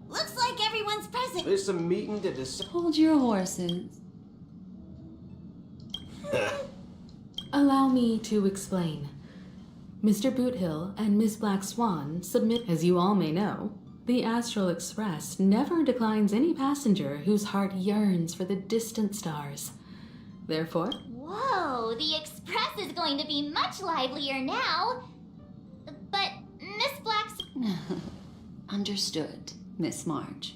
Looks like everyone's present. There's a meeting to decide. Hold your horses. Allow me to explain. Mr. Boothill and Ms. Black Swan submit, as you all may know, the Astral Express never declines any passenger whose heart yearns for the distant stars. Therefore, Whoa, the Express is going to be much livelier now. But Miss Black's... Understood, Miss March.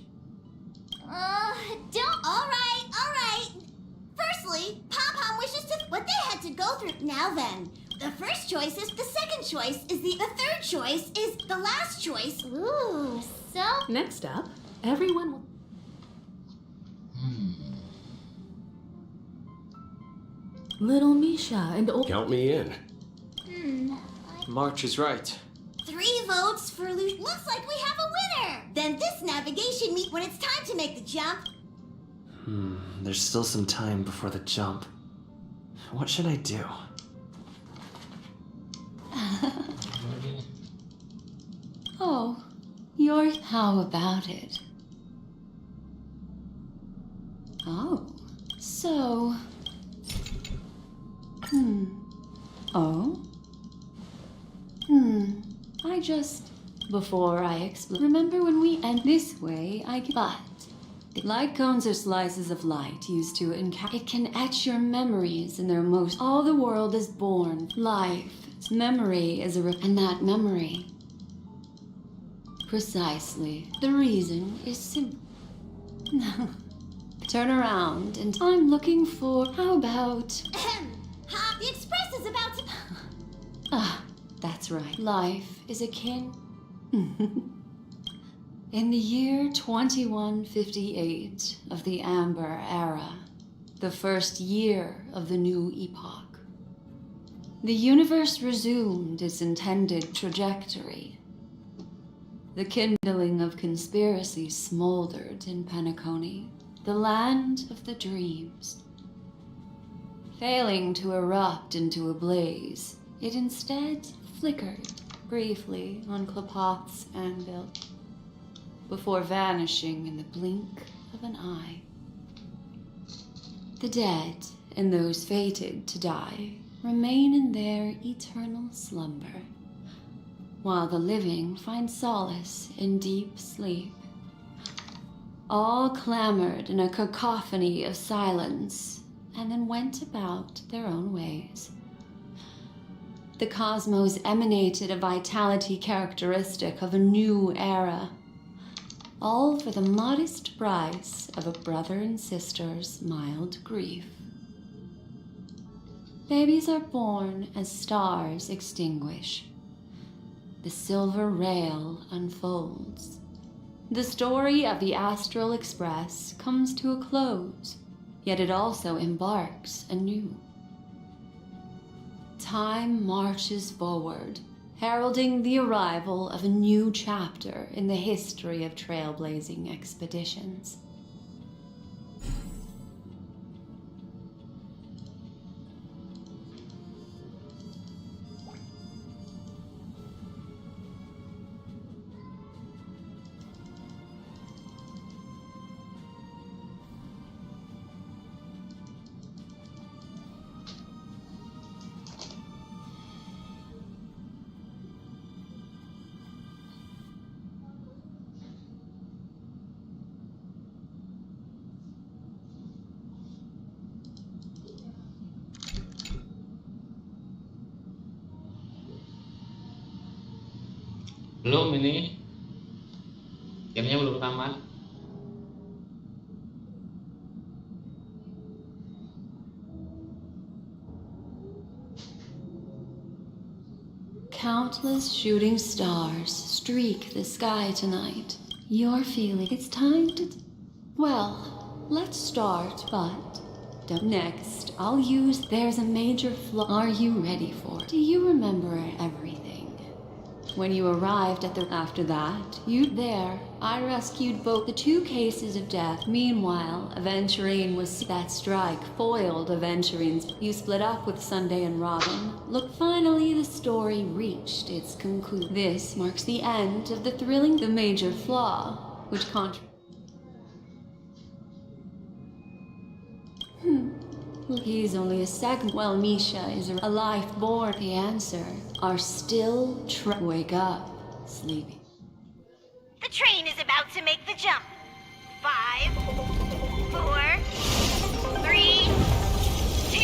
Don't. All right. Firstly, Pom-Pom wishes to what they had to go through. Now then, the first choice is the second choice is the third choice is the last choice. Ooh, so. Next up, everyone will. Little Misha and old. Count me in. March is right. 3 votes for Lucia. Looks like we have a winner. Then this navigation meet when it's time to make the jump. There's still some time before the jump. What should I do? Oh, how about it? Oh, so... Oh? I just... Before I explain... Remember when we end this way, But... Light cones are slices of light used to encapsulate. It can etch your memories in their most... All the world is born. Life. Memory is and that memory... Precisely. The reason is simple. Turn around and I'm looking for... How about... The express is about to... That's right. Life is akin... In the year 2158 of the Amber Era, the first year of the new epoch, the universe resumed its intended trajectory. The kindling of conspiracy smoldered in Penacony, the land of the dreams. Failing to erupt into a blaze, it instead flickered briefly on Klapoth's anvil, before vanishing in the blink of an eye. The dead and those fated to die remain in their eternal slumber, while the living find solace in deep sleep. All clamored in a cacophony of silence, and then went about their own ways. The cosmos emanated a vitality characteristic of a new era, all for the modest price of a brother and sister's mild grief. Babies are born as stars extinguish. The silver rail unfolds. The story of the Astral Express comes to a close, yet it also embarks anew. Time marches forward, heralding the arrival of a new chapter in the history of trailblazing expeditions. Belum ini. Gamenya belum tamat. Countless shooting stars streak the sky tonight. You're feeling it's time to... Well, let's start, but... Next, I'll use... There's a major flaw. Are you ready for it? Do you remember everything? When you arrived at the... After that, I rescued both the 2 cases of death. Meanwhile, Aventurine was... That strike foiled Aventurine's... You split up with Sunday and Robin. Look, finally the story reached its conclusion. This marks the end of the thrilling... The major flaw, which He's only a second. Well, Misha is a life born. The answer are still wake up, sleepy. The train is about to make the jump. 5, 4, 3, 2.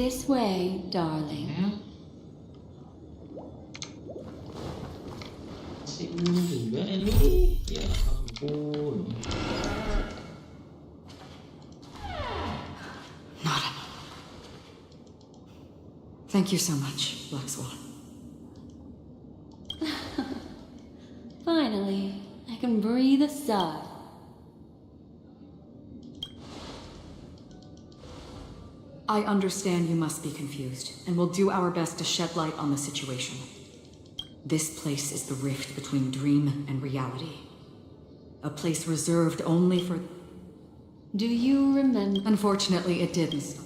This way, darling. Juga ini, ya ampun. Thank you so much, Black Swan. Finally, I can breathe a sigh. I understand you must be confused, and we'll do our best to shed light on the situation. This place is the rift between dream and reality. A place reserved only for... Do you remember? Unfortunately, it didn't.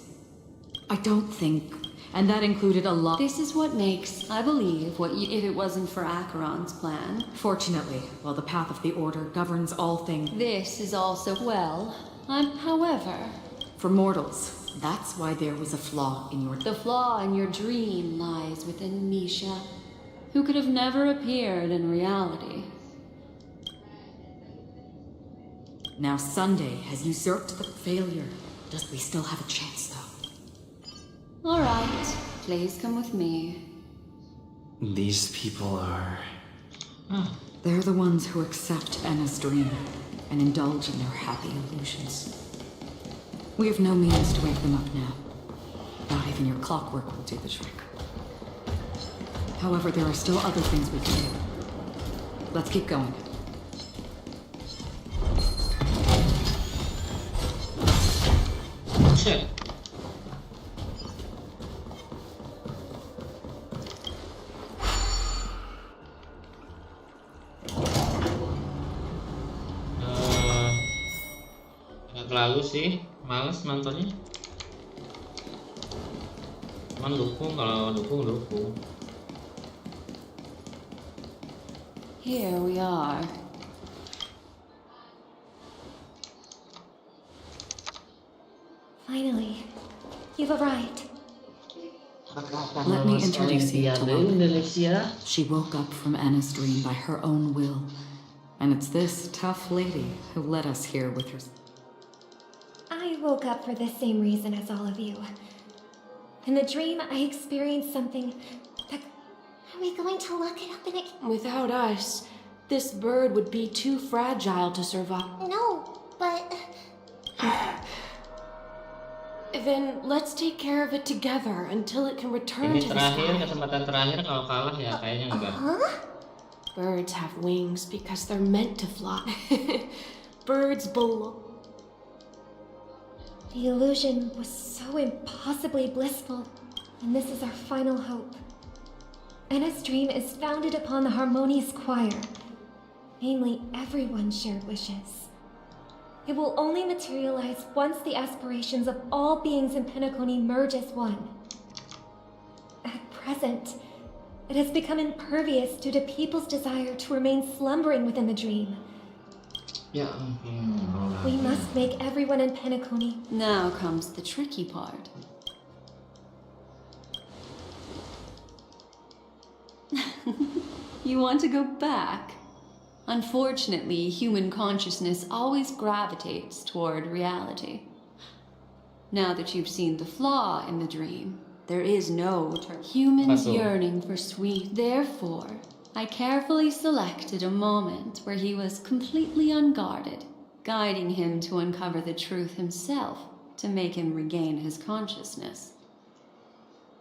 I don't think... And that included a lot... This is what makes, I believe, if it wasn't for Acheron's plan. Fortunately, while the path of the Order governs all things... This is also, however... For mortals, that's why there was a flaw in your... The flaw in your dream lies within Misha, who could have never appeared in reality. Now Sunday has usurped the failure. Does we still have a chance, though? All right, please come with me. These people are... They're the ones who accept Anna's dream and indulge in their happy illusions. We have no means to wake them up now. Not even your clockwork will do the trick. However, there are still other things we can do. Let's keep going. Shit. Nggak terlalu sih, males nontonnya. Cuman dukung, kalau dukung. Here we are. Finally, you've arrived. Let me introduce you to Lola. She woke up from Anna's dream by her own will. And it's this tough lady who led us here with her... I woke up for the same reason as all of you. In the dream, I experienced something that... Are we going to look it up in it? Without us, this bird would be too fragile to survive. No, but... Then let's take care of it together until it can return to the sky. Kesempatan terakhir, kalau kalah ya kayaknya enggak. Birds have wings because they're meant to fly. Birds belong. The illusion was so impossibly blissful, and this is our final hope. Anna's dream is founded upon the harmonious choir, namely everyone's shared wishes. It will only materialize once the aspirations of all beings in Penacony merge as one. At present, it has become impervious due to people's desire to remain slumbering within the dream. Ya ampun. We must make everyone in Penacony. Now comes the tricky part. You want to go back? Unfortunately, human consciousness always gravitates toward reality. Now that you've seen the flaw in the dream, there is no humans yearning for sweet. Therefore, I carefully selected a moment where he was completely unguarded, guiding him to uncover the truth himself to make him regain his consciousness.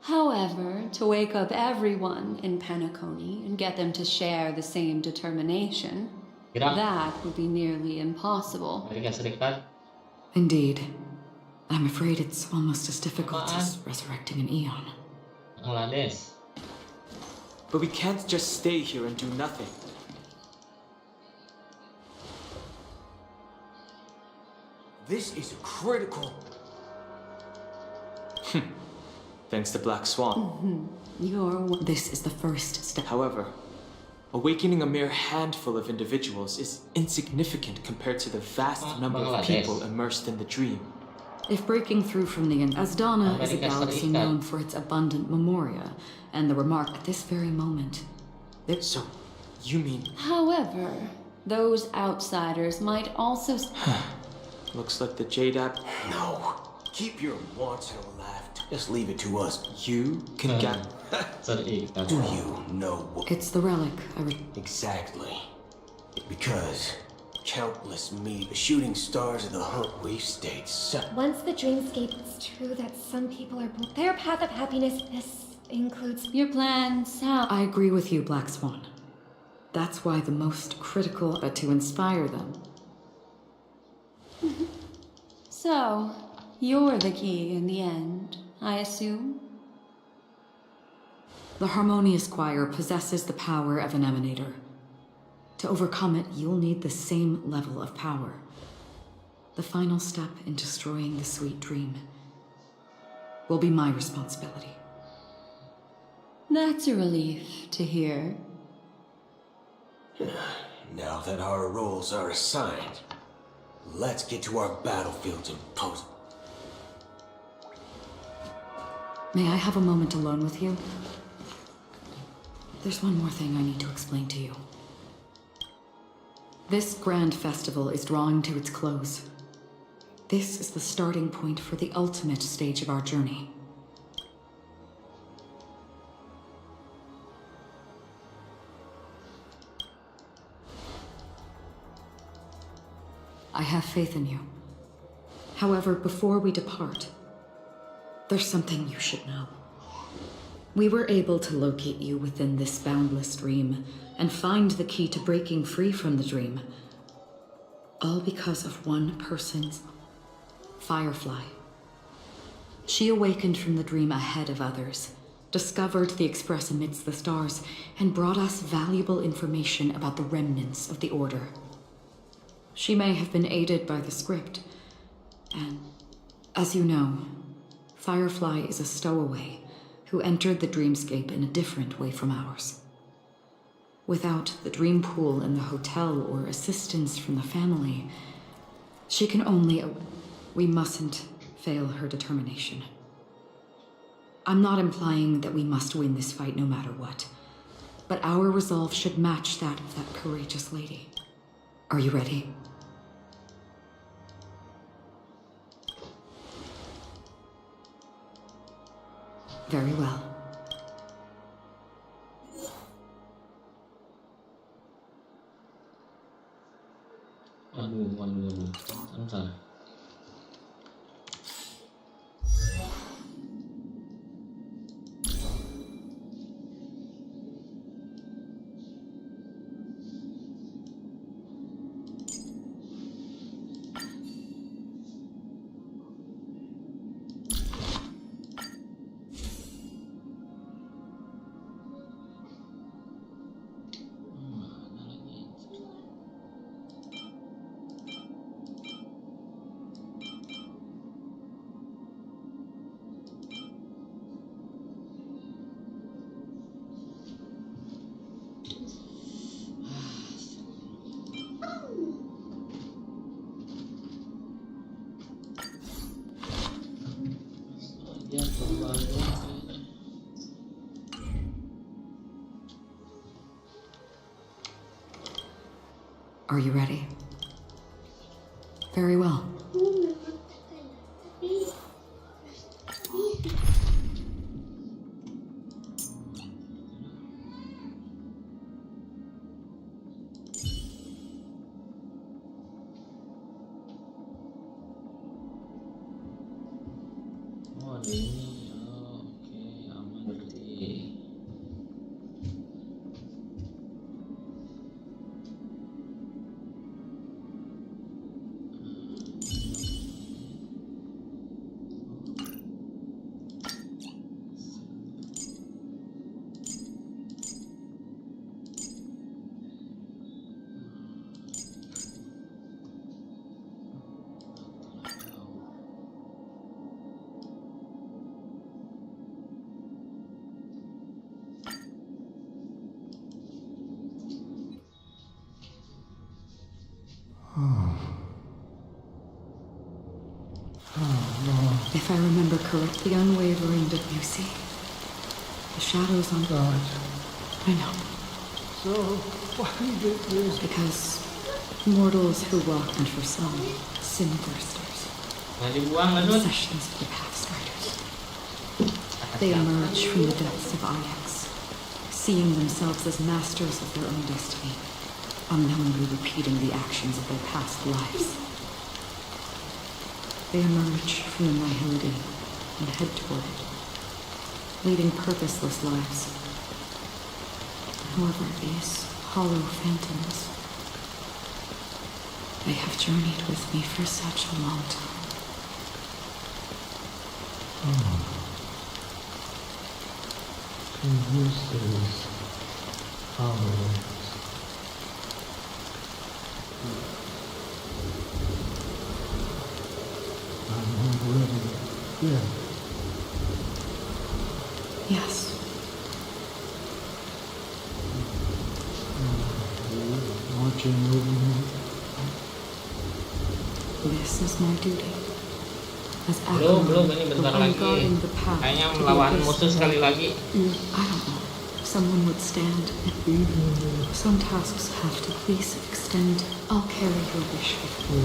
However, to wake up everyone in Penacony and get them to share the same determination, that would be nearly impossible. Indeed. I'm afraid it's almost as difficult as resurrecting an eon. But we can't just stay here and do nothing. This is critical. Thanks to Black Swan. This is the first step. However, awakening a mere handful of individuals is insignificant compared to the vast number of people immersed in the dream. If breaking through from the Asdana is a galaxy known for its abundant memoria, and the remark at this very moment. So, you mean... However, those outsiders might also... Looks like the Jade App... No! Keep your once in a lifetime Just leave it to us. You can get. Do you know what? It's the relic. Exactly. Because countless shooting stars of the hunt we've stayed set. Once the dreamscape, it's true that some people are their path of happiness. This includes your plans. How? I agree with you, Black Swan. That's why the most critical are to inspire them. So, you're the key in the end, I assume? The Harmonious Choir possesses the power of an emanator. To overcome it, you'll need the same level of power. The final step in destroying the sweet dream will be my responsibility. That's a relief to hear. Now that our roles are assigned, let's get to our battlefields and pose. May I have a moment alone with you? There's one more thing I need to explain to you. This grand festival is drawing to its close. This is the starting point for the ultimate stage of our journey. I have faith in you. However, before we depart, there's something you should know. We were able to locate you within this boundless dream and find the key to breaking free from the dream. All because of one person's Firefly. She awakened from the dream ahead of others, discovered the Express amidst the stars, and brought us valuable information about the remnants of the Order. She may have been aided by the script, and as you know, Firefly is a stowaway who entered the dreamscape in a different way from ours. Without the dream pool in the hotel or assistance from the family, she can only... We mustn't fail her determination. I'm not implying that we must win this fight no matter what, but our resolve should match that of that courageous lady. Are you ready? Very well. Waduh. Bentar. Are you ready? Very well. Oh, ada ini. Oh, oke, aman berarti. If I remember correctly, unwavering Debussy. The shadows on God. I know. So, why did this? Because mortals who walk, and for some, sin thirsters. Nah, dibuang lah, Dun. Possessions of the path striders. They emerge from the depths of Ix, seeing themselves as masters of their own destiny, unknowingly repeating the actions of their past lives. They emerge from the nihility and head toward it, leading purposeless lives. However, these hollow phantoms, they have journeyed with me for such a long time. This is hollow. I'm already dead. Yes. Watching over me. This is my duty. As Belum, ini bentar lagi. guarding the path Kayaknya to melawan the musuh sekali lagi. I don't know. Someone would stand. Some tasks have to please extend. I'll carry your wish with me.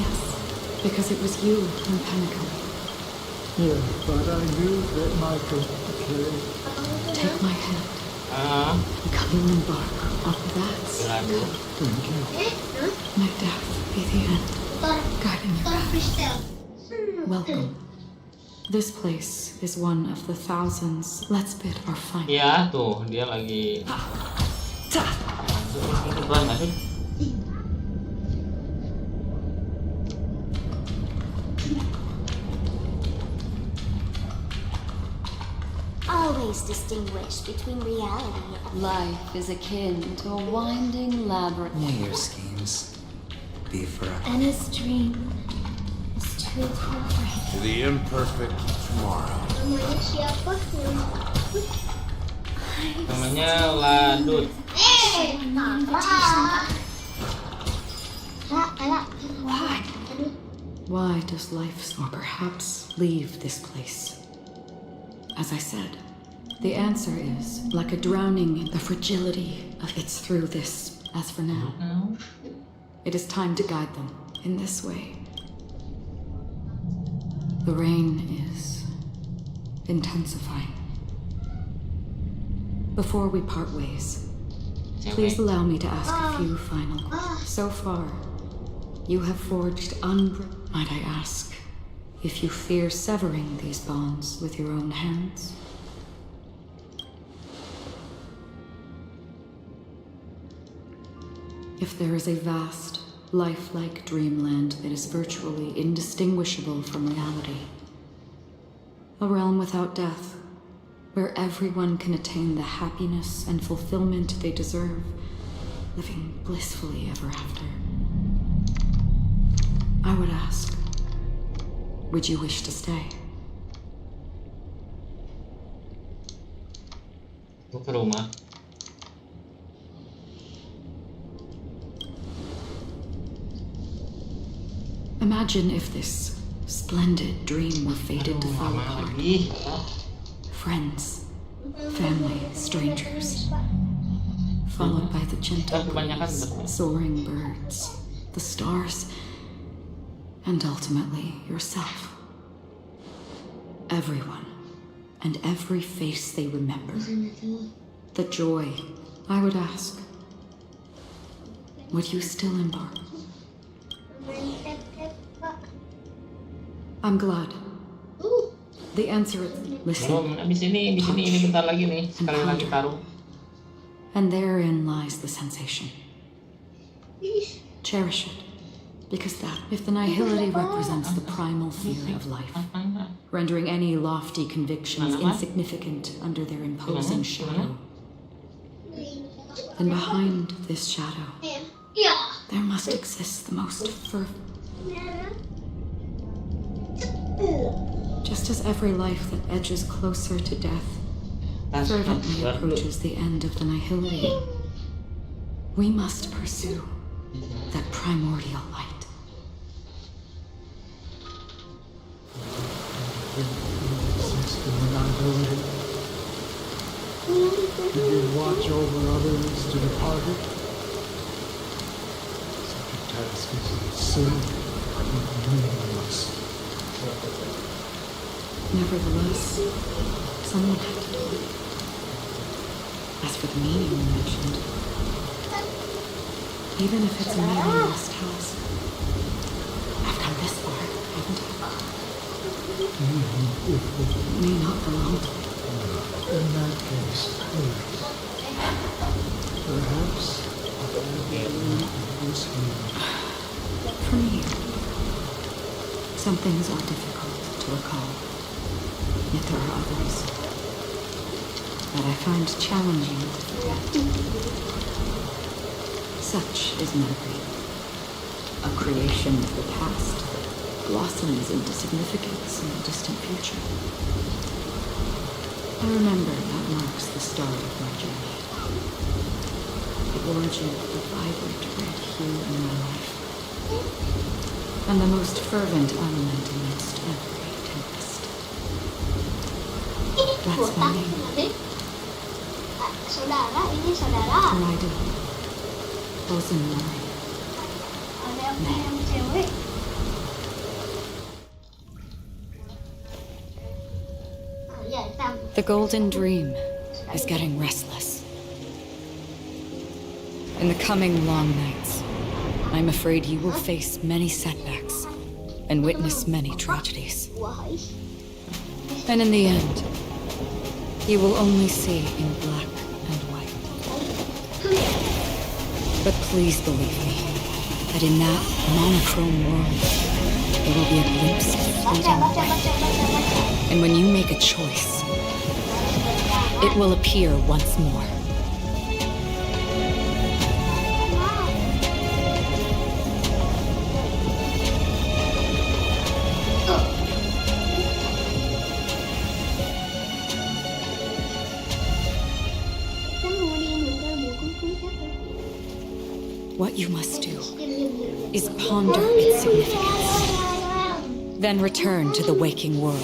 Yes, because it was you and Panico. Yeah, but I knew that Michael carried. Take my hand. Come and embark on that. Thank you. My death be the end. Guiding your path. Welcome. This place is one of the thousands. Let's bid our final. Ya, tuh dia lagi. Pelan nggak sih? Always distinguish between reality and Life is akin to a winding labyrinth. May your schemes be forever. and his dream is too perfect. To the imperfect tomorrow. Namanya siapa? Namanya Ladut. Why does life, or perhaps leave this place? As I said, the answer is, like a drowning, the fragility of it's through this. As for now, it is time to guide them in this way. The rain is intensifying. Before we part ways, please allow me to ask a few final questions. So far, you have forged Might I ask if you fear severing these bonds with your own hands? If there is a vast, lifelike dreamland that is virtually indistinguishable from reality, a realm without death, where everyone can attain the happiness and fulfillment they deserve, living blissfully ever after, I would ask, would you wish to stay? Ke rumah. Imagine if this splendid dream were fated to fall apart. Friends, family, strangers, followed by the gentle breeze, soaring birds, the stars, and ultimately yourself. Everyone, and every face they remember. The joy, I would ask, would you still embark? I'm glad. The answer is listen. Belum, di sini ini bentar lagi nih, sekali lagi taruh. And therein lies the sensation. Cherish it, because that, if the nihility represents the primal fear of life, rendering any lofty convictions insignificant under their imposing shadow, then behind this shadow, there must exist the most fervent. Just as every life that edges closer to death fervently approaches the end of the nihility, we must pursue that primordial light. Did you watch over others to depart it? Such a task is silly and meaningless. Nevertheless, someone had to do it. As for the meaning you mentioned, even if it's a meaningless task, I've come this far, haven't I? It may not belong to me. In that case, please. Perhaps For me, some things are difficult to recall, yet there are others that I find challenging to forget. Such is memory, a creation of the past that blossoms into significance in the distant future. I remember that marks the start of my journey, the origin of the vibrant red hue in my life, and the most fervent element amidst every tempest. That's my name. Saudara, ini saudara. Raidu. Bosenmori. Ada yang cewek. The golden dream is getting restless. In the coming long nights, I'm afraid you will face many setbacks and witness many tragedies. And in the end, you will only see in black and white. But please believe me, that in that monochrome world, there will be a glimpse of freedom. And when you make a choice, it will appear once more. What you must do is ponder its significance, then return to the waking world.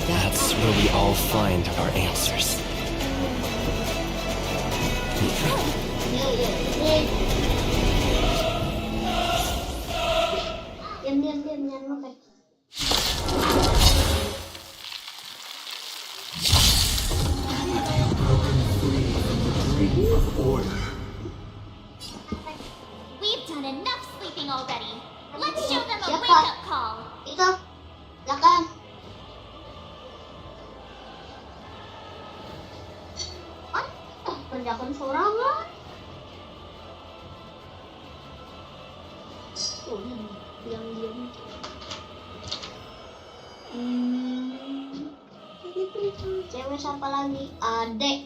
That's where we all find our answers. We've done enough sleeping already. Let's show them a wake-up call. Itu, belakang. Kerjakan sorangan. Diam-diam. Cewek siapa lagi? Adek.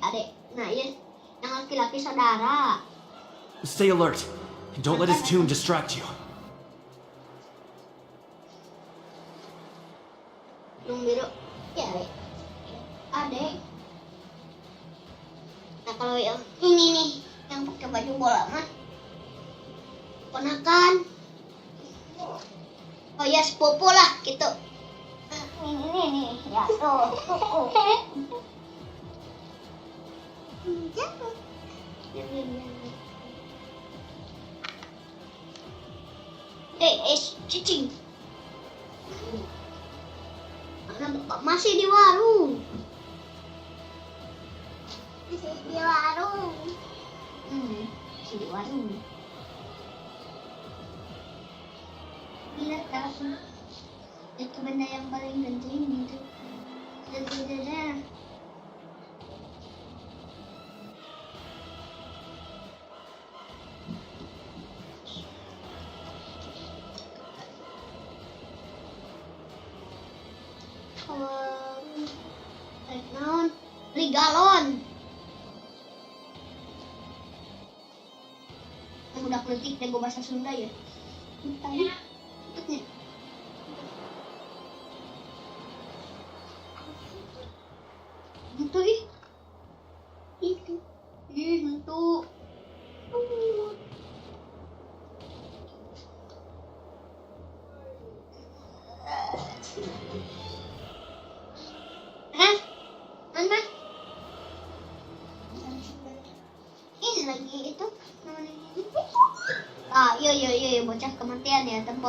Nah, iya. Yang laki-laki saudara. Stay alert. And don't let his tune distract you. Yang biru. Ya, adek. Nah, kalau yang ini nih, yang pakai baju bola mah ponakan. Oh ya, sepupu lah gitu. Ini nih, ya tuh. Cicing. Karena bapak masih di warung. Masih di warung. Masih di warung. Lihat kan? Itu benda yang paling penting gitu. Tidak. Galon. Yang udah kritik jago bahasa Sunda ya. Tadi tutupnya. Itu itu itu. Mana? Ini lagi itu namanya. Ah, iya bocah kematian ya, tempo.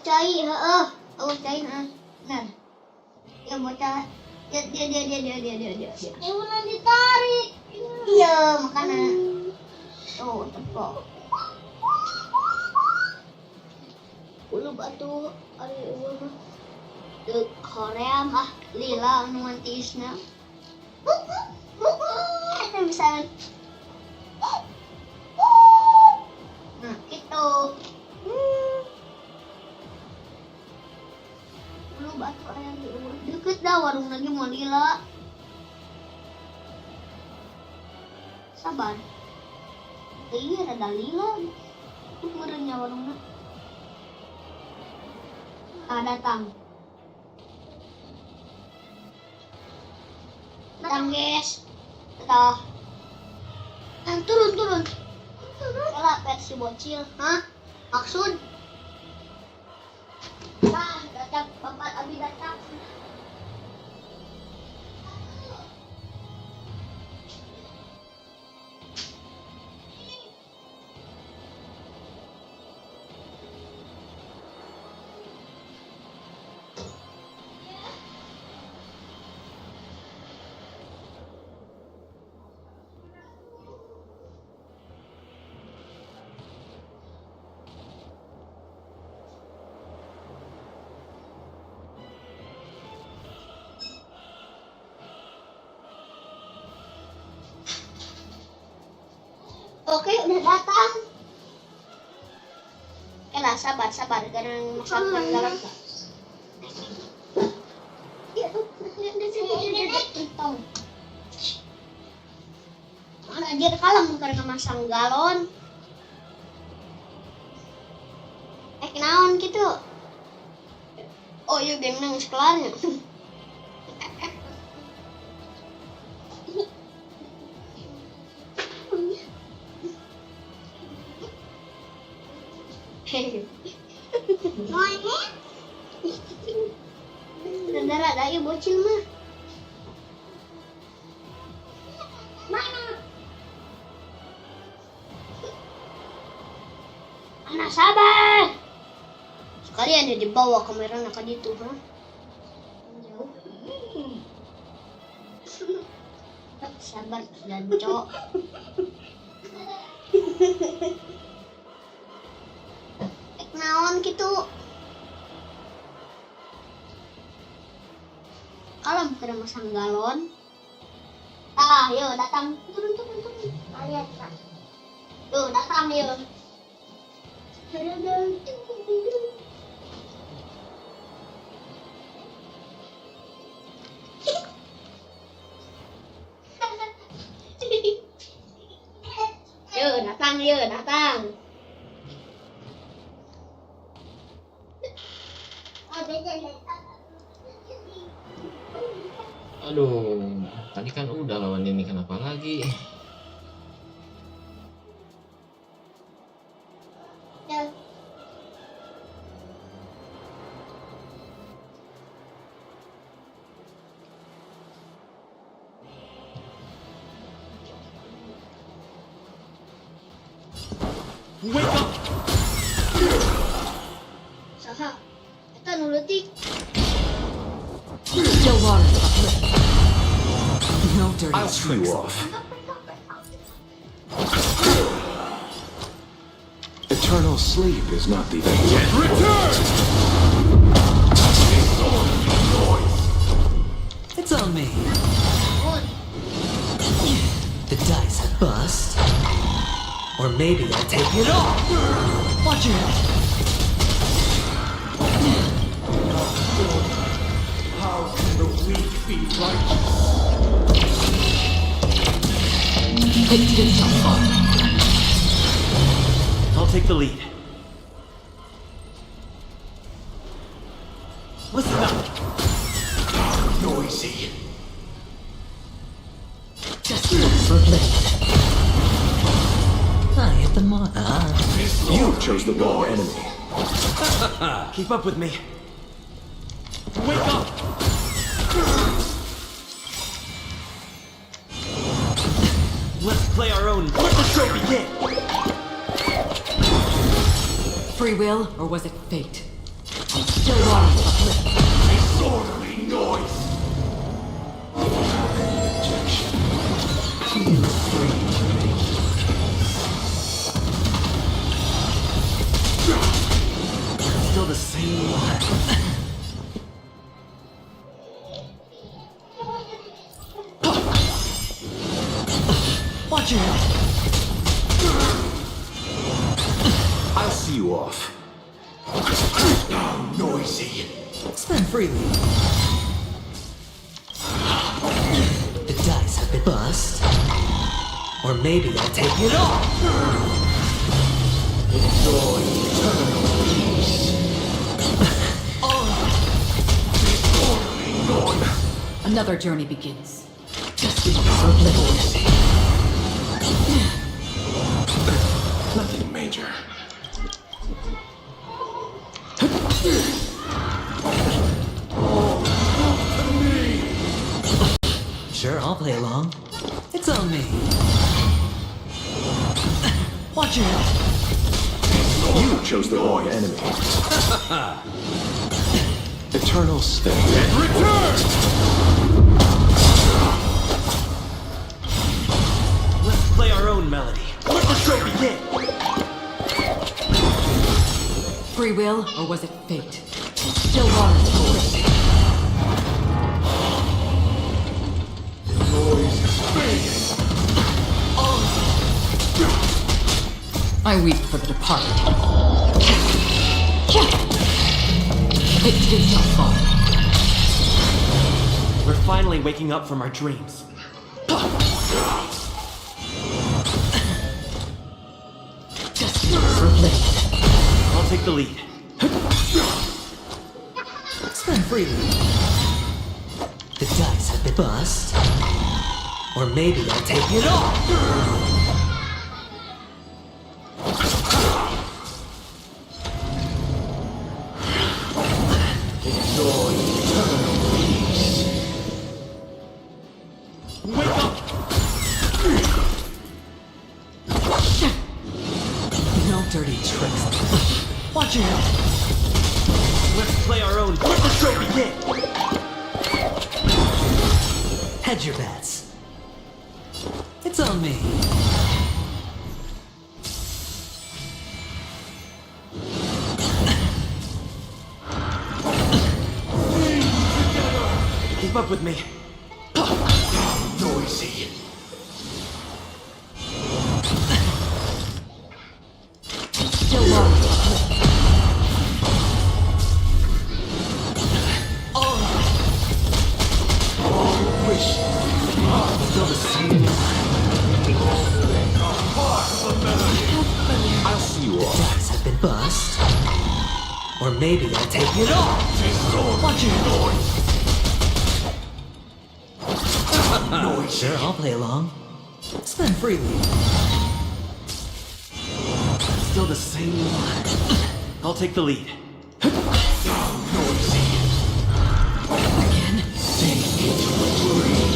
Cai, cai, benar. Ya bocah, dia. Udah ditarik. Iya, makanya. Tuh, tempo. Ulu batu, ari ulu mah. Dek hoream lila anu mantisna. Eta bisa. Nah, itu. Ulu batu aya di ulu. Deket dah warung lagi mau lila. Sabar. Iya rada lila. Itu merenya warungna. Datang guys. Turun. Yalah versi bocil. Hah? Maksud? Datang bapak abi datang. Oke, udah datang. Lah, sabar. Jangan makan dalam. Iya tuh, lihat. Mana dia kalem karena masang galon. Naon gitu. Oh iya, genang sekelarnya. Rada ya bocil mah. Mana? Anak sabar. Sekalian dia dibawa kameranya ke ditu, ha? Jauh. Sabar dan cok. Naon gitu. Kalau kena masang galon. Yuk datang. Turun. Lihat. Tuh datang yuk. Yuk datang. Aduh, tadi kan udah lawan ini, kenapa lagi? Ya. Wake up! Saha, kita nuletik. Still water. No dirty I'll see you off. Eternal sleep is not the end. Return! It's on me. The dice bust. Or maybe I'll take it off. Watch your head. How can the weak be righteous? It didn't jump far. I'll take the lead. Listen up. Noisy. Just look for blade. I hit the mark. You chose the wrong enemy. Keep up with me. Wake up! Let's play our own. Let the show begin. Free will, or was it fate? I'm still wanting to uplift. Disorderly noise! Rejection. Feel free to make Still the same one. Watch your head. I'll see you off. Now noisy! Spend freely. The dice have been bust. Or maybe I'll take it all. Enjoy eternal peace! Disorderly noise! Another journey begins. Nothing major. Sure, I'll play along. It's on me. Watch your head. You chose the wrong enemy. Eternal state. Return! Let's play our own melody. Let the show begin. Free will, or was it fate? I'm still wanting to uplift. Noise is fading! I weep for the departed. It too shall fall. We're finally waking up from our dreams. I'll take the lead. Spend freely. The dice have been bust. Or maybe I'll take it all. Enjoy eternal peace! Wake up! No dirty tricks. Watch your head. Let's play our own. Let the show begin. Hedge your bets. It's on me. Keep up with me. Noisy! Still wanting to uplift. Still the same. I'll see you The off. dice have been bust. Or maybe I'll take it all. Watch your noise. Sure, I'll play along. Spend freely. Still the same one. I'll take the lead. Noisy! Again. Sink into a dream!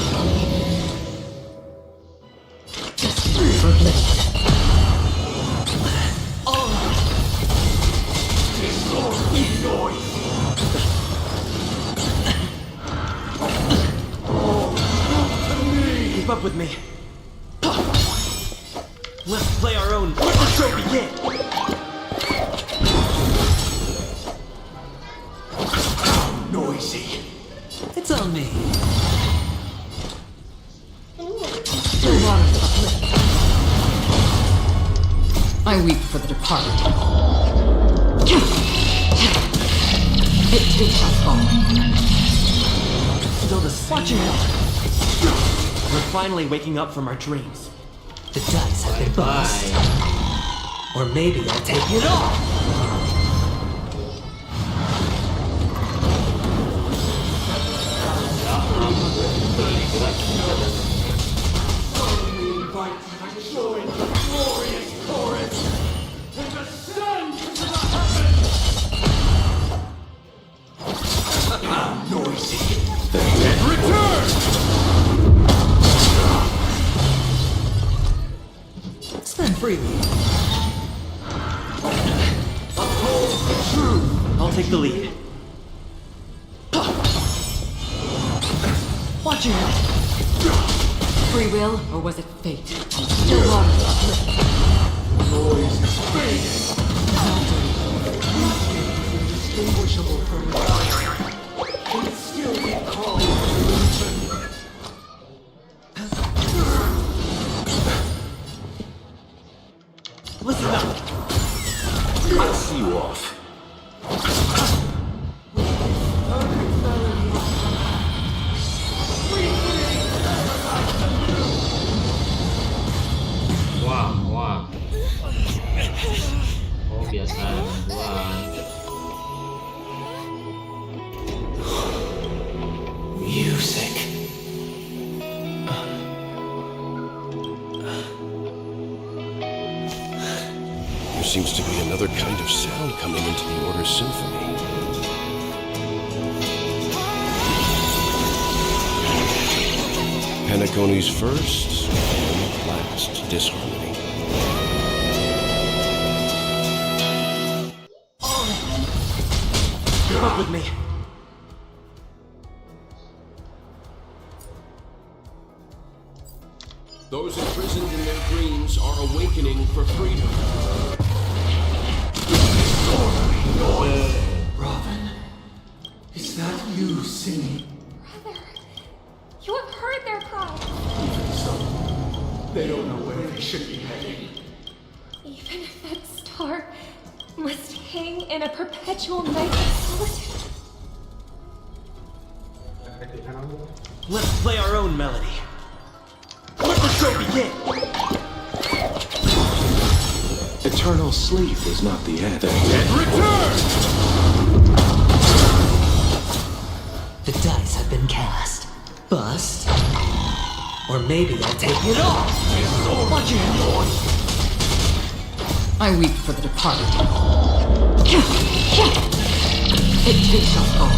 Disorderly noise! Keep up with me. Let's play our own. Let the show begin. Noisy! It's on me. Still wanting to uplift. I weep for the departed. It too shall fall. Still the same. Watch your head. We're finally waking up from our dreams. The dice have been bust. Or maybe I'll take it all. Invite you to join the glorious chorus and ascend to the heavens! Noisy! The dead return! Spend freely. A I'll take the lead. Watch your head. Free will, or was it fate? Still water. Noise is fading. Indistinguishable from reality. Can it still be called illusion? Listen up. I'll see you off. Wah. Oh, biasa dengan gua. Music. There seems to be another kind of sound coming into the Order Symphony. Penacony's first and last disharmony. Keep up with me. Those imprisoned in their dreams are awakening for freedom. Robin, is that you singing? Brother, you have heard their cry. Even so, they don't know where they should be heading. Even if that star must hang in a perpetual night of solitude. Let's play our own melody. Let the show begin! Eternal sleep is not the end. Return! The dice have been cast. Bust. Or maybe I'll take it off. Watch your head. I weep for the departed. It too shall fall.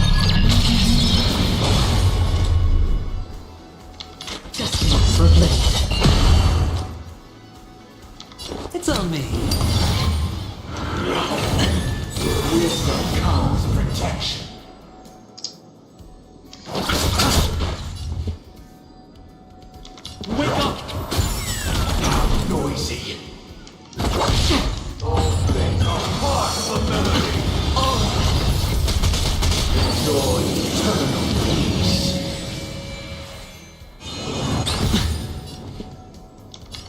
Just not for oblivion. It's on me. Wisdom comes protection. Wake up! How noisy. All things are part of the melody. Enjoy eternal peace.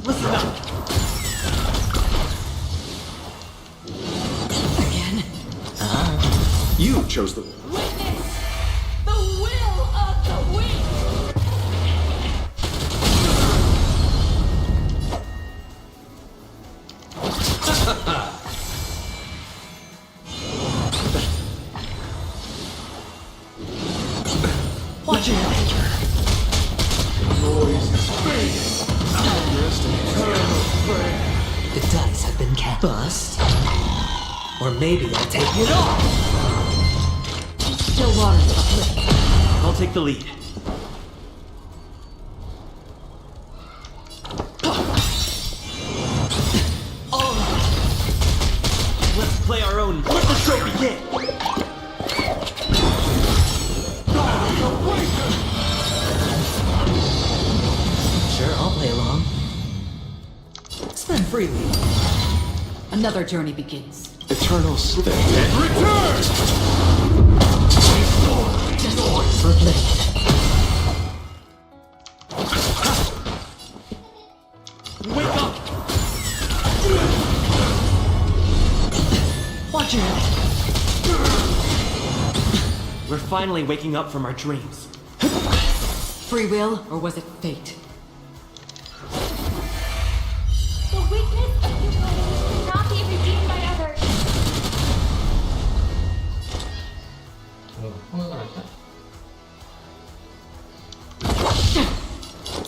Listen up! Again? You chose the... Witness the will of the wind. Watch your head. Noise is fading. Eternal prayer. The dice have been cast. Bust. Or maybe I'll take it off. Still water. I'll take the lead. Let's play our own. Let the show begin. Sure, I'll play along. Spend freely. Another journey begins. Eternal sleep. Return! Just for oblivion. Wake up! Watch your head. We're finally waking up from our dreams. Free will, or was it fate? The weakness of humanity cannot be redeemed by others.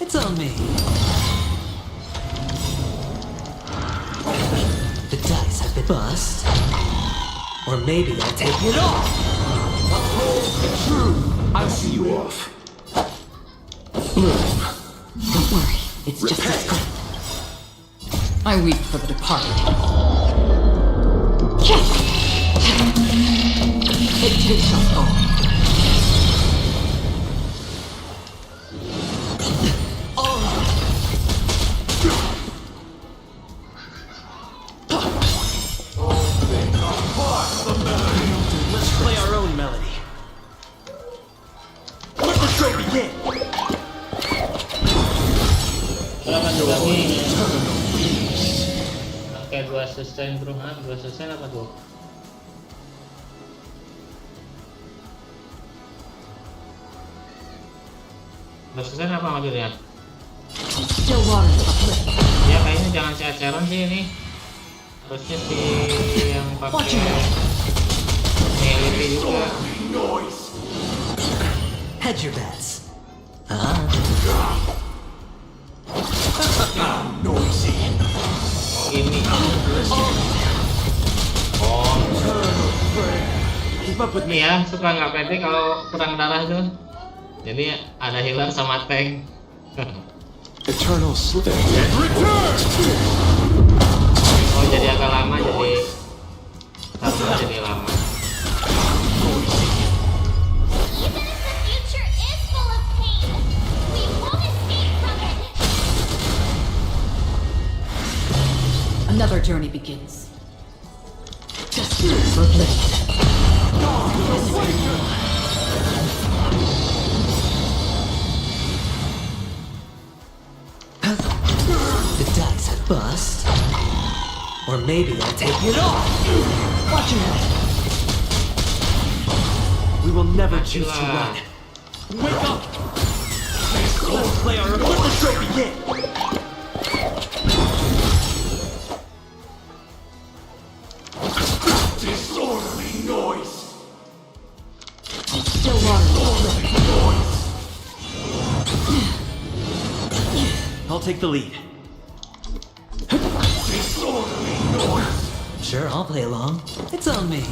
It's on me. The dice have been bust. Or maybe I'll take it off. I'll see you off. Don't worry, it's just as good. I weep for the departed. It takes us all. Let's play our own melody. Let the show begin. Oke, 2 sustain bro, 2 sustain apa tuh? Dua sustain apa maksudnya? Ya kayaknya jangan si Aceron sih ini. Harusnya si yang pakai militer juga. Hedge your bets. Noisy. Oh ini. Oh. Ini ya suka nggak pede kalau kurang darah tuh. Jadi ada healer sama tank. Eternal sleep. Oh jadi agak lama jadi satu jadi lama. Another journey begins. Just for blade. The dice have bust. Or maybe I'll take it off. Watch your head. We will never choose to run. Wake up! Let's play our own. Let the show begin. Disorderly noise! Still water. I'll take the lead. Disorderly noise! Sure, I'll play along. It's on me.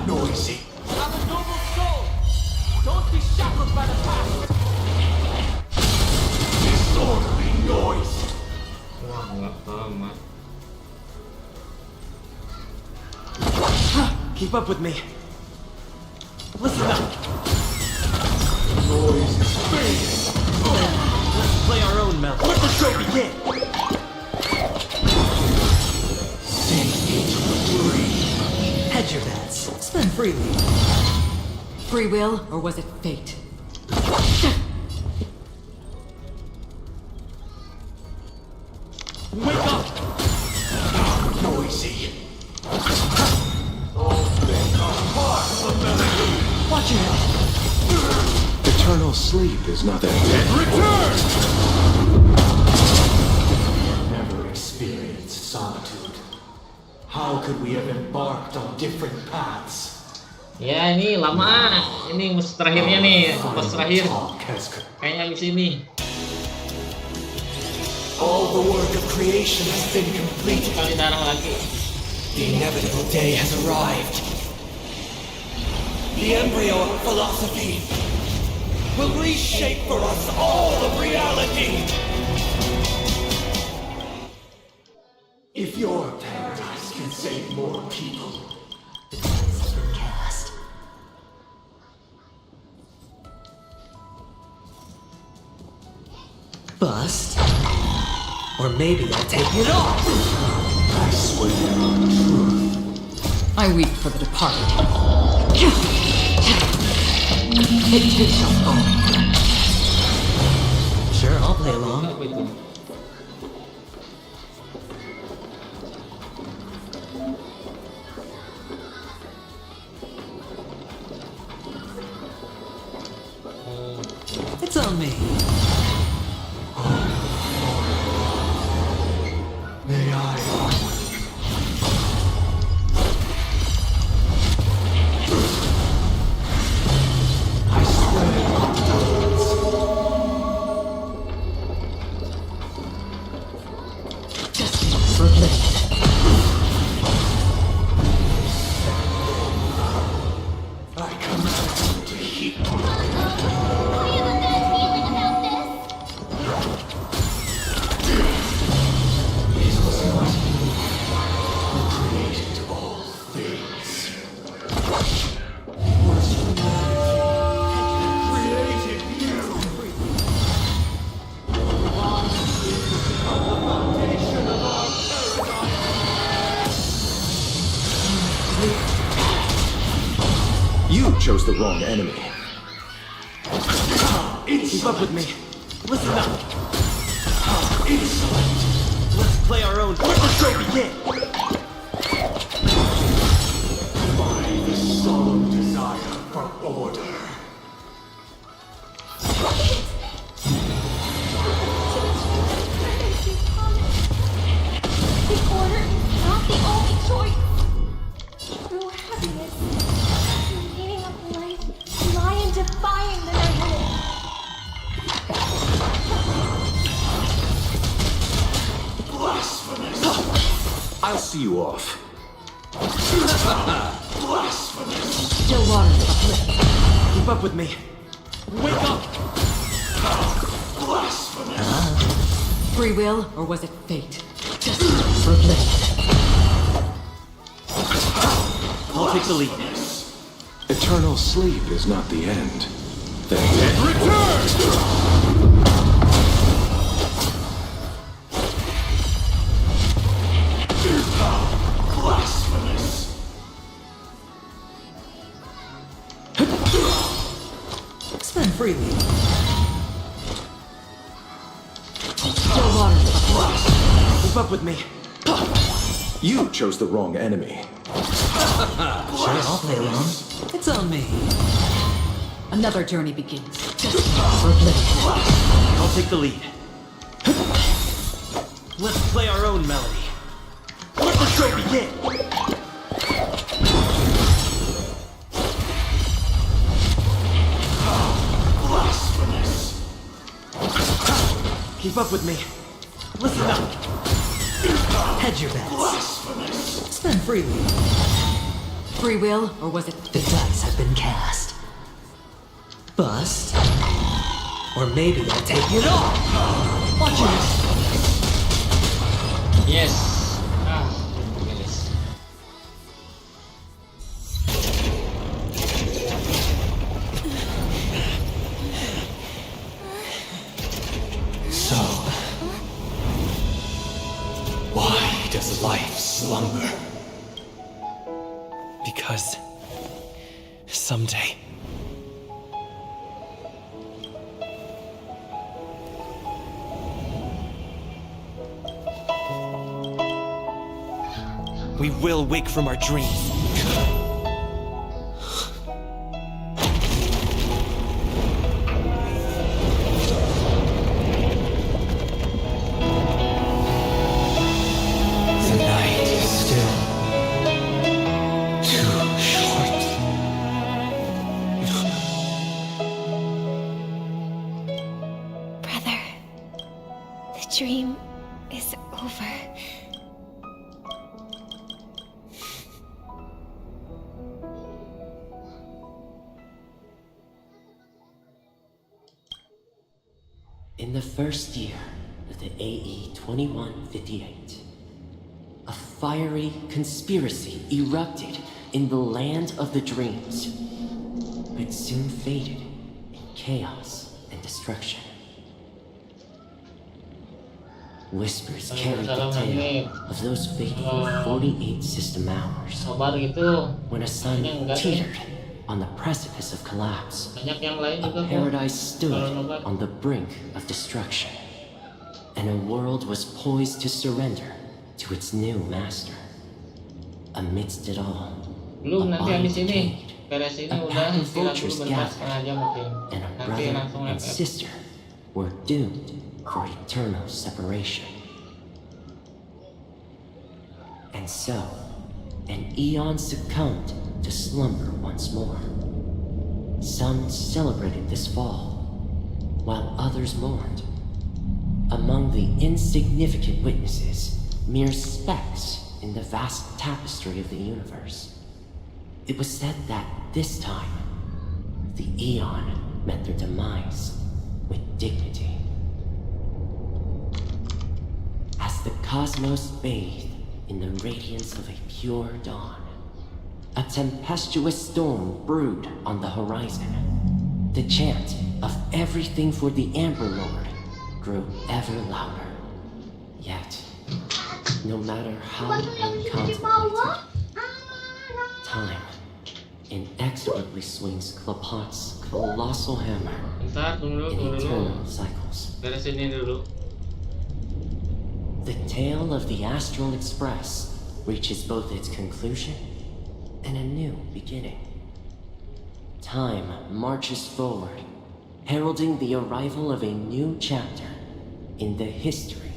Noisy! I'm a noble soul. Don't be shackled by the past. Disorderly noise! Wah nggak amat. Keep up with me. Listen up. Noise is fading! Let's play our own melody. Let the show begin. Hedge your bets. Spend freely. Free will, or was it fate? Wake up! Noisy! Watch your head. Eternal sleep is not that dead. Return! Never experienced solitude. How could we have embarked on different paths? Ya ini lama, ini musuh terakhirnya nih, bos terakhir. Kayaknya habis ini. All the work of creation has been completed. Kali darah lagi. The inevitable day has arrived. The embryo of philosophy will reshape for us all of reality. If your paradise can save more people, bust, or maybe I'll take it off. I swear on truth. I weep for the departed. It takes us all. Sure, I'll play along. It's on me. May I? I swear on Destined for blade. I command you to heap. You chose the wrong enemy. Keep up with me. Listen up. Insolent. Let's play our own. Let the show begin. By the solemn desire for order. The order is not the only choice. True happiness, the meaning of life, lie in defying the dynamic. Blasphemous. I'll see you off. Blasphemous. Still water. Keep up with me. Wake up. Blasphemous. Free will, or was it fate? Just for play. I'll take the lead. Eternal sleep is not the end. The dead return! Blasphemous. Spend freely. Still water. Keep up with me. You chose the wrong enemy. Sure, I'll play along. It's on me. Another journey begins. Just for play. I'll take the lead. Let's play our own melody. Let the show begin. Blasphemous. Keep up with me. Listen up. Hedge your bets. Blasphemous. Spend freely. Free will, or was it The dice have been cast. Bust. Or maybe I'll take it all. Watch it. Yes. Yes. So, why does life slumber? Because someday we will wake from our dreams. The night is still too short. Brother, the dream is over. In the first year of the AE 2158, a fiery conspiracy erupted in the land of the dreams, but soon faded in chaos and destruction. Whispers carried the tale of those fateful 48 system hours when a sun teetered on the precipice of collapse. A paradise stood on the brink of destruction, and a world was poised to surrender to its new master. Amidst it all, Belum, a nanti body habis ini decayed, beres ini a udah pack of tinggal vultures tunggu bentar, gathered, setengah jam mungkin. and a Nanti brother langsung and FF. sister were doomed for eternal separation. And so, an eon succumbed to slumber once more. Some celebrated this fall, while others mourned. Among the insignificant witnesses, mere specks in the vast tapestry of the universe, it was said that this time, the Eon met their demise with dignity. As the cosmos bathed in the radiance of a pure dawn, a tempestuous storm brewed on the horizon. The chant of everything for the Amber Lord grew ever louder. Yet, no matter how uncontemplated, time inexorably swings Klapot's colossal hammer Bentar, tunggu in eternal dulu. cycles. Beresin ini dulu. The tale of the Astral Express reaches both its conclusion and a new beginning. Time marches forward, heralding the arrival of a new chapter in the history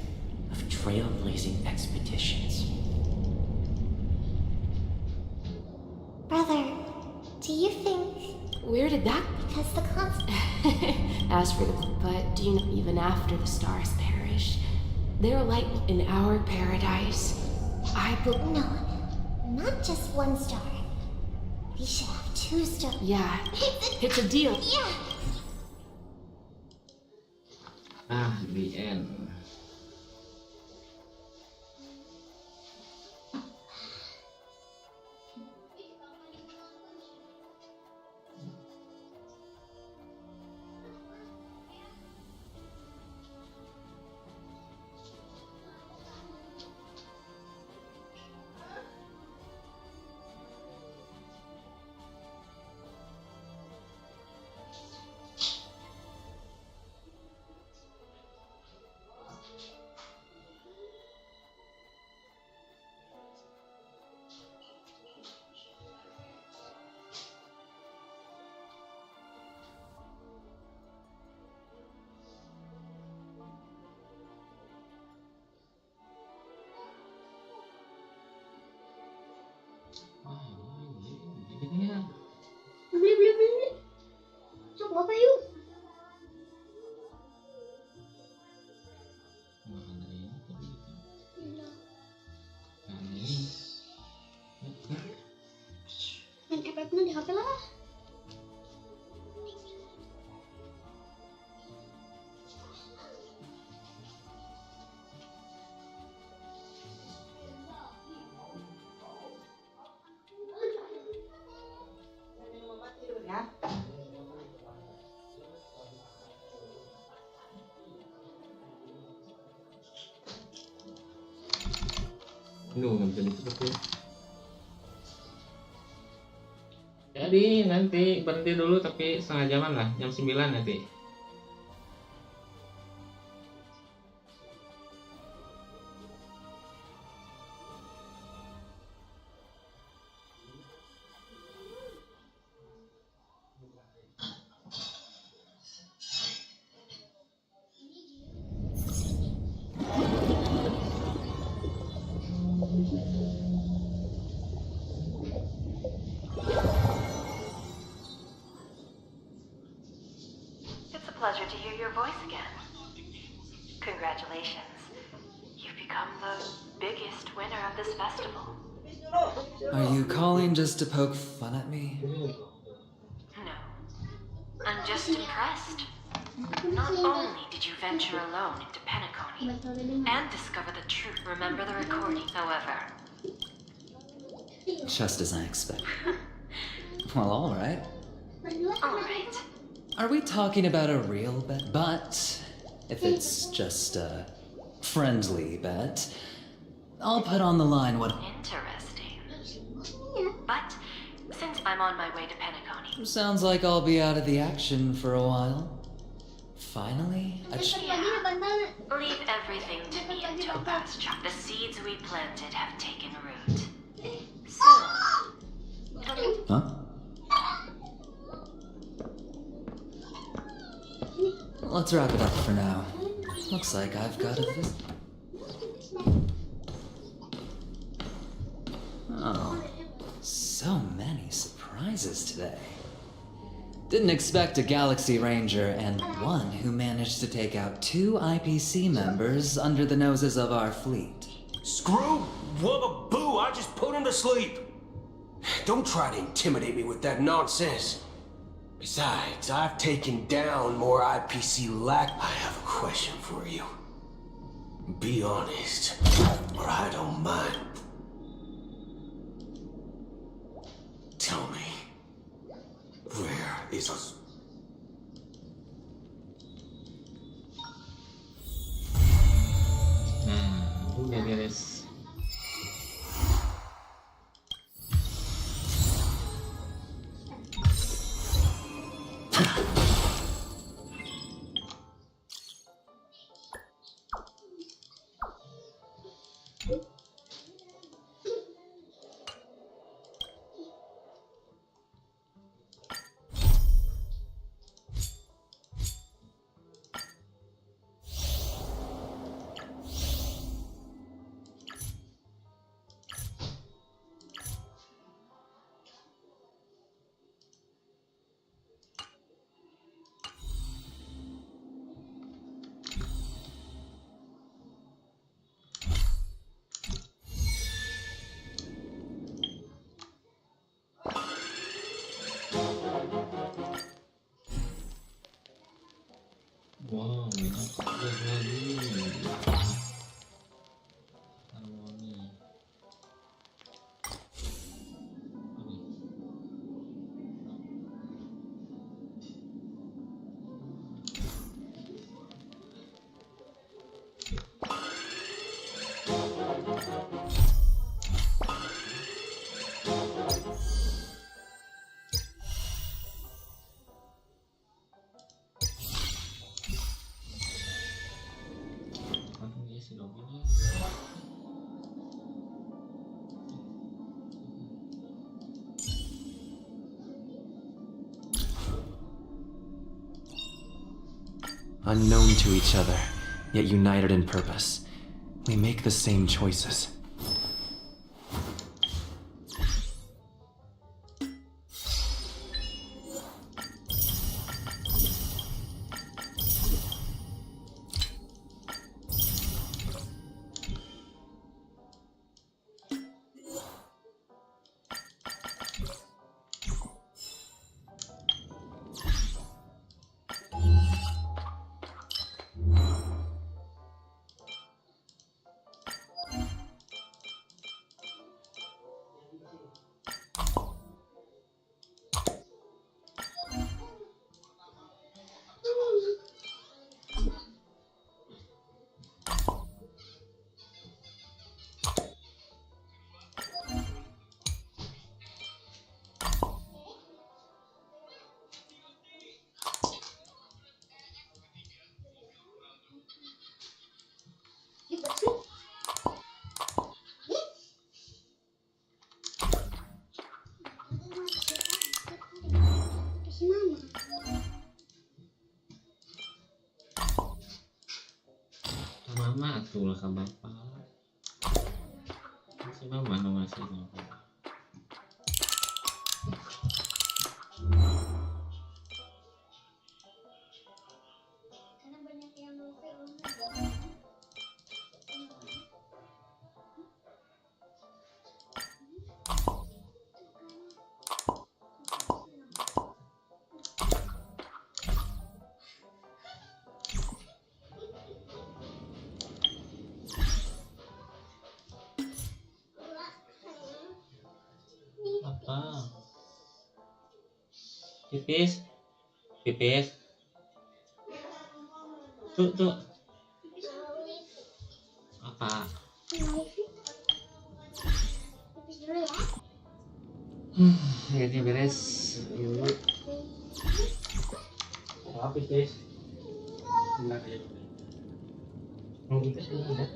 of trailblazing expeditions. Brother, do you think... Where did that... Because the constant... As for the... But do you know, even after the stars perish, they're like in our paradise. No, not just one star. We should have 2 stars. Yeah, it's a deal. Yeah. The end. Beli. Sok bapak yuk. Main FF-nya di HP lah. Nggak bisa ditutup ya. Jadi nanti berhenti dulu tapi setengah jaman lah, jam 9 nanti. Pleasure to hear your voice again. Congratulations. You've become the biggest winner of this festival. Are you calling just to poke fun at me? No. I'm just impressed. Not only did you venture alone into Penacony and discover the truth, remember the recording, however. Just as I expected. Well, alright. Alright. Are we talking about a real bet? But if it's just a friendly bet, I'll put on the line what... Interesting. But since I'm on my way to Penacony... Sounds like I'll be out of the action for a while. Finally, Leave everything to me and Topaz. The seeds we planted have taken root. Soon. Huh? Let's wrap it up for now. Looks like I've got a visit. Oh, so many surprises today. Didn't expect a Galaxy Ranger and one who managed to take out 2 IPC members under the noses of our fleet. Screw Wubba Boo, I just put him to sleep. Don't try to intimidate me with that nonsense. Besides, I've taken down more IPC lack. I have a question for you. Be honest, or I don't mind. Tell me, where is us? Udah beres. Wow, enak lagi. Harmoni. Unknown to each other, yet united in purpose, we make the same choices. Mama tuh lah ke bapak. Si mama nama si bapak. Apa? Pipis? Pipis? Tuh. Apa? Ini beres dulu. Apa pipis? Enggak ya. Kita sudah ada.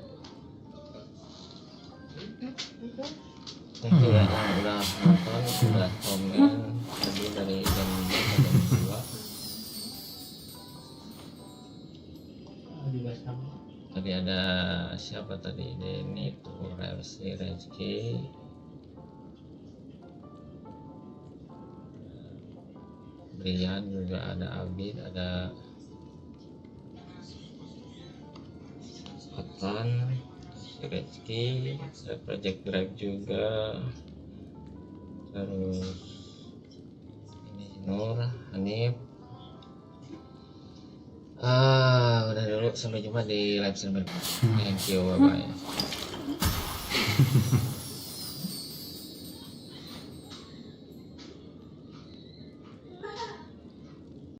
Thank you ya, udah nonton, udah komen tadi dari jam 2. Tadi ada siapa tadi? Denny, Turelsi, Rezeki, Brian juga ada, Abid, ada Atan, Rezeki, ada Project Drive juga, terus ini Nur, Hanif. Udah dulu, sampai jumpa di live stream berikutnya. Thank you, bye bye.